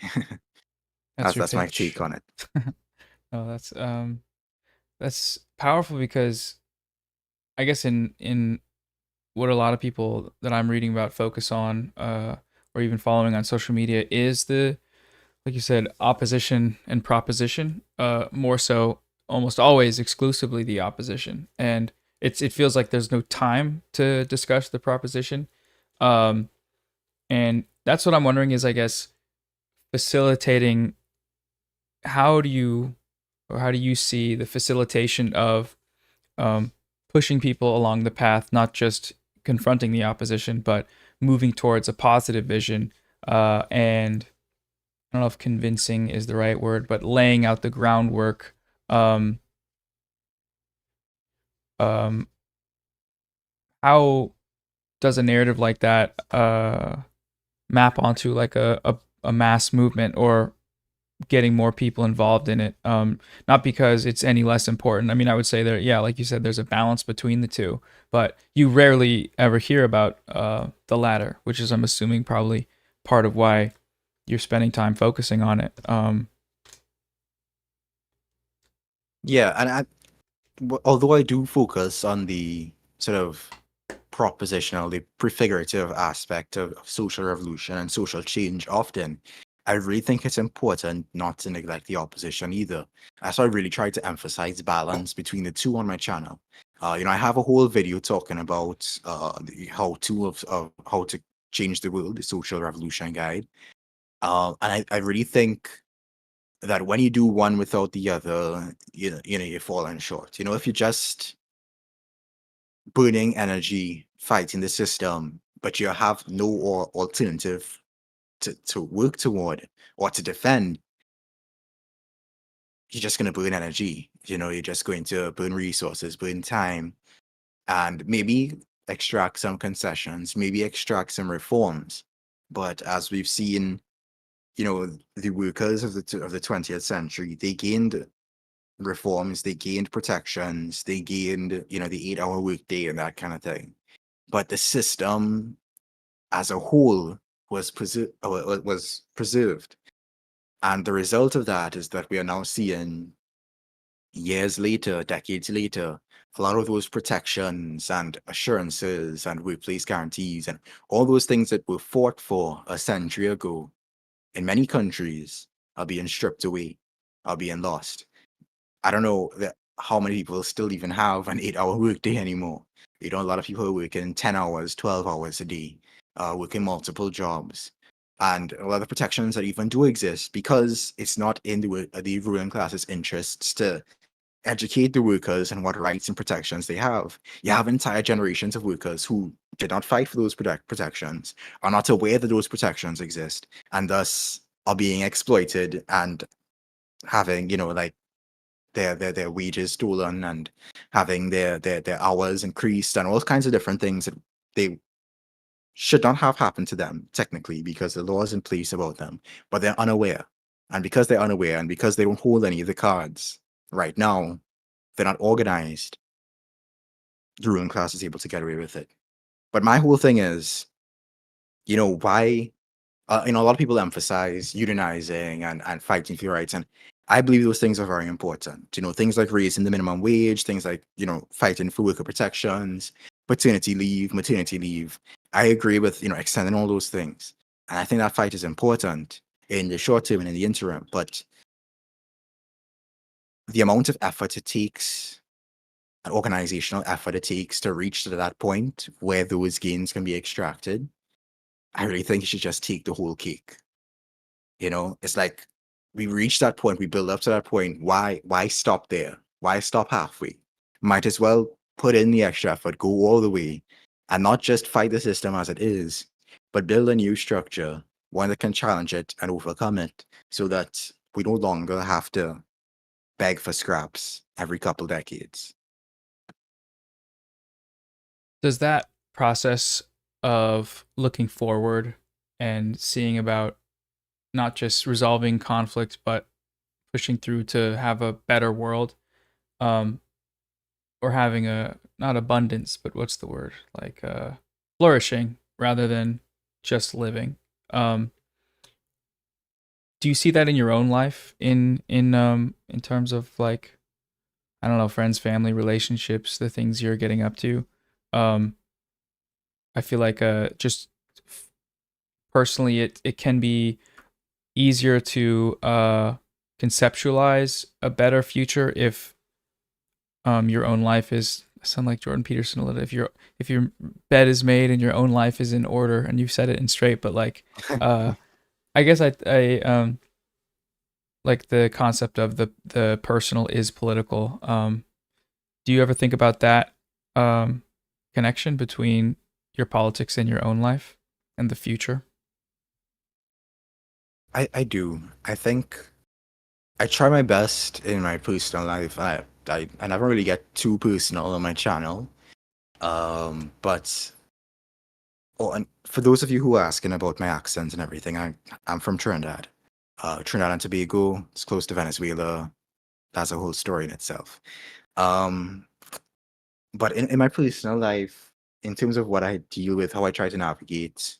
That's your that's my pitch. take on it. Oh, that's powerful because I guess in what a lot of people that I'm reading about focus on, or even following on social media, is the, like you said, opposition and proposition. More so, almost always exclusively the opposition, and it feels like there's no time to discuss the proposition. And that's what I'm wondering is, I guess, facilitating. How do you see the facilitation of pushing people along the path, not just confronting the opposition, but moving towards a positive vision, and I don't know if convincing is the right word, but laying out the groundwork. Um, um, how does a narrative like that map onto like a mass movement, or getting more people involved in it? Not because it's any less important. I mean, I would say there, yeah, like you said, there's a balance between the two, but you rarely ever hear about the latter, which is, I'm assuming, probably part of why you're spending time focusing on it. Yeah, and although I do focus on the sort of propositional, the prefigurative aspect of social revolution and social change often, I really think it's important not to neglect the opposition either. So I really try to emphasize balance between the two on my channel. I have a whole video talking about the how-to of how to change the world, the social revolution guide. And I really think that when you do one without the other, you're falling short. If you're just burning energy fighting the system, but you have no alternative to work toward or to defend, you're just going to burn energy. You're just going to burn resources, burn time, and maybe extract some concessions, maybe extract some reforms. But as we've seen, the workers of the 20th century, they gained reforms, they gained protections, they gained, the 8-hour workday and that kind of thing. But the system as a whole was preserved. And the result of that is that we are now seeing, years later, decades later, a lot of those protections and assurances and workplace guarantees and all those things that were fought for a century ago in many countries are being stripped away, are being lost. I don't know how many people still even have an 8-hour workday anymore. A lot of people are working 10 hours, 12 hours a day, working multiple jobs. And a lot of protections that even do exist, because it's not in the ruling class's interests to educate the workers and what rights and protections they have. You have entire generations of workers who did not fight for those protections, are not aware that those protections exist, and thus are being exploited and having, like their wages stolen and having their hours increased and all kinds of different things that they should not have happened to them technically because the law is in place about them, but they're unaware. And because they're unaware and because they don't hold any of the cards right now, they're not organized, the ruling class is able to get away with it. But my whole thing is, why, a lot of people emphasize unionizing and fighting for your rights. And I believe those things are very important. Things like raising the minimum wage, things like, fighting for worker protections, paternity leave, maternity leave. I agree with, extending all those things. And I think that fight is important in the short term and in the interim. But the amount of effort it takes, an organizational effort it takes to reach to that point where those gains can be extracted, I really think you should just take the whole cake. It's like we reach that point, we build up to that point. Why stop there? Why stop halfway? Might as well put in the extra effort, go all the way, and not just fight the system as it is, but build a new structure, one that can challenge it and overcome it, so that we no longer have to beg for scraps every couple decades. Does that process of looking forward and seeing about not just resolving conflict, but pushing through to have a better world, or having a, not abundance, but what's the word? Like flourishing rather than just living. Do you see that in your own life in terms of, like, I don't know, friends, family, relationships, the things you're getting up to? I feel like just personally, it can be easier to conceptualize a better future if your own life is, I sound like Jordan Peterson a little. If your bed is made and your own life is in order, and you've said it in straight, but like I guess I like the concept of the personal is political. Do you ever think about that connection between your politics and your own life and the future? I do. I think I try my best in my personal life. I never really get too personal on my channel. But and for those of you who are asking about my accent and everything, I'm from Trinidad. Trinidad and Tobago. It's close to Venezuela. That's a whole story in itself. But in my personal life, in terms of what I deal with, how I try to navigate,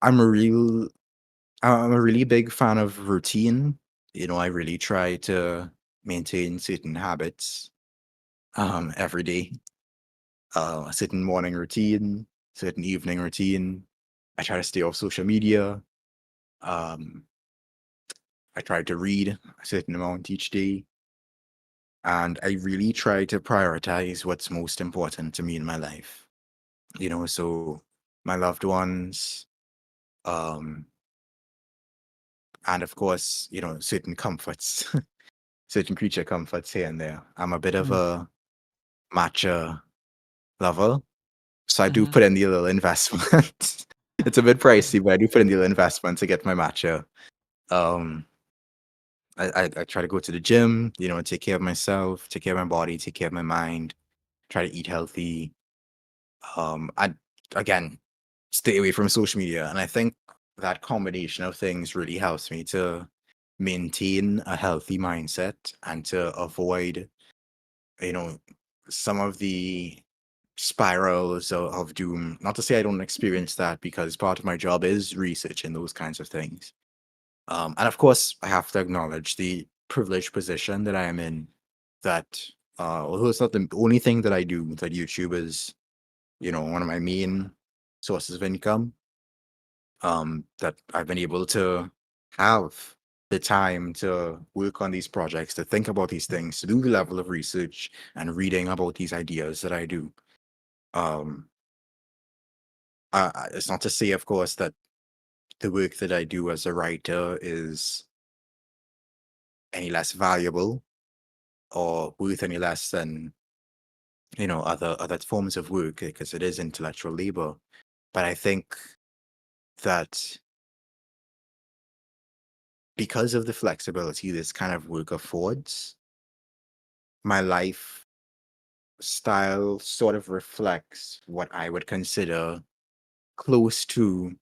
I'm a really big fan of routine. I really try to maintain certain habits every day. A certain morning routine, certain evening routine. I try to stay off social media. Um, I try to read a certain amount each day. And I really try to prioritize what's most important to me in my life. So my loved ones, um, and of course, certain comforts, certain creature comforts here and there. I'm a bit of a matcha lover, so I do put in the little investment. It's a bit pricey, but I do put in the little investment to get my matcha. Um, I try to go to the gym, take care of myself, take care of my body, take care of my mind, try to eat healthy. I again stay away from social media, and I think that combination of things really helps me to maintain a healthy mindset and to avoid, some of the spirals of doom. Not to say I don't experience that, because part of my job is research and those kinds of things. And of course, I have to acknowledge the privileged position that I am in. That although it's not the only thing that I do, that YouTube is, one of my main sources of income. That I've been able to have the time to work on these projects, to think about these things, to do the level of research and reading about these ideas that I do. Um, it's not to say, of course, that the work that I do as a writer is any less valuable. or worth any less than other forms of work, because it is intellectual labor. But I think that because of the flexibility this kind of work affords, my life style sort of reflects what I would consider close to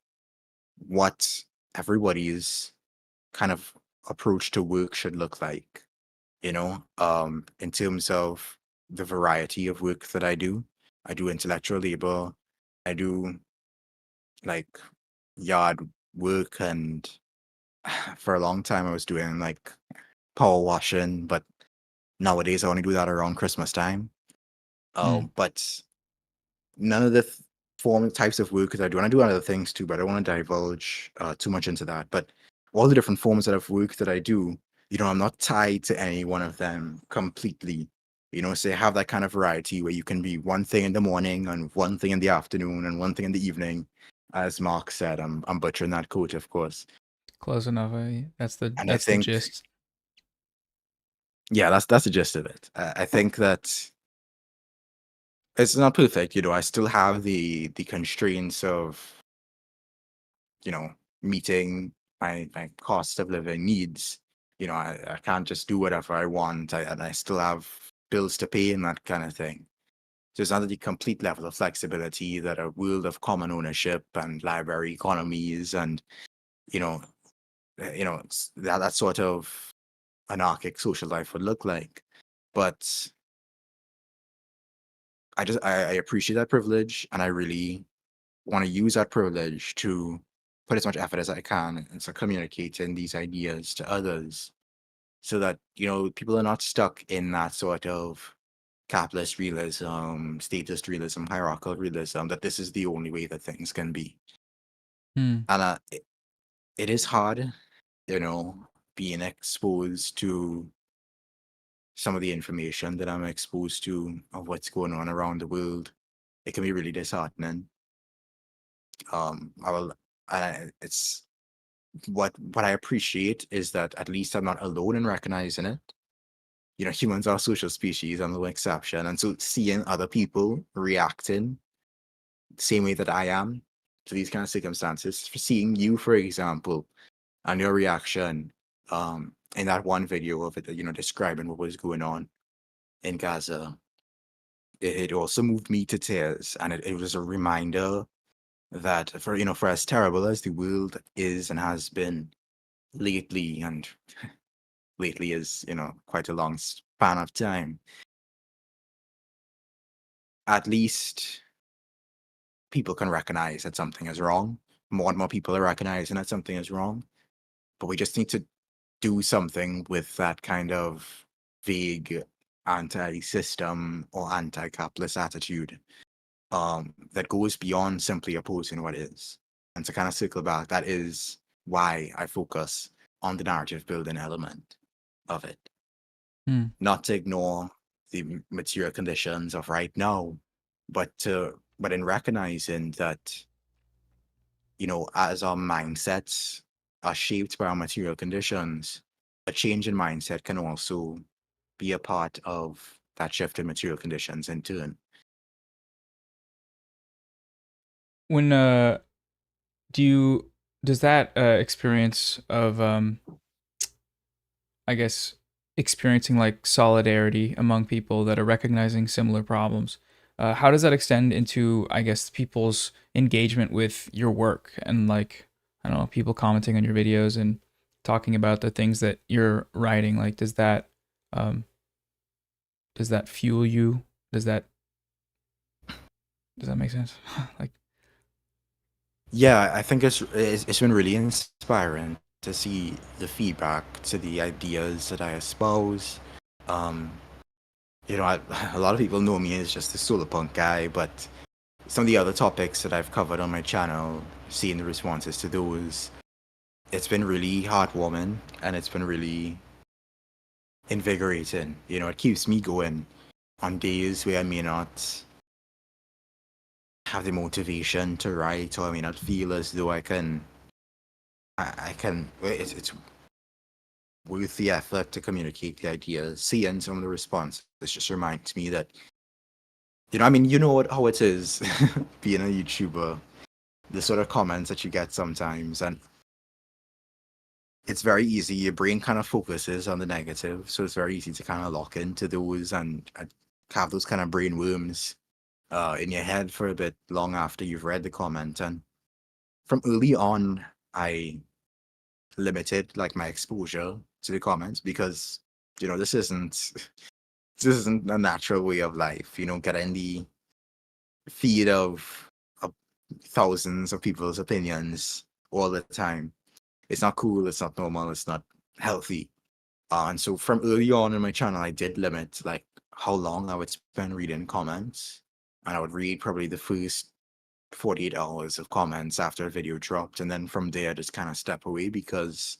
what everybody's kind of approach to work should look like, in terms of the variety of work that I do. I do intellectual labor, I do like yard work, and for a long time I was doing like power washing, but nowadays I only do that around Christmas time. But none of the types of work that I do, and I do other things too, but I don't want to divulge too much into that. But all the different forms of work that I do, I'm not tied to any one of them completely. So you have that kind of variety where you can be one thing in the morning and one thing in the afternoon and one thing in the evening. As Mark said, I'm butchering that quote, of course. Close enough. That's the And I that's the think, gist. yeah, that's the gist of it. I think that it's not perfect. I still have the constraints of meeting my cost of living needs. I can't just do whatever I want. And I still have bills to pay and that kind of thing. So it's not the complete level of flexibility that a world of common ownership and library economies and that sort of anarchic social life would look like. But I appreciate that privilege, and I really want to use that privilege to put as much effort as I can into communicating these ideas to others, so that people are not stuck in that sort of capitalist realism, statist realism, hierarchical realism, that this is the only way that things can be. Hmm. And it is hard, being exposed to some of the information that I'm exposed to of what's going on around the world. It can be really disheartening. I will, it's what I appreciate is that at least I'm not alone in recognizing it. Humans are social species, I'm no exception. And so seeing other people reacting the same way that I am to these kind of circumstances, for seeing you, for example, and your reaction in that one video of it, describing what was going on in Gaza, it also moved me to tears. And it was a reminder that for as terrible as the world is and has been lately, and lately is quite a long span of time, at least people can recognize that something is wrong. More and more people are recognizing that something is wrong, but we just need to do something with that kind of vague anti-system or anti-capitalist attitude that goes beyond simply opposing what is. And to kind of circle back, that is why I focus on the narrative building element of it. Not to ignore the material conditions of right now, but in recognizing that, as our mindsets are shaped by our material conditions, a change in mindset can also be a part of that shift in material conditions in turn. When does that experience of I guess experiencing like solidarity among people that are recognizing similar problems, how does that extend into, I guess, people's engagement with your work and, like, I don't know, people commenting on your videos and talking about the things that you're writing? Like, um does that fuel you? Does that make sense? Like, Yeah, I think it's been really inspiring to see the feedback to the ideas that I espouse. Um, a lot of people know me as just a solar punk guy, but some of the other topics that I've covered on my channel, seeing the responses to those, it's been really heartwarming, and it's been really invigorating. It keeps me going on days where I may not have the motivation to write, or I may not feel as though I can. It's worth the effort to communicate the ideas. Seeing some of the responses just reminds me that, I mean, how it is being a YouTuber, the sort of comments that you get sometimes, and it's very easy. Your brain kind of focuses on the negative, so it's very easy to kind of lock into those and have those kind of brain worms in your head for a bit long after you've read the comment. And from early on, I limited like my exposure to the comments because this isn't a natural way of life. Get in the feed of thousands of people's opinions all the time. It's not cool, it's not normal, it's not healthy. And so from early on in my channel, I did limit like how long I would spend reading comments. And I would read probably the first 48 hours of comments after a video dropped. And then from there, just kind of step away because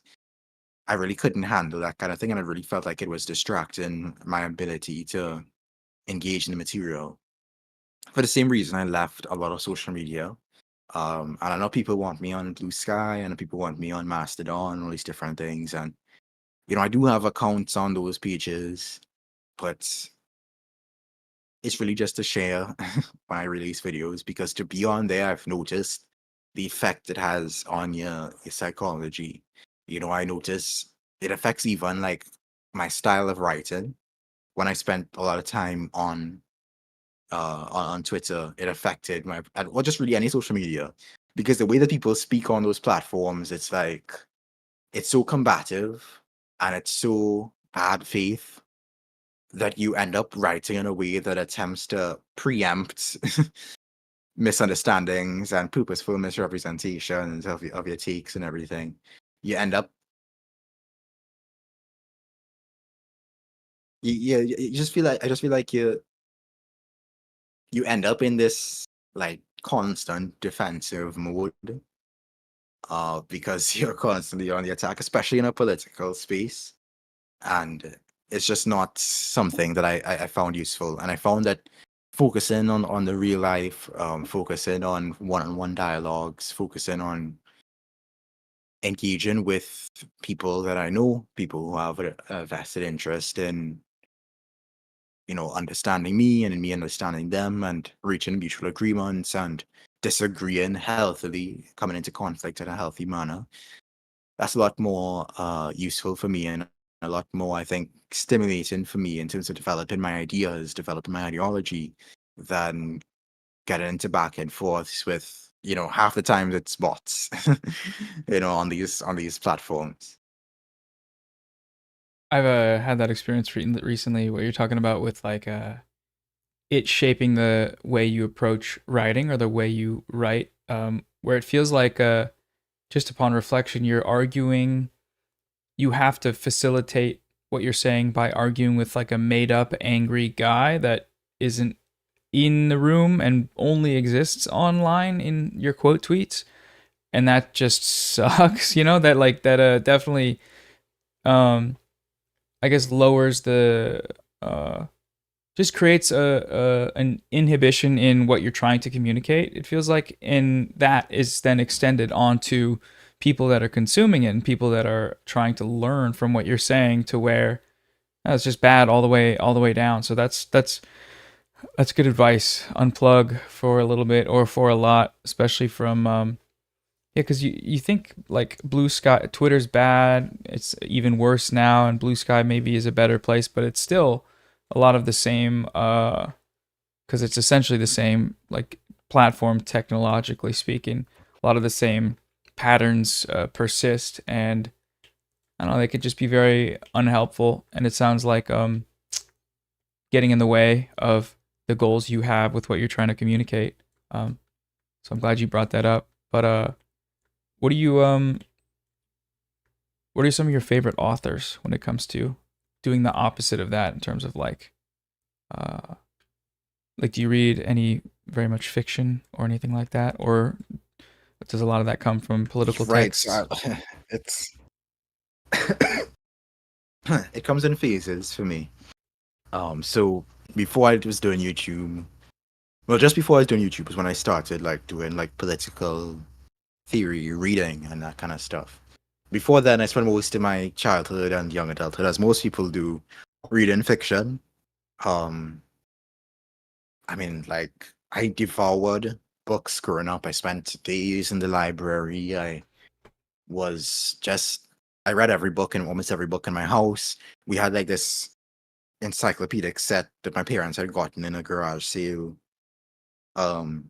I really couldn't handle that kind of thing. And I really felt like it was distracting my ability to engage in the material. For the same reason, I left a lot of social media. And I know people want me on Blue Sky, and people want me on Mastodon, all these different things. And, I do have accounts on those pages, but it's really just to share when I release videos, because to be on there, I've noticed the effect it has on your psychology. I notice it affects even like my style of writing. When I spent a lot of time on Twitter, it affected or just really any social media, because the way that people speak on those platforms, it's like it's so combative and it's so bad faith that you end up writing in a way that attempts to preempt misunderstandings and purposeful misrepresentations of your takes and everything. You end up you just feel like I just feel like you end up in this like constant defensive mode because you're constantly on the attack, especially in a political space. And it's just not something that I found useful. And I found that focusing on the real life, focusing on one-on-one dialogues, focusing on engaging with people that I know, people who have a vested interest in understanding me and in me understanding them, and reaching mutual agreements and disagreeing healthily, coming into conflict in a healthy manner. That's a lot more useful for me, and a lot more, I think, stimulating for me in terms of developing my ideas, developing my ideology, than getting into back and forths with, half the time it's bots, on these platforms. I've had that experience recently where you're talking about with like it shaping the way you approach writing or the way you write, where it feels like just upon reflection, you're arguing. You have to facilitate what you're saying by arguing with like a made up angry guy that isn't in the room and only exists online in your quote tweets. And that just sucks, that definitely I guess lowers the just creates an inhibition in what you're trying to communicate. It feels like, and that is then extended onto people that are consuming it and people that are trying to learn from what you're saying, to where it's just bad all the way down. So that's good advice. Unplug for a little bit or for a lot, especially from because you think like Blue Sky, Twitter's bad. It's even worse now, and Blue Sky maybe is a better place, but it's still a lot of the same, because it's essentially the same like platform technologically speaking. A lot of the same patterns persist, and I don't know, they could just be very unhelpful. And it sounds like getting in the way of the goals you have with what you're trying to communicate. So I'm glad you brought that up. But what are some of your favorite authors when it comes to doing the opposite of that, in terms of like do you read any very much fiction or anything like that, or does a lot of that come from political texts? It's it comes in phases for me. So before I was doing YouTube, just before I was doing YouTube was when I started like doing like political theory reading and that kind of stuff. before then, I spent most of my childhood and young adulthood, as most people do, reading fiction. Um, I mean, like I devoured books growing up. I spent days in the library. Was just I read every book and almost every book in my house. We had like this encyclopedic set that my parents had gotten in a garage sale. Um,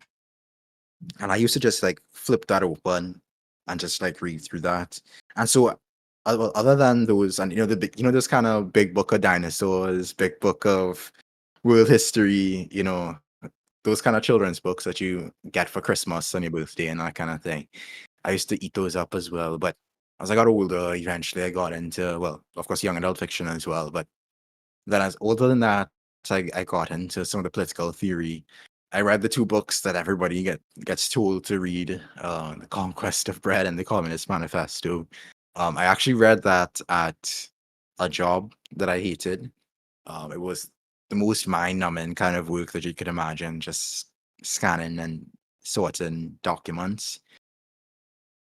and I used to just like flip that open and just like read through that. And so, other than those, and those kind of big book of dinosaurs, big book of world history, those kind of children's books that you get for Christmas on your birthday and that kind of thing. I used to eat those up as well. But as I got older, eventually I got into, well, of course, young adult fiction as well. But then as older than that, I got into some of the political theory. I read the two books that everybody gets told to read, The Conquest of Bread and The Communist Manifesto. I actually read that at a job that I hated. It was the most mind-numbing kind of work that you could imagine, just scanning and sorting documents.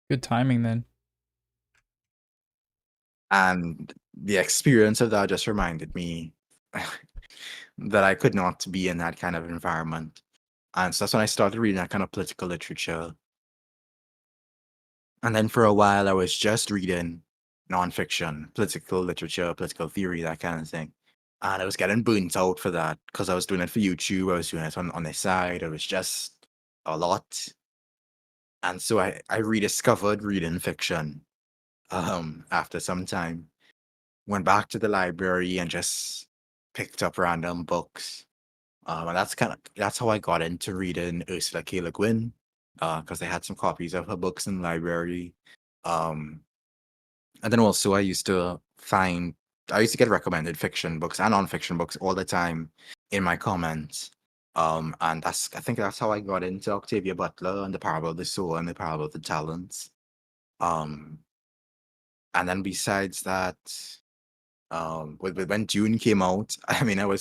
Good timing then. And the experience of that just reminded me that I could not be in that kind of environment. And so that's when I started reading that kind of political literature. And then for a while, I was just reading nonfiction, political literature, political theory, that kind of thing. And I was getting burnt out for that because I was doing it for YouTube. I was doing it on the side. It was just a lot. And so I rediscovered reading fiction after some time. Went back to the library and just picked up random books. And that's how I got into reading Ursula K. Le Guin, because they had some copies of her books in the library. Um, and then also I used to get recommended fiction books and nonfiction books all the time in my comments. And I think that's how I got into Octavia Butler and The Parable of the Soul and The Parable of the Talents. Um, and then besides that, when Dune came out, I mean, I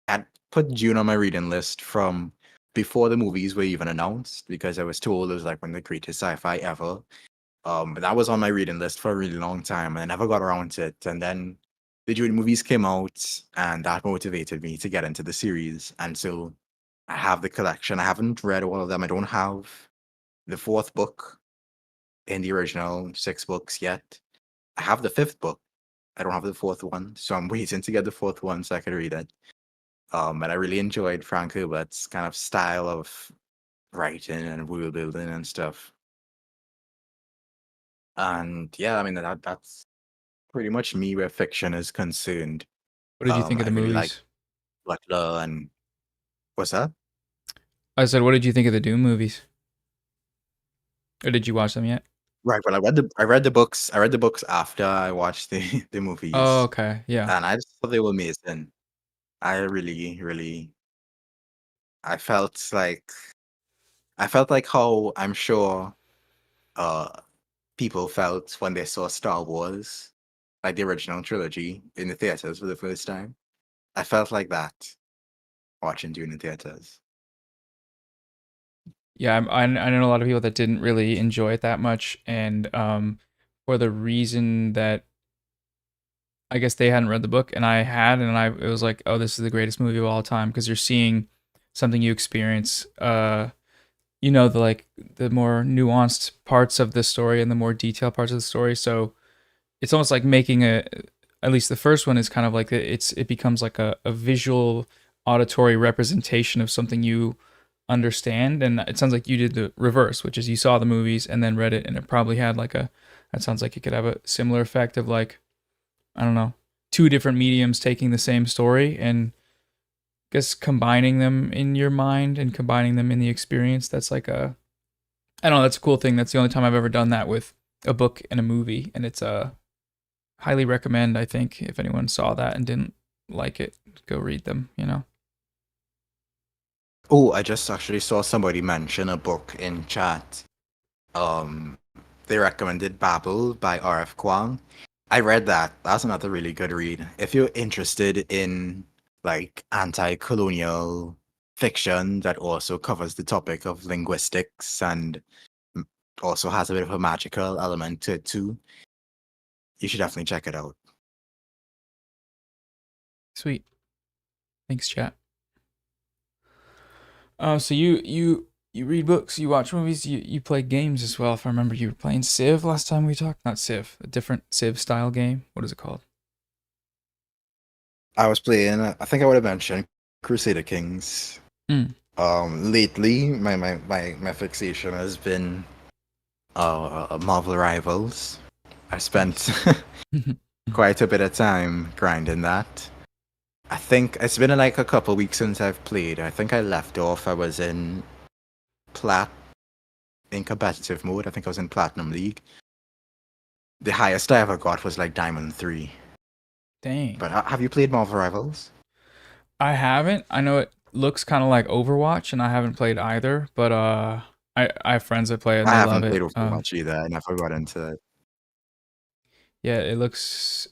had put Dune on my reading list from before the movies were even announced because I was told it was like one of the greatest sci-fi ever. But that was on my reading list for a really long time, and I never got around to it. And then the Dune movies came out, and that motivated me to get into the series. And so I have the collection. I haven't read all of them. I don't have the fourth book in the original 6 books yet. I have the 5th book. I don't have the 4th one, so I'm waiting to get the 4th one so I can read it. And I really enjoyed Frank Herbert's kind of style of writing and world building and stuff. And yeah, I mean that's pretty much me where fiction is concerned. What did you think of I the really movies? like Butler and what's that? I said, what did you think of the Doom movies? Or did you watch them yet? Right, but I read the books. I read the books after I watched the Oh, movies, okay. Yeah. and I just thought they were amazing. I really, really, I felt like how I'm sure uh people felt when they saw Star Wars, like the original trilogy, in the theaters for the first time. I felt like that watching Dune in theaters. Yeah, I know a lot of people that didn't really enjoy it that much, and for the reason that I guess they hadn't read the book, and I had, and it was like, oh, this is the greatest movie of all time because you're seeing something you experience. The more nuanced parts of the story and the more detailed parts of the story. So it's almost like making at least the first one is kind of like it becomes like a visual auditory representation of something you understand. And it sounds like you did the reverse, which is you saw the movies and then read it, and it probably had that sounds like it could have a similar effect of like, I don't know, 2 different mediums taking the same story and I guess combining them in your mind and combining them in the experience. That's like I don't know, that's a cool thing. That's the only time I've ever done that with a book and a movie, and it's highly recommend. I think if anyone saw that and didn't like it, go read them, Oh, I just actually saw somebody mention a book in chat. Um, they recommended Babel by R.F. Kuang. I read that. That's another really good read. If you're interested in like anti-colonial fiction that also covers the topic of linguistics and also has a bit of a magical element to it too, you should definitely check it out. Sweet. Thanks, chat. So you read books, you watch movies, you play games as well. If I remember, you were playing Civ last time we talked. Not Civ, a different Civ style game. What is it called? I was playing. I think I would have mentioned Crusader Kings. Mm. Lately, my fixation has been Marvel Rivals. I spent quite a bit of time grinding that. I think it's been like a couple weeks since I've played. I think I left off. I was in competitive mode. I think I was in Platinum League. The highest I ever got was like Diamond 3. Dang. But have you played Marvel Rivals? I haven't. I know it looks kind of like Overwatch, and I haven't played either. But I have friends that play it, and I they haven't love played it. Overwatch either. I never got into it. Yeah, it looks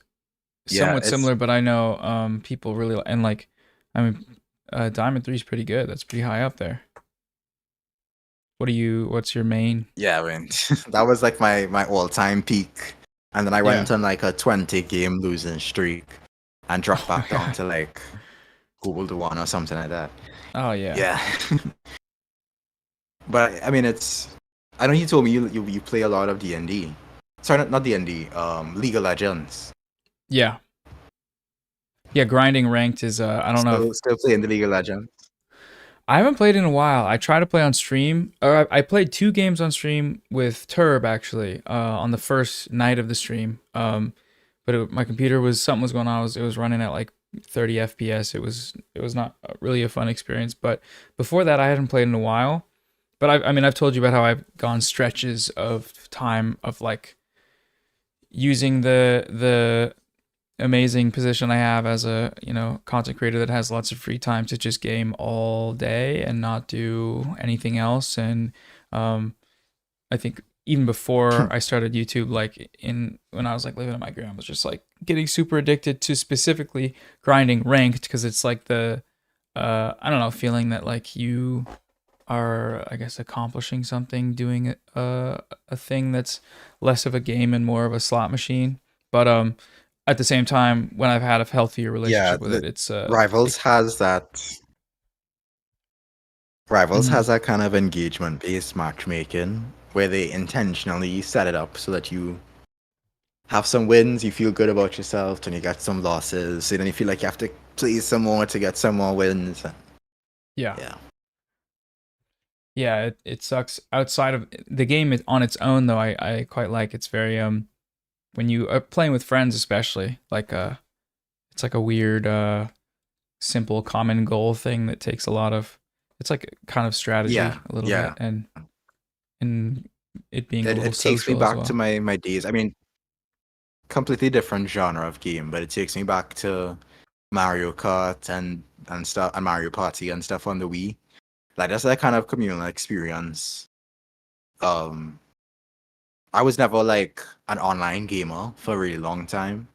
Yeah, somewhat it's similar, but I know people really and like. I mean, Diamond 3 is pretty good. That's pretty high up there. What's your main? yeah. I mean, that was like my all-time peak, and then I went on like a 20-game losing streak, and dropped back down to like Gold 1 or something like that. Oh yeah. Yeah. But I mean, I know you told me you play a lot of D&D. Sorry, not D&D. League of Legends. Yeah. Yeah, grinding ranked is I don't know. Still playing the League of Legends. I haven't played in a while. I try to play on stream. Or I played 2 games on stream with Turb actually on the first night of the stream. But my computer something was going on. It was running at like 30 FPS. It was not really a fun experience. But before that, I hadn't played in a while. But I mean, I've told you about how I've gone stretches of time of like using the amazing position I have as a content creator that has lots of free time to just game all day and not do anything else. And I think even before I started YouTube, like when I was like living in my grandma's, just like getting super addicted to specifically grinding ranked because it's like the I don't know, feeling that like you are, I guess, accomplishing something, doing a thing that's less of a game and more of a slot machine. But at the same time, when I've had a healthier relationship with it, it's Rivals has that. Rivals Mhm. has that kind of engagement-based matchmaking where they intentionally set it up so that you have some wins, you feel good about yourself, and you get some losses, and then you feel like you have to play some more to get some more wins. Yeah. Yeah, it sucks. Outside of the game on its own, though, I quite like. It's very when you are playing with friends, especially like it's like a weird simple common goal thing that takes a lot of. It's like kind of strategy a little bit, and it being a little It takes me social back as well. to my days. I mean, completely different genre of game, but it takes me back to Mario Kart and stuff, and Mario Party and stuff on the Wii. Like that's that kind of communal experience. I was never like an online gamer for a really long time,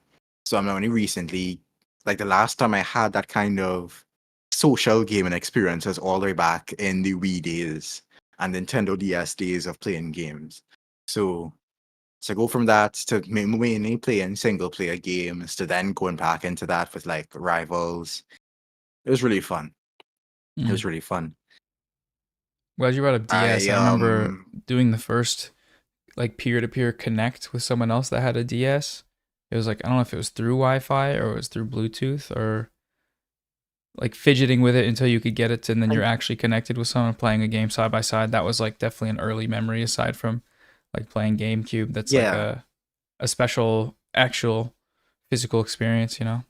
so I'm only recently, like the last time I had that kind of social gaming experience was all the way back in the Wii days and Nintendo DS days of playing games. So to go from that to mainly playing single player games to then going back into that with like Rivals, it was really fun. It was really fun. Well, as you brought up DS, I remember I doing the first like peer-to-peer connect with someone else that had a DS. It was like, I don't know if it was through Wi-Fi or it was through Bluetooth or like fidgeting with it until you could get it, and then you're actually connected with someone playing a game side by side. That was like definitely an early memory aside from like playing GameCube. That's like a special actual physical experience, you know?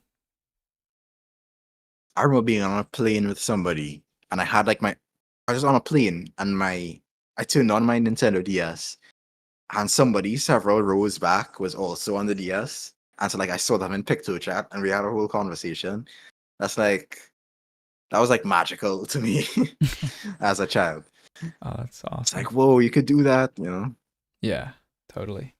I remember being on a plane with somebody, and I had like I was on a plane, and I turned on my Nintendo DS, and somebody several rows back was also on the DS, and so like I saw them in picture chat, and we had a whole conversation. That was like magical to me as a child. Oh, that's awesome. It's like, whoa, you could do that, you know? Yeah, totally.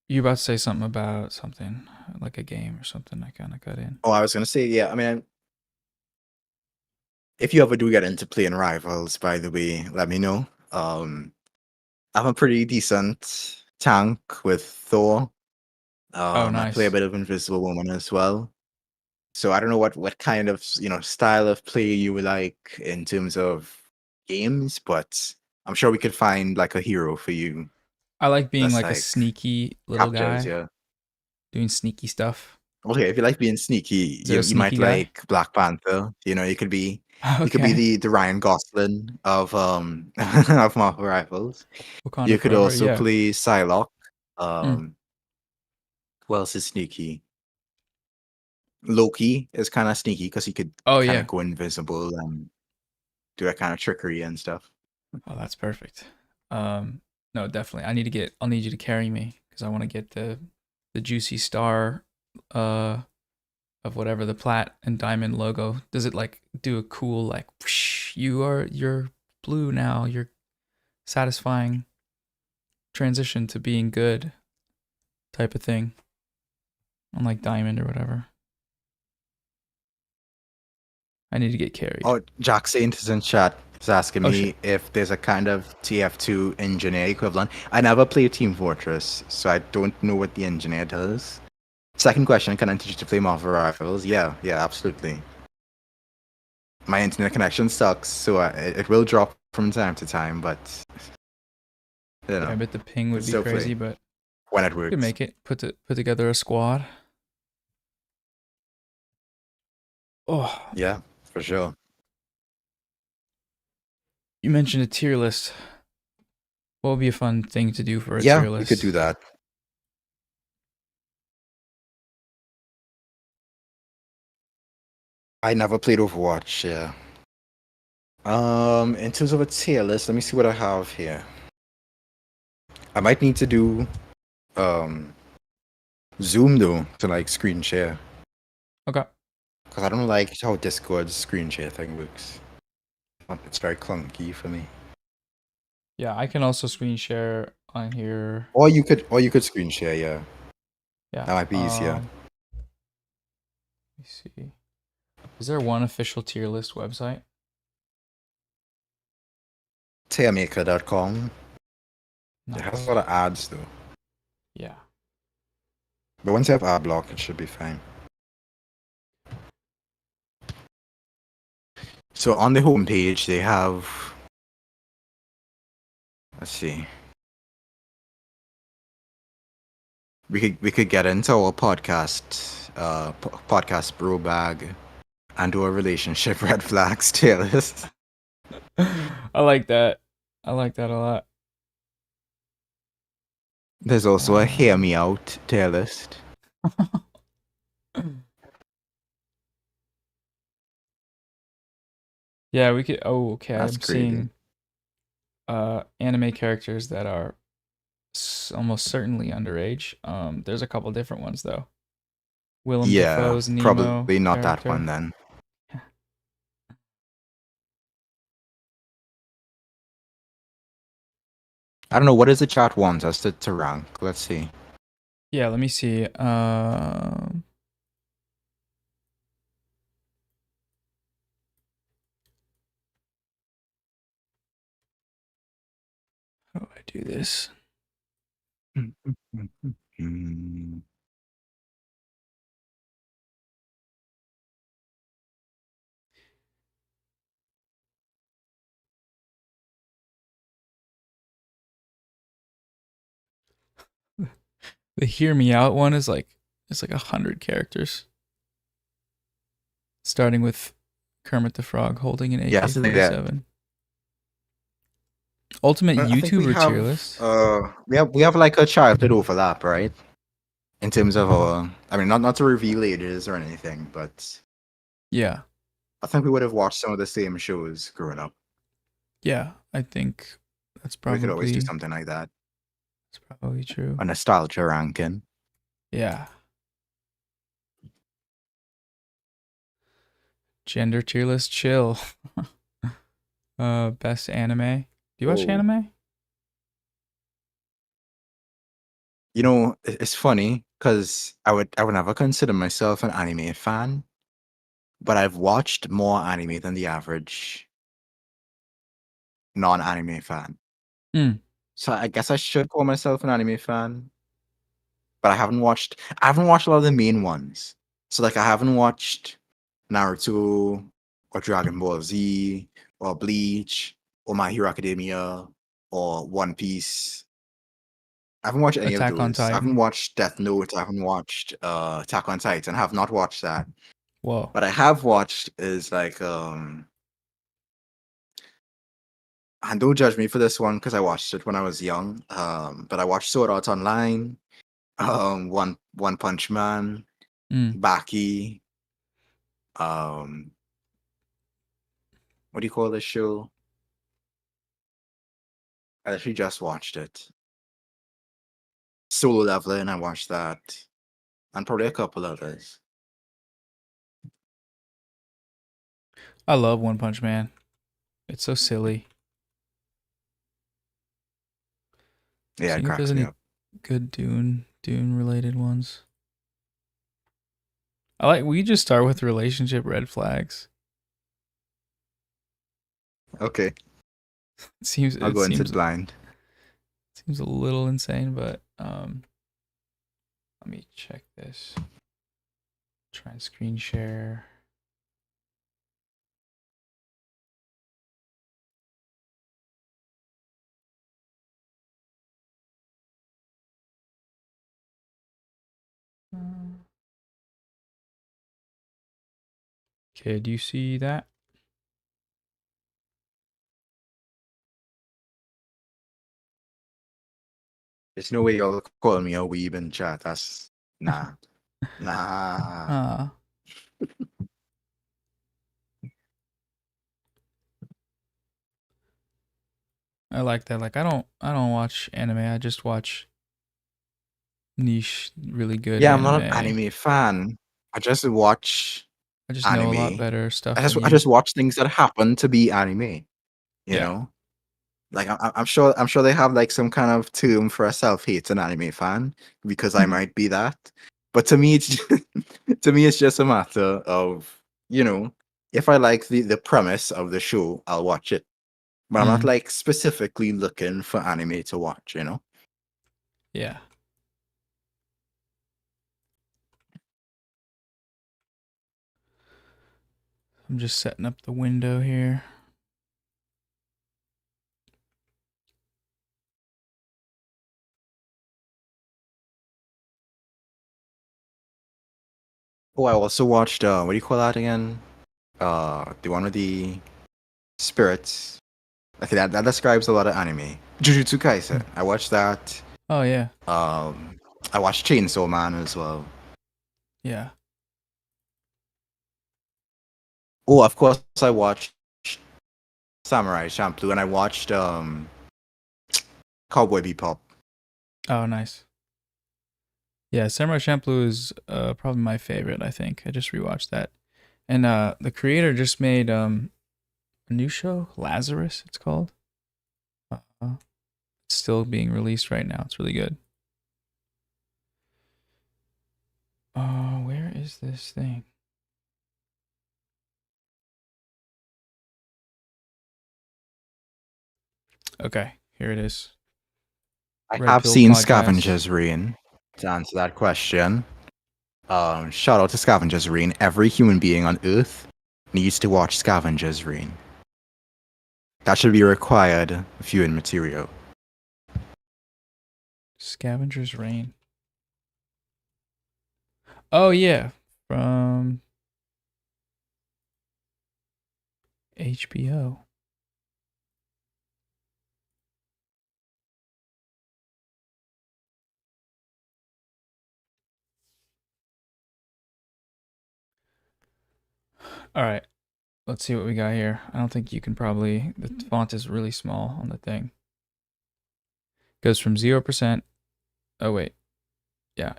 You about to say something about something like a game or something? I kind of cut in. Oh, I was gonna say, yeah. I mean, if you ever do get into playing Rivals, by the way, let me know. I have a pretty decent tank with Thor. Oh, I play a nice. bit of Invisible Woman as well. So I don't know what kind of style of play you would like in terms of games, but I'm sure we could find like a hero for you I like being that's like a like sneaky little captures guy you. doing sneaky stuff. Okay, if you like being sneaky, Is there a you sneaky might guy? like Black Panther. You could be Okay. the Ryan Gosling of of Marvel Rivals. Wakanda You could forever. also Yeah. play Psylocke. Mm. Who else is sneaky? Loki is kind of sneaky because he could Oh kind of yeah. go invisible and do that kind of trickery and stuff. Oh, that's perfect. No, definitely. I'll need you to carry me because I want to get the juicy star of whatever the plat and diamond logo. Does it like do a cool like whoosh, you're blue now, you're satisfying transition to being good type of thing on like diamond or whatever. I need to get carried. Oh, Jack Saint is in chat. He's asking Oh me shit. if there's a kind of TF2 engineer equivalent. I never played Team Fortress, so I don't know what the engineer does. Second question, can I teach you to play Marvel Rifles? Yeah, absolutely. My internet connection sucks, so it will drop from time to time, but Yeah, I bet the ping would be still crazy, play but when it we works. could make it. Put together a squad. Oh, Yeah, for sure. you mentioned a tier list. What would be a fun thing to do for a Yeah, tier we list? could do that. I never played Overwatch, yeah. In terms of a tier list, let me see what I have here. I might need to do Zoom though to like screen share. Okay. Because I don't like how Discord's screen share thing works. It's very clunky for me. Yeah, I can also screen share on here. Or you could screen share, yeah. Yeah. That might be easier. Let me see. Is there one official tier list website? Tiermaker.com. It has Nice. a lot of ads though. Yeah. But once you have ad block, it should be fine. So on the homepage, they have. Let's see. We could get into our podcast bro bag and do a relationship red flags tier list. I like that. I like that a lot. There's also a hear me out tier list. Yeah, we could. Oh, okay. That's I'm crazy. seeing anime characters that are almost certainly underage. There's a couple different ones though. Willem Dafoe's Nemo probably not character. that one then. I don't know, what does the chat want us to rank? Let's see. Yeah, let me see. How do I do this? The Hear Me Out one is like it's like 100 characters. Starting with Kermit the Frog holding an Yeah, something like that. AK-47. Ultimate I think we YouTuber have, tier list. we have like a childhood overlap, right? In terms of our, I mean, not to reveal ages or anything, but Yeah. I think we would have watched some of the same shows growing up. Yeah, I think that's We could always do probably something like that. that's probably true. A nostalgia ranking. Yeah. Gender tier list chill. Best anime. Do you watch Oh. anime? You know, it's funny because I would never consider myself an anime fan, but I've watched more anime than the average non-anime fan. Mm. So I guess I should call myself an anime fan, but I haven't watched a lot of the main ones. So like I haven't watched Naruto or Dragon Ball Z or Bleach or My Hero Academia or One Piece. I haven't watched any of Attack on those. I haven't Titan. watched Death Note. I haven't watched Attack on Titan. I have not watched that. Whoa. What I have watched is like and don't judge me for this one because I watched it when I was young. But I watched Sword Art Online, One Punch Man, Mm. Baki, what do you call this show? I actually just watched it. Solo Leveling, I watched that. And probably a couple others. I love One Punch Man. It's so silly. Yeah, it Seeing if there's cracks me any up. good Dune related ones. We just start with relationship red flags. Okay, It seems I'll it go into it seems blind. seems a little insane, but let me check this. Try and screen share. Okay, do you see that? There's no way you'll call me a weeb in chat. That's nah. Nah. Ah. I like that. Like I don't watch anime. I just watch niche, really good Yeah, I'm not an anime. anime fan. I just watch I just know a lot anime. better I stuff just than I you. just watch things that happen to be anime. You Yeah. know, like I'm sure they have like some kind of term for a self-hating anime fan because I might be that. But to me, it's to me it's just a matter of if I like the premise of the show, I'll watch it. But I'm not Mm, like specifically looking for anime to watch. yeah. I'm just setting up the window here. Oh, I also watched what do you call that again? The one with the spirits. Okay, that describes a lot of anime. Jujutsu Kaisen. I watched that. Oh yeah. I watched Chainsaw Man as well. Yeah. Oh, of course, I watched Samurai Champloo, and I watched Cowboy Bebop. Oh nice. Yeah, Samurai Champloo is probably my favorite, I think. I just rewatched that. And the creator just made a new show, Lazarus it's called. It's still being released right now. It's really good. Where is this thing? Okay, here it is. I Red have Pill seen Podcast. Scavenger's Reign. To answer that question, shout out to Scavenger's Reign. Every human being on Earth needs to watch Scavenger's Reign. That should be required viewing material. Scavenger's Reign. Oh yeah, from HBO. All right, let's see what we got here. I don't think you can probably. The font is really small on the thing. Goes from 0%. Oh wait, yeah,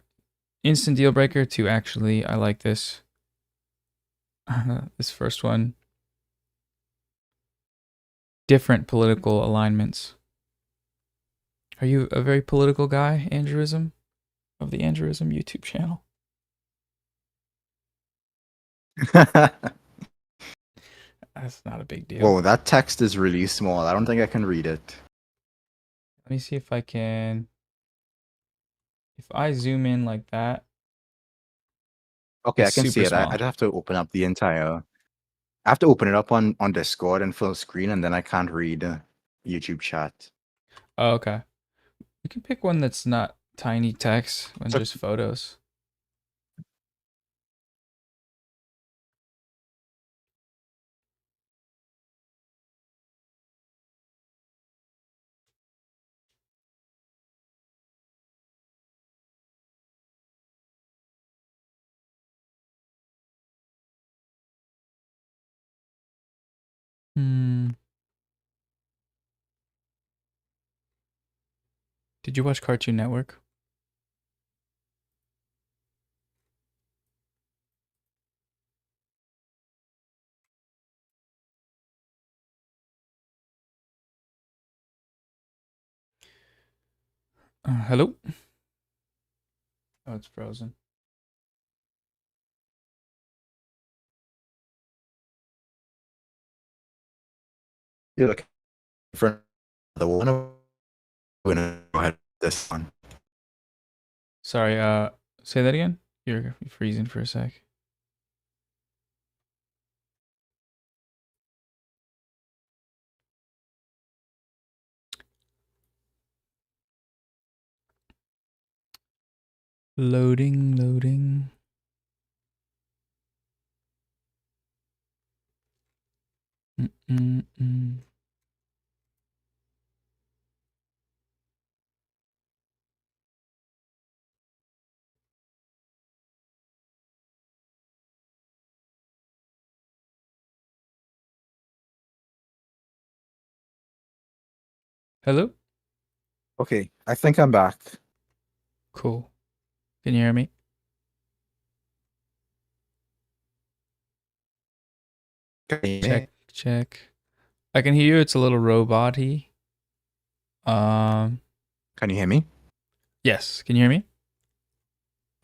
instant deal breaker to actually I like this. This first one. Different political alignments. Are you a very political guy, Andrewism? Of the Andrewism YouTube channel? That's not a big deal. Whoa, that text is really small. I don't think I can read it. Let me see if I can. If I zoom in like that, Okay, I it's can see super it. small. I'd have to open up the entire. I have to open it up on Discord and full screen, and then I can't read YouTube chat. Oh, okay. You can pick one that's not tiny text and So- just photos. Hmm. Did you watch Cartoon Network? Hello? Oh, it's frozen. You're looking for the one. We're gonna go ahead with this one. Sorry, say that again? You're freezing for a sec. Loading, loading. Mm-mm-mm. Hello? Okay, I think I'm back. Cool. Can you hear me? Check, check. I can hear you. It's a little robot-y. Can you hear me? Yes. Can you hear me?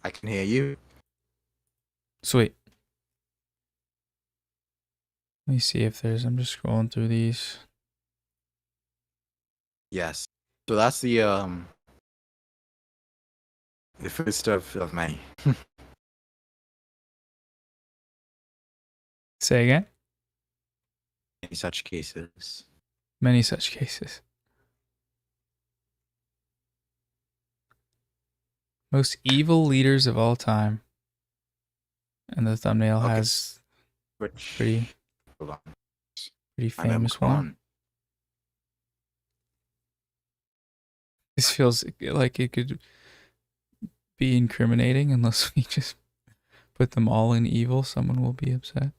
I can hear you. Sweet. Let me see if there's. I'm just scrolling through these. Yes. So that's the first of many. Say again. Many such cases. Many such cases. Most evil leaders of all time. And the thumbnail Okay. has Which pretty hold on. pretty I'm famous one. on. This feels like it could be incriminating unless we just put them all in evil. Someone will be upset.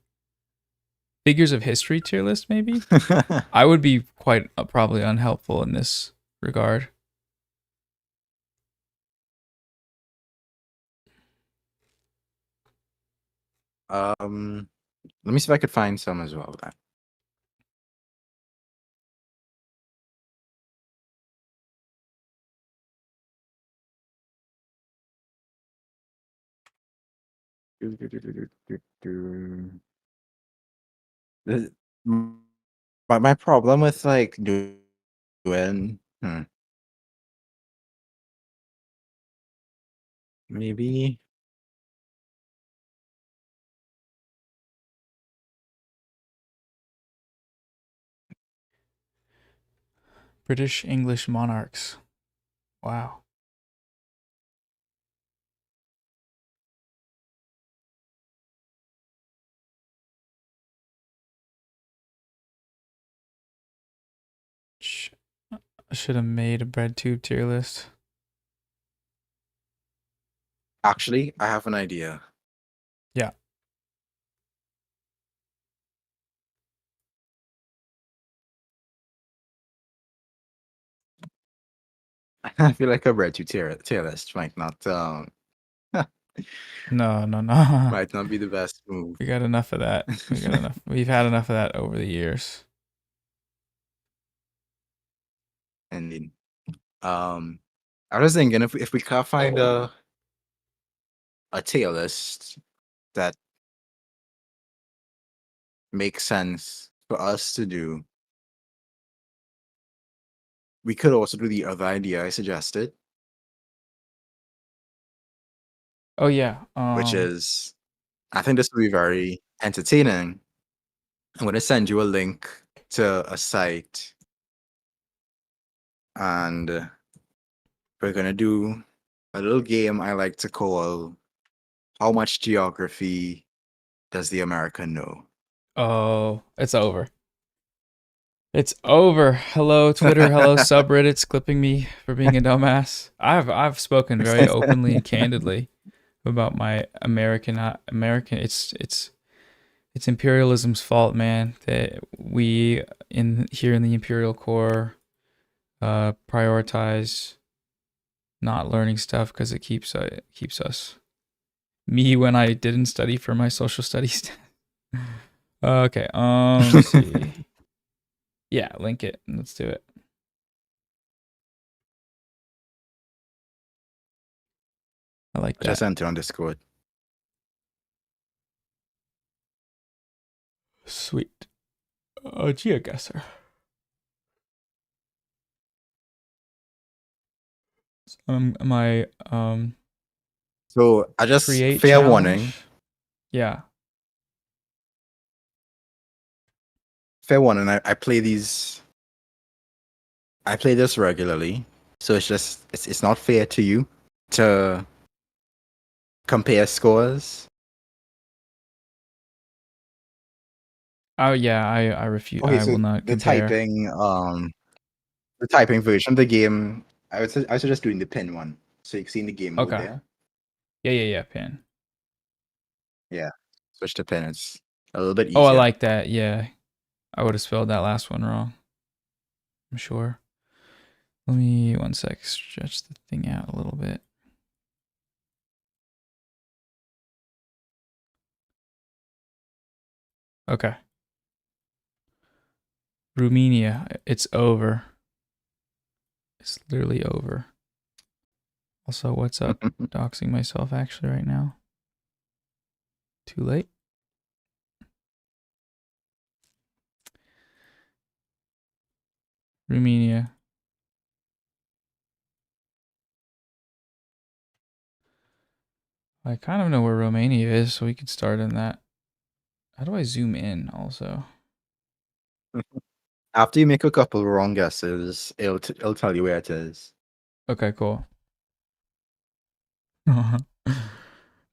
Figures of history tier list, maybe? I would be quite probably unhelpful in this regard. Let me see if I could find some as well. My problem with like doing maybe British English monarchs. Wow. I should have made a bread tube tier list. actually I have an idea. Yeah. I feel like a bread to tier list might not No. might not be the best move. We got enough of that. We got enough. We've had enough of that over the years. And I was thinking if we can't find a tier list that makes sense for us to do, we could also do the other idea I suggested, Oh yeah. which is, I think this will be very entertaining. I'm going to send you a link to a site, and we're going to do a little game I like to call How Much Geography Does the American Know? Oh, it's over. It's over. Hello Twitter, hello subreddits clipping me for being a dumbass. I've spoken very openly and candidly about my American. It's imperialism's fault, man. That we in here in the imperial core prioritize not learning stuff because it keeps us. Me when I didn't study for my social studies. Okay, let's see. Yeah, link it. Let's do it. I like I just that. sent it on Discord. Sweet. GeoGuessr. My So I just, create fair challenge. warning, Yeah. I play this regularly, so it's not fair to you to compare scores. Oh yeah, I refuse. Okay, I so will not the compare. typing version of the game, I suggest doing the pin one, so you can see in the game mode Okay. there. Yeah. Pin. Yeah, switch to pin. It's a little bit Oh, I easier. like that. Yeah. I would have spelled that last one wrong. I'm sure. Let me 1 sec. Stretch the thing out a little bit. Okay. Romania. It's over. It's literally over. Also, what's up? Doxing myself actually right now. Too late. Romania. I kind of know where Romania is, so we could start in that. How do I zoom in also? After you make a couple wrong guesses, it'll tell you where it is. Okay, cool.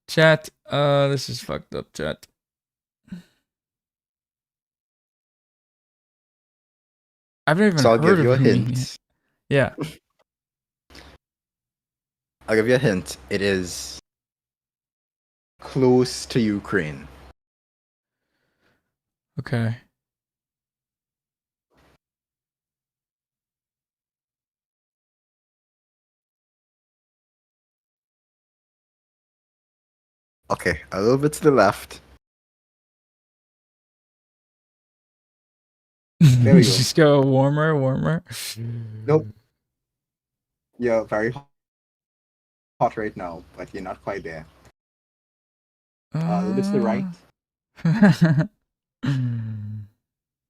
Chat, this is fucked up, chat. I've never even So I'll heard give you a of Romania. hint. Yeah. I'll give you a hint. It is close to Ukraine. Okay. Okay, a little bit to the left. There we go. Just go warmer. Nope. You're very hot right now, but you're not quite there. A little bit to the right.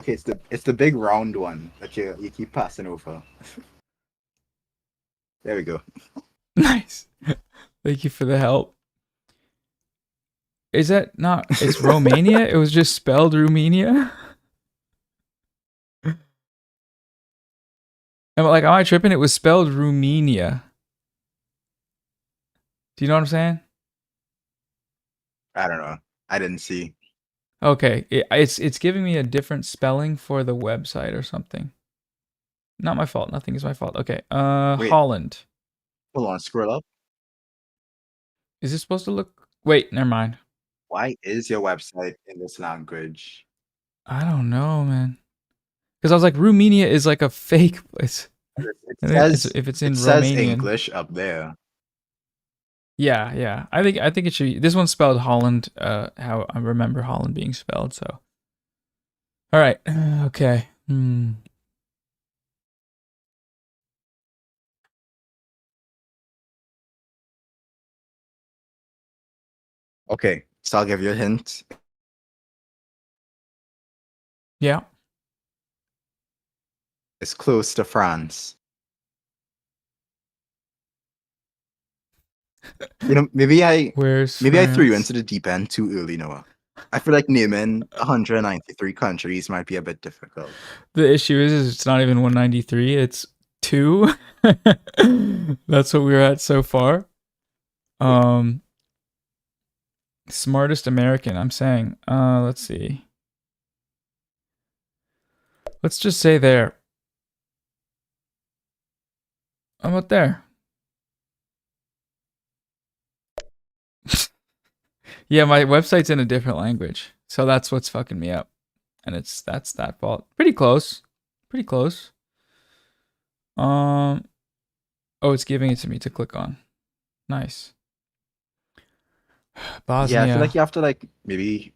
Okay, it's the big round one that you keep passing over. There we go. Nice. Thank you for the help. Is that not? It's Romania? It was just spelled Romania? Am I tripping? It was spelled Romania. Do you know what I'm saying? I don't know. I didn't see. Okay, it's giving me a different spelling for the website or something. Not my fault. Nothing is my fault. Okay. Wait. Holland. Hold on, scroll up. Is it supposed to look? Wait, never mind. Why is your website in this language? I don't know, man. Because I was like, Romania is like a fake place. If it's in it says Romanian. English up there. Yeah. I think it should be. This one's spelled Holland. How I remember Holland being spelled. So. All right. Okay. Okay, so I'll give you a hint. Yeah. It's close to France. Where's maybe I threw you France? into the deep end too early, Noah. I feel like naming 193 countries might be a bit difficult. The issue is it's not even 193. It's 2. That's what we're at so far. Smartest American, I'm saying. Let's see. Let's just say there. How about there? Yeah, my website's in a different language. So that's what's fucking me up. And that's that fault. Pretty close. Pretty close. Oh, it's giving it to me to click on. Nice. Bosnia. Yeah, I feel like you have to like maybe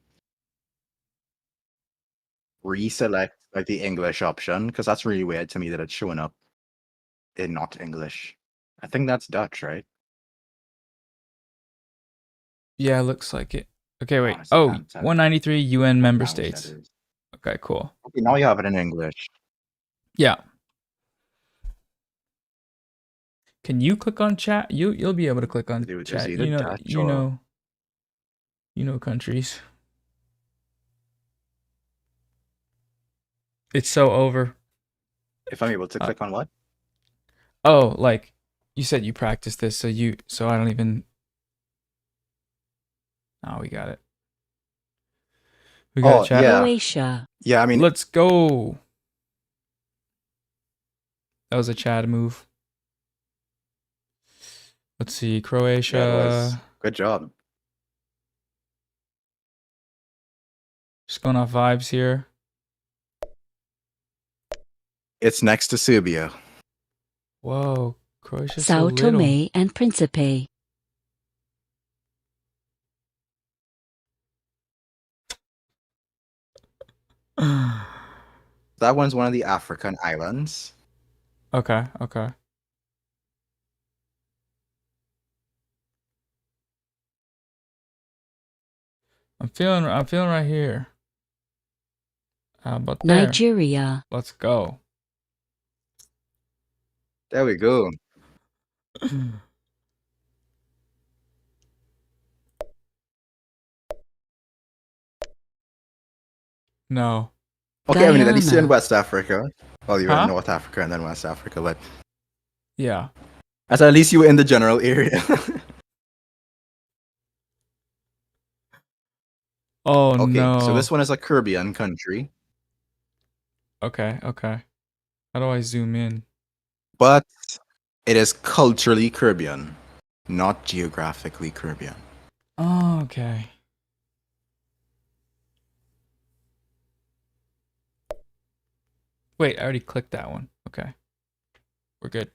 reselect like the English option because that's really weird to me that it's showing up in not English. I think that's Dutch, right? Yeah, looks like it. Okay, wait. Honestly, Oh, can't tell 193 UN what member language that states. is. Okay, cool. Okay, now you have it in English. Yeah. Can you click on chat? You'll be able to click on It was chat. either Dutch You know countries. It's so over. if I'm able to click on what? Oh, like you said you practiced this, so I don't even. Oh, we got it. We got chat. Yeah. Croatia. Yeah, I mean, Let's go. That was a Chad move. Let's see, Croatia. yeah, it was. Good job. Just going off vibes here. It's next to Serbia. Whoa, Croatia's so Sao little. Tome and Principe. That one's one of the African islands. Okay. I'm feeling right here. How about there? Nigeria. Let's go. There we go. No. Okay, I mean, at least you're in Guyana. West Africa. Well, you were Huh? in North Africa and then West Africa, but Yeah. at least you were in the general area. Oh Okay, no. so this one is a Caribbean country, Okay. How do I zoom in? but it is culturally Caribbean, not geographically Caribbean. Oh, okay. Wait, I already clicked that one. Okay. We're good.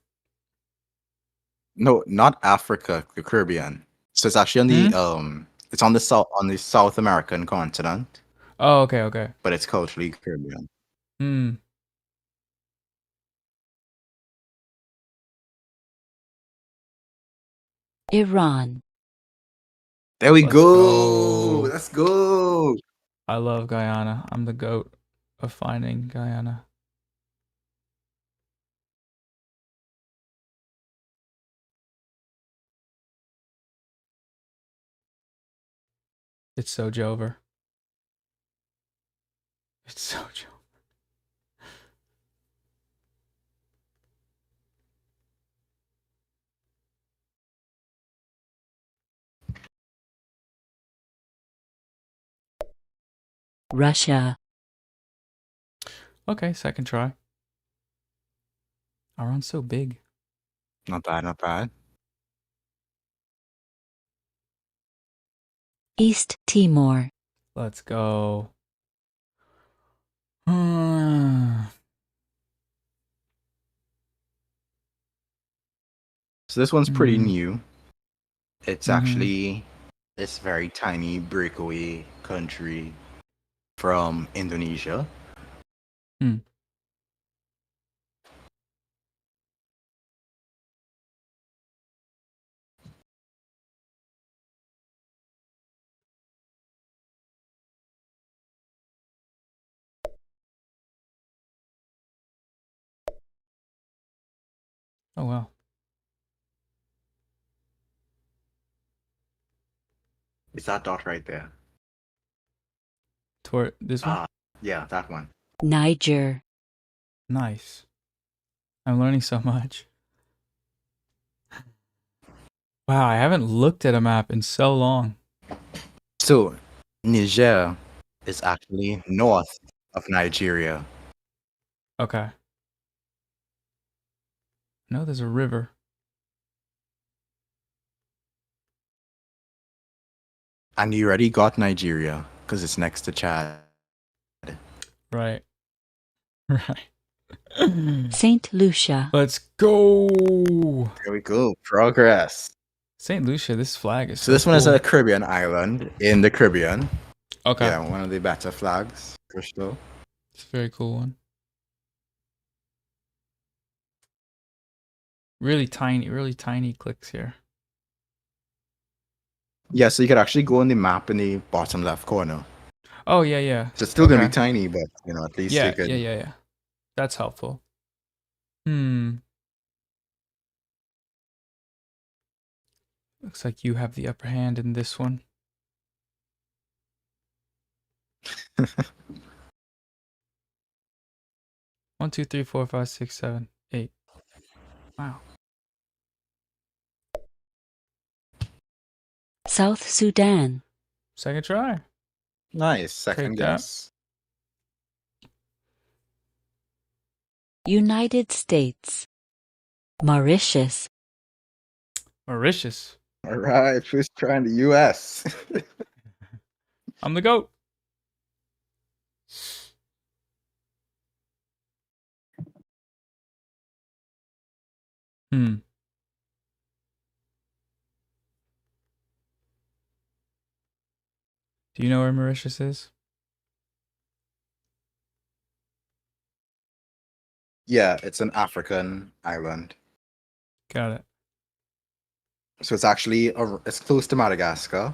No, not Africa, the Caribbean. So it's actually on the it's on the South American continent, Oh, okay. but it's culturally Caribbean. Hmm. Iran. There we Let's go. go. Let's go. I love Guyana. I'm the goat of finding Guyana. It's so Jover. It's so Jover. Russia. Okay, second try. Iran's so big. Not bad, not bad. East Timor. Let's go. So this one's pretty Mhm. new. It's actually this very tiny breakaway country from Indonesia. Hmm. Oh wow. It's that dot right there. Toward this one? Yeah, that one. Niger. Nice. I'm learning so much. Wow, I haven't looked at a map in so long. So, Niger is actually north of Nigeria. Okay. No, there's a river. And you already got Nigeria because it's next to Chad. Right. Right. Saint Lucia. Let's go. There we go. Progress. St. Lucia, this flag is So this one is cool. a Caribbean island in the Caribbean. Okay. Yeah, one of the better flags for sure. It's a very cool one. Really tiny clicks here. Yeah, so you could actually go on the map in the bottom left corner. Oh, yeah, yeah. So it's still gonna be Okay. tiny, but you know, at least Yeah, you could. yeah. That's helpful. Looks like you have the upper hand in this one. One, two, three, four, five, six, 7, 8. Wow. South Sudan. Second try. Nice. Second Take that. guess. United States. Mauritius. Mauritius. All right, first try in the U.S. I'm the GOAT. Do you know where Mauritius is? Yeah, it's an African island. Got it. So it's actually it's close to Madagascar.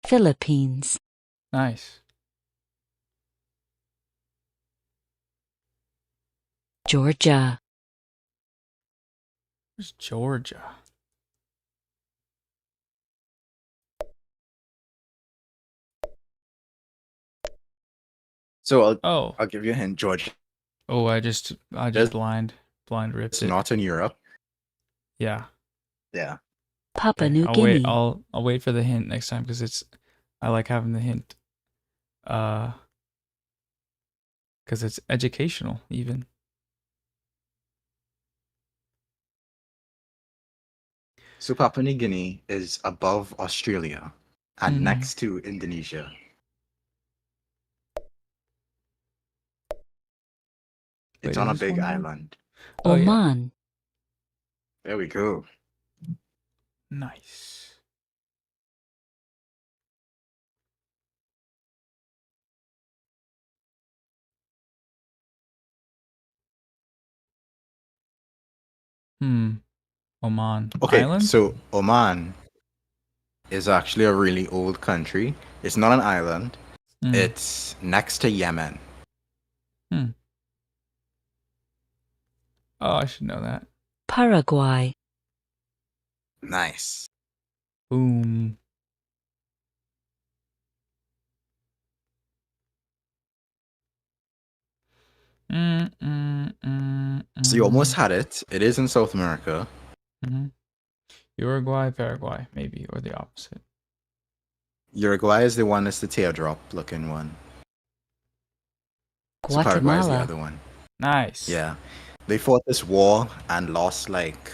Philippines. Nice. Georgia. Where's Georgia? So Oh. I'll give you a hint, Georgia. Oh, I just There's- blind ripped It's it. not in Europe. Yeah. Yeah. Papua Okay, New I'll Guinea. wait. I'll wait for the hint next time because I like having the hint. Because it's educational even. So Papua New Guinea is above Australia and Mhm. next to Indonesia. It's Wait, on is a this big one more? island. Oh, yeah. Oman. There we go. Nice. Oman. Okay, Island? so Oman is actually a really old country. It's not an island. Mm. It's next to Yemen. Oh, I should know that. Paraguay. Nice. Boom. So you almost had it. It is in South America. Uruguay, Paraguay, maybe, or the opposite. Uruguay is the one that's the teardrop looking one. So Paraguay is the Guatemala. other one. Nice. Yeah. They fought this war and lost like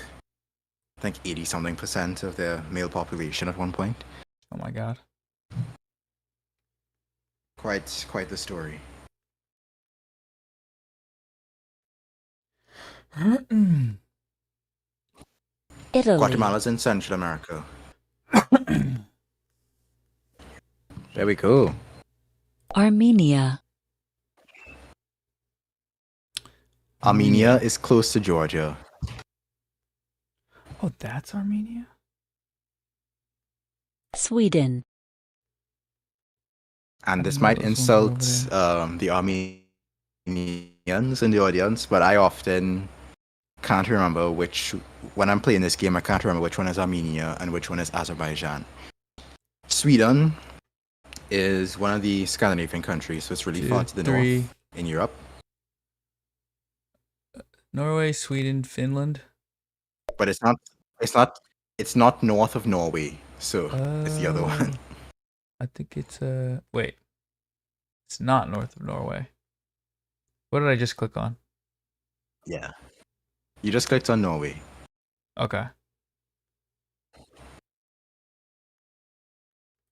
I think 80 something % of their male population at one point. Oh my god. Quite the story. Italy. Guatemala's in Central America. There we go. Armenia. Armenia is close to Georgia. Oh, that's Armenia? Sweden. And this know might those ones over insult the Armenians in the audience, but I often can't remember which. When I'm playing this game, I can't remember which one is Armenia and which one is Azerbaijan. Sweden is one of the Scandinavian countries, so it's really far to the north in Europe. Norway, Sweden, Finland. But it's not north of Norway, so it's the other one. I think it's wait. It's not north of Norway. What did I just click on? Yeah. You just clicked on Norway. Okay.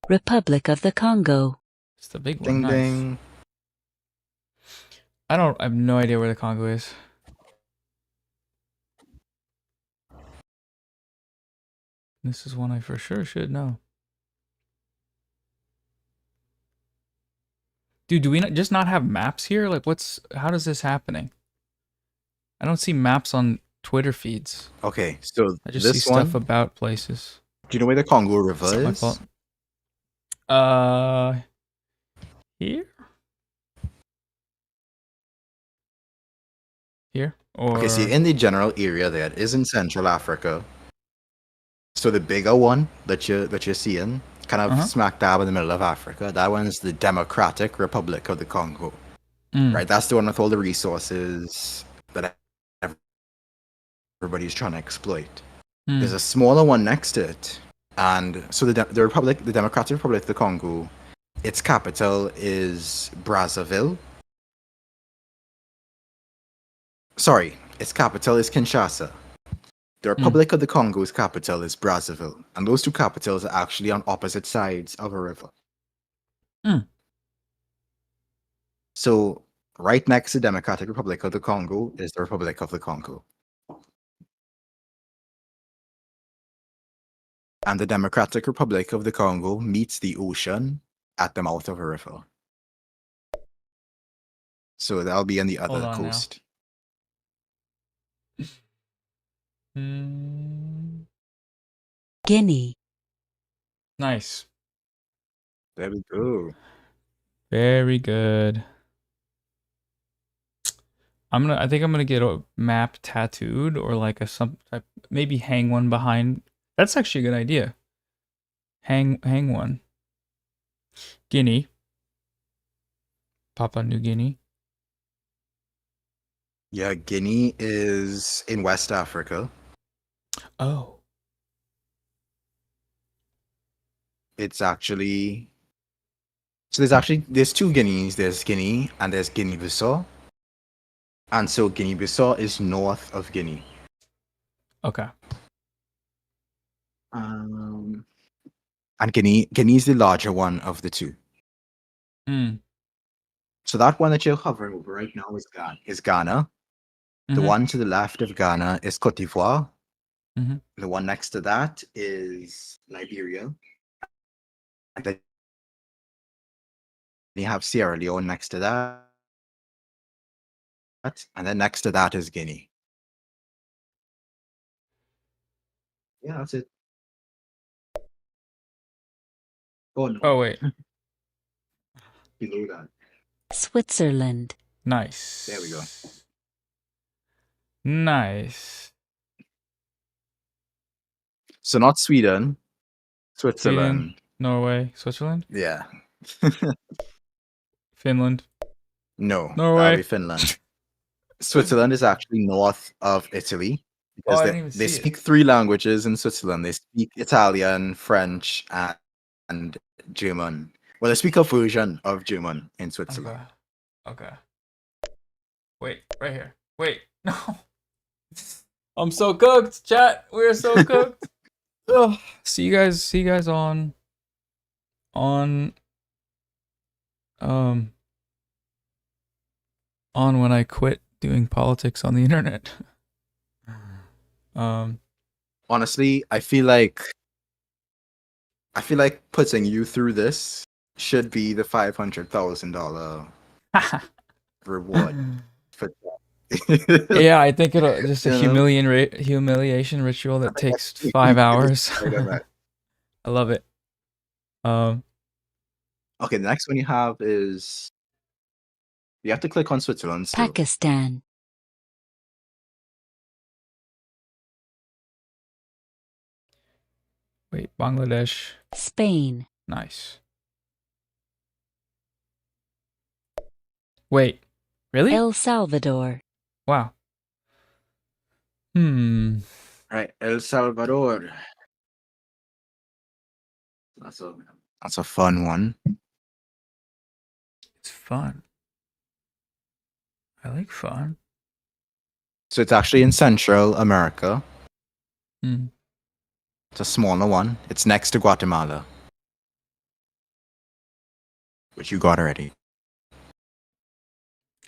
Republic of the Congo. It's the big one. Ding Nice. ding. I have no idea where the Congo is. This is one I for sure should know. Dude, do we just not have maps here? Like, how does this happening? I don't see maps on Twitter feeds. Okay, so I just this see one. stuff about places. Do you know where the Congo River It's not my is? fault. Here? Here? Or Okay, see, in the general area there, it is in Central Africa. So the bigger one that you're seeing, kind of smack dab in the middle of Africa, that one's the Democratic Republic of the Congo. Right? That's the one with all the resources that everybody's trying to exploit. There's a smaller one next to it. And so the Democratic Republic of the Congo, its capital is Brazzaville. Sorry, its capital is Kinshasa. The Republic of the Congo's capital is Brazzaville, and those two capitals are actually on opposite sides of a river. So, right next to the Democratic Republic of the Congo is the Republic of the Congo. And the Democratic Republic of the Congo meets the ocean at the mouth of a river. So that'll be on the other coast. Guinea. Nice. There we go. Very good. I think I'm gonna get a map tattooed or like maybe hang one behind. That's actually a good idea. Hang one. Guinea. Papua New Guinea. Yeah, Guinea is in West Africa. Oh. It's actually there's two Guineas. There's Guinea and there's Guinea-Bissau. And so Guinea-Bissau is north of Guinea. Okay. And Guinea's the larger one of the two. So that one that you're hovering over right now is Ghana. The one to the left of Ghana is Cote d'Ivoire. The one next to that is Liberia. And then you have Sierra Leone next to that. And then next to that is Guinea. Yeah, that's it. Oh, no. Oh, wait. Below that. Switzerland. Nice. There we go. Nice. So not Sweden, Switzerland. Sweden, Norway, Switzerland? Yeah. Finland. No, Norway. that'll be Finland. Switzerland is actually north of Italy because I didn't even they see speak three languages in Switzerland. They speak Italian, French, and German. Well, they speak a version of German in Switzerland. Okay. Wait, right here. Wait, no. I'm so cooked, chat. We're so cooked. Ugh. See you guys on when I quit doing politics on the internet. Honestly, I feel like putting you through this should be the $500,000 reward for that. Yeah, I think it'll just a humiliation ritual that takes 5 hours. I love it. Okay, the next one you have is you have to click on Switzerland. Pakistan. Wait, Bangladesh. Spain, Nice. Wait, really? El Salvador, Wow. Right, El Salvador. That's a fun one. It's fun. I like fun. So it's actually in Central America. Hmm. It's a smaller one. It's next to Guatemala, which you got already.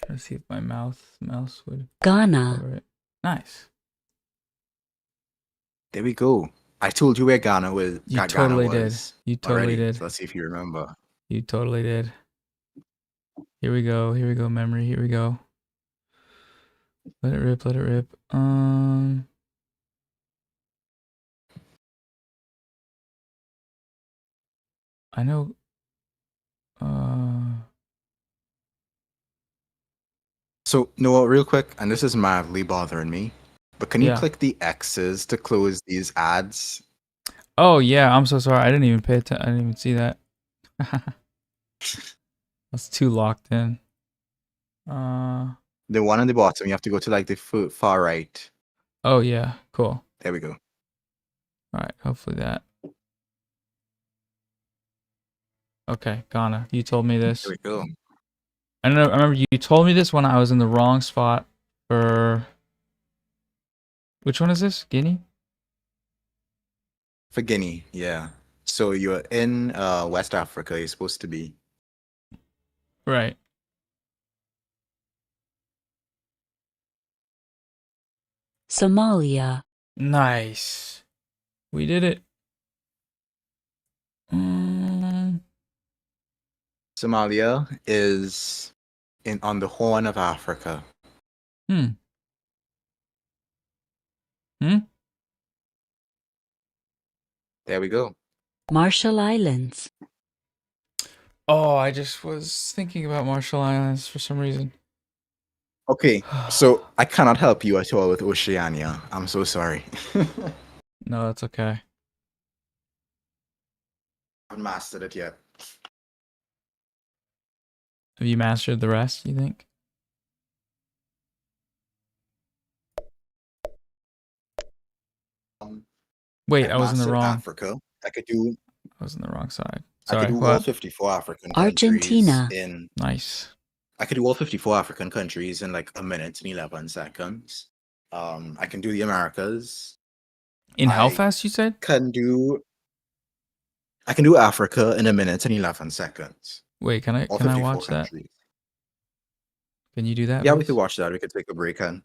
Trying to see if my mouse would Ghana, cover it. Nice. There we go. I told you where Ghana was. You Ghana totally did. was You totally already. did. So let's see if you remember. You totally did. Here we go. Here we go, memory. Here we go. Let it rip. Let it rip. I know. So, Noah, real quick, and this is madly bothering me, but can you Yeah. click the X's to close these ads? Oh yeah. I'm so sorry. I didn't even pay attention. I didn't even see that. That's too locked in. The one on the bottom, you have to go to like the far right. Oh yeah. Cool. There we go. All right. Hopefully that. Okay, Ghana. You told me this. There we go. I remember you told me this when I was in the wrong spot for. Which one is this? Guinea? For Guinea, yeah. So you're in West Africa, you're supposed to be. Right. Somalia, Nice. We did it. Somalia is on the Horn of Africa. Hmm. There we go. Marshall Islands, Oh, I just was thinking about Marshall Islands for some reason. Okay, so I cannot help you at all with Oceania. I'm so sorry. No, that's okay. I haven't mastered it yet. Have you mastered the rest, you think? Wait, I was in the mastered wrong. Africa. I could do I was in the wrong side. I could Sorry. do all What? 54 African Argentina. countries in Nice. I could do all 54 African countries in like a minute and 11 seconds. I can do the Americas. In how I fast you said? I can do Africa in a minute and 11 seconds. Wait, can I All can I 54 watch that? countries. Can you do that? Yeah, we please? could watch that. We could take a break and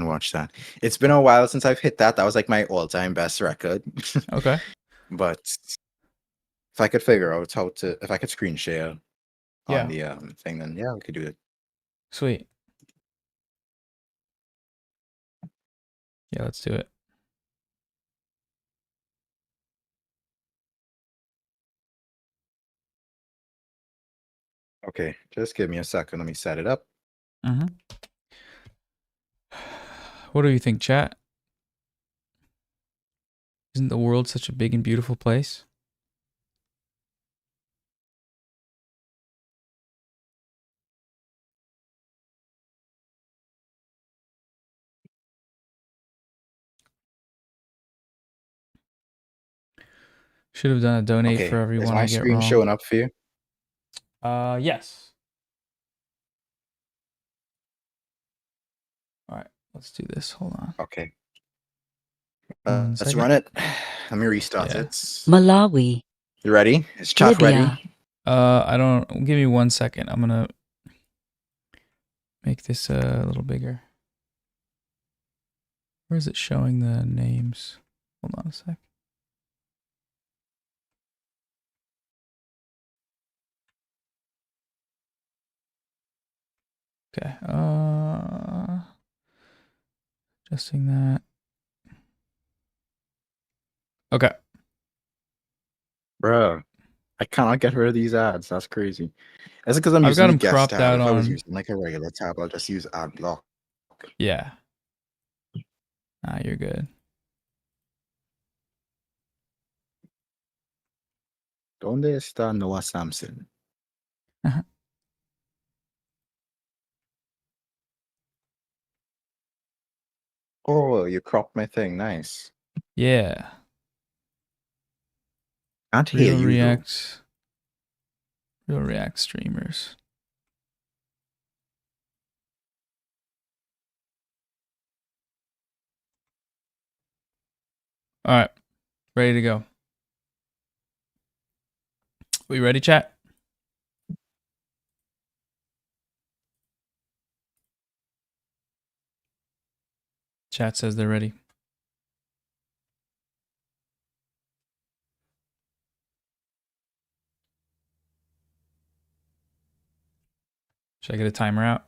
watch that. It's been a while since I've hit that. That was like my all-time best record. Okay. But if I could figure out if I could screen share Yeah. on the thing, then yeah, we could do it. Sweet. Yeah, let's do it. Okay, just give me a second. Let me set it up. Mm-hmm. What do you think, chat? Isn't the world such a big and beautiful place? Should have done a donate Okay, for is everyone my I get screen wrong. showing up for you? Yes. All right, let's do this. Hold on. Okay. One Let's second. run it. Let me restart Yeah. it. Malawi, You ready? Is chat ready? Libya, I don't. Give me 1 second. I'm gonna make this a little bigger. Where is it showing the names? Hold on a sec. Okay. Adjusting that. Okay. Bro, I cannot get rid of these ads. That's crazy. Is it because I'm I've got using the them guest cropped tab? out If I was on. using like a regular tab, I'll just use ad block. Yeah. Nah, you're good. ¿Dónde está Noah Samson? Oh, you cropped my thing. Nice. Yeah. Can't hear Real you though. React. Real React streamers. All right. Ready to go. We ready, chat? Chat says they're ready. Should I get a timer out?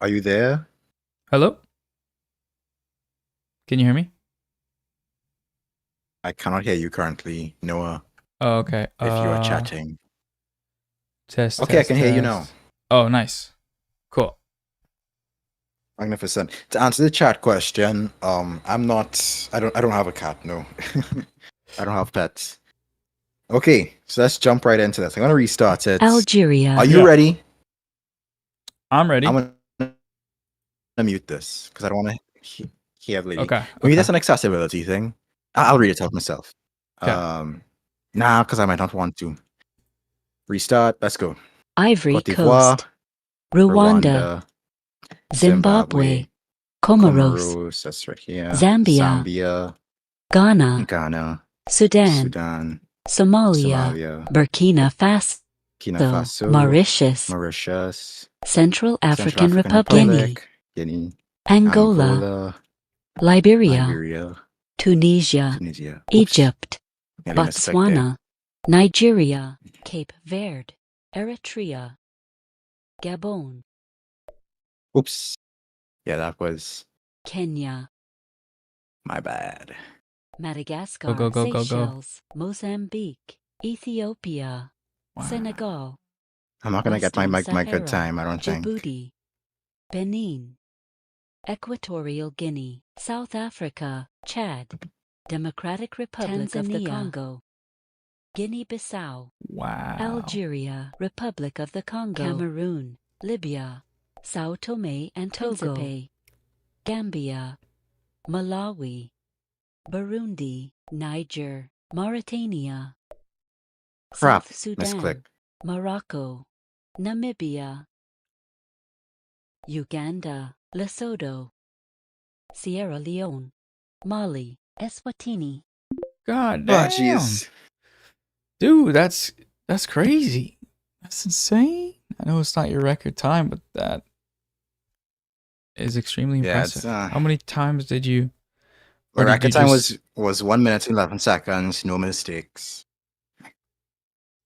Are you there? Hello? Can you hear me? I cannot hear you currently, Noah, Oh, okay. if you are chatting. Test. Okay, I test, can hear you now. test. Oh, nice. Cool. Magnificent. To answer the chat question, I don't have a cat, no. I don't have pets. Okay, so let's jump right into this. I'm gonna restart it. Algeria. Are you Yeah. ready? I'm ready. I'm gonna mute this because I don't want to hear the lady. Okay. Maybe okay. that's an accessibility thing. I'll read it out myself. Okay. Nah, because I might not want to. Restart. Let's go. Ivory Cote d'Ivoire, Coast. Rwanda. Zimbabwe. Comoros. Comoros, that's right here. Zambia. Zambia, Ghana. Ghana, Sudan. Sudan, Somalia. Somalia, Burkina Faso. Burkina Faso, Mauritius. Mauritius, Central African Central Republic. Guinea, Angola. Liberia. Liberia, Tunisia. Tunisia, Egypt. nearly missed it right there. Botswana. Nigeria. Cape Verde. Eritrea. Gabon. Oops. Yeah, that was Kenya. my bad. Madagascar. Go. Seychelles. Mozambique. Ethiopia. Wow. Senegal. I'm not gonna get my Western good Sahara, time, I don't think. Djibouti. Benin. Equatorial Guinea. South Africa. Chad. Democratic Republic of the Congo. Guinea-Bissau. Wow. Algeria. Republic of the Congo. Cameroon. Libya. Sao Tome and Togo. Principe. Gambia. Malawi. Burundi. Niger. Mauritania. Crap, South Sudan. misclick. Morocco. Namibia. Uganda. Lesotho. Sierra Leone. Mali. Eswatini. God Oh, damn. jeez. Dude, that's crazy. That's insane. I know it's not your record time, but that is extremely Yeah, it's, impressive. How many times did you? My or did record you time just- was 1 minute and 11 seconds, no mistakes.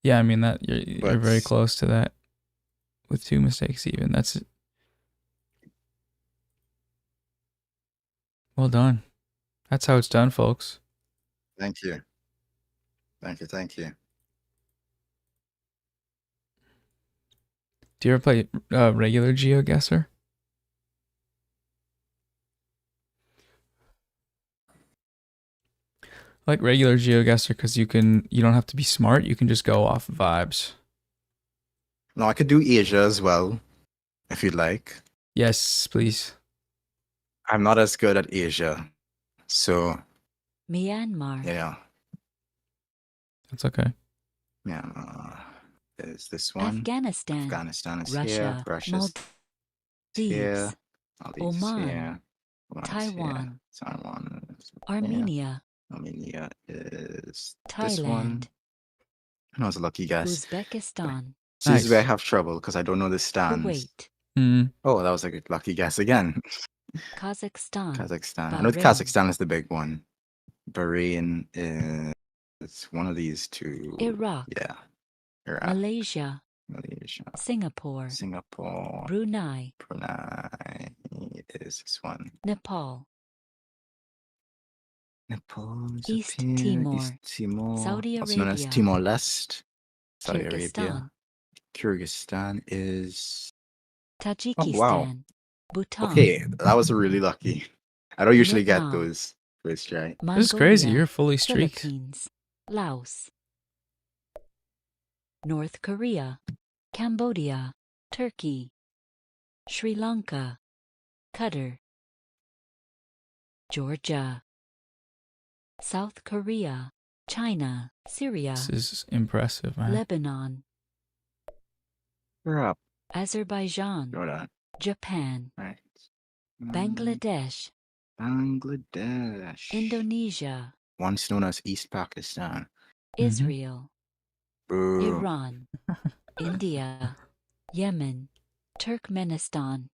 Yeah, I mean that you're very But- close to that, with 2 mistakes even. That's well done. That's how it's done, folks. Thank you. Thank you. Do you ever play regular GeoGuessr? Like regular GeoGuessr because you don't have to be smart. You can just go off vibes. No, I could do Asia as well, if you'd like. Yes, please. I'm not as good at Asia, so Myanmar. yeah. That's okay. Myanmar is this one. Afghanistan. Afghanistan is Russia. here. Russia's here. Maldives. Maldives is Oman. here. Oman's Taiwan. here. Taiwan is here. Armenia. Armenia is this one. Thailand. That was a lucky guess. Uzbekistan. This is where I Nice. have trouble because I don't know the stands. Kuwait. Hmm. Oh, that was a good lucky guess again. Kazakhstan. Kazakhstan. I know Bahrain. Kazakhstan is the big one. Bahrain is one of these two. Iraq. Yeah. Iraq. Malaysia. Malaysia. Singapore. Singapore. Brunei. Brunei is this one. Nepal. Nepal is East up here. Timor. East Timor. Saudi Also known as Arabia. Timor-Leste. Saudi Arabia. Kyrgyzstan. Kyrgyzstan is Tajikistan, Bhutan, Okay, that was really lucky. I don't usually get Vietnam, those first try. This is crazy. Mongolia, You're fully streaked. Philippines, Laos, North Korea, Cambodia, Turkey, Sri Lanka, Qatar, Georgia, South Korea, China, Syria, This is impressive, man. Lebanon, Crap. Azerbaijan, Hold on. Japan, Right. Bangladesh, Bangladesh. Indonesia, Once known as East Pakistan. Israel, Boo. Iran, India, Yemen, Turkmenistan,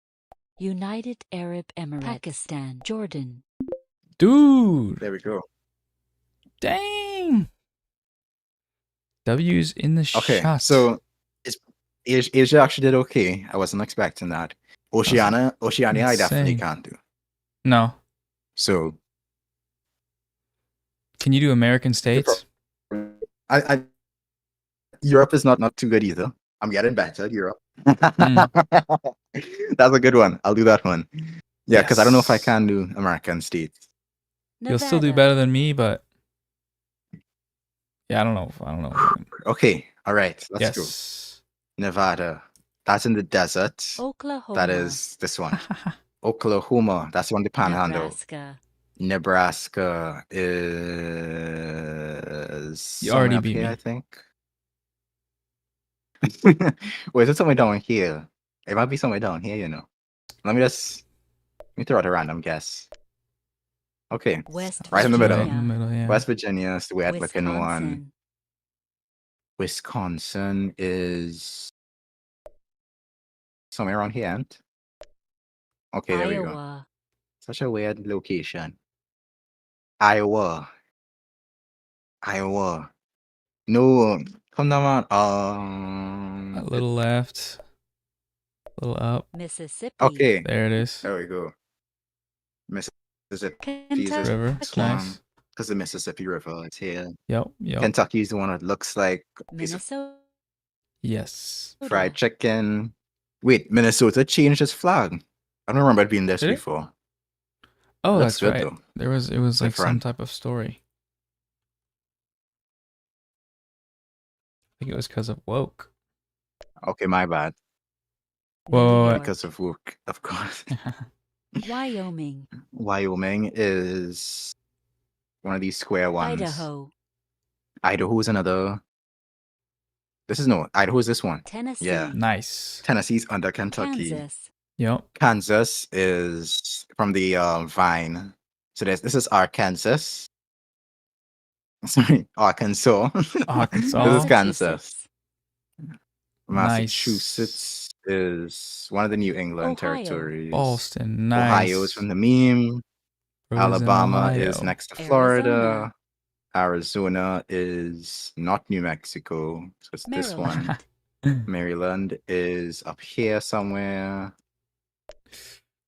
United Arab Emirates, Pakistan, Jordan, Dude. There we go. Dang. W's in the Okay, shot. so Asia actually did okay. I wasn't expecting that. Oceania, I definitely insane. can't do. No. So Can you do American states? I Europe is not too good either. I'm getting better at Europe. Mm. That's a good one. I'll do that one. Yeah, because I don't know if I Yes. can do American states. You'll still do Nevada, better than me, but yeah, I don't know. I don't know. Okay, all right, let's go. Yes. Nevada. That's in the desert. Oklahoma, That is this one. Oklahoma. That's on the panhandle. Nebraska, Nebraska is You somewhere already up beat here, me. I think. Wait, is it somewhere down here? It might be somewhere down here, you know. Let me throw out a random guess. Okay, West right in the middle. Right in the middle, yeah. West Virginia is the weird looking one. Wisconsin, Wisconsin is somewhere around here. Ain't? Okay, there we go. Iowa, Such a weird location. Iowa. No, come down. A little left. A little up. Mississippi, Okay, There it is. there we go. Mississippi is Kentucky, River. this Nice. one because the Mississippi River is here. Yep. Kentucky is the one that looks like a piece of Minnesota, Yes. fried chicken. Wait, Minnesota changed its flag. I don't remember it being this Did it? before. Oh, Looks that's good, right. though. It was like some Different. type of story. I think it was because of woke. Okay, my bad. New Whoa. York, Because of woke, of course. Wyoming, Wyoming is one of these square ones. Idaho, Idaho is another. Idaho is this one. Tennessee, Yeah. Nice. Tennessee's under Kentucky. Kansas, Yep. Kansas is from the vine. So this is Arkansas. Sorry, Arkansas. Arkansas. This is Kansas. Nice. Massachusetts is one of the New England Ohio. territories. Boston. Nice. Ohio is from the meme. Rose in Alabama Ohio. is next to Florida. Arizona. Arizona is not New Mexico. So it's this one. Maryland is up here somewhere.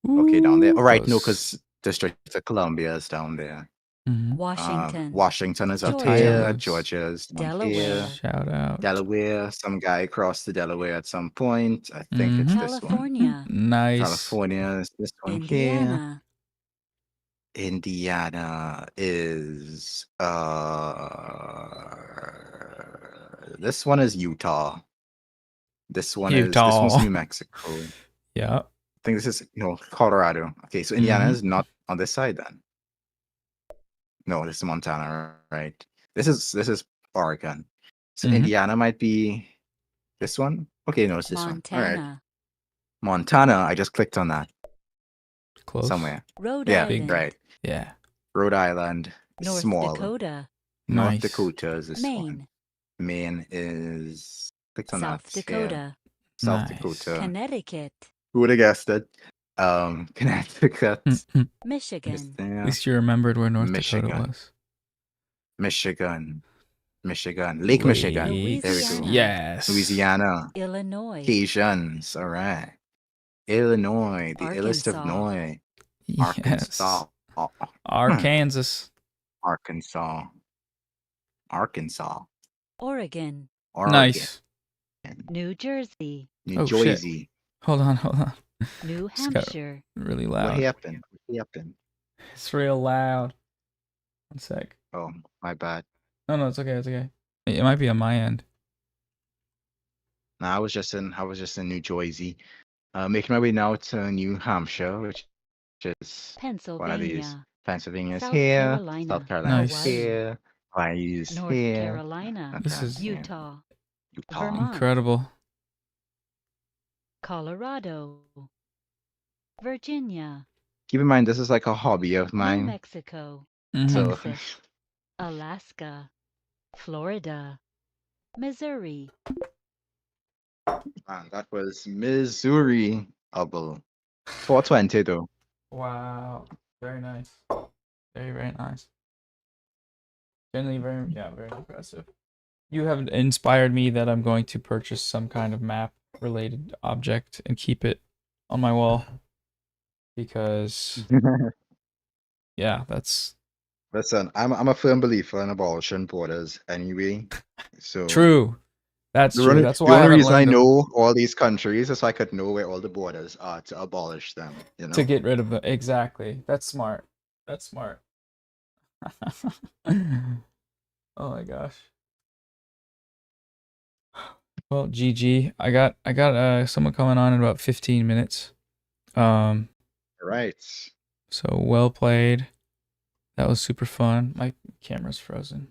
Okay, down there. All right, no, close. because District of Columbia is down there. Mhm. Washington, Washington is up Georgia. here. Georgia is down Delaware. here. Shout out. Delaware. Some guy crossed the Delaware at some point. I think it's this one. California, Nice. California is this one here. Indiana, Indiana is this one is Utah. This one's Utah. New Mexico. I Yeah. think this is Colorado. Okay, so Indiana Mhm. is not on this side then. No, this is Montana, right? This is Oregon. So Mhm. Indiana might be this one. Okay, no, it's this one. All right. Montana, Montana, I just clicked on that Close. somewhere. Rhode Yeah, Island, right. Yeah. Rhode Island is North small. Dakota, North Nice. Dakota is this one. Maine, Maine is clicked on South that. Yeah. Dakota, South Nice. Dakota. Connecticut, Who would have guessed it? Connecticut. Mhm. Michigan, At Yeah. least you remembered where North Dakota Michigan. was. Michigan. Lake Michigan. There we go. Louisiana. Yes. Louisiana. Illinois, Cajuns. All right. Illinois. The illest of Arkansas. Noi. Yes. Arkansas. Arkansas. Arkansas. Oregon, Oregon. Nice. New Jersey, New Oh, shit. Jersey. Hold on, hold on. New Just got Hampshire. really What loud. happened? What happened? It's real loud. One sec. Oh, my bad. No, it's okay. It's okay. It might be on my end. No, I was just in New Jersey. Making my way now to New Hampshire, which is one of these. Pennsylvania. Pennsylvania's South here, Carolina. South Carolina's Nice. Hawaii. here, Hawaii's North here. Carolina. This is Utah. Utah. Vermont. incredible. Colorado. Virginia. Keep in mind, this is like a hobby of New mine. Mexico. Mhm. So, Texas. Alaska. Florida. Missouri. man, that was Missouri. Hubble. 420 though. Wow. Very nice. Very, very nice. Generally very impressive. You have inspired me that I'm going to purchase some kind of map related object and keep it on my wall. Because yeah, that's Listen, I'm a firm believer in abolishing borders anyway. So true. That's the true. only, That's the why I only haven't reason I learned them know all these countries is so I could know where all the borders are to abolish them. You know. to get rid of them. Exactly. That's smart. That's smart. Oh my gosh. Well, GG. I got someone coming on in about 15 minutes. Right. So well played. That was super fun. My camera's frozen.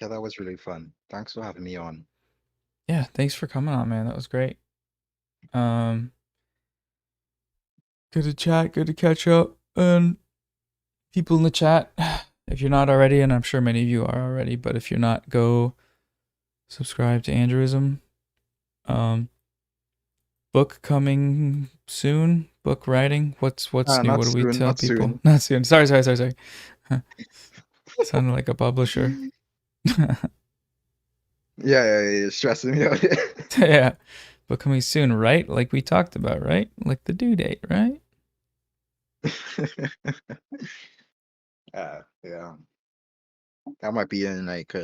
Yeah, that was really fun. Thanks for having me on. Yeah, thanks for coming on, man. That was great. Good to chat, good to catch up. And people in the chat, if you're not already, and I'm sure many of you are already, but if you're not, go subscribe to Andrewism. Book coming soon. Book writing. What's new? Not What do we soon, tell not people? soon. Not soon. Sorry. Sounded like a publisher. Yeah, you're stressing me out. Yeah. Book coming soon, right? Like we talked about, right? Like the due date, right? Yeah. That might be in like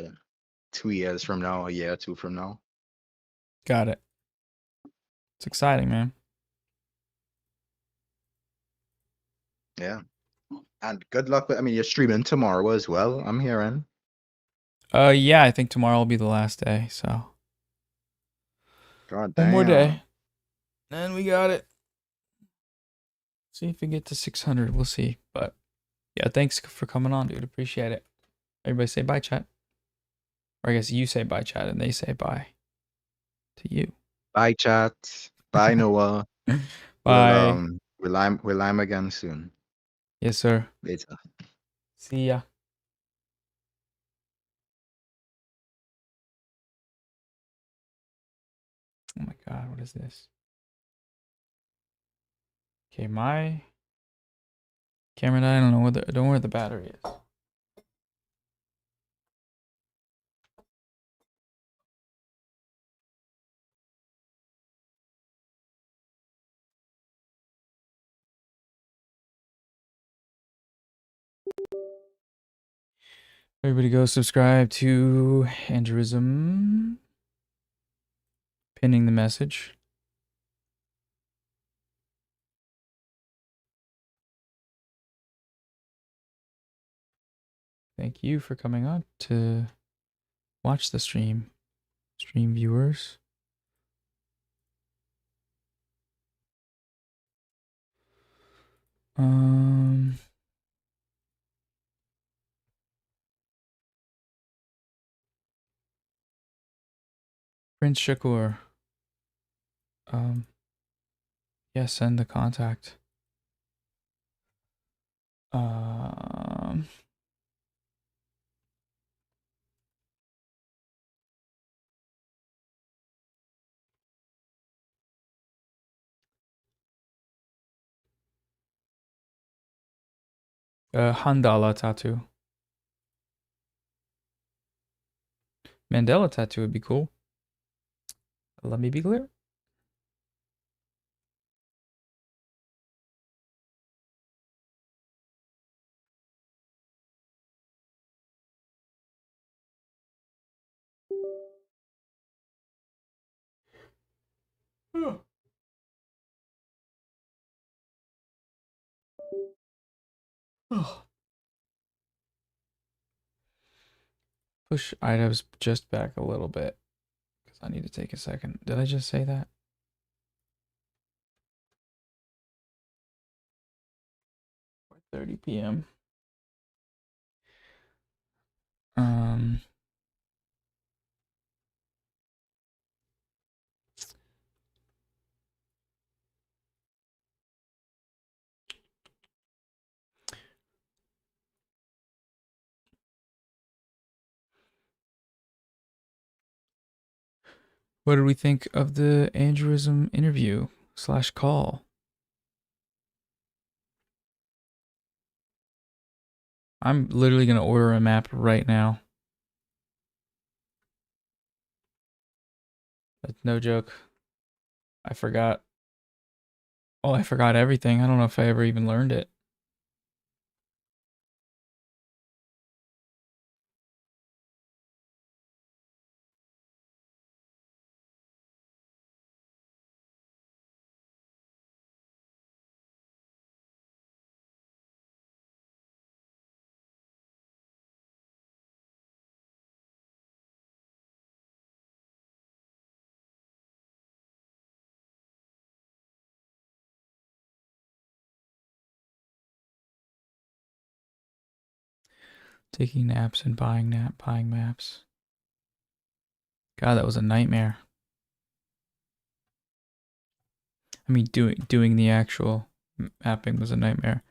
2 years from now, a year or two from now. Got it. It's exciting, man. Yeah. And good luck with, I mean, you're streaming tomorrow as well, I'm hearing. Yeah, I think tomorrow will be the last day, so God one more damn. day. And we got it. See if we get to 600. We'll see. But yeah, thanks for coming on, dude. Appreciate it. Everybody say bye, chat. Or I guess you say bye, chat, and they say bye to you. Bye, chat. Bye, Noah. Bye. We'll lime again soon. Yes, sir. Later. See ya. Oh my god, what is this? Okay, my camera died. I don't know where the battery is. Everybody go subscribe to Andrewism. Pinning the message. Thank you for coming on to watch the stream. Stream viewers. Prince Shakur. Yeah, send the contact. Handala tattoo. Mandela tattoo would be cool. Let me be clear. Push iDubbbz just back a little bit because I need to take a second. Did I just say that? p.m. What did we think of the aneurysm interview / call? I'm literally gonna order a map right now. That's no joke. I forgot. Oh, I forgot everything. I don't know if I ever even learned it. Taking naps and buying maps. God, that was a nightmare. I mean, doing the actual mapping was a nightmare.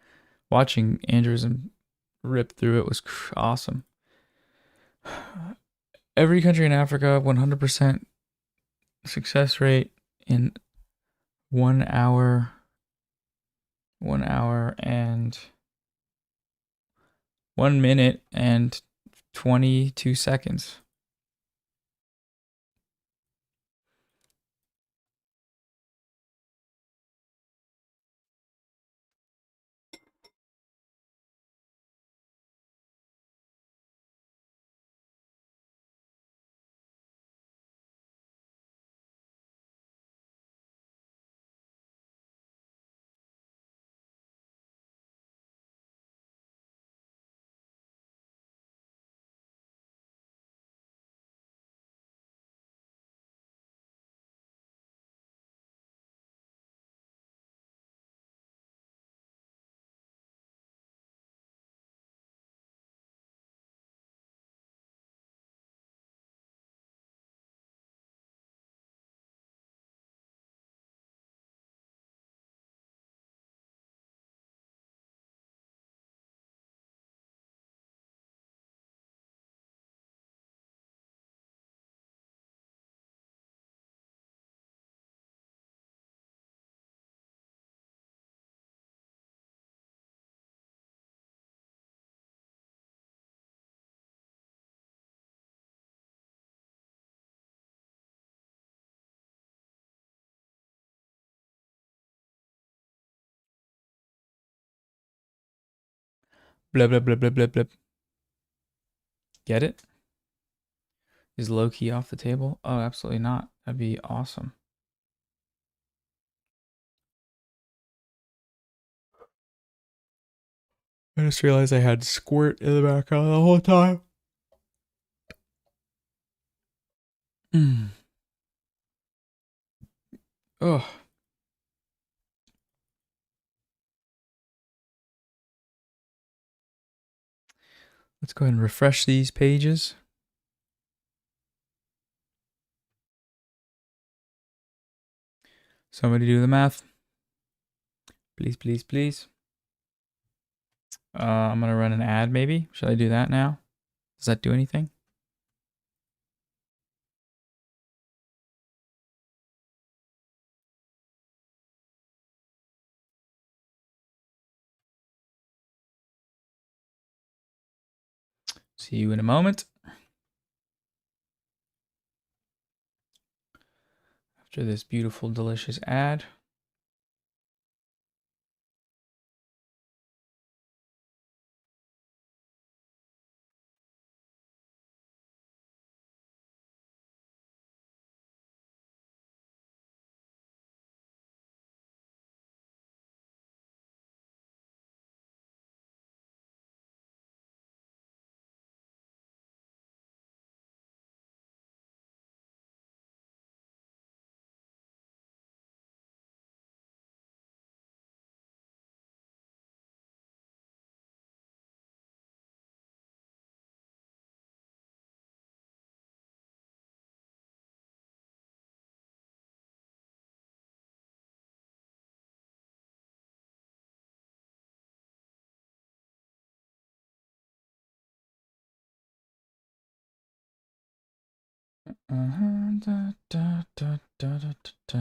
Watching aneurysm rip through it was awesome. Every country in Africa, 100% success rate in 1 hour. 1 hour and 1 minute and 22 seconds. Blah blah blah blah blah blah. Get it? Is low key off the table? Oh, absolutely not. That'd be awesome. I just realized I had squirt in the background the whole time. Oh. Let's go ahead and refresh these pages. Somebody do the math. Please, please, please. I'm going to run an ad maybe. Should I do that now? Does that do anything? See you in a moment. After this beautiful, delicious ad. Da, da, da, da, da, da.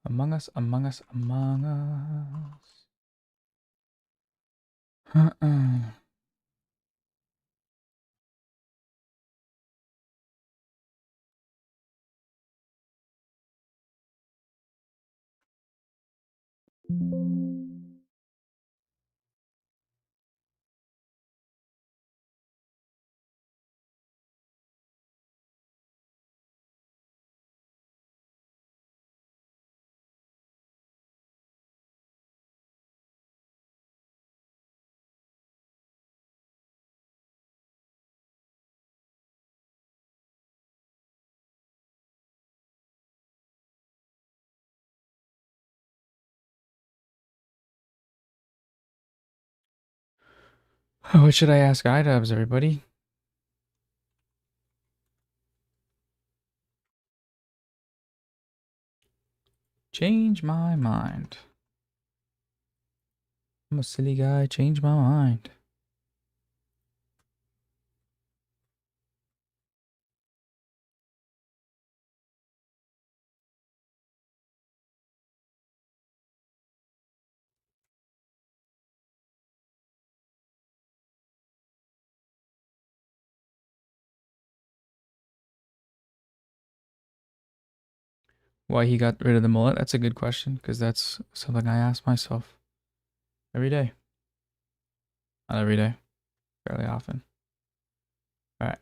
Among Us, Among Us, Among Us. What should I ask iDubbbz, everybody? Change my mind. I'm a silly guy, change my mind. Why he got rid of the mullet? That's a good question, because that's something I ask myself every day. Not every day, fairly often. All right.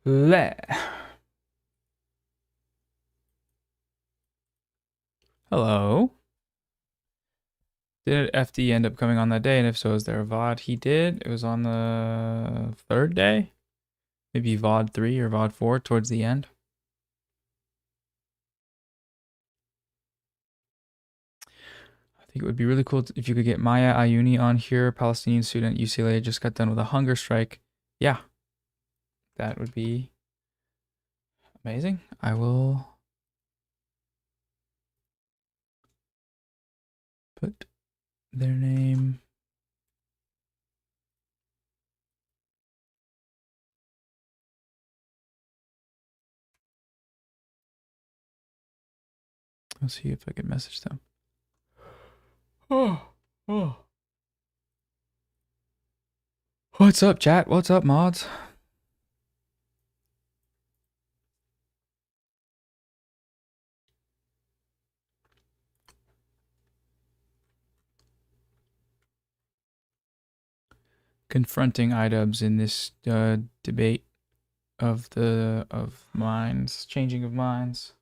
Hello. Did FD end up coming on that day? And if so, is there a VOD? He did. It was on the third day. Maybe VOD 3 or VOD 4 towards the end. I think it would be really cool if you could get Maya Ayuni on here, Palestinian student at UCLA, just got done with a hunger strike. Yeah, that would be amazing. I will put their name. Let's see if I can message them. Oh. What's up, chat? What's up, mods? Confronting iDubbbz in this debate of minds, changing of minds.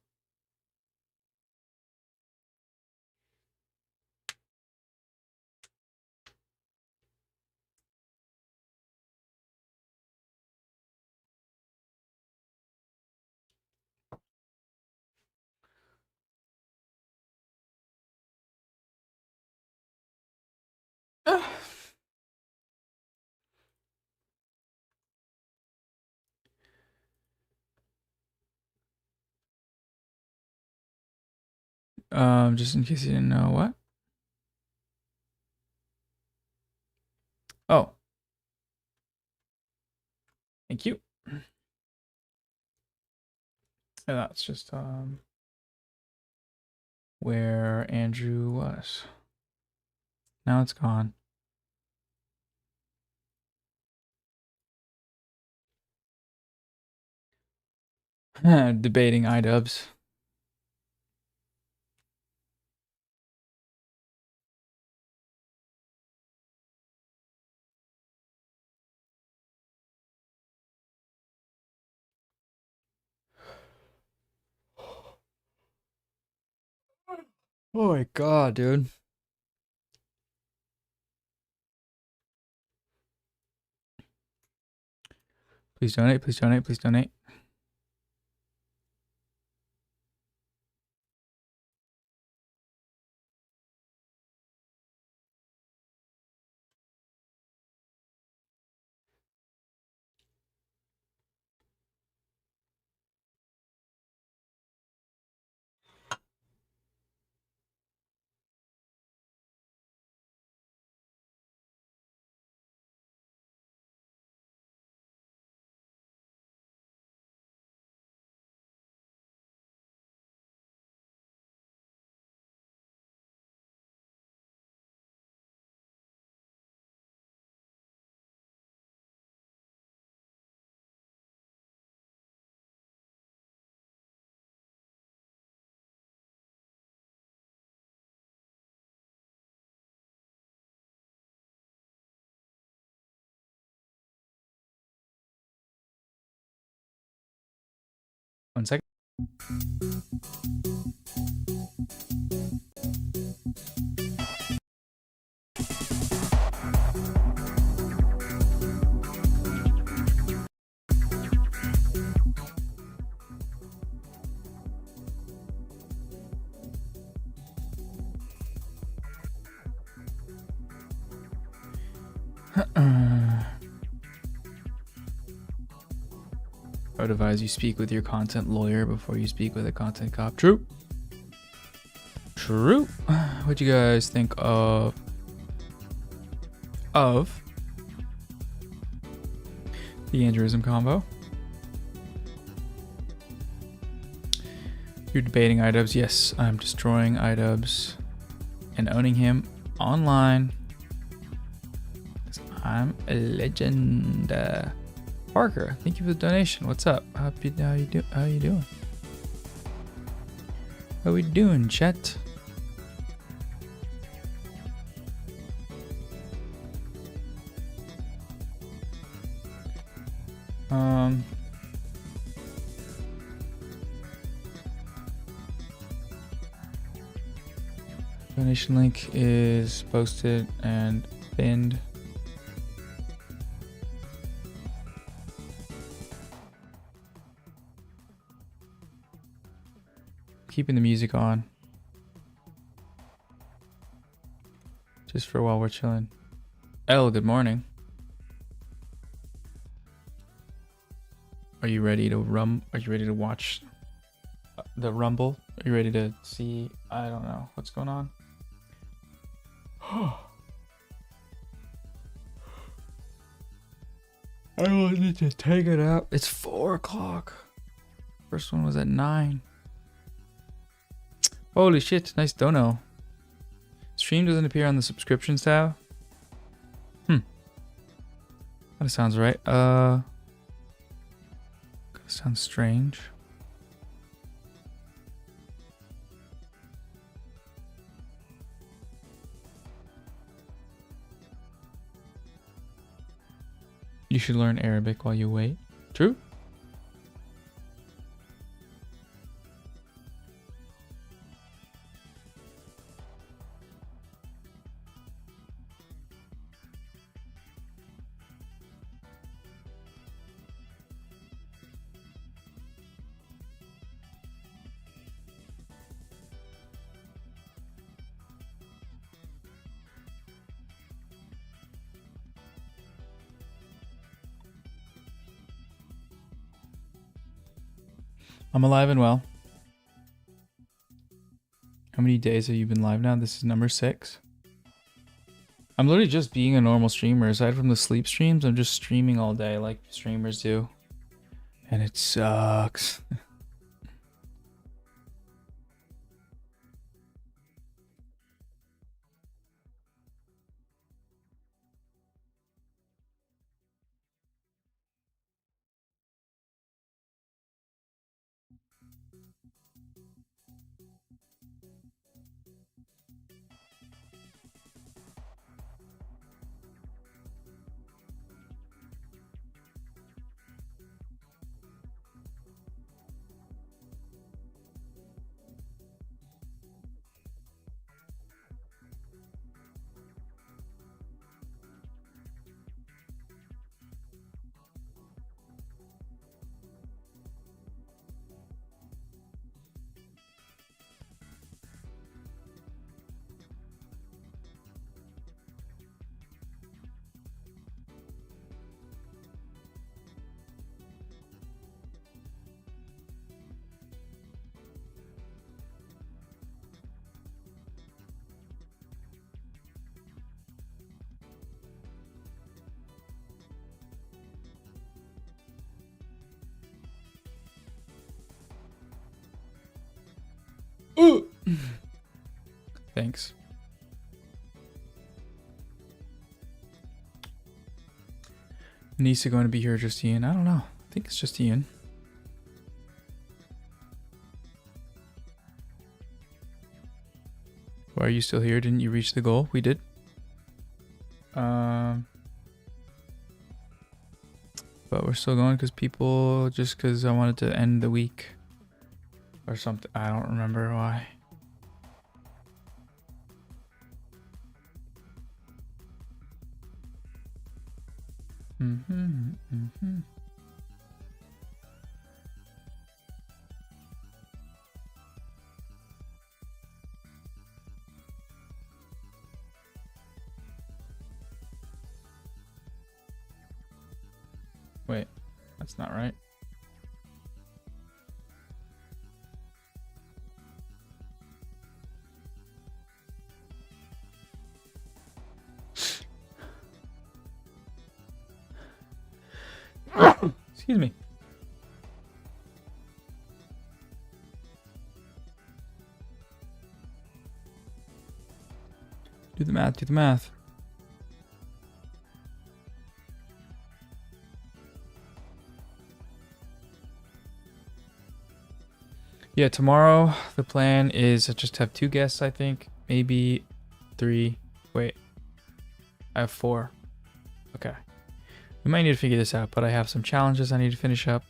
Just in case you didn't know what. Oh. Thank you. And that's just where Andrew was. Now it's gone. Debating iDubbbz. Oh my god, dude. Please donate, please donate, please donate. One second. I would advise you speak with your content lawyer before you speak with a content cop. True. True. What do you guys think of the Andrewism combo? You're debating iDubbbz. Yes, I'm destroying iDubbbz and owning him online. I'm a legend. Parker, thank you for the donation. What's up? How you doing? How we doing, chat? Donation link is posted and pinned. Keeping the music on. Just for while we're chilling. Elle, good morning. Are you ready to Are you ready to watch the Rumble? Are you ready to see? I don't know what's going on. I wanted to take it out. It's 4 o'clock. First one was at 9. Holy shit! Nice dono. Stream doesn't appear on the subscriptions tab. That sounds right. Sounds strange. You should learn Arabic while you wait. True? I'm alive and well. How many days have you been live now? This is number 6. I'm literally just being a normal streamer. Aside from the sleep streams, I'm just streaming all day like streamers do. And it sucks. Ooh. Thanks. Nisa going to be here, just Ian? I don't know. I think it's just Ian. Why are you still here? Didn't you reach the goal? We did. But we're still going because people, just because I wanted to end the week or something. I don't remember why. Wait, that's not right. Excuse me. Do the math, do the math. Yeah, tomorrow the plan is to just have 2 guests, I think. Maybe 3. Wait. I have 4. Okay. We might need to figure this out, but I have some challenges I need to finish up.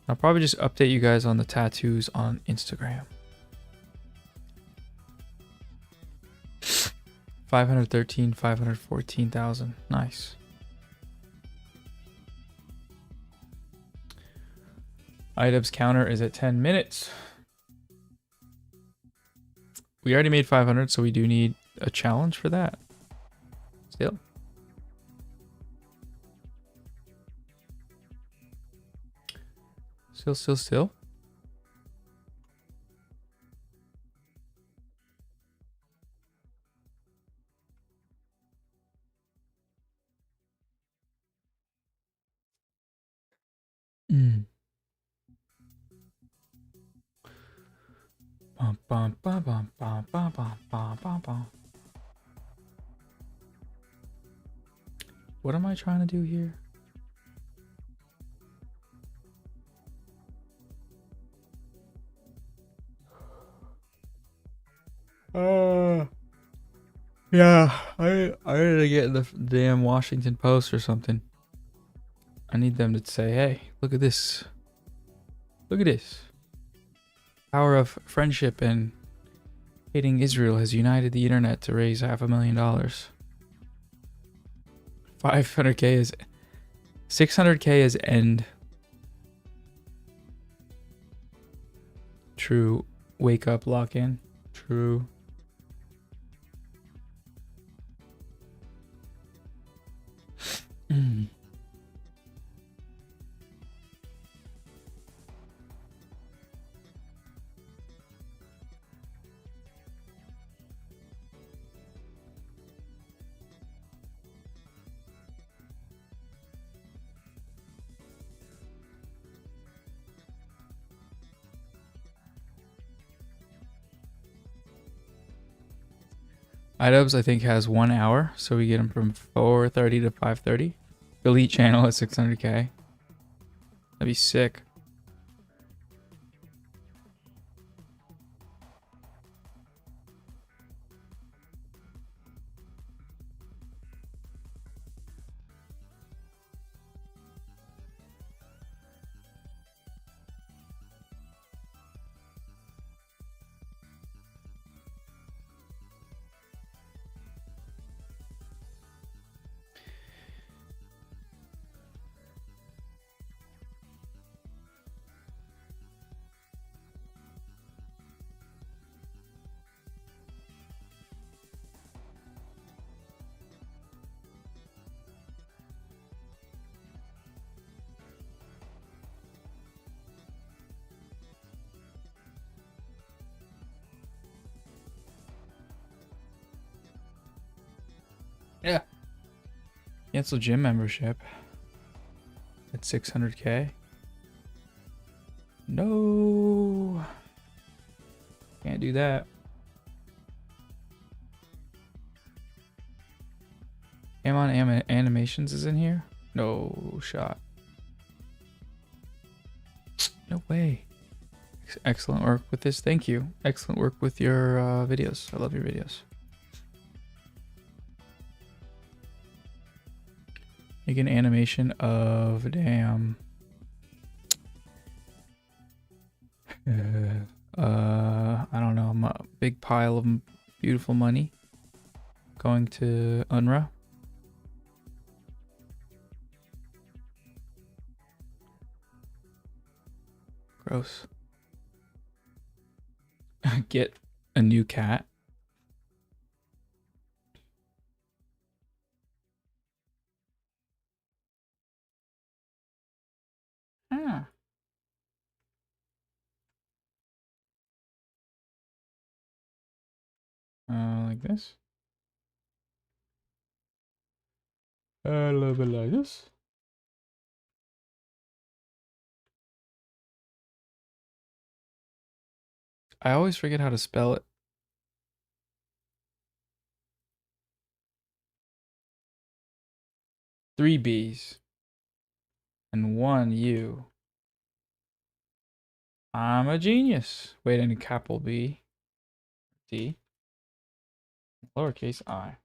I'll probably just update you guys on the tattoos on Instagram. 513, 514,000. Nice. iDubbbz counter is at 10 minutes. We already made 500, so we do need a challenge for that. Still. Still. Bum, bum, bum, bum, bum, bum, bum, bum, bum, bum. What am I trying to do here? Yeah, I need to get in the damn Washington Post or something. I need them to say, hey, look at this. Look at this. Power of friendship and hating Israel has united the internet to raise $500,000. 500K is 600K is end. True. Wake up, lock in. True. iDubbbz, I think, has 1 hour, so we get him from 4:30 to 5:30. Elite channel at 600K. That'd be sick. Yeah. Cancel gym membership at 600K. No. Can't do that. Amon Animations is in here? No shot. No way. Excellent work with this. Thank you. Excellent work with your videos. I love your videos. Make an animation of damn. I don't know. A big pile of beautiful money going to Unrwa. Gross. Get a new cat. Ah. Like this. A little bit like this. I always forget how to spell it. Three B's and one U. I'm a genius. Wait, and a capital B, D, lowercase I.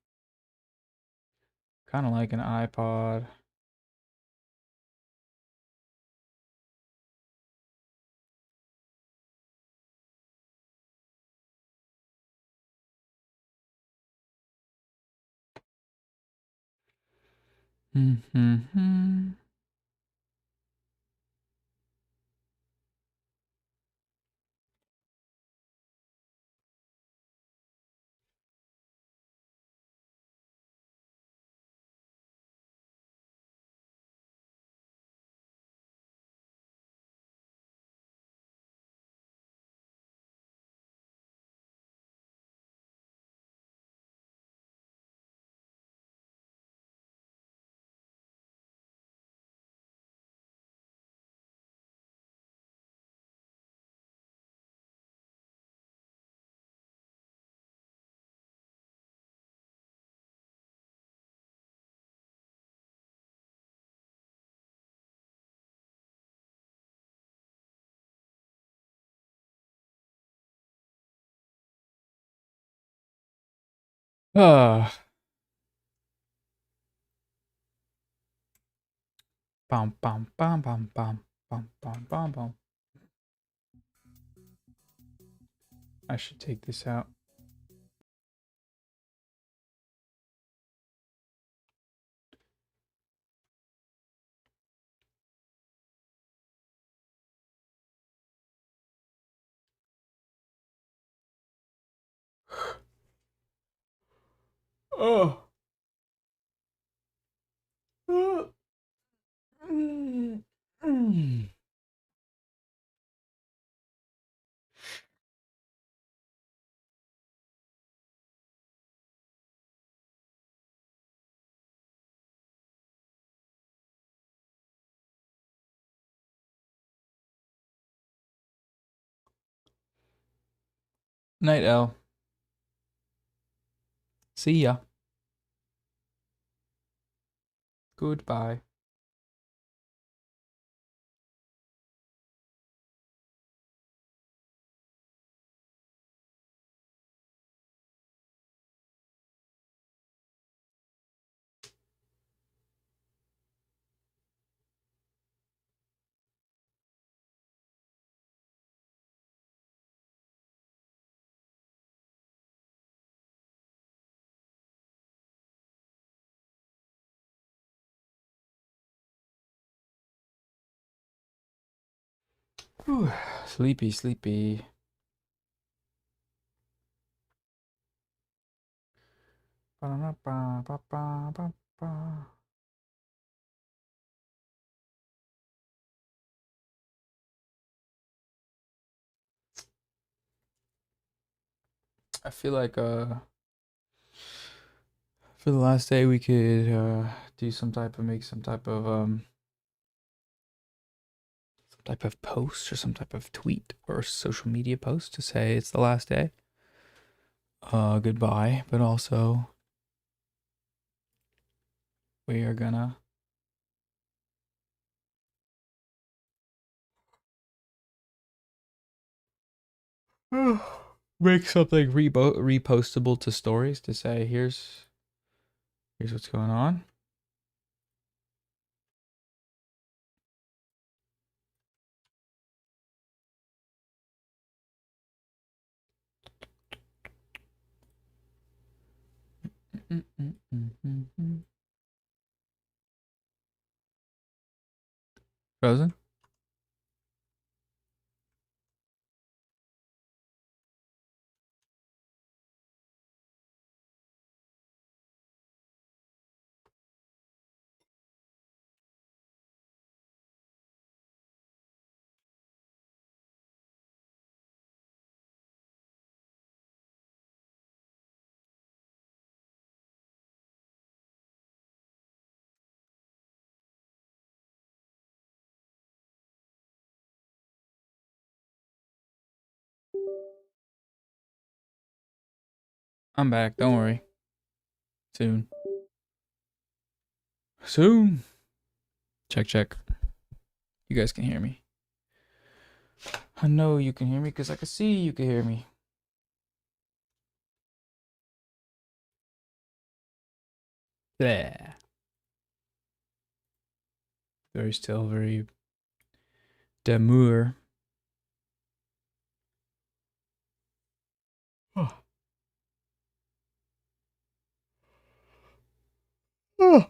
Kind of like an iPod. Mm-hmm. Ah. Bum bum bum bum bum bum bum bum bum. I should take this out. Oh. Night, L. See ya. Goodbye. Whew. Sleepy, sleepy. Ba-da-ba-ba-ba-ba-ba. I feel like for the last day we could do some type of some type of post or some type of tweet or social media post to say it's the last day. Goodbye, but also we are gonna make something repostable to stories to say here's what's going on. Frozen? I'm back, don't worry. Soon. Soon. Check, check. You guys can hear me. I know you can hear me because I can see you can hear me. There. Very still, very demure. Oh. Oh.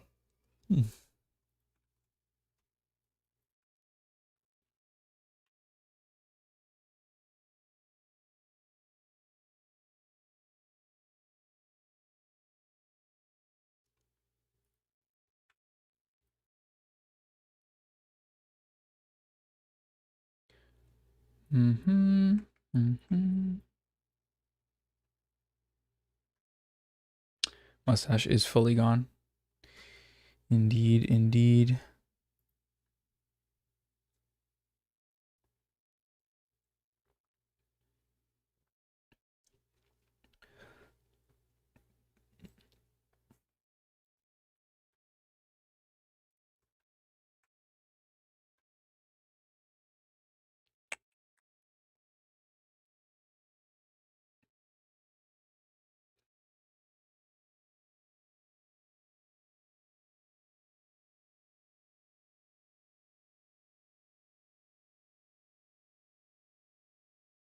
Mm-hmm. Mm-hmm. Mustache is fully gone. Indeed, indeed.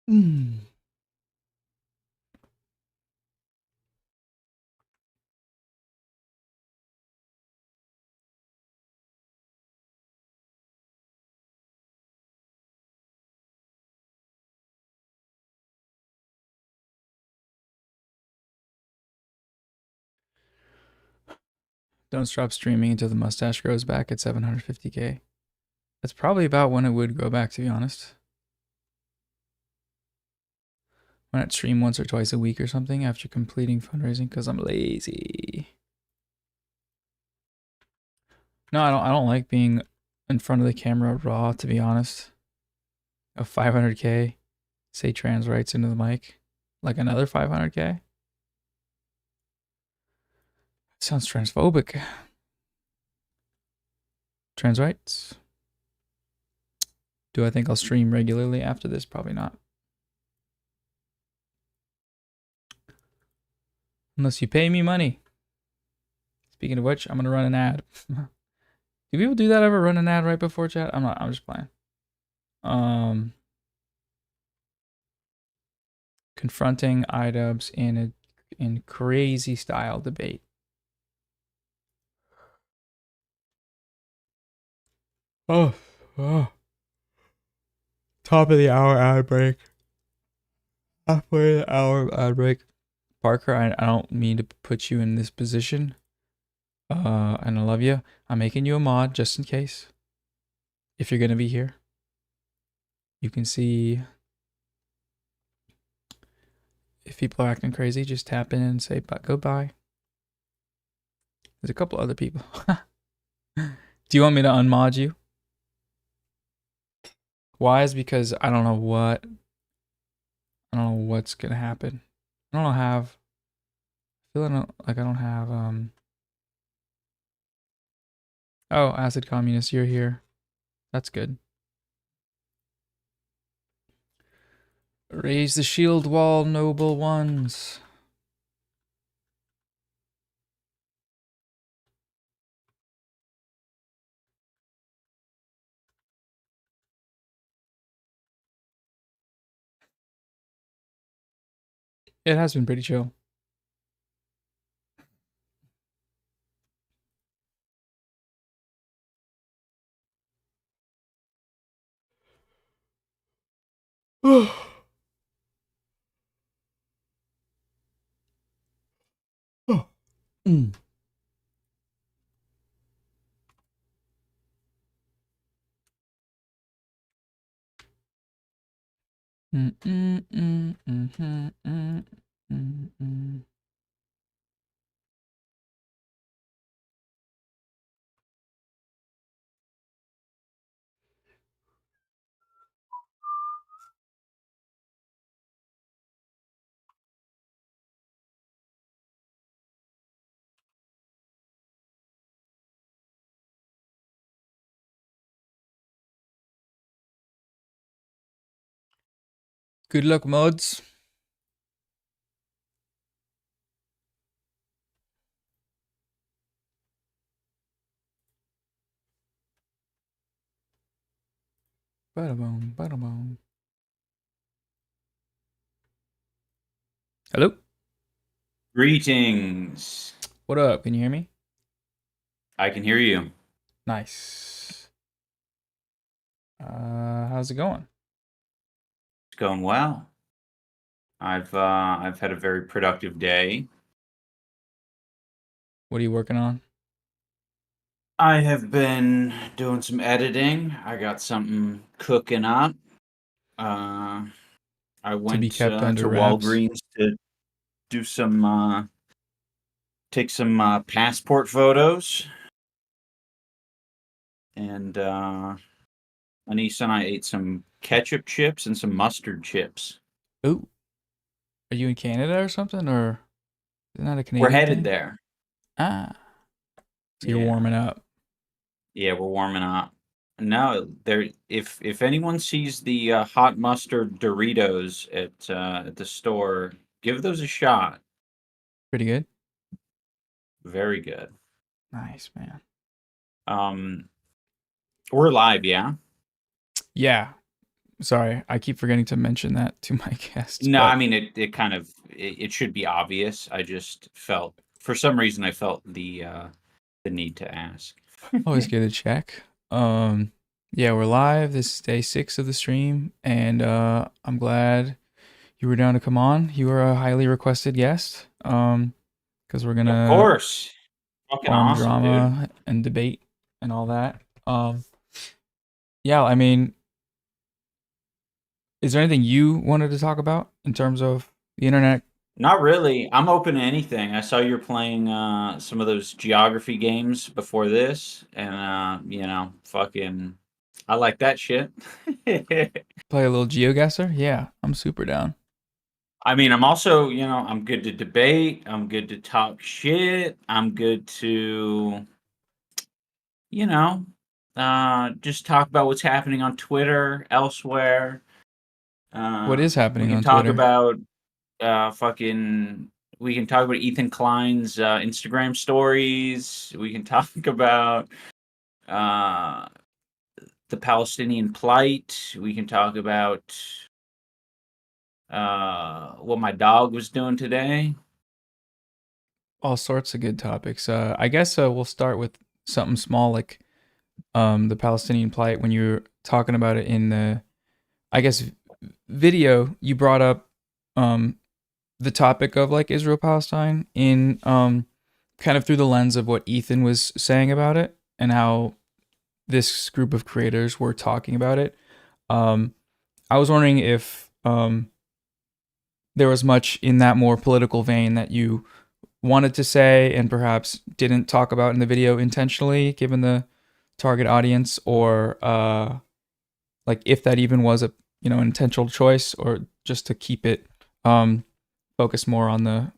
Mm. Don't stop streaming until the mustache grows back at 750k. That's probably about when it would grow back, to be honest. Why not stream once or twice a week or something after completing fundraising? Because I'm lazy. No, I don't like being in front of the camera raw, to be honest. A 500k, say trans rights into the mic, like another 500k. Sounds transphobic. Trans rights. Do I think I'll stream regularly after this? Probably not. Unless you pay me money. Speaking of which, I'm gonna run an ad. Do people do that ever? Run an ad right before chat? I'm not. I'm just playing. Confronting iDubbbz in crazy style debate. Oh. Top of the hour ad break. Halfway the hour ad break. Parker, I don't mean to put you in this position. And I love you. I'm making you a mod just in case. If you're gonna be here, you can see if people are acting crazy. Just tap in and say goodbye. There's a couple other people. Do you want me to unmod you? Why? Is because I don't know what's gonna happen. I don't have. I feel like I don't have Oh, Acid Communist, you're here. That's good. Raise the shield wall, noble ones. It has been pretty chill. Mm. Mm, mm, mm, mm, mm, mm, mm, mm. Good luck, mods. Bada boom, bada boom. Hello? Greetings. What up? Can you hear me? I can hear you. Nice. How's it going? It's going well. I've had a very productive day. What are you working on? I have been doing some editing. I got something cooking up. I To went be kept to under wraps. Walgreens to do some take some passport photos, and Anissa and I ate some ketchup chips and some mustard chips. Ooh, are you in Canada or something, or isn't that a We're Canadian headed thing? there. Ah, so you're Yeah. warming up. Yeah, we're warming up. No, there. If anyone sees the hot mustard Doritos at the store, give those a shot. Pretty good. Very good. Nice, man. Um, we're live, yeah. Yeah. Sorry, I keep forgetting to mention that to my guests. No, but I mean it kind of it should be obvious. I just felt for some reason I felt the need to ask. always good to check. Yeah, we're live. This is day 6 of the stream, and I'm glad you were down to come on. You were a highly requested guest. Because we're Of gonna course. Fucking farm awesome, dude. drama and debate and all that. Yeah, I mean, is there anything you wanted to talk about in terms of the internet? Not really. I'm open to anything. I saw you're playing some of those geography games before this, and fucking, I like that shit. Play a little GeoGuessr? Yeah, I'm super down. I mean, I'm also, I'm good to debate. I'm good to talk shit. I'm good to, you know, just talk about what's happening on Twitter, elsewhere. What is We happening can on talk Twitter? about fucking we can talk about Ethan Klein's Instagram stories. We can talk about uh, the Palestinian plight. We can talk about what my dog was doing today. All sorts of good topics. I guess we'll start with something small like the Palestinian plight. When you're talking about it in the, I guess, video, you brought up the topic of like Israel Palestine in kind of through the lens of what Ethan was saying about it and how this group of creators were talking about it. I was wondering if there was much in that more political vein that you wanted to say and perhaps didn't talk about in the video intentionally, given the target audience, or like if that even was a an intentional choice, or just to keep it focus more on the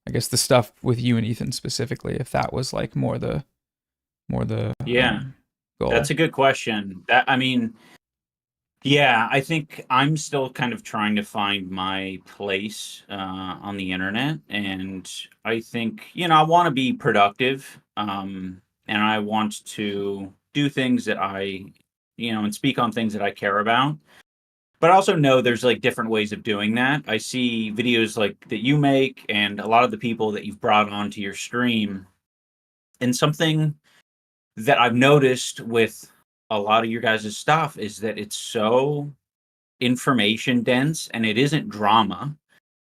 I guess the stuff with you and Ethan specifically, if that was like more the Yeah, goal. that's a good question. Yeah, I think I'm still kind of trying to find my place on the internet, and I think I want to be productive, and I want to do things that and speak on things that I care about. But I also know there's like different ways of doing that. I see videos like that you make, and a lot of the people that you've brought onto your stream, and something that I've noticed with a lot of your guys' stuff is that it's so information dense and it isn't drama.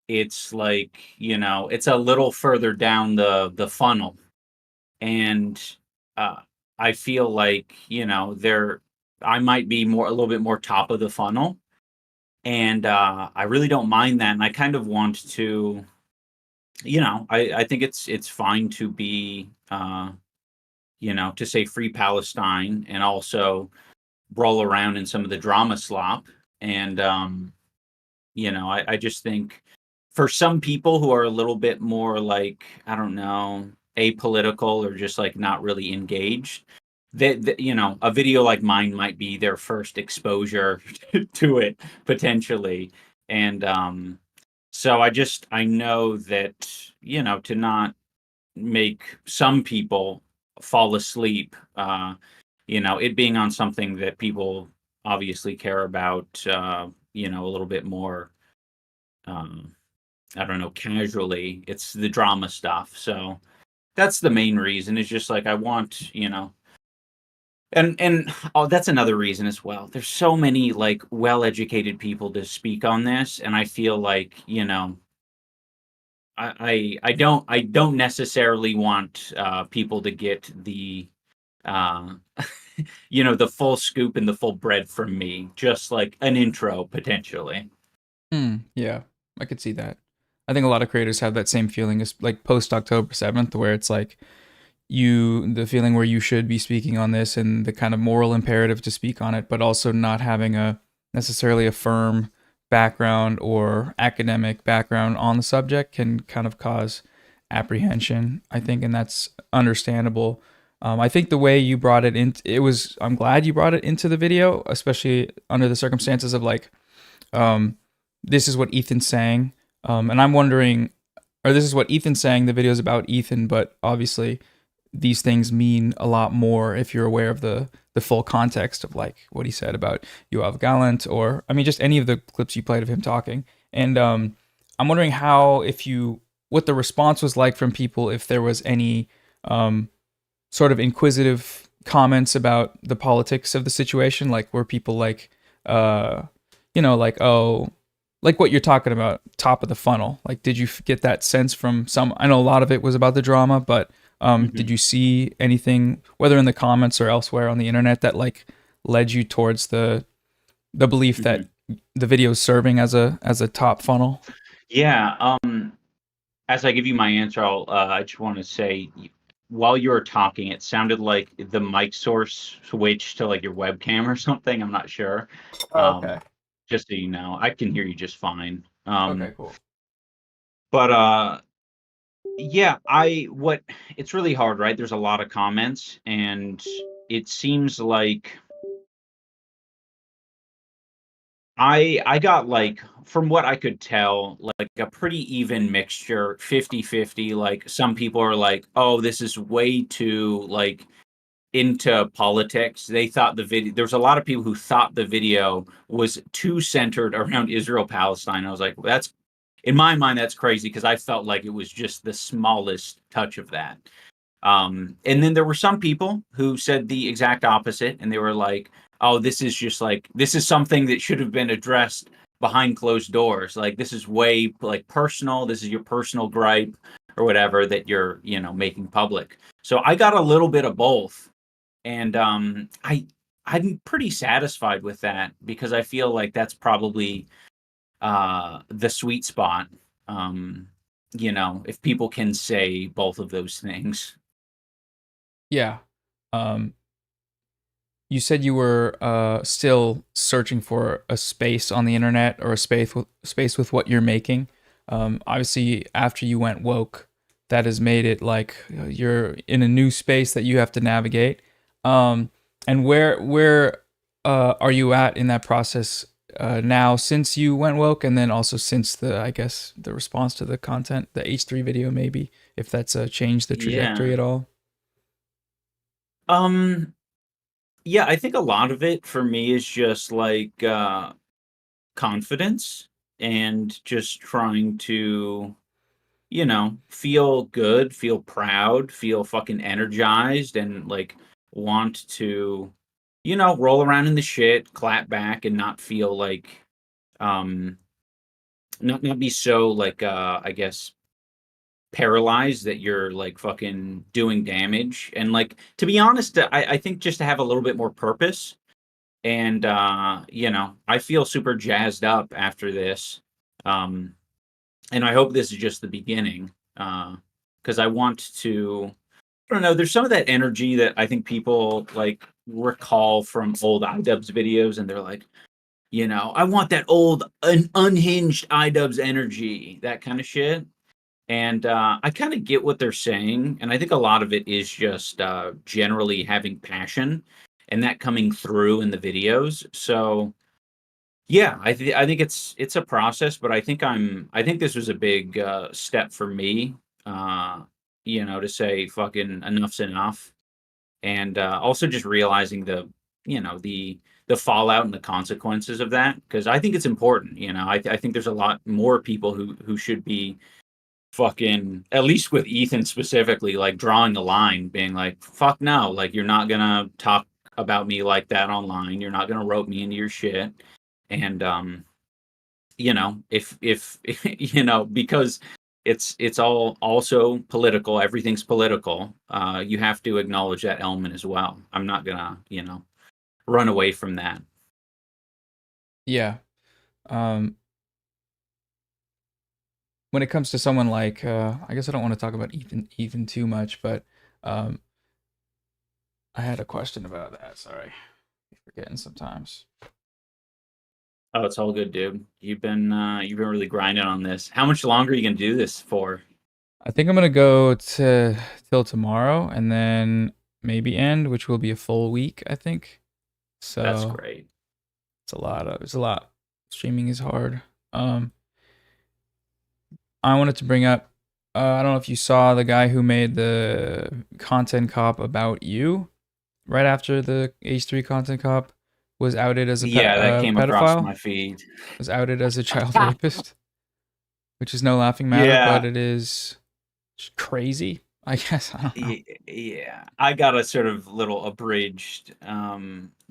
It's like, it's a little further down the funnel. And I feel like, I might be a little bit more top of the funnel. And I really don't mind that. And I kind of want to, I think it's fine to be to say free Palestine and also roll around in some of the drama slop. And, I just think for some people who are a little bit more like, I don't know, apolitical or just like not really engaged, that a video like mine might be their first exposure to it potentially. And so I know that, to not make some people fall asleep, it being on something that people obviously care about, a little bit more, I don't know, casually. It's the drama stuff. So that's the main reason. Is just like I want, you know, and oh, that's another reason as well. There's so many like well-educated people to speak on this, and I feel like, you know, I don't necessarily want people to get the uh, you know, the full scoop and the full bread from me. Just like an intro potentially. Yeah, I could see that. I think a lot of creators have that same feeling as like post October 7th, where it's like the feeling where you should be speaking on this and the kind of moral imperative to speak on it, but also not having a necessarily a firm background or academic background on the subject can kind of cause apprehension, I think, and that's understandable. I think the way you brought it in, I'm glad you brought it into the video, especially under the circumstances of like, this is what Ethan's saying. And I'm wondering, or this is what Ethan's saying, the video's about Ethan, but obviously these things mean a lot more if you're aware of the full context of like what he said about Yoav Gallant, or I mean just any of the clips you played of him talking. And I'm wondering what the response was like from people, if there was any sort of inquisitive comments about the politics of the situation, like were people like you know, like, oh, like what you're talking about, top of the funnel. Like, did you get that sense from some? I know a lot of it was about the drama, but did you see anything, whether in the comments or elsewhere on the internet, that like led you towards the belief that the video is serving as a top funnel? Yeah. As I give you my answer, I just want to say, while you were talking, it sounded like the mic source switched to like your webcam or something. I'm not sure. Okay. Just so you know, I can hear you just fine. Okay, cool. But yeah, it's really hard, right? There's a lot of comments, and it seems like I got, like, from what I could tell, like a pretty even mixture, 50-50. Like some people are like, "Oh, this is way too like into politics." They thought there's a lot of people who thought the video was too centered around Israel Palestine. I was like, well, that's, in my mind, that's crazy, because I felt like it was just the smallest touch of that. And then there were some people who said the exact opposite, and they were like, "Oh, this is just like, this is something that should have been addressed behind closed doors. Like, this is way like personal. This is your personal gripe or whatever that you're, you know, making public." So I got a little bit of both, and I'm pretty satisfied with that, because I feel like that's probably the sweet spot. You know, if people can say both of those things. Yeah. You said you were still searching for a space on the internet, or a space with what you're making. Obviously, after you went woke, that has made it like you're in a new space that you have to navigate. And where are you at in that process now, since you went woke, and then also since I guess the response to the content, the H3 video, maybe if that's changed the trajectory at all? Yeah, I think a lot of it for me is just like confidence, and just trying to, you know, feel good, feel proud, feel fucking energized, and like want to, you know, roll around in the shit, clap back, and not feel like um not be so like I guess paralyzed that you're like fucking doing damage. And like, to be honest, I think just to have a little bit more purpose. And you know, I feel super jazzed up after this. um and I hope this is just the beginning, because I want to, I don't know, there's some of that energy that I think people like recall from old iDubbbz videos, and they're like, you know, I want that old unhinged iDubbbz energy, that kind of shit. And I kind of get what they're saying, and I think a lot of it is just generally having passion, and that coming through in the videos. So yeah, I think it's a process, but I think this was a big step for me. Uh, you know, to say fucking enough's enough, and also just realizing the, you know, the fallout and the consequences of that, because I think it's important. You know, I think there's a lot more people who should be fucking, at least with Ethan specifically, like drawing the line, being like, fuck no, like you're not gonna talk about me like that online. You're not gonna rope me into your shit. And you know, if you know, because it's all also political, everything's political. You have to acknowledge that element as well. I'm not gonna, you know, run away from that. Yeah. When it comes to someone like, I guess I don't want to talk about Ethan too much, but I had a question about that. Sorry, I'm forgetting sometimes. Oh, it's all good, dude. You've been really grinding on this. How much longer are you gonna do this for? I think I'm gonna go till tomorrow, and then maybe end, which will be a full week, I think. So That's great. it's a lot. Streaming is hard. I wanted to bring up. I don't know if you saw the guy who made the content cop about you right after the H3 content cop was outed as a Yeah, that came across pedophile. my feed. Was outed as a child rapist, which is no laughing matter, Yeah. but it is crazy. I guess I don't know. Yeah, I got a sort of little abridged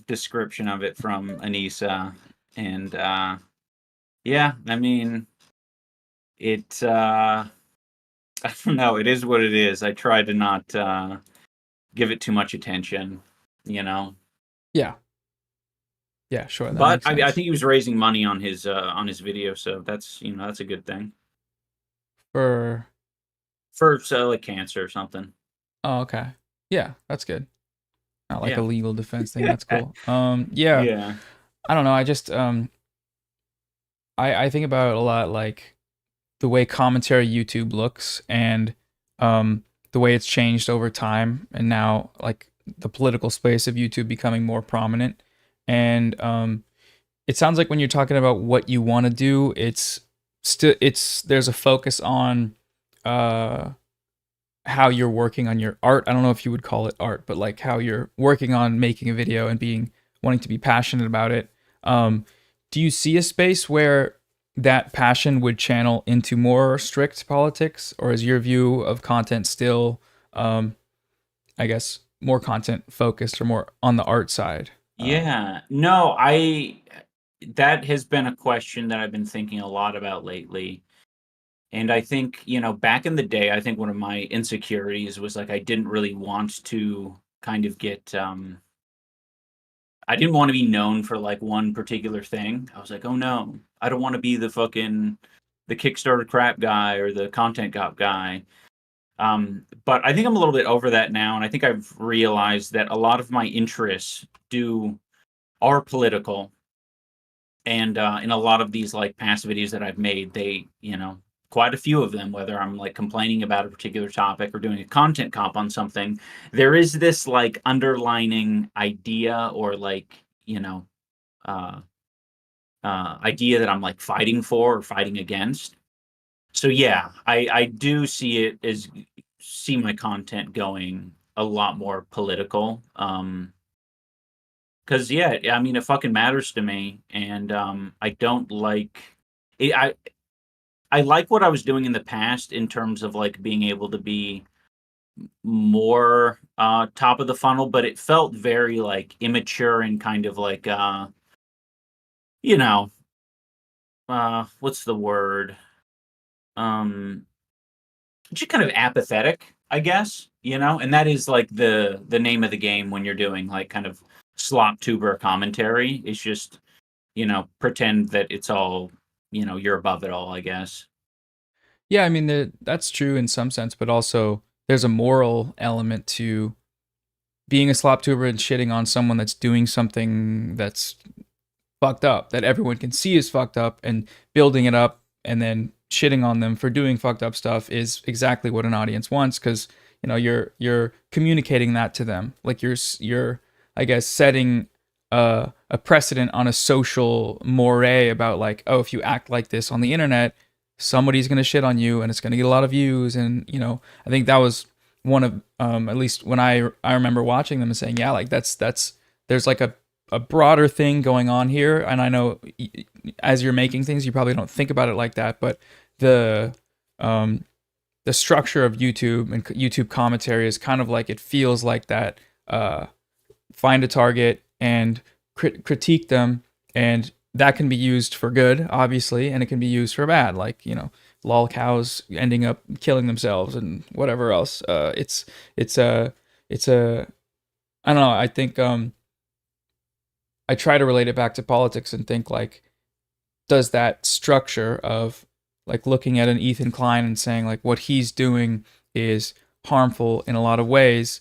description of it from Anissa, and yeah, I mean, it. I don't know. It is what it is. I try to not give it too much attention, you know. Yeah. Yeah, sure. That But makes sense. I think he was raising money on his video, so that's, you know, that's a good thing for like cancer or something. Oh, okay. Yeah, that's good. Not like Yeah. a legal defense thing. That's cool. Yeah. Yeah. I don't know. I just I think about it a lot, like the way commentary YouTube looks, and the way it's changed over time, and now like the political space of YouTube becoming more prominent. And it sounds like when you're talking about what you want to do, it's there's a focus on how you're working on your art. I don't know if you would call it art, but like how you're working on making a video and wanting to be passionate about it. Do you see a space where that passion would channel into more strict politics, or is your view of content still, I guess, more content focused or more on the art side? Yeah. No, that has been a question that I've been thinking a lot about lately. And I think, you know, back in the day, I think one of my insecurities was like I didn't really want to kind of get I didn't want to be known for like one particular thing. I was like, oh no, I don't want to be the Kickstarter crap guy or the content cop guy. But I think I'm a little bit over that now, and I think I've realized that a lot of my interests are political. And in a lot of these like past videos that I've made, they, you know, quite a few of them, whether I'm like complaining about a particular topic or doing a content comp on something, there is this like underlining idea or like, you know, idea that I'm like fighting for or fighting against. So yeah, I do see my content going a lot more political. Cause yeah, I mean, it fucking matters to me, and I don't like it. I like what I was doing in the past in terms of like being able to be more top of the funnel, but it felt very like immature and kind of like you know, what's the word? Just kind of apathetic, I guess, you know, and that is like the name of the game when you're doing like kind of slop tuber commentary. It's just, you know, pretend that it's all, you know, you're above it all, I guess. Yeah, I mean, that's true in some sense, but also there's a moral element to being a slop tuber and shitting on someone that's doing something that's fucked up, that everyone can see is fucked up, and building it up and then shitting on them for doing fucked up stuff is exactly what an audience wants, because you know you're communicating that to them, like you're I guess setting a precedent on a social mores about like, oh, if you act like this on the internet, somebody's gonna shit on you and it's gonna get a lot of views. And you know, I think that was one of at least when I remember watching them and saying, yeah, like that's there's like a broader thing going on here. And I know as you're making things, you probably don't think about it like that, but the the structure of YouTube and YouTube commentary is kind of like, it feels like that. Find a target and critique them, and that can be used for good, obviously, and it can be used for bad, like, you know, lol cows ending up killing themselves and whatever else. It's a I don't know. I think I try to relate it back to politics and think like, does that structure of like looking at an Ethan Klein and saying like what he's doing is harmful in a lot of ways,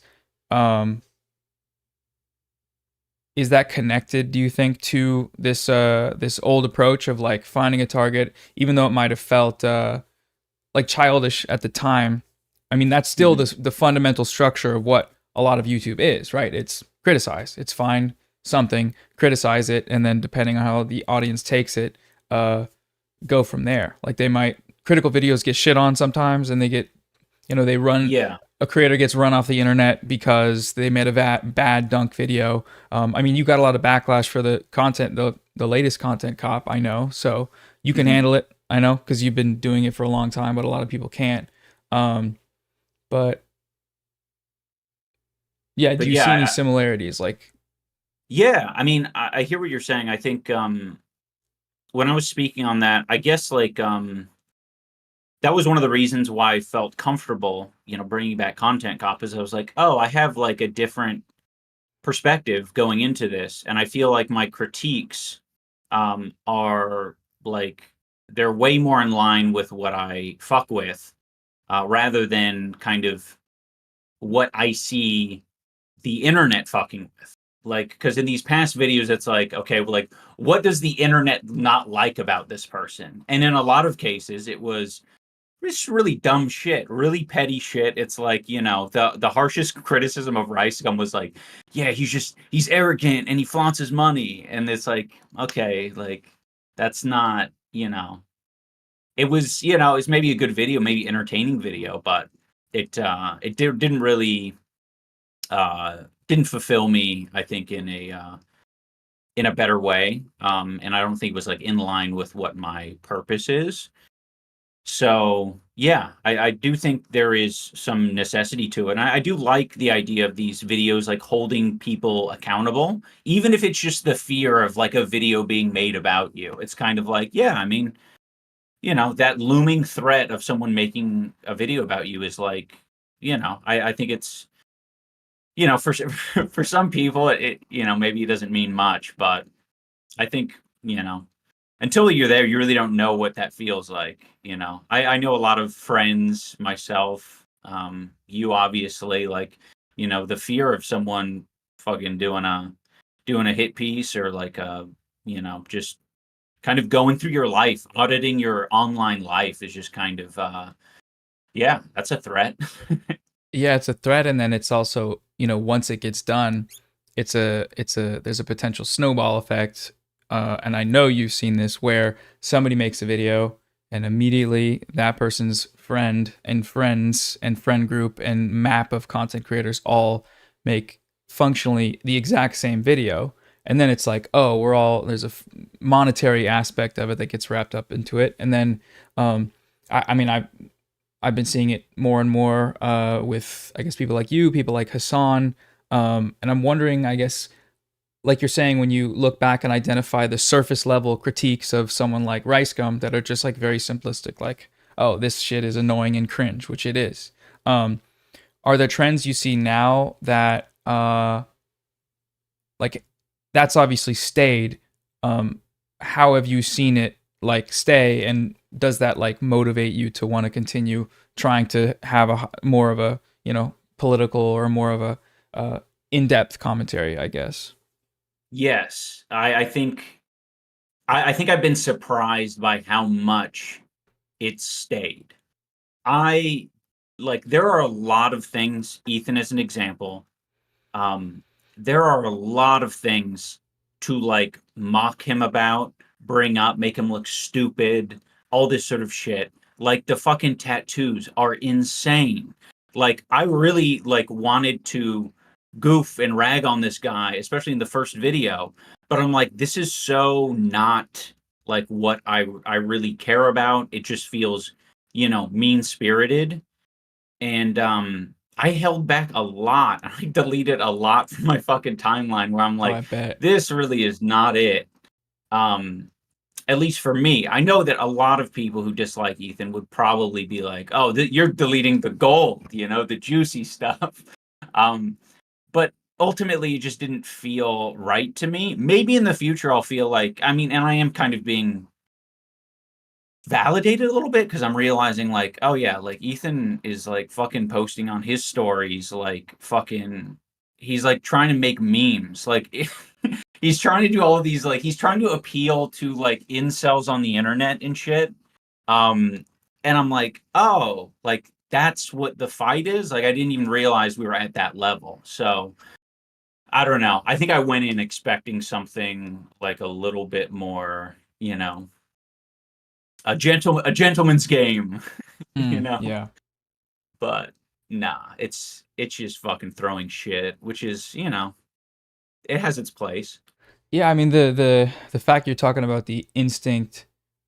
is that connected, do you think, to this this old approach of like finding a target, even though it might have felt like childish at the time? I mean, that's still the fundamental structure of what a lot of YouTube is, right? It's criticize, it's find something, criticize it, and then depending on how the audience takes it, go from there. Like they might, critical videos get shit on sometimes, and they get, you know, they run. Yeah. A creator gets run off the internet because they made a bad dunk video. I mean, you got a lot of backlash for the content, the latest content cop, I know. So you can handle it, I know, because you've been doing it for a long time, but a lot of people can't. But yeah, do you see any similarities? Like, yeah, I mean, I hear what you're saying. I think when I was speaking on that, I guess like that was one of the reasons why I felt comfortable, you know, bringing back Content Cop, is I was like, oh, I have like a different perspective going into this, and I feel like my critiques are like, they're way more in line with what I fuck with, rather than kind of what I see the internet fucking with. Like, because in these past videos, it's like, okay, well, like, what does the internet not like about this person? And in a lot of cases, it was just really dumb shit, really petty shit. It's like, you know, the harshest criticism of Rice Gum was like, yeah, he's arrogant and he flaunts his money. And it's like, okay, like, that's not, you know, it was, you know, it's maybe a good video, maybe entertaining video, but it didn't really didn't fulfill me, I think, in a better way. And I don't think it was like in line with what my purpose is. So yeah, I do think there is some necessity to it. And I do like the idea of these videos like holding people accountable, even if it's just the fear of like a video being made about you. It's kind of like, yeah, I mean, you know, that looming threat of someone making a video about you is like, you know, I think it's, you know, for for some people, it, you know, maybe it doesn't mean much, but I think, you know, until you're there, you really don't know what that feels like. You know, I know a lot of friends, myself, you obviously, like, you know, the fear of someone fucking doing a hit piece, or like a, you know, just kind of going through your life, auditing your online life is just kind of, yeah, that's a threat. yeah, it's a threat, and then it's also, you know, once it gets done, there's a potential snowball effect. And I know you've seen this, where somebody makes a video and immediately that person's friend and friends and friend group and map of content creators all make functionally the exact same video. And then it's like, oh, there's a monetary aspect of it that gets wrapped up into it. And then, I mean, I've been seeing it more and more with, I guess, people like you, people like Hassan. And I'm wondering, I guess, like you're saying, when you look back and identify the surface level critiques of someone like Rice Gum that are just like very simplistic, like, oh, this shit is annoying and cringe, which it is. Are there trends you see now that, like, that's obviously stayed? How have you seen it like stay, and does that like motivate you to want to continue trying to have a more of a, you know, political or more of a in-depth commentary, I guess? Yes, I think I've been surprised by how much it stayed. I like, there are a lot of things, Ethan as an example. There are a lot of things to like mock him about, bring up, make him look stupid, all this sort of shit. Like the fucking tattoos are insane. Like I really like wanted to goof and rag on this guy, especially in the first video, but I'm like, this is so not like what I really care about. It just feels, you know, mean spirited. And I held back a lot. I deleted a lot from my fucking timeline where I'm Oh, I like, bet. this really is not it. At least for me. I know that a lot of people who dislike Ethan would probably be like, oh, you're deleting the gold, the juicy stuff. But ultimately, it just didn't feel right to me. Maybe in the future, I'll feel like, and I am kind of being validated a little bit because I'm realizing like, oh yeah, like Ethan is like fucking posting on his stories, like fucking, he's like trying to make memes, like he's trying to do all of these, like he's trying to appeal to like incels on the internet and shit. And I'm like, oh, like that's what the fight is. Like I didn't even realize we were at that level. So I don't know. I think I went in expecting something like a little bit more, a gentleman's game, Yeah. But nah, it's just fucking throwing shit, which is, it has its place. Yeah, I mean the fact you're talking about the instinct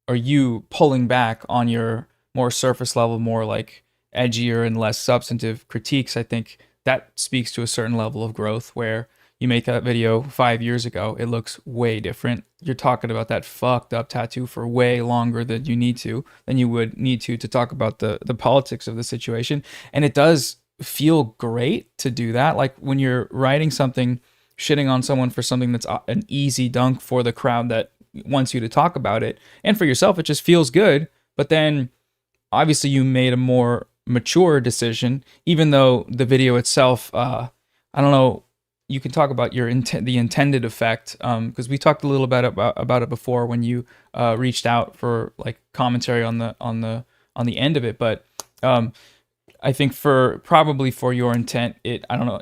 or you pulling back on your more surface level, more like edgier and less substantive critiques, I think that speaks to a certain level of growth where you make that video 5 years ago, it looks way different. You're talking about that fucked up tattoo for way longer than you would need to talk about the politics of the situation. And it does feel great to do that. Like when you're writing something, shitting on someone for something that's an easy dunk for the crowd that wants you to talk about it, and for yourself it just feels good. But then obviously you made a more mature decision, even though the video itself, I don't know, you can talk about the intended effect, because we talked a little bit about it before when you reached out for like commentary on the end of it. But I think probably for your intent, I don't know,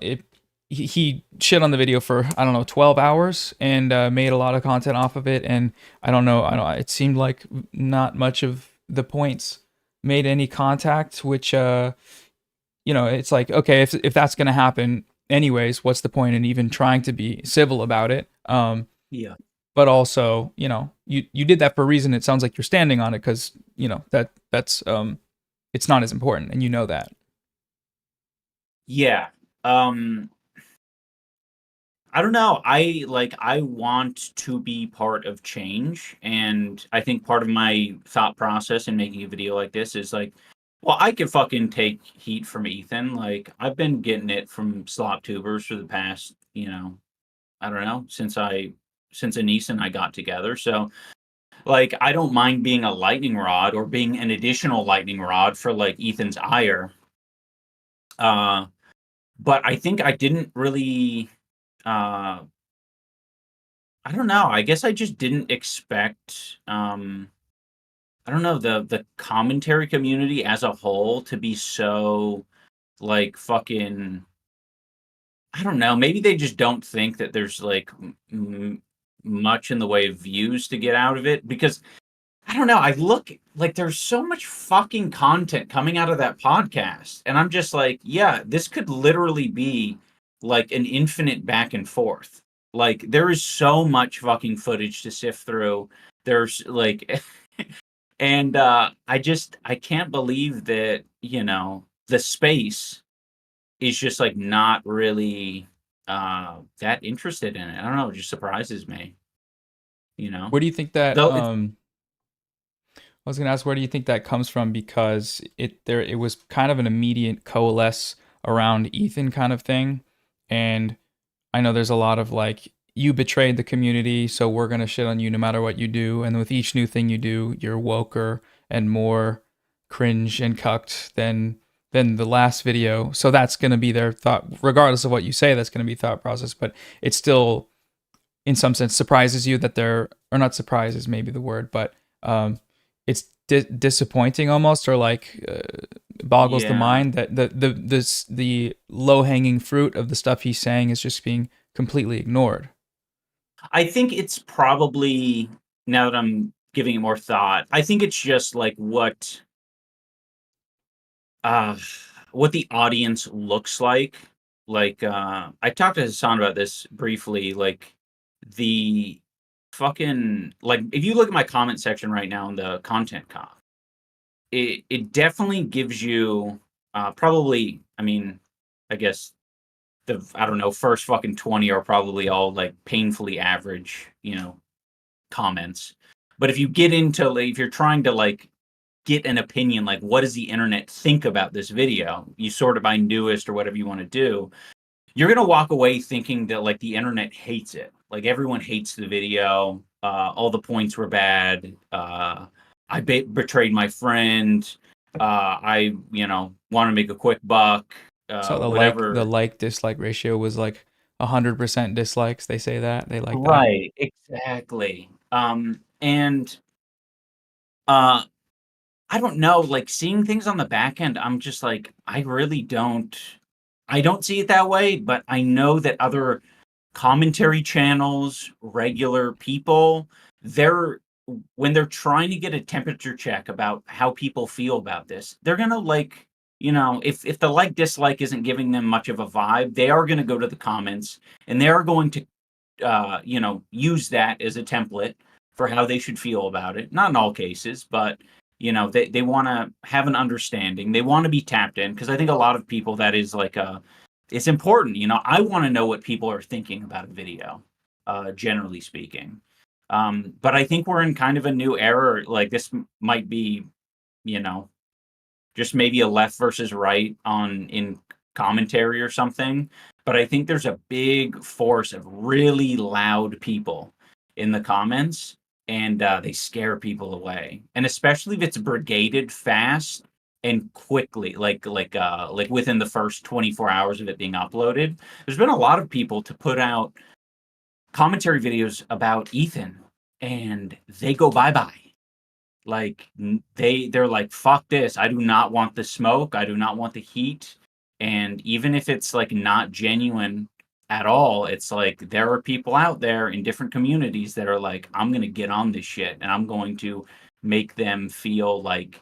he shit on the video for, I don't know, 12 hours and made a lot of content off of it. And I don't know, it seemed like not much of the points made any contact, which, it's like, okay, if that's going to happen anyways, what's the point in even trying to be civil about it? Yeah. But also, you did that for a reason. It sounds like you're standing on it because, that's, it's not as important, and you know that. Yeah. I don't know. I want to be part of change, and I think part of my thought process in making a video like this is like, well, I could fucking take heat from Ethan. Like I've been getting it from slop tubers for the past, I don't know, since Anise and I got together. So like I don't mind being a lightning rod or being an additional lightning rod for like Ethan's ire. But I think I didn't really I don't know. I guess I just didn't expect I don't know, the commentary community as a whole to be so like fucking, I don't know, maybe they just don't think that there's like much in the way of views to get out of it, because I don't know, I look like there's so much fucking content coming out of that podcast and I'm just like, yeah, this could literally be like an infinite back and forth. Like there is so much fucking footage to sift through. There's like and I can't believe that, the space is just like not really that interested in it. I don't know, it just surprises me, Where do you think that Though I was gonna ask, where do you think that comes from? Because it was kind of an immediate coalesce around Ethan kind of thing, and I know there's a lot of like, you betrayed the community, so we're gonna shit on you no matter what you do. And with each new thing you do, you're woker and more cringe and cucked than the last video. So that's gonna be their thought, regardless of what you say. That's gonna be thought process, but it still, in some sense, surprises you that they're, or not surprises, maybe the word, but it's disappointing almost, or like boggles the Yeah. mind that the low hanging fruit of the stuff he's saying is just being completely ignored. I think it's probably, now that I'm giving it more thought, I think it's just like what the audience looks like. Like I talked to Hassan about this briefly, like the fucking, like if you look at my comment section right now in the content cop, it definitely gives you probably, I mean, I guess I don't know, first fucking 20 are probably all like painfully average, comments. But if you get into, like, if you're trying to like get an opinion, like what does the internet think about this video, you sort of by newest or whatever you want to do, you're gonna walk away thinking that like the internet hates it. Like everyone hates the video. All the points were bad. I betrayed my friend. I want to make a quick buck. So the Whatever. like dislike ratio was like 100% dislikes. They say that they like that. Right. Exactly. And I don't know, like seeing things on the back end, I'm just like, I don't see it that way, but I know that other commentary channels, regular people, when they're trying to get a temperature check about how people feel about this, they're gonna like, if the like dislike isn't giving them much of a vibe, they are gonna go to the comments and they are going to use that as a template for how they should feel about it. Not in all cases, but they want to have an understanding. They want to be tapped in, because I think a lot of people, that is like it's important. I want to know what people are thinking about a video, generally speaking. But I think we're in kind of a new era. Like this might be, just maybe a left versus right in commentary or something. But I think there's a big force of really loud people in the comments, and they scare people away. And especially if it's brigaded fast and quickly, like within the first 24 hours of it being uploaded. There's been a lot of people to put out commentary videos about Ethan, and they go bye-bye. Like they're like, fuck this. I do not want the smoke. I do not want the heat. And even if it's like not genuine at all, it's like there are people out there in different communities that are like, I'm going to get on this shit and I'm going to make them feel like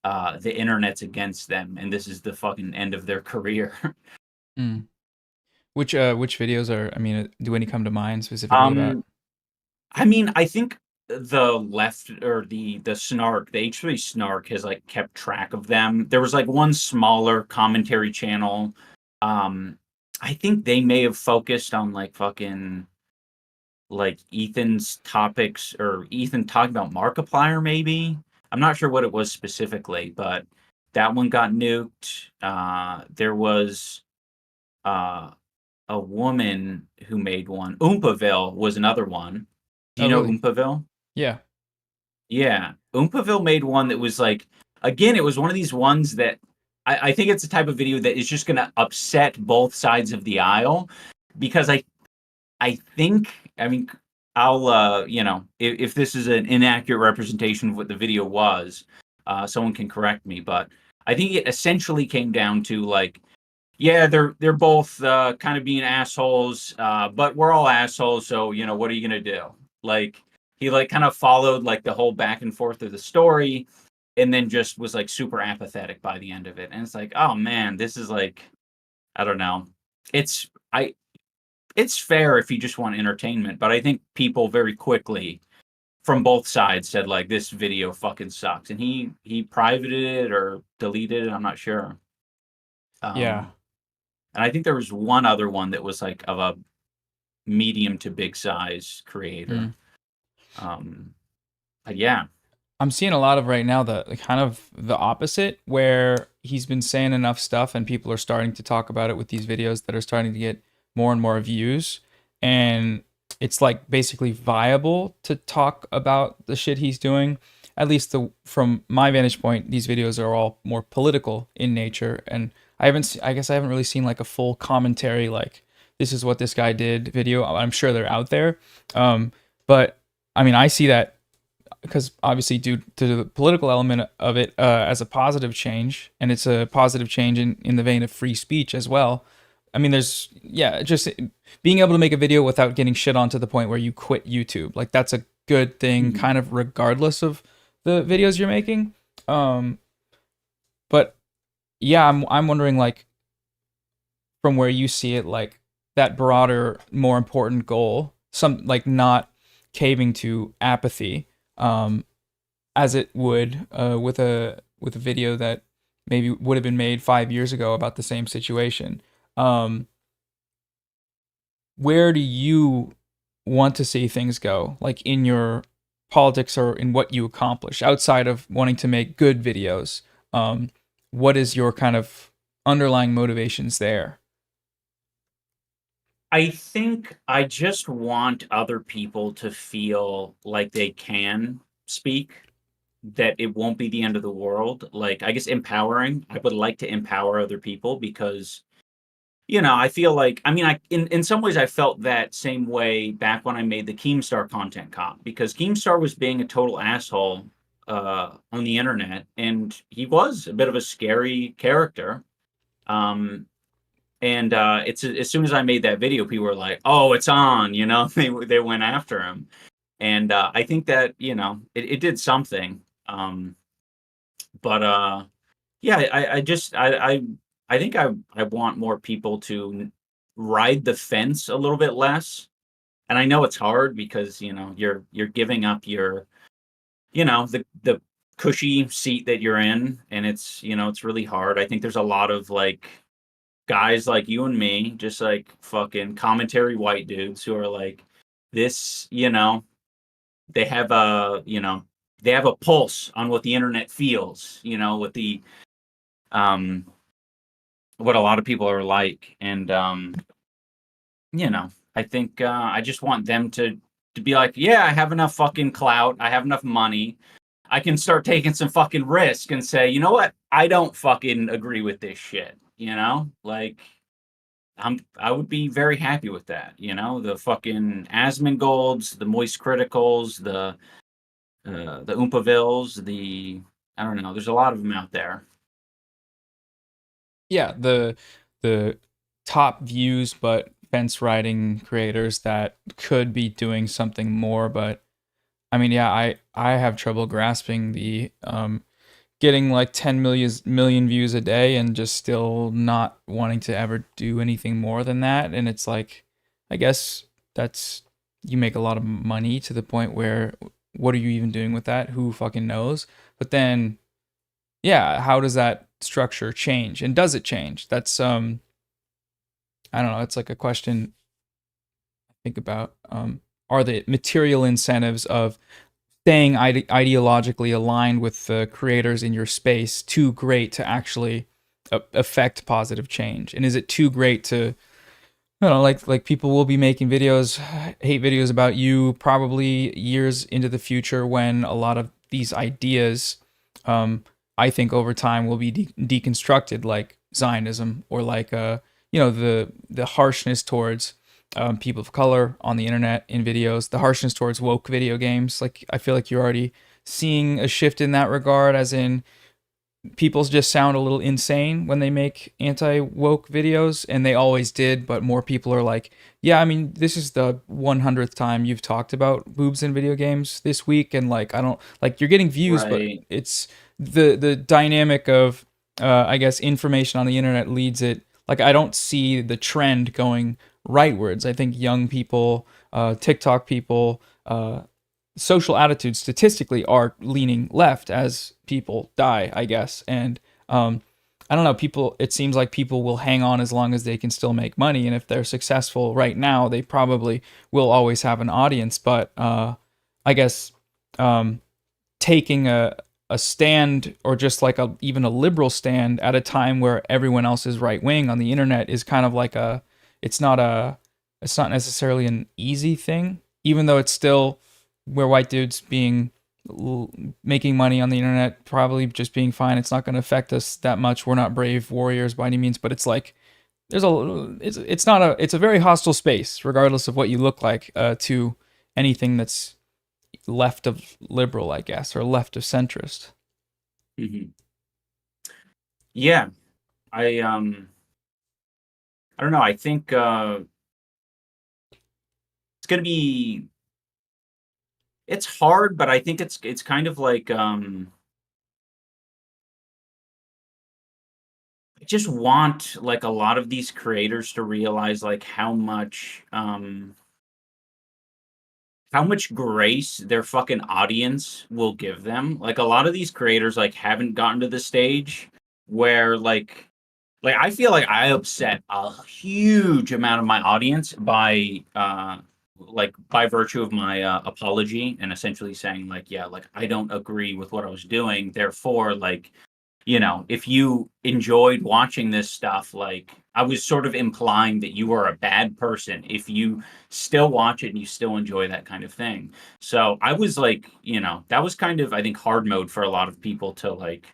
the internet's against them and this is the fucking end of their career. Mm. Which videos are, I mean, do any come to mind specifically about? I mean, I think the left, or the snark, the H3 snark has like kept track of them. There was like one smaller commentary channel. I think they may have focused on like fucking like Ethan's topics, or Ethan talking about Markiplier maybe. I'm not sure what it was specifically, but that one got nuked. There was a woman who made one. Oompaville was another one. Do you know really? Oompaville? Yeah. Yeah. Oompaville made one that was like, again, it was one of these ones that I think it's the type of video that is just going to upset both sides of the aisle, because I think, I mean, I'll, if this is an inaccurate representation of what the video was, someone can correct me, but I think it essentially came down to like, yeah, they're both kind of being assholes, but we're all assholes, so, what are you going to do? Like, he like kind of followed like the whole back and forth of the story, and then just was like super apathetic by the end of it. And it's like, oh man, this is like, I don't know. It's fair if you just want entertainment, but I think people very quickly from both sides said like, this video fucking sucks, and he privated it or deleted it. I'm not sure. Yeah. And I think there was one other one that was like of a medium to big size creator. But yeah. I'm seeing a lot of right now the kind of the opposite, where he's been saying enough stuff and people are starting to talk about it with these videos that are starting to get more and more views, and it's like basically viable to talk about the shit he's doing. At least from my vantage point, these videos are all more political in nature, and I guess I haven't really seen like a full commentary like, this is what this guy did video. I'm sure they're out there, but I mean, I see that because obviously due to the political element of it as a positive change, and it's a positive change in the vein of free speech as well. I mean, there's, just being able to make a video without getting shit on to the point where you quit YouTube. Like, that's a good thing, kind of regardless of the videos you're making. But yeah, I'm wondering, like, from where you see it, like that broader, more important goal, some like not caving to apathy, as it would with a video that maybe would have been made 5 years ago about the same situation. Um, where do you want to see things go, like in your politics or in what you accomplish outside of wanting to make good videos? What is your kind of underlying motivations there? I think I just want other people to feel like they can speak, that it won't be the end of the world. Like, I guess empowering. I would like to empower other people because, I feel like, I mean, in some ways I felt that same way back when I made the Keemstar content cop, because Keemstar was being a total asshole on the internet, and he was a bit of a scary character. Um, and it's as soon as I made that video, people were like, "Oh, it's on," they went after him, and I think that it did something. But yeah, I think I want more people to ride the fence a little bit less, and I know it's hard because you're giving up your the cushy seat that you're in, and it's really hard. I think there's a lot of like guys like you and me, just like fucking commentary white dudes who are like this, they have they have a pulse on what the internet feels, what the um what a lot of people are like. And I think I just want them to be like, yeah, I have enough fucking clout, I have enough money, I can start taking some fucking risk and say, you know what, I don't fucking agree with this shit, like I would be very happy with that, the fucking Asmongold's, the Moist Criticals, the Oompavilles, I don't know, there's a lot of them out there. Yeah, the top views but fence riding creators that could be doing something more. But I mean, yeah, I have trouble grasping the getting like 10 million views a day and just still not wanting to ever do anything more than that. And it's like, I guess that's, you make a lot of money to the point where what are you even doing with that? Who fucking knows? But then, yeah, how does that structure change? And does it change? That's I don't know. It's like a question I think about. Are the material incentives of staying ideologically aligned with the creators in your space too great to actually affect positive change? And is it too great to, I don't know, like people will be making videos, hate videos about you probably years into the future when a lot of these ideas, I think over time will be deconstructed, like Zionism or like the harshness towards people of color on the internet in videos, the harshness towards woke video games. Like I feel like you're already seeing a shift in that regard, as in people just sound a little insane when they make anti-woke videos, and they always did, but more people are like, yeah, I mean, this is the 100th time you've talked about boobs in video games this week, and like I don't like, you're getting views, but Right. it's the dynamic of I guess information on the internet leads it. Like I don't see the trend going rightwards. I think young people, TikTok people, social attitudes statistically are leaning left as people die, I guess. And I don't know, people, it seems like people will hang on as long as they can still make money. And if they're successful right now, they probably will always have an audience. But I guess taking a stand, or just like even a liberal stand at a time where everyone else is right wing on the internet, is kind of like it's not necessarily an easy thing, even though it's still, where white dudes making money on the internet, probably just being fine. It's not going to affect us that much. We're not brave warriors by any means, but it's like it's a very hostile space, regardless of what you look like, to anything that's left of liberal, I guess, or left of centrist. Mm-hmm. Yeah, I don't know. I think it's gonna be. It's hard, but I think it's kind of like I just want like a lot of these creators to realize like how much grace their fucking audience will give them. Like a lot of these creators like haven't gotten to the stage where like I feel like I upset a huge amount of my audience by like by virtue of my apology and essentially saying like, yeah, like I don't agree with what I was doing, therefore like, you know, if you enjoyed watching this stuff, like I was sort of implying that you are a bad person if you still watch it and you still enjoy that kind of thing. So I was like, you know, that was kind of, I think, hard mode for a lot of people to like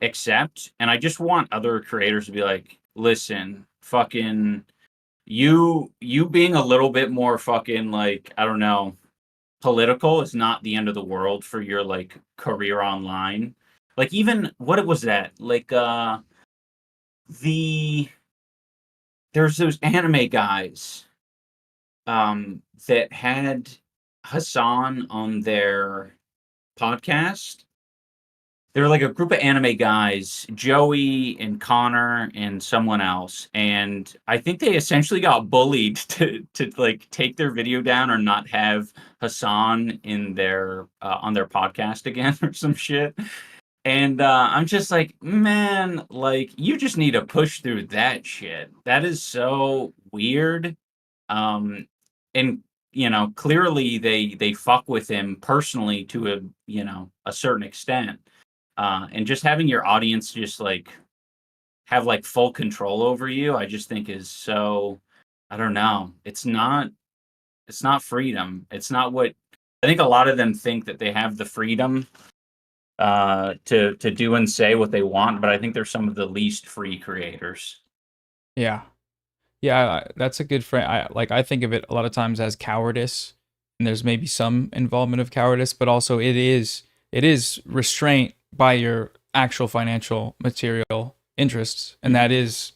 accept. And I just want other creators to be like, listen, fucking you being a little bit more fucking like, I don't know, political is not the end of the world for your like career online. Like even what was that? Like the there's those anime guys that had Hassan on their podcast. They were like a group of anime guys, Joey and Connor and someone else, and I think they essentially got bullied to like take their video down or not have Hassan in their on their podcast again or some shit. And I'm just like, man, like you just need to push through that shit. That is so weird. Um, and you know, clearly they fuck with him personally to a you know a certain extent. And just having your audience just like have like full control over you, I just think is so. I don't know. It's not freedom. It's not what I think. A lot of them think that they have the freedom to do and say what they want, but I think they're some of the least free creators. Yeah. Yeah, that's a good frame. I think of it a lot of times as cowardice, and there's maybe some involvement of cowardice, but also it is restraint by your actual financial material interests, and that is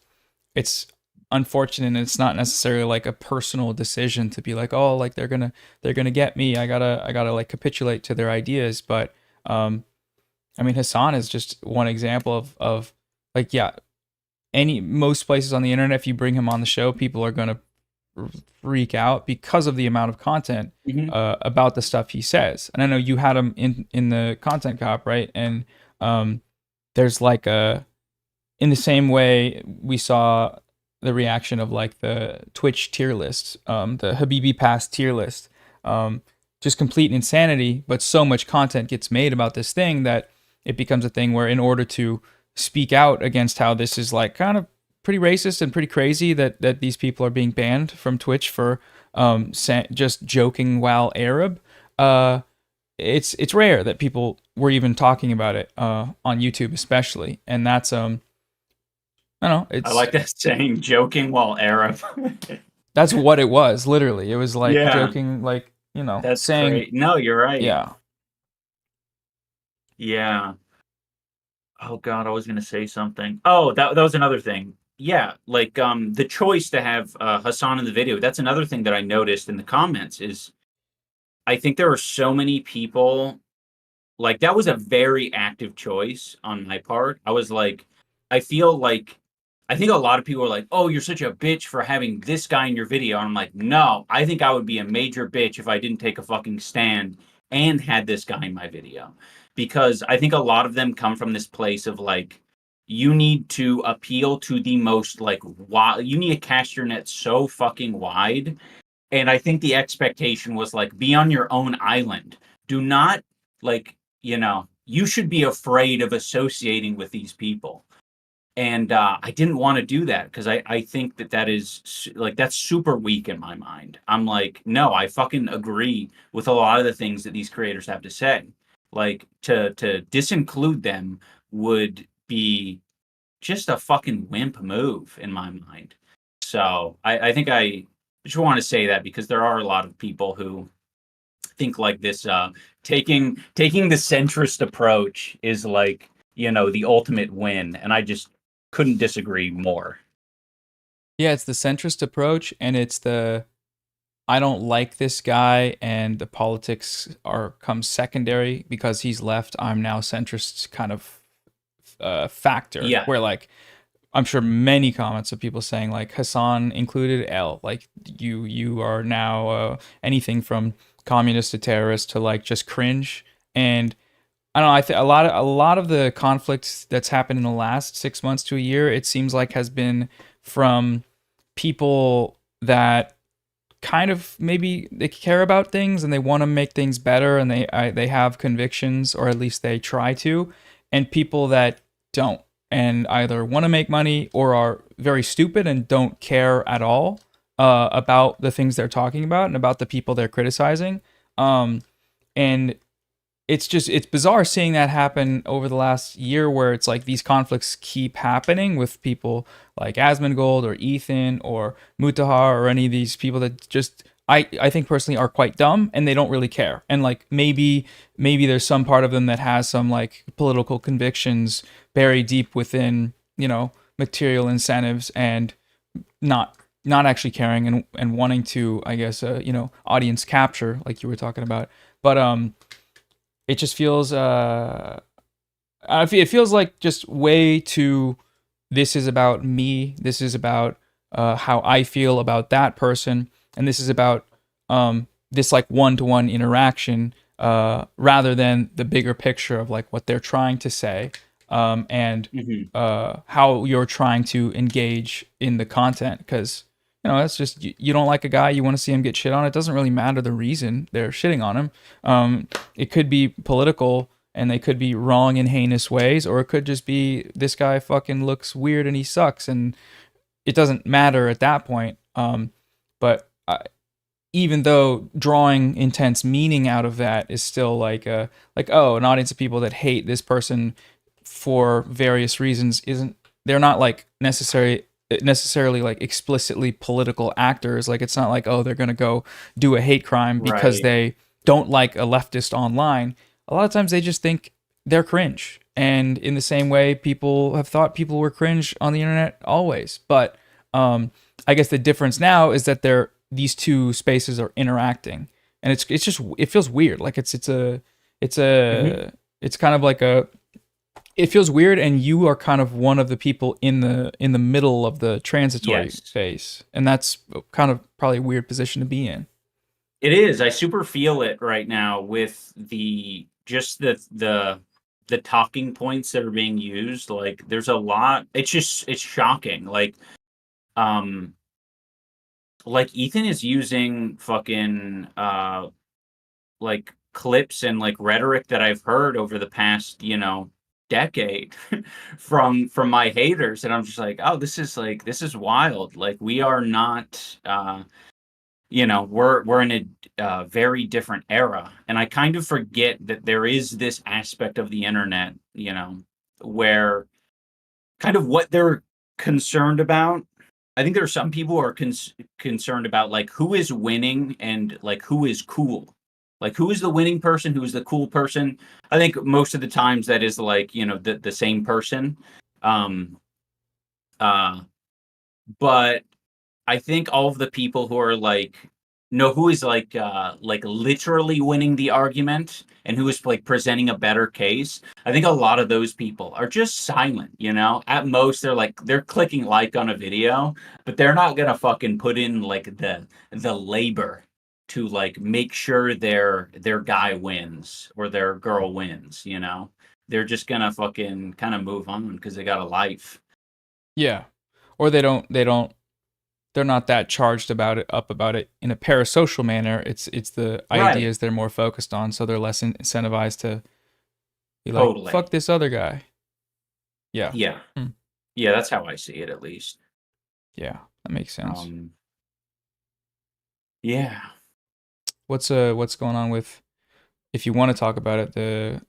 it's unfortunate, and it's not necessarily like a personal decision to be like, oh, like they're gonna get me. I gotta like capitulate to their ideas, but I mean, Hassan is just one example of like, yeah, most places on the internet, if you bring him on the show, people are going to freak out because of the amount of content about the stuff he says. And I know you had him in the content cop, right? And there's like in the same way we saw the reaction of like the Twitch tier list, the Habibi Pass tier list, just complete insanity, but so much content gets made about this thing that it becomes a thing where in order to speak out against how this is like kind of pretty racist and pretty crazy that these people are being banned from Twitch for just joking while Arab. It's rare that people were even talking about it on YouTube, especially, and that's I don't know. I like that saying, joking while Arab. That's what it was. Literally, it was like Yeah. joking, like That's saying. great. No, you're right. Yeah. Yeah. Oh God, I was gonna say something. Oh, that was another thing. Yeah, like the choice to have Hassan in the video. That's another thing that I noticed in the comments is I think there are so many people like that was a very active choice on my part. I was like, I feel like I think a lot of people are like, "Oh, you're such a bitch for having this guy in your video." And I'm like, "No, I think I would be a major bitch if I didn't take a fucking stand and had this guy in my video." Because I think a lot of them come from this place of like you need to appeal to the most like you need to cast your net so fucking wide. And I think the expectation was like be on your own island. Do not like, you should be afraid of associating with these people. And I didn't want to do that because I think that is like that's super weak in my mind. I'm like, no, I fucking agree with a lot of the things that these creators have to say. Like to disinclude them would be just a fucking wimp move in my mind. So I think I just want to say that because there are a lot of people who think like this taking the centrist approach is like, the ultimate win. And I just couldn't disagree more. Yeah, it's the centrist approach, and it's the I don't like this guy, and the politics comes secondary because he's left. I'm now centrist kind of factor. Yeah. Where like I'm sure many comments of people saying like Hassan included L, like you are now anything from communist to terrorist to like just cringe. And I don't know. I think a lot of the conflict that's happened in the last 6 months to a year, it seems like has been from people that kind of maybe they care about things and they want to make things better and they have convictions, or at least they try to, and people that don't and either want to make money or are very stupid and don't care at all about the things they're talking about and about the people they're criticizing. And it's bizarre seeing that happen over the last year, where it's like these conflicts keep happening with people like Asmongold or Ethan or Mutahar or any of these people that just I think personally are quite dumb and they don't really care. And like maybe there's some part of them that has some like political convictions buried deep within, material incentives, and not actually caring and wanting to, I guess, audience capture like you were talking about. But it just feels it feels like just way too, this is about me, this is about how I feel about that person, and this is about this like one-to-one interaction rather than the bigger picture of like what they're trying to say, and how you're trying to engage in the content. Because that's just, you don't like a guy, you want to see him get shit on. It doesn't really matter the reason they're shitting on him. It could be political and they could be wrong in heinous ways, or it could just be this guy fucking looks weird and he sucks, and it doesn't matter at that point. But even though drawing intense meaning out of that is still like an audience of people that hate this person for various reasons, they're not like necessarily like explicitly political actors. Like it's not like, oh, they're gonna go do a hate crime because they don't like a leftist online. A lot of times they just think they're cringe, and in the same way people have thought people were cringe on the internet always. But I guess the difference now is that these two spaces are interacting, and it feels weird. Like it's kind of like it feels weird, and you are kind of one of the people in the middle of the transitory space, and that's kind of probably a weird position to be in. It is. I super feel it right now with the talking points that are being used. Like there's a lot. It's shocking. Like Ethan is using fucking like clips and like rhetoric that I've heard over the past decade from my haters, and I'm just like, oh, this is wild. Like we are not we're in a very different era, and I kind of forget that there is this aspect of the internet where kind of what they're concerned about. I think there are some people who are concerned about like who is winning and like who is cool. Like who is the winning person, who is the cool person. I think most of the times that is like, the same person. But I think all of the people who are like, who is like literally winning the argument and who is like presenting a better case. I think a lot of those people are just silent, At most they're clicking like on a video, but they're not gonna fucking put in like the labor to like make sure their guy wins or their girl wins, They're just gonna fucking kind of move on because they got a life. Yeah. Or they're not that charged about it in a parasocial manner. It's the ideas they're more focused on, so they're less incentivized to be like, fuck this other guy. Yeah. Yeah. Yeah, that's how I see it, at least. Yeah, that makes sense. Yeah. What's going on with, if you want to talk about it, the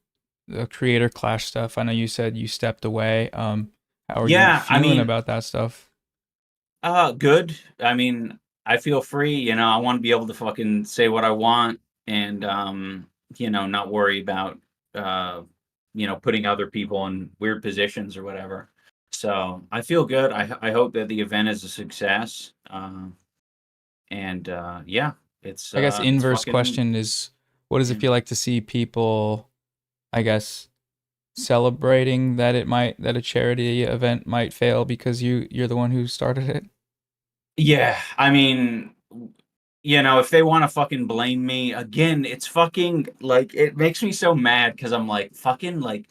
creator clash stuff? I know you said you stepped away. How are you feeling about that stuff? Good. I mean, I feel free, I want to be able to fucking say what I want and, not worry about, putting other people in weird positions or whatever. So I feel good. I hope that the event is a success. Yeah, it's, I guess inverse question is, what does it feel like to see people, I guess, celebrating that a charity event might fail because you're the one who started it? Yeah, I mean, you know, if they want to fucking blame me again, it's fucking like it makes me so mad because I'm like fucking like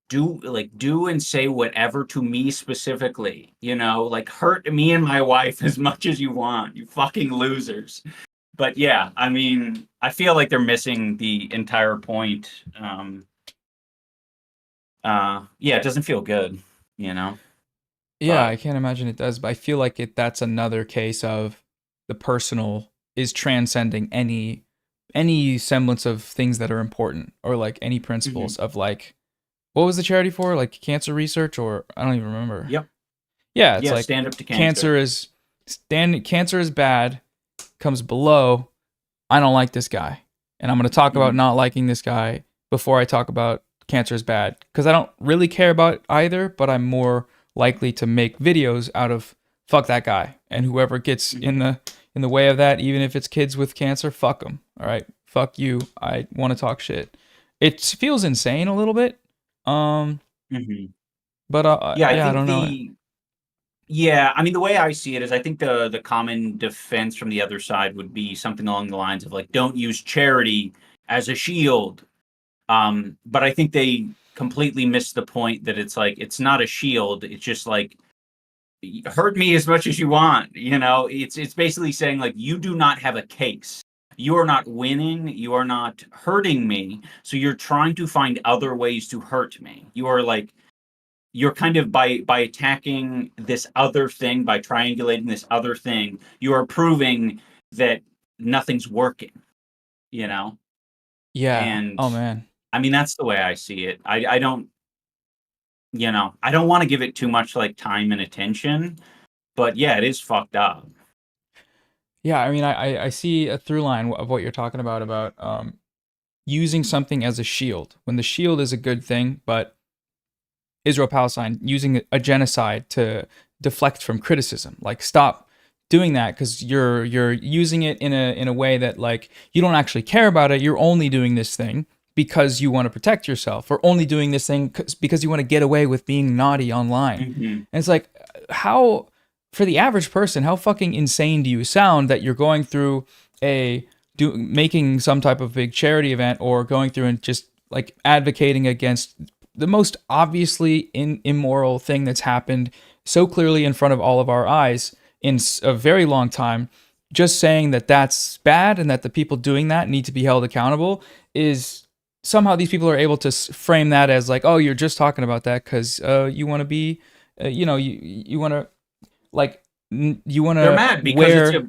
do and say whatever to me specifically, you know, like hurt me and my wife as much as you want, you fucking losers. But yeah, I mean, I feel like they're missing the entire point. Yeah, it doesn't feel good, you know. Yeah, But I can't imagine it does, but I feel like that's another case of the personal is transcending any semblance of things that are important, or like any principles of like, what was the charity for? Like cancer research, or I don't even remember. yep, Yeah, it's yeah, like stand up to cancer. cancer is bad, comes below, I don't like this guy. And I'm going to talk about not liking this guy before I talk about cancer is bad, because I don't really care about either, but I'm more likely to make videos out of fuck that guy, and whoever gets in the way of that, even if it's kids with cancer, fuck them. All right, fuck you. I want to talk shit. It feels insane a little bit. Mhm. But Yeah, I yeah, I think don't know. yeah, I mean, the way I see it is I think the common defense from the other side would be something along the lines of like, don't use charity as a shield. But I think they completely missed the point that it's like it's not a shield. It's just like hurt me as much as you want. You know, it's basically saying like you do not have a case. You are not winning. You are not hurting me. So you're trying to find other ways to hurt me. You are like you're kind of by attacking this other thing, by triangulating this other thing, you are proving that nothing's working, you know? Yeah. And Oh man. I mean that's the way I see it. I don't, you know, I don't want to give it too much like time and attention, but yeah, it is fucked up. Yeah, I mean, I see a through line of what you're talking about using something as a shield, when the shield is a good thing, but Israel Palestine using a genocide to deflect from criticism. Like, stop doing that, because you're using it in a way that like you don't actually care about it. You're only doing this thing because you want to protect yourself, or only doing this thing because you want to get away with being naughty online. And it's like, how, for the average person, how fucking insane do you sound that you're going through making some type of big charity event, or going through and just like advocating against the most obviously immoral thing that's happened so clearly in front of all of our eyes in a very long time, just saying that that's bad and that the people doing that need to be held accountable, is somehow these people are able to frame that as like, oh, you're just talking about that because you want to be, you want to like, you want They're to mad because wear,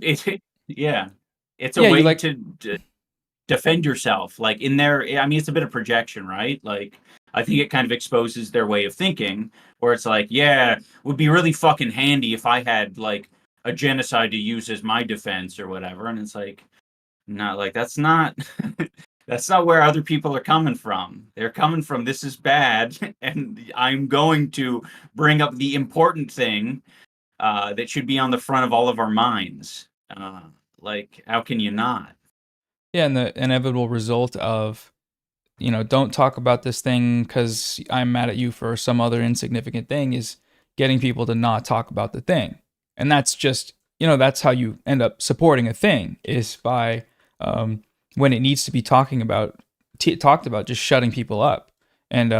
yeah, it's a yeah, you way like, to defend yourself. Like in their, I mean, it's a bit of projection, right? Like I think it kind of exposes their way of thinking, where it's like, yeah, it would be really fucking handy if I had like a genocide to use as my defense or whatever. And it's like, not like that's not that's not where other people are coming from. They're coming from this is bad, and I'm going to bring up the important thing that should be on the front of all of our minds. Like, how can you not? yeah, and the inevitable result of, don't talk about this thing because I'm mad at you for some other insignificant thing, is getting people to not talk about the thing. And that's just, that's how you end up supporting a thing, is by, when it needs to be talked about, just shutting people up. And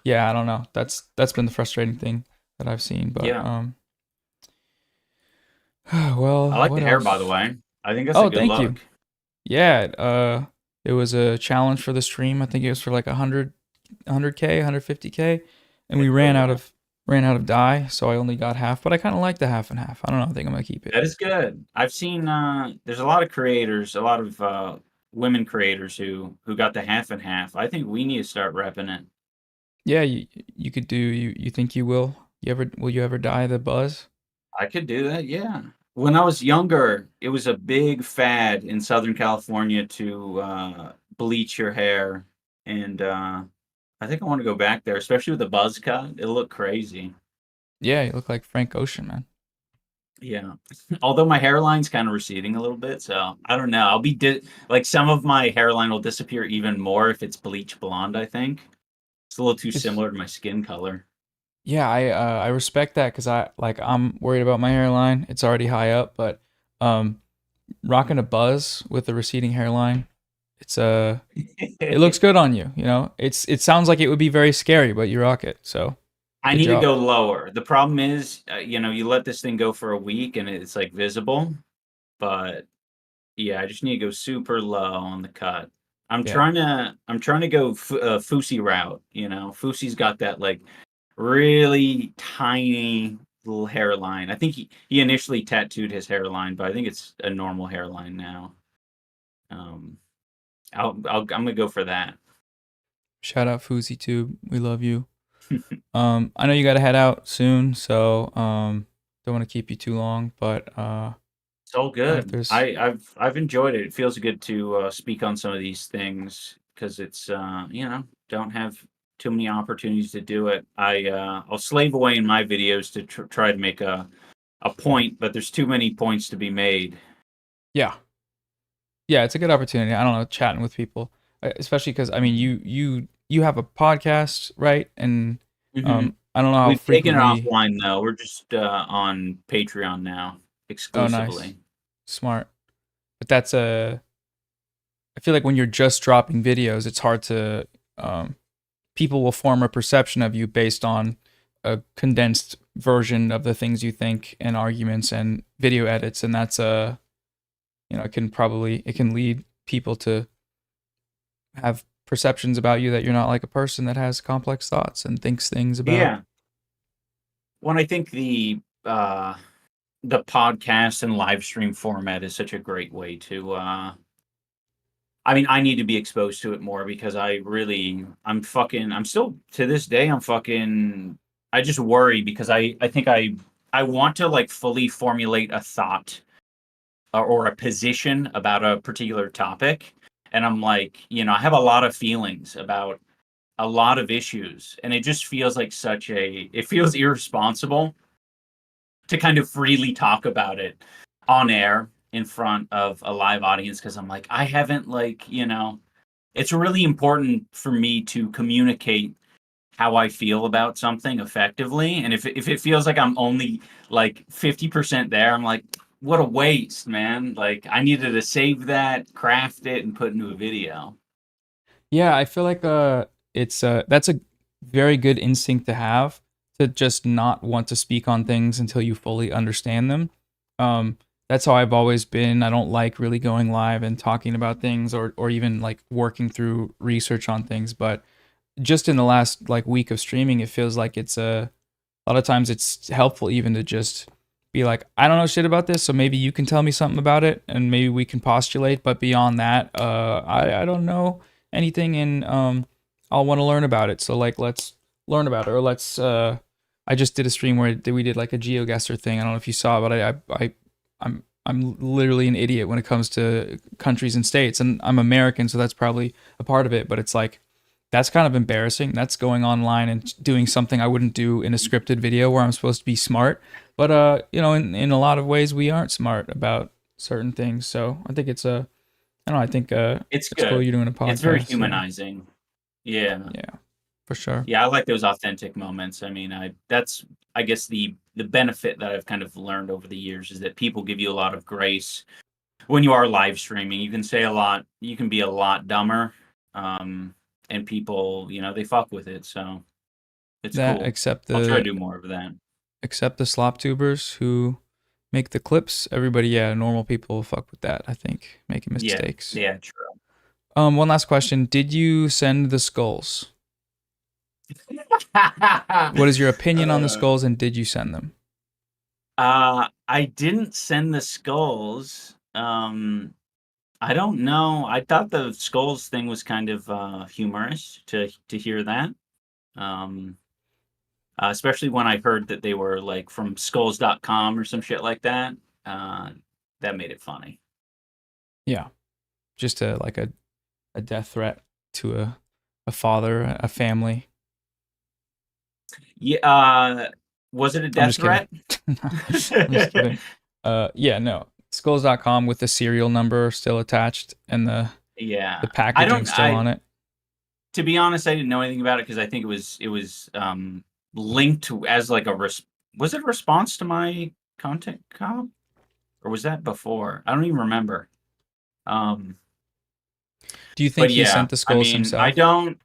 yeah, I don't know. That's been the frustrating thing that I've seen. But Yeah. well, I like what the hair, else? by the way. I think that's a Oh, good thank you. look. Yeah, it was a challenge for the stream. I think it was for like 100K, 150K, and we ran out of dye, so I only got half. But I kind of like the half and half. I don't know. I think I'm gonna keep it. That is good. I've seen there's a lot of creators, a lot of women creators who got the half and half. I think we need to start repping it. Yeah, you could do. You think you will? Will you ever dye the buzz? I could do that, yeah. When I was younger, it was a big fad in Southern California to bleach your hair, and I think I want to go back there, especially with the buzz cut. It'll look crazy. Yeah, you look like Frank Ocean, man. Yeah. Although my hairline's kind of receding a little bit, so I don't know. I'll be like some of my hairline will disappear even more if it's bleach blonde, I think. It's a little too It's similar to my skin color. Yeah, I respect that, because I'm worried about my hairline. It's already high up, but rocking a buzz with a receding hairline. It's it looks good on you. You know, it sounds like it would be very scary, but you rock it. So I good need to job. go lower. The problem is, you know, you let this thing go for a week and it's like visible, but yeah, I just need to go super low on the cut. I'm Yeah. trying to go Fusi route. You know, Fusi's got that like really tiny little hairline. I think he initially tattooed his hairline, but I think it's a normal hairline now. I'm gonna go for that. Shout out Fousey Tube. We love you. I know you got to head out soon, so don't want to keep you too long, but It's all if good. there's I've enjoyed it. It feels good to speak on some of these things because it's you know, don't have too many opportunities to do it. I'll slave away in my videos to try to make a point, but there's too many points to be made. yeah. Yeah, it's a good opportunity. I don't know, chatting with people, especially because I mean, you have a podcast, right? And Mhm. I don't know how We've taken it frequently. offline though. We're just on Patreon now Oh, nice, exclusively. smart. But that's a. I feel like when you're just dropping videos, it's hard to. People will form a perception of you based on a condensed version of the things you think and arguments and video edits, and that's a. You know, it can lead people to have perceptions about you that you're not like a person that has complex thoughts and thinks things about. Yeah. When I think the podcast and live stream format is such a great way to I mean, I need to be exposed to it more because I'm still to this day I just worry because I think I want to like fully formulate a thought or a position about a particular topic, and I'm like, you know, I have a lot of feelings about a lot of issues, and it just feels like it feels irresponsible to kind of freely talk about it on air in front of a live audience because I'm like, I haven't like, you know, it's really important for me to communicate how I feel about something effectively. And if it feels like I'm only like 50% there, I'm like, what a waste, man. Like I needed to save that, craft it, and put into a video. Yeah, I feel like it's that's a very good instinct to have, to just not want to speak on things until you fully understand them. That's how I've always been. I don't like really going live and talking about things, or even like working through research on things, but just in the last like week of streaming, it feels like it's a lot of times it's helpful even to just be like, I don't know shit about this, so maybe you can tell me something about it, and maybe we can postulate. But beyond that, I don't know anything, and I'll want to learn about it. So like, let's learn about it, or let's. I just did a stream where we did like a GeoGuessr thing. I don't know if you saw, but I'm literally an idiot when it comes to countries and states, and I'm American, so that's probably a part of it. But it's like, that's kind of embarrassing. That's going online and doing something I wouldn't do in a scripted video where I'm supposed to be smart. But you know, in a lot of ways we aren't smart about certain things. So I think I don't know, I think It's it's cool good. you're doing a podcast. It's very So, humanizing. Yeah. yeah, for sure. Yeah, I like those authentic moments. I mean, that's I guess the benefit that I've kind of learned over the years is that people give you a lot of grace when you are live streaming. You can say a lot, you can be a lot dumber, and people, you know, they fuck with it. So it's That cool. I'll try to do more of that. except the slop tubers who make the clips. Everybody, yeah, normal people will fuck with that, I think, making mistakes. Yeah, true. One last question. Did you send the skulls? What is your opinion on the skulls, and did you send them? I didn't send the skulls. I don't know. I thought the skulls thing was kind of humorous to hear that. Especially when I heard that they were like from skulls.com or some shit like that. That made it funny. Yeah, just like a death threat to a father, a family. Yeah. Was it a I'm death just threat? kidding. I'm just kidding. Yeah, no. Skulls.com with the serial number still attached and the Yeah. packaging still on it. To be honest, I didn't know anything about it because I think it was linked to as like was it a response to my content, Kyle? or was that before? I don't even remember. Do you think But he yeah, sent the I skulls mean, I himself? don't.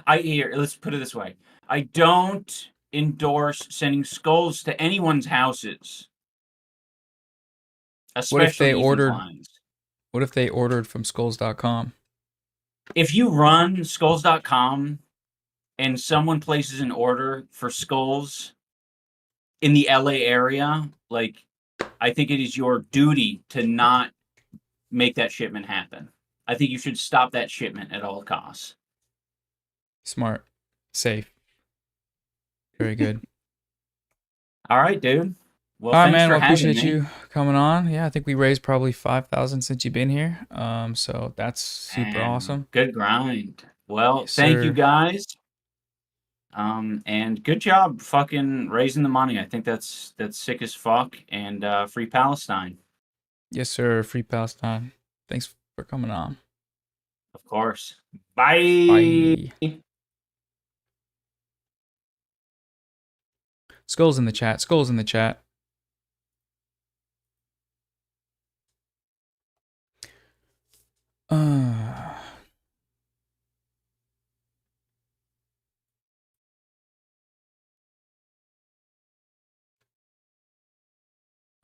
Let's put it this way: I don't endorse sending skulls to anyone's houses, What if they especially Ethan ordered? Klein's. What if they ordered from skulls.com? If you run skulls.com and someone places an order for skulls in the LA area, like, I think it is your duty to not make that shipment happen. I think you should stop that shipment at all costs. Smart, safe, very good. All right, dude. Well, All right, thanks man. for Well, having appreciate me. you coming on. Yeah, I think we raised probably 5,000 since you've been here. So that's super Man, awesome. good grind. Well, Yes, thank you sir. guys. And good job fucking raising the money. I think that's sick as fuck. And free Palestine, Yes, sir. Free Palestine. Thanks for coming on. of course. Bye. Bye. Skulls in the chat. Skulls in the chat.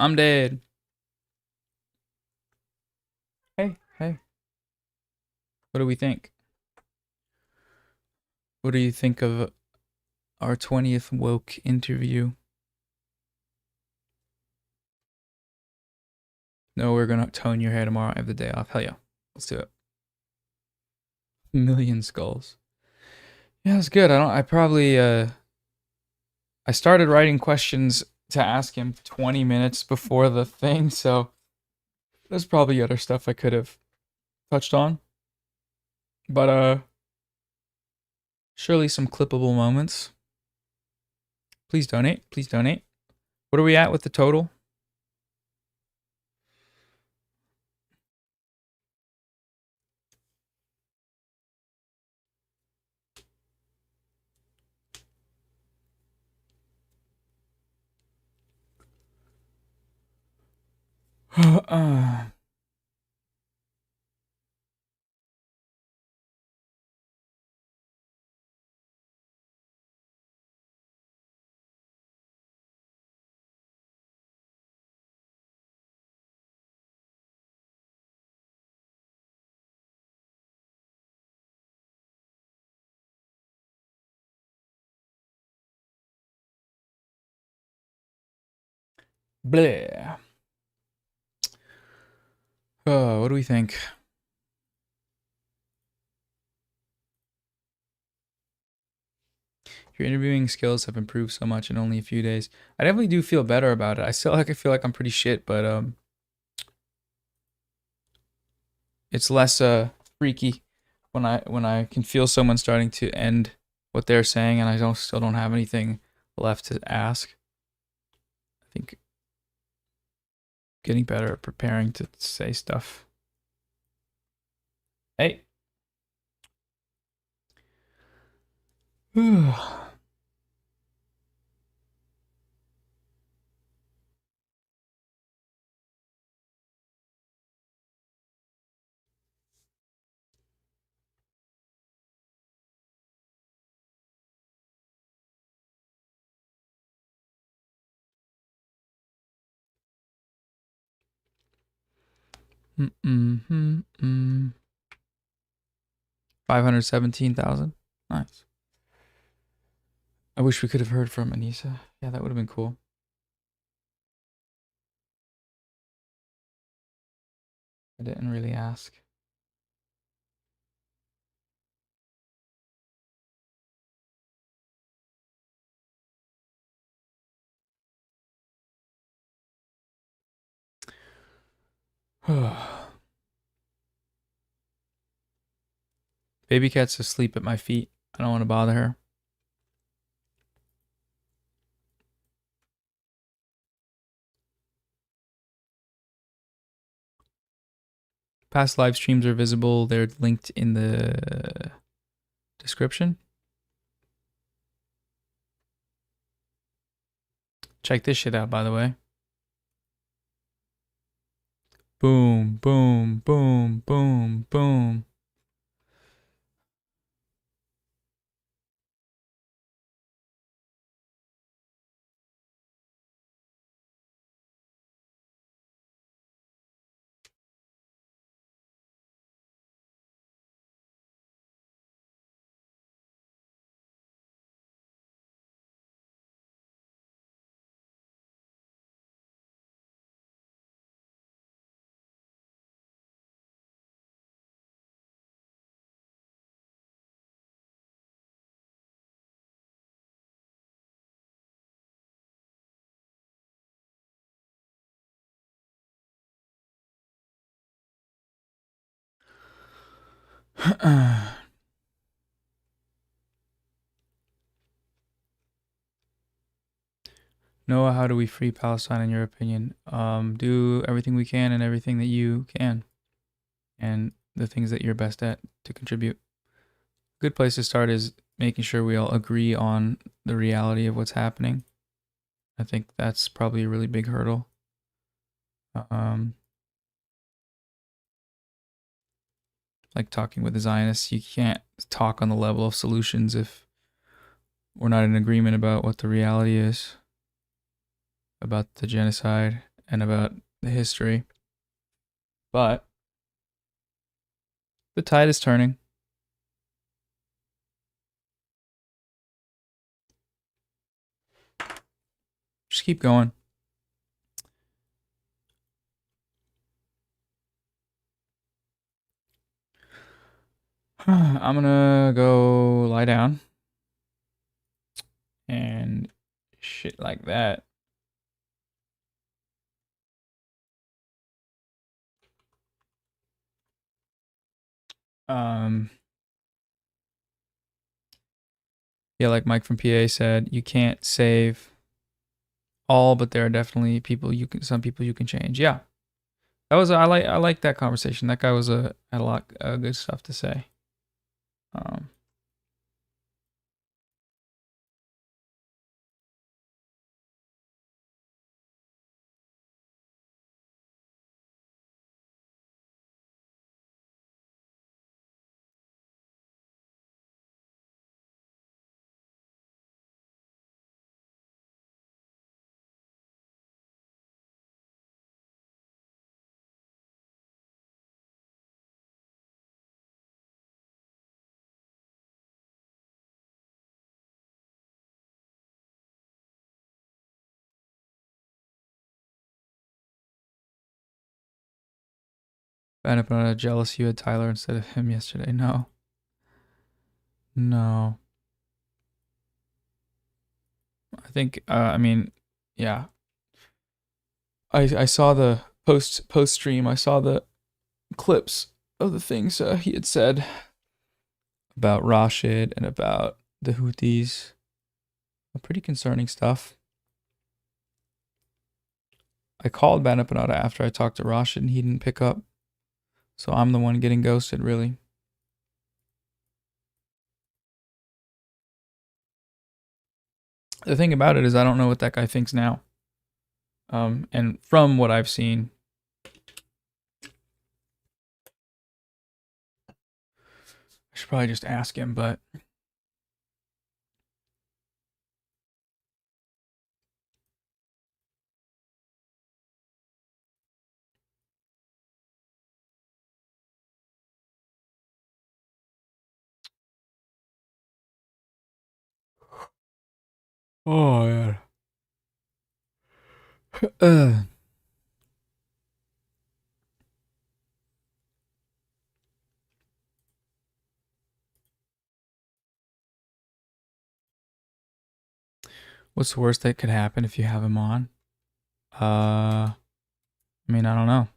I'm dead. Hey, hey. What do we think? What do you think of our 20th woke interview? No, we're gonna tone your hair tomorrow. I have the day off. Hell yeah. Let's do it. Million skulls. Yeah, it's good. I started writing questions to ask him 20 minutes before the thing, so there's probably other stuff I could have touched on. But surely some clippable moments. Please donate. Please donate. What are we at with the total? Bleh. Oh, what do we think? Your interviewing skills have improved so much in only a few days. I definitely do feel better about it. I feel like I'm pretty shit, but it's less freaky when I can feel someone starting to end what they're saying and I still don't have anything left to ask. I think getting better at preparing to say stuff. Hey. Mm-mm-hmm-mm. 517,000. Nice. I wish we could have heard from Anissa. Yeah, that would have been cool. I didn't really ask. Baby cat's asleep at my feet. I don't want to bother her. Past live streams are visible. They're linked in the description. Check this shit out, by the way. Boom, boom, boom, boom, boom. Noah, how do we free Palestine in your opinion? Do everything we can and everything that you can, and the things that you're best at to contribute. Good place to start is making sure we all agree on the reality of what's happening. I think that's probably a really big hurdle. Like talking with the Zionists, you can't talk on the level of solutions if we're not in agreement about what the reality is, about the genocide and about the history. But the tide is turning. Just keep going. I'm gonna go lie down and shit like that. Yeah, like Mike from PA said, you can't save all, but there are definitely some people you can change. Yeah. I like that conversation. That guy had a lot of good stuff to say. I'm not jealous you had Tyler instead of him yesterday. No. I think yeah. I saw the post stream. I saw the clips of the things he had said about Rashid and about the Houthis. Pretty concerning stuff. I called Banapanada after I talked to Rashid and he didn't pick up. So I'm the one getting ghosted, really. The thing about it is I don't know what that guy thinks now. And from what I've seen, I should probably just ask him, but oh yeah. What's the worst that could happen if you have him on? I don't know.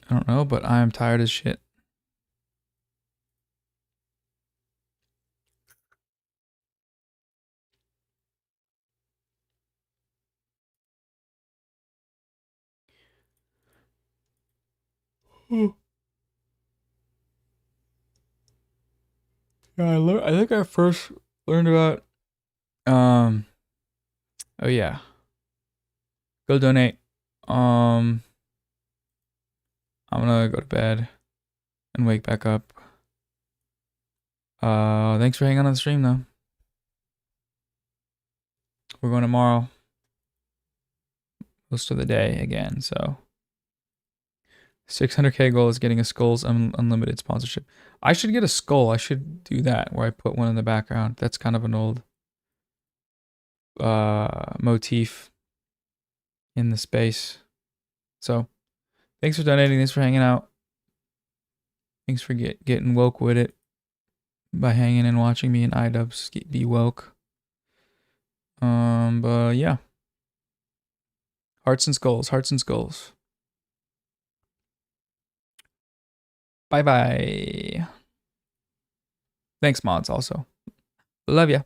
I don't know, but I am tired as shit. Yeah, I think I first learned about Oh yeah. Go donate. I'm gonna go to bed and wake back up. Thanks for hanging on the stream though. We're going tomorrow. Most of the day again, so 600k goal is getting a Skulls unlimited sponsorship. I should get a skull. I should do that where I put one in the background. That's kind of an old motif in the space. So thanks for donating. Thanks for hanging out. Thanks for getting woke with it by hanging and watching me and iDubbbz be woke. But yeah. Hearts and skulls, hearts and skulls. Bye bye. Thanks, mods, also. Love ya.